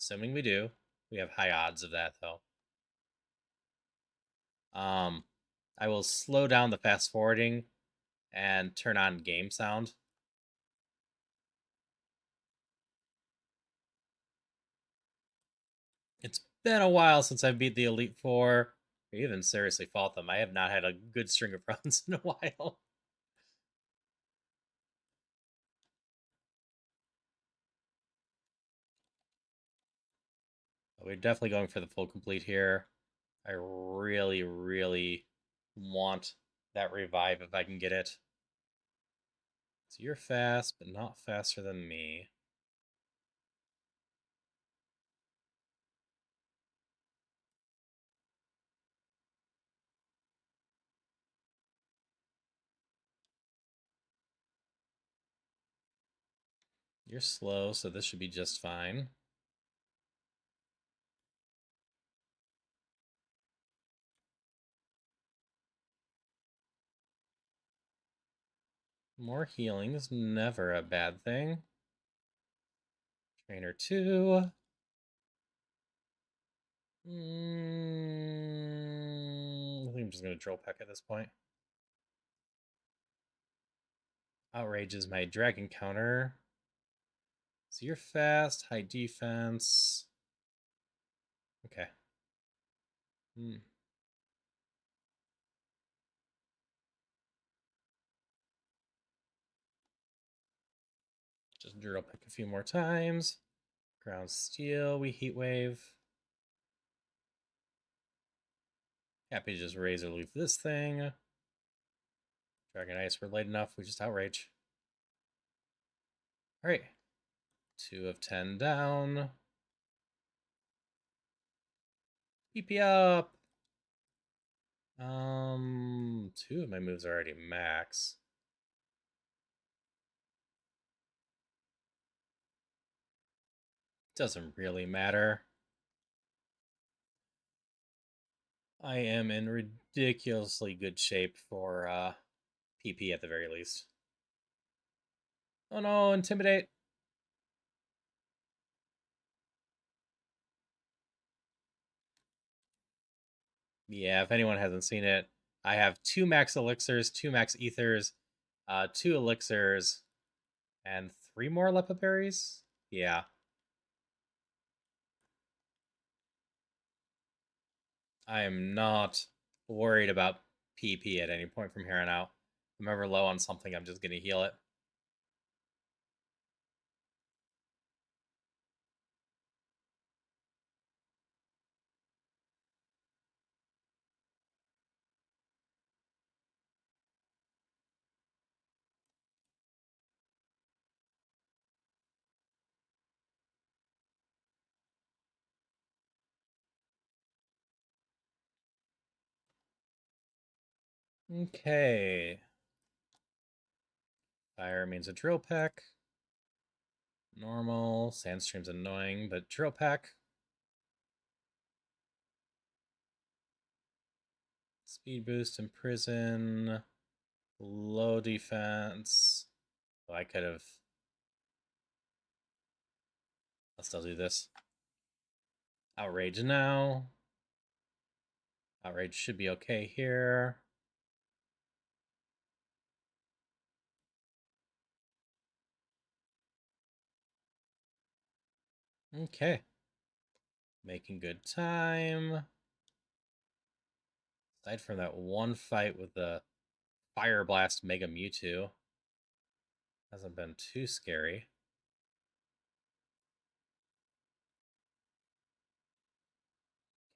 assuming we do, we have high odds of that though. I will slow down the fast forwarding and turn on game sound. It's been a while since I beat the Elite Four, or even seriously fought them. I have not had a good string of runs in a while. We're definitely going for the full complete here. I really, really want that revive if I can get it. So you're fast, but not faster than me. You're slow, so this should be just fine. More healing is never a bad thing. Trainer 2. I think I'm just going to drill peck at this point. Outrage is my dragon counter. So you're fast, high defense. Okay. Just drill peck a few more times. Ground steel, we heat wave. Happy to just razor leaf this thing. Dragon ice, we're late enough. We just outrage. All right. 2 of 10 down. PP up. 2 of my moves are already max. Doesn't really matter. I am in ridiculously good shape for PP at the very least. Oh no, intimidate. Yeah, if anyone hasn't seen it, I have 2 max elixirs, 2 max ethers, 2 elixirs, and 3 more lepa berries. Yeah. I am not worried about PP at any point from here on out. If I'm ever low on something, I'm just going to heal it. Okay. Fire means a drill peck. Normal. Sandstream's annoying, but drill peck. Speed boost, imprison. Low defense. Oh, I could have. I'll still do this. Outrage now. Outrage should be okay here. Okay. Making good time. Aside from that one fight with the Fire Blast Mega Mewtwo, hasn't been too scary.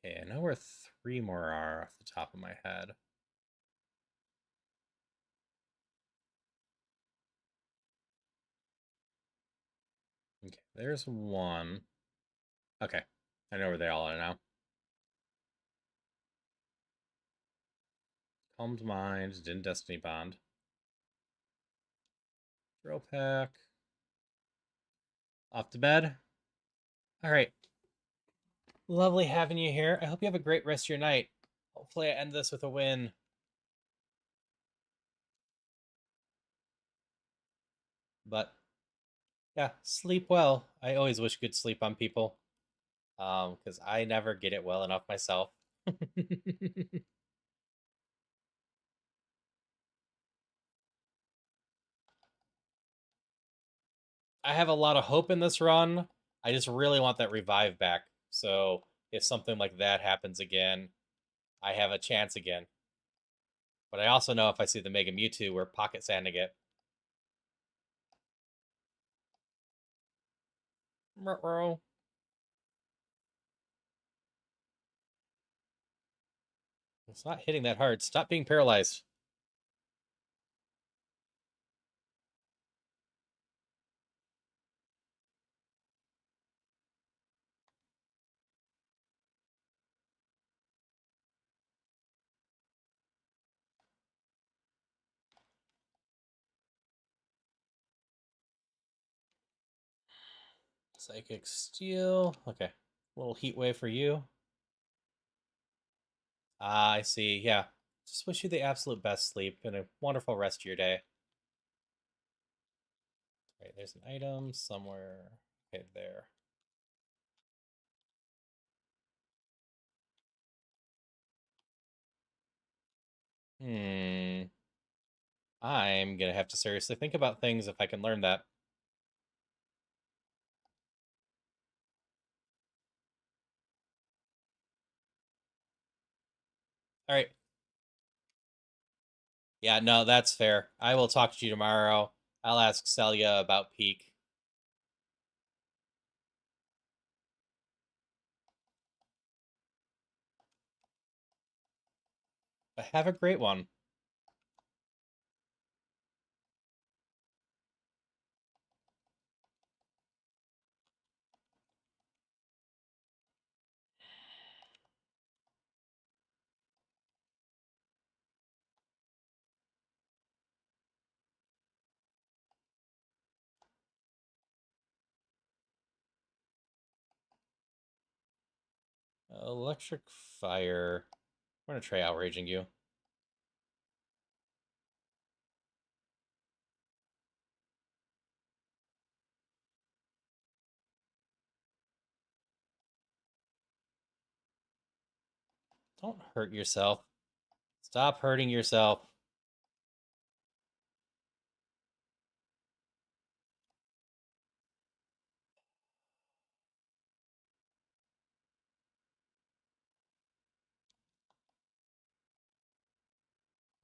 Okay, I know where 3 more are off the top of my head. Okay, there's 1. Okay, I know where they all are now. Calmed Mind, didn't Destiny Bond. Drill Pack. Off to bed. Alright. Lovely having you here. I hope you have a great rest of your night. Hopefully I end this with a win. But yeah, sleep well. I always wish good sleep on people. Because I never get it well enough myself. I have a lot of hope in this run. I just really want that revive back. So if something like that happens again, I have a chance again. But I also know if I see the Mega Mewtwo, we're pocket sanding it. It's not hitting that hard. Stop being paralyzed. Psychic Steel. Okay. A little heat wave for you. Ah, I see. Yeah. Just wish you the absolute best sleep and a wonderful rest of your day. Right, there's an item somewhere. Okay, there. I'm gonna have to seriously think about things if I can learn that. All right. Yeah, no, that's fair. I will talk to you tomorrow. I'll ask Celia about Peak. But have a great one. Electric fire. I'm gonna try outraging you. Don't hurt yourself. Stop hurting yourself.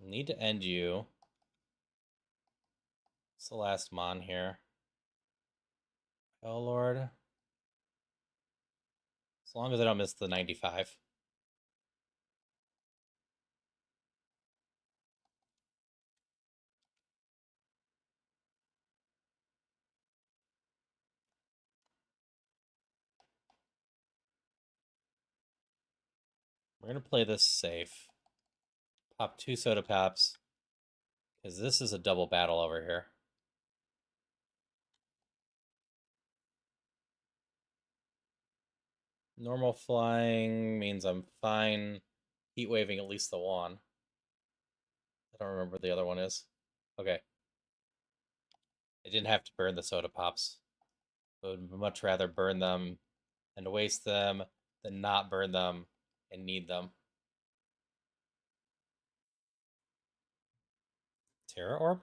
Need to end you. It's the last Mon here. Oh Lord. As long as I don't miss the 95. We're gonna play this safe. Pop 2 soda pops. Because this is a double battle over here. Normal flying means I'm fine. Heat waving at least the one. I don't remember what the other one is. Okay. I didn't have to burn the soda pops. I would much rather burn them and waste them than not burn them and need them. Terra Orb?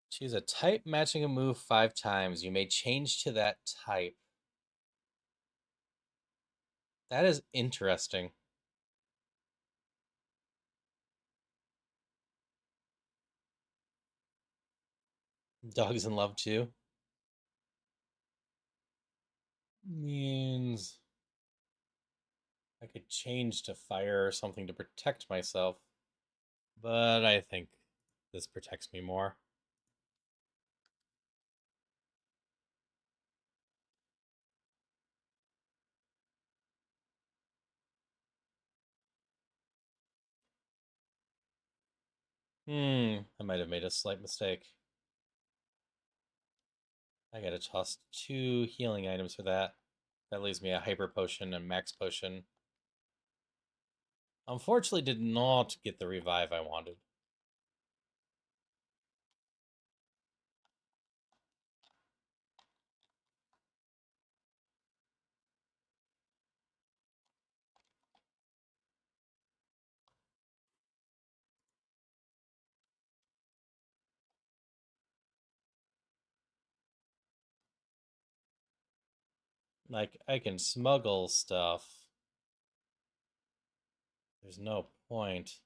Choose a type matching a move 5 times. You may change to that type. That is interesting. Dogs in love too. Means I could change to fire or something to protect myself. But I think this protects me more. I might have made a slight mistake. I gotta toss 2 healing items for that. That leaves me a hyper potion and max potion. Unfortunately, did not get the revive I wanted. Like, I can smuggle stuff. There's no point.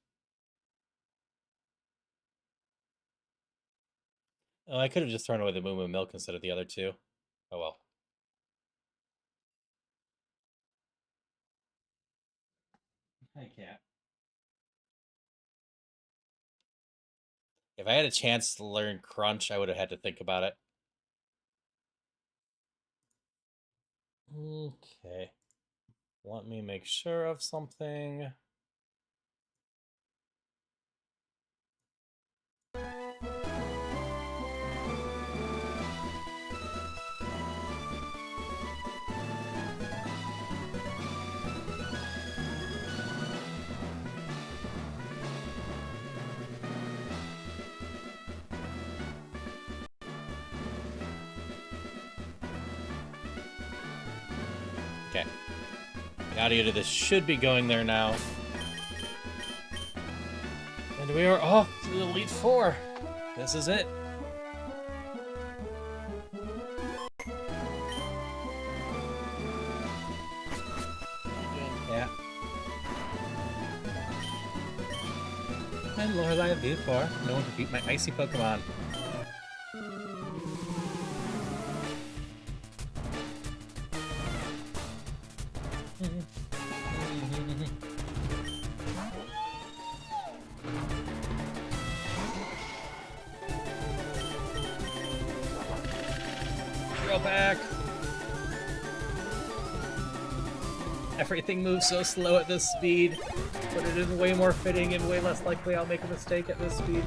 Oh, I could have just thrown away the Moo Moo Milk instead of the other 2. Oh well. Hi, cat. If I had a chance to learn Crunch, I would have had to think about it. Okay. Let me make sure of something. Okay. The audio to this should be going there now. And we are off to the Elite Four. This is it. Yeah. And Lorelei of V4. No one can beat my icy Pokemon. Drill back. Everything moves so slow at this speed, but it is way more fitting and way less likely I'll make a mistake at this speed.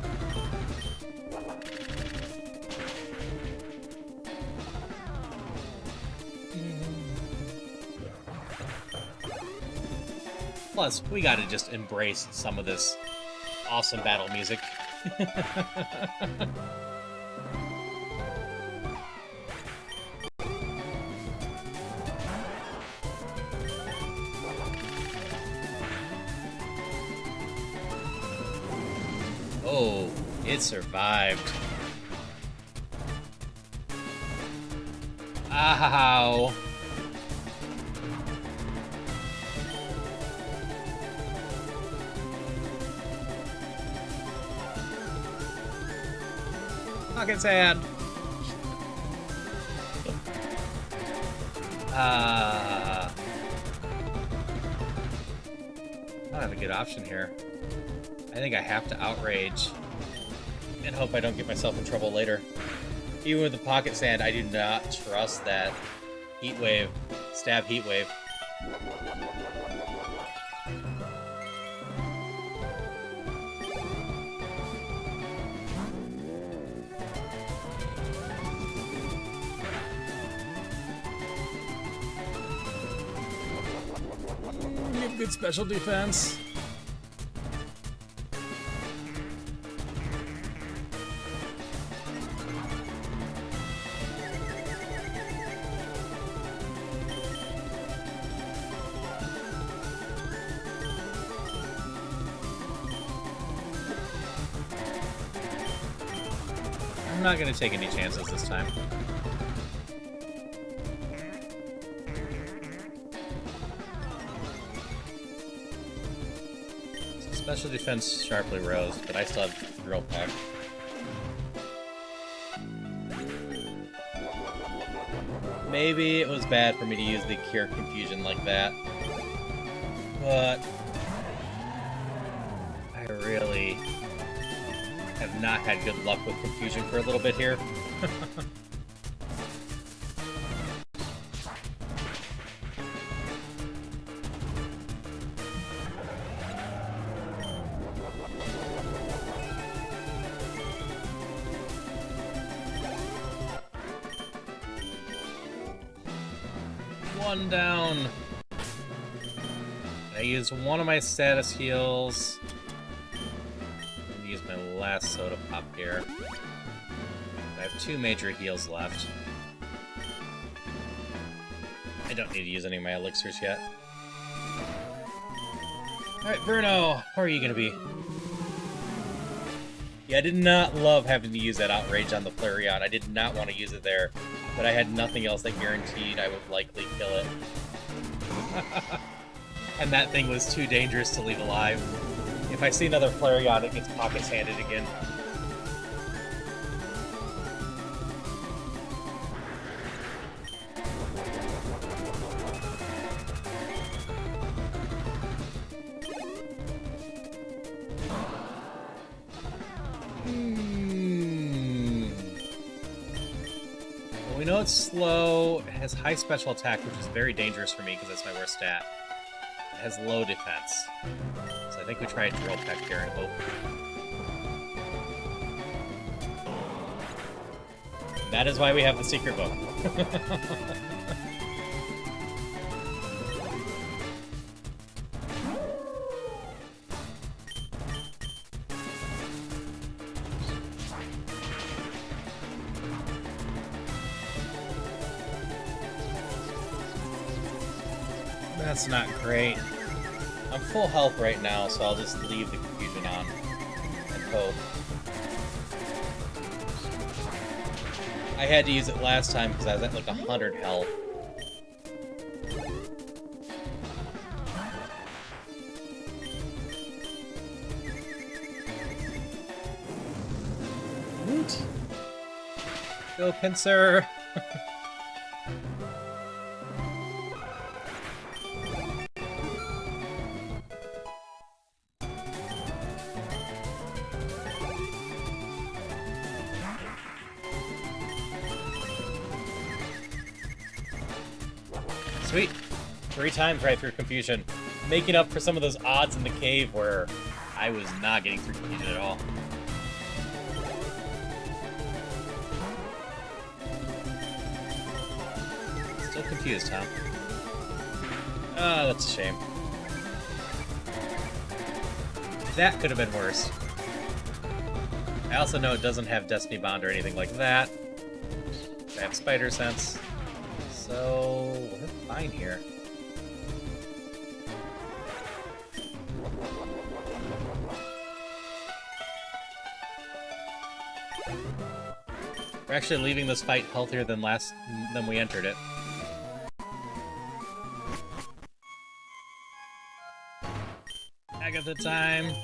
Plus, we gotta just embrace some of this awesome battle music. Oh, it survived. Ow. Pocket sand. I don't have a good option here. I think I have to outrage and hope I don't get myself in trouble later. Even with the pocket sand, I do not trust that heat wave, stab heat wave. You have good special defense. I'm not going to take any chances this time. So special defense sharply rose, but I still have drill peck. Maybe it was bad for me to use the Cure Confusion like that, but I really have not had good luck with Confusion for a little bit here. One down. I used one of my status heals. Use my last soda pop here. I have 2 major heals left. I don't need to use any of my elixirs yet. Alright, Bruno, where are you gonna be? Yeah, I did not love having to use that outrage on the Flareon. I did not want to use it there, but I had nothing else that guaranteed I would likely kill it. And that thing was too dangerous to leave alive. If I see another Flareon, it gets pockets handed again. Well, we know it's slow, it has high special attack, which is very dangerous for me because that's my worst stat. It has low defense. So I think we try a drill peck here and hope. And that is why we have the secret book. That's not great. I'm full health right now, so I'll just leave the confusion on and hope. I had to use it last time because I was at like 100 health. Woot! Go, Pinsir! Sweet. 3 times right through confusion. Making up for some of those odds in the cave where I was not getting through confusion at all. Still confused, huh? Ah, that's a shame. That could have been worse. I also know it doesn't have Destiny Bond or anything like that. I have Spider Sense. So, we're fine here. We're actually leaving this fight healthier than we entered it. Agatha time.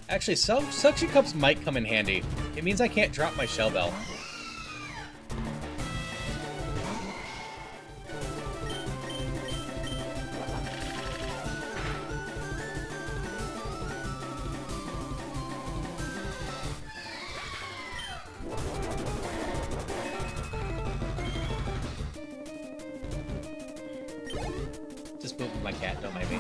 Actually, suction cups might come in handy. It means I can't drop my shell bell. Just moving my cat, don't mind me.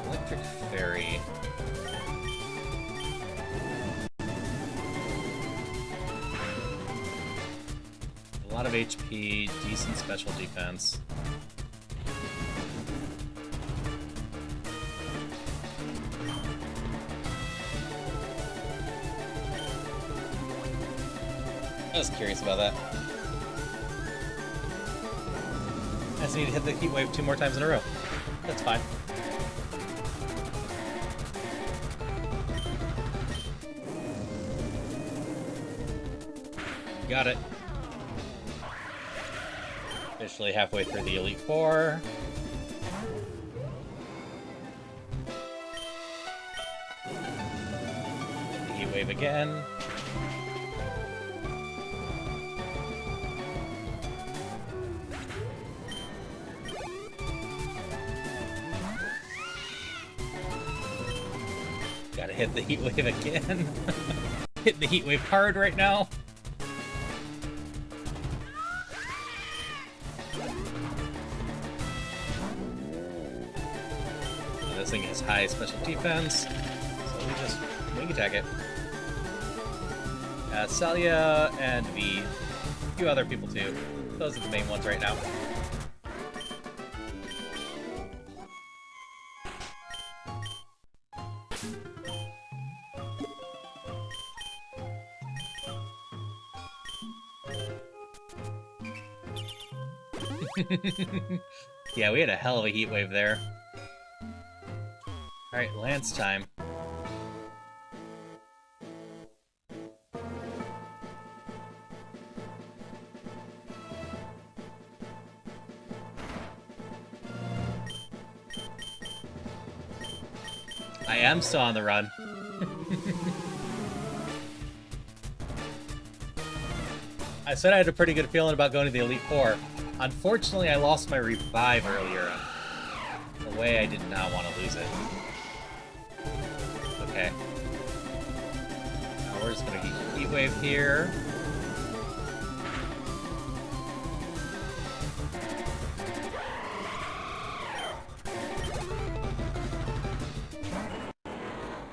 Electric Fairy. A lot of HP, decent special defense. I was curious about that. I just need to hit the heat wave 2 more times in a row. That's fine. Got it. Officially halfway through the Elite Four. Hit the heat wave again. Gotta hit the heat wave again. Hitting the heat wave hard right now. This thing has high special defense, so we just wing attack it. Celia and V. A few other people too. Those are the main ones right now. Yeah, we had a hell of a heat wave there. Alright, Lance time. I am still on the run. I said I had a pretty good feeling about going to the Elite Four. Unfortunately, I lost my revive earlier on. The way I did not want to lose it. Okay. Now we're just gonna heat wave here.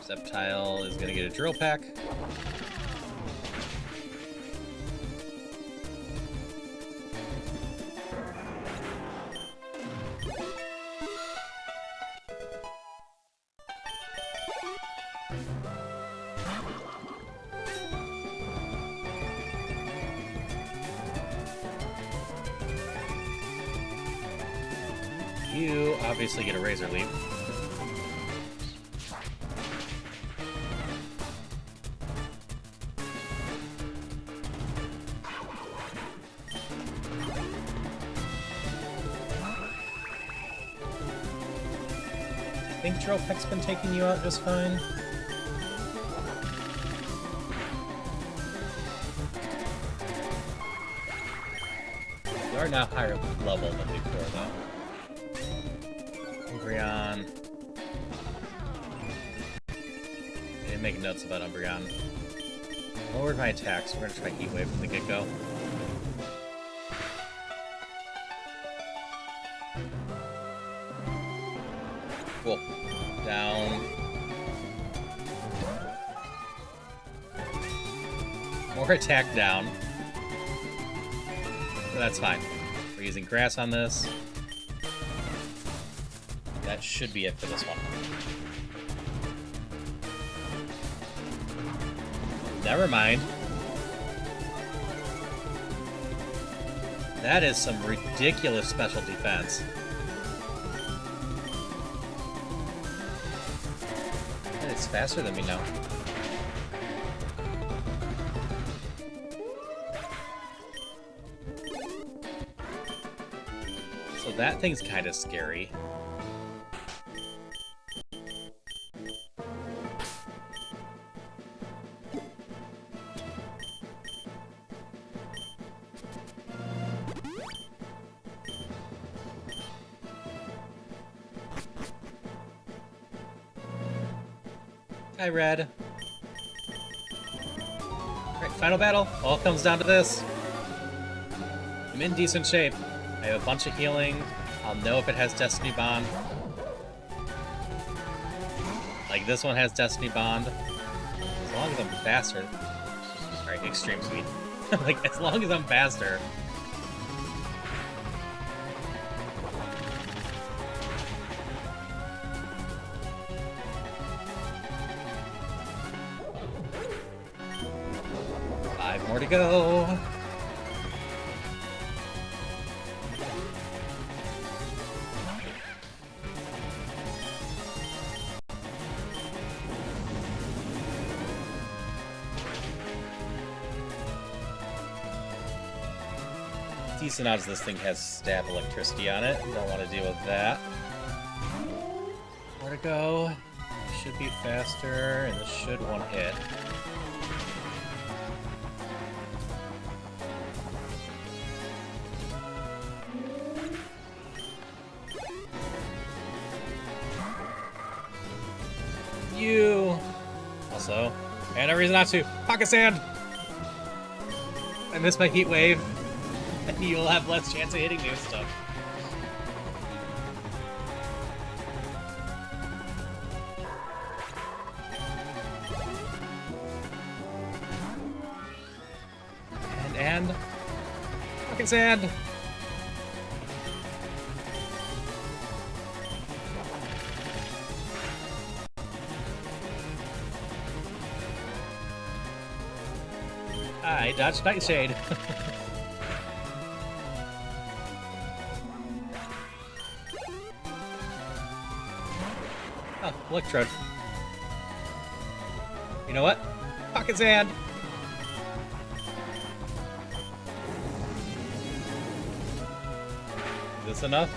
Sceptile is gonna get a drill pack. You obviously get a Razor Leap. I think Drill Peck's been taking you out just fine. You are now higher level than before, though. Umbreon. I didn't make notes about Umbreon. Lowered my attacks. We're gonna try Heat Wave from the get-go. Cool. Down. More attack down. But that's fine. We're using grass on this. That should be it for this one. Never mind. That is some ridiculous special defense. It's faster than me now. So that thing's kind of scary. Hi, Red. Alright, final battle. All comes down to this. I'm in decent shape. I have a bunch of healing. I'll know if it has Destiny Bond. Like, this one has Destiny Bond. As long as I'm faster. Alright, extreme speed. Like, as long as I'm faster. More to go. Decent odds this thing has stab electricity on it. Don't want to deal with that. More to go. Should be faster, and this should one hit. You. Also, and no reason not to. Pocket sand. I missed my heat wave, and you'll have less chance of hitting new stuff. And pocket sand. I dodged Nightshade. Oh, Electrode. You know what? Pocket Sand! Is this enough?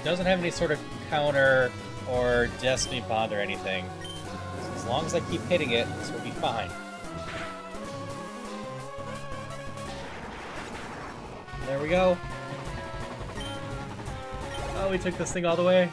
Doesn't have any sort of counter or Destiny Bond or anything. So as long as I keep hitting it, this will be fine. There we go. Oh, we took this thing all the way.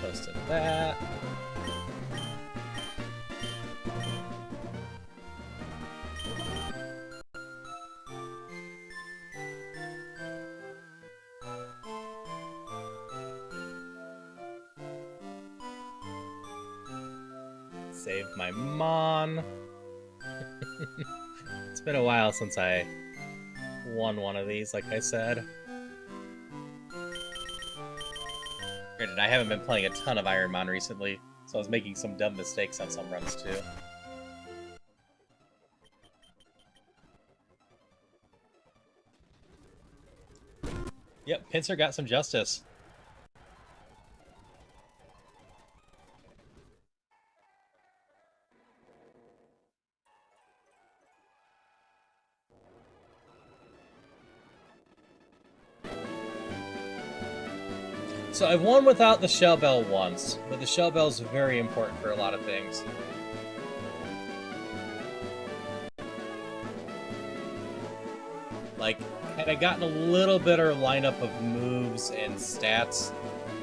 Close to that. Save my Mon. It's been a while since I won one of these, like I said. Granted, I haven't been playing a ton of Ironmon recently, so I was making some dumb mistakes on some runs too. Yep, Pinsir got some justice. So I've won without the Shell Bell once, but the Shell Bell is very important for a lot of things. Like, had I gotten a little better lineup of moves and stats,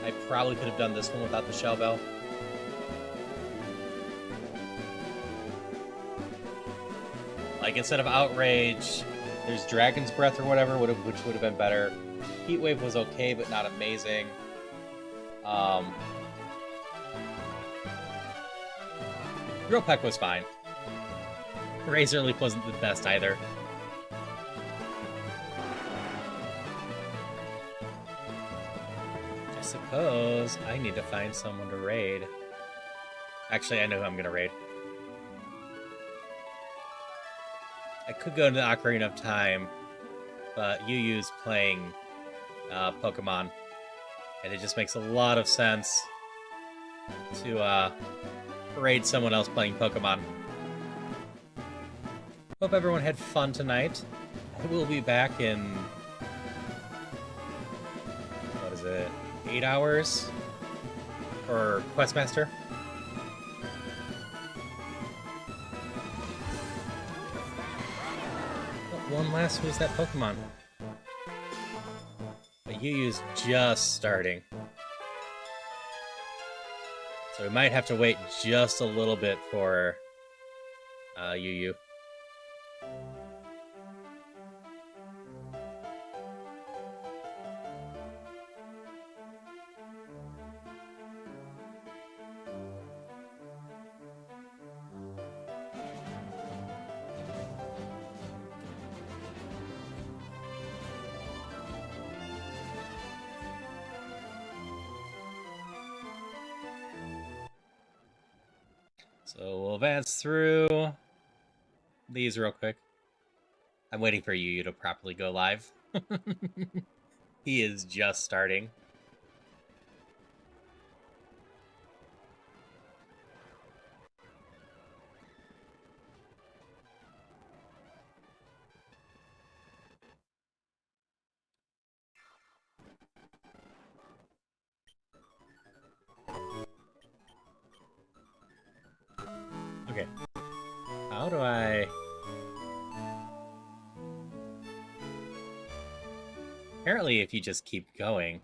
I probably could have done this one without the Shell Bell. Like, instead of Outrage, there's Dragon's Breath or whatever, which would have been better. Heat Wave was okay, but not amazing. Drill Peck was fine. Razor Leaf wasn't the best either. I suppose I need to find someone to raid. Actually, I know who I'm gonna raid. I could go into the Ocarina of Time, but Yuyu's playing Pokemon, and it just makes a lot of sense to raid someone else playing Pokemon. Hope everyone had fun tonight. I will be back in, what is it, 8 hours for Questmaster. One last who's that Pokemon? But Yuyu's just starting. So we might have to wait just a little bit for Yuyu. So we'll advance through these real quick. I'm waiting for Yuyu to properly go live. He is just starting. Okay. How do I... Apparently, if you just keep going,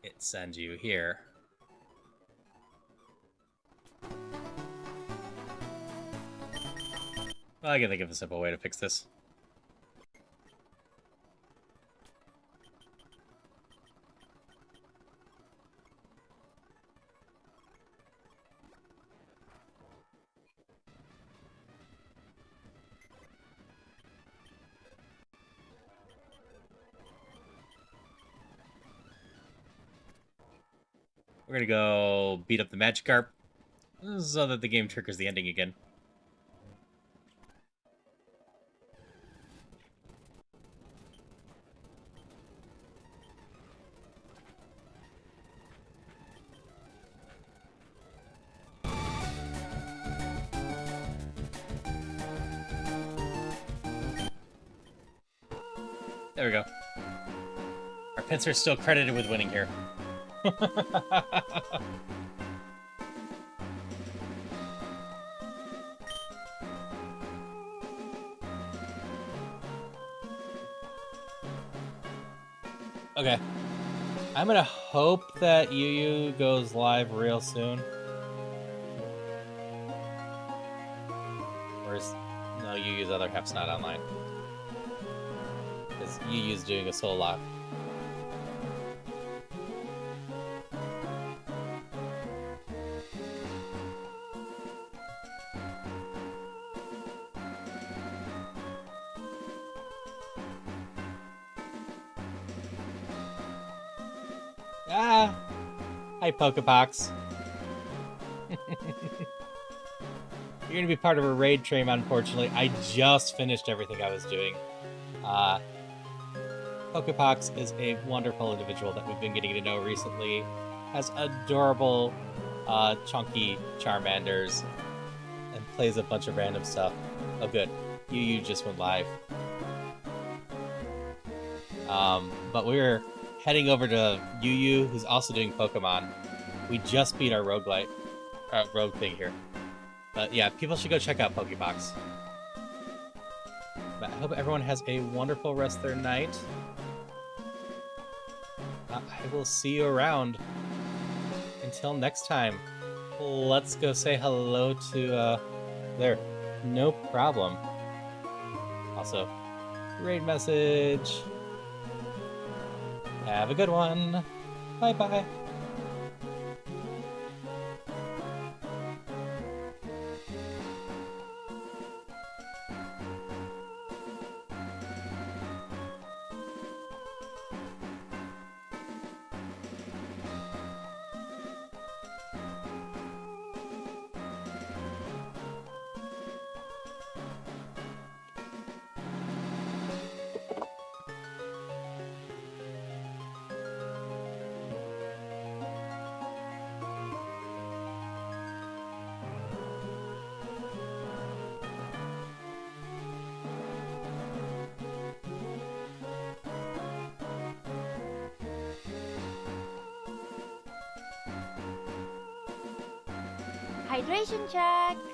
it sends you here. Well, I can think of a simple way to fix this. We're gonna go beat up the Magikarp so that the game triggers the ending again. There we go. Our Pinsir's still credited with winning here. Okay. I'm gonna hope that Yuyu goes live real soon. Or is... No, Yuyu's other half's not online. Because Yuyu's doing a solo lock. Ah! Hi, Pokepox. You're gonna be part of a raid train, unfortunately. I just finished everything I was doing. Pokepox is a wonderful individual that we've been getting to know recently. Has adorable, chunky Charmanders, and plays a bunch of random stuff. Oh, good. Yuyu just went live. But we're heading over to Yuyu, who's also doing Pokemon. We just beat our rogue thing here. But yeah, people should go check out Pokebox. But I hope everyone has a wonderful rest of their night. I will see you around. Until next time, let's go say hello to, there. No problem. Also, great message. Have a good one. Bye-bye. Hydration check.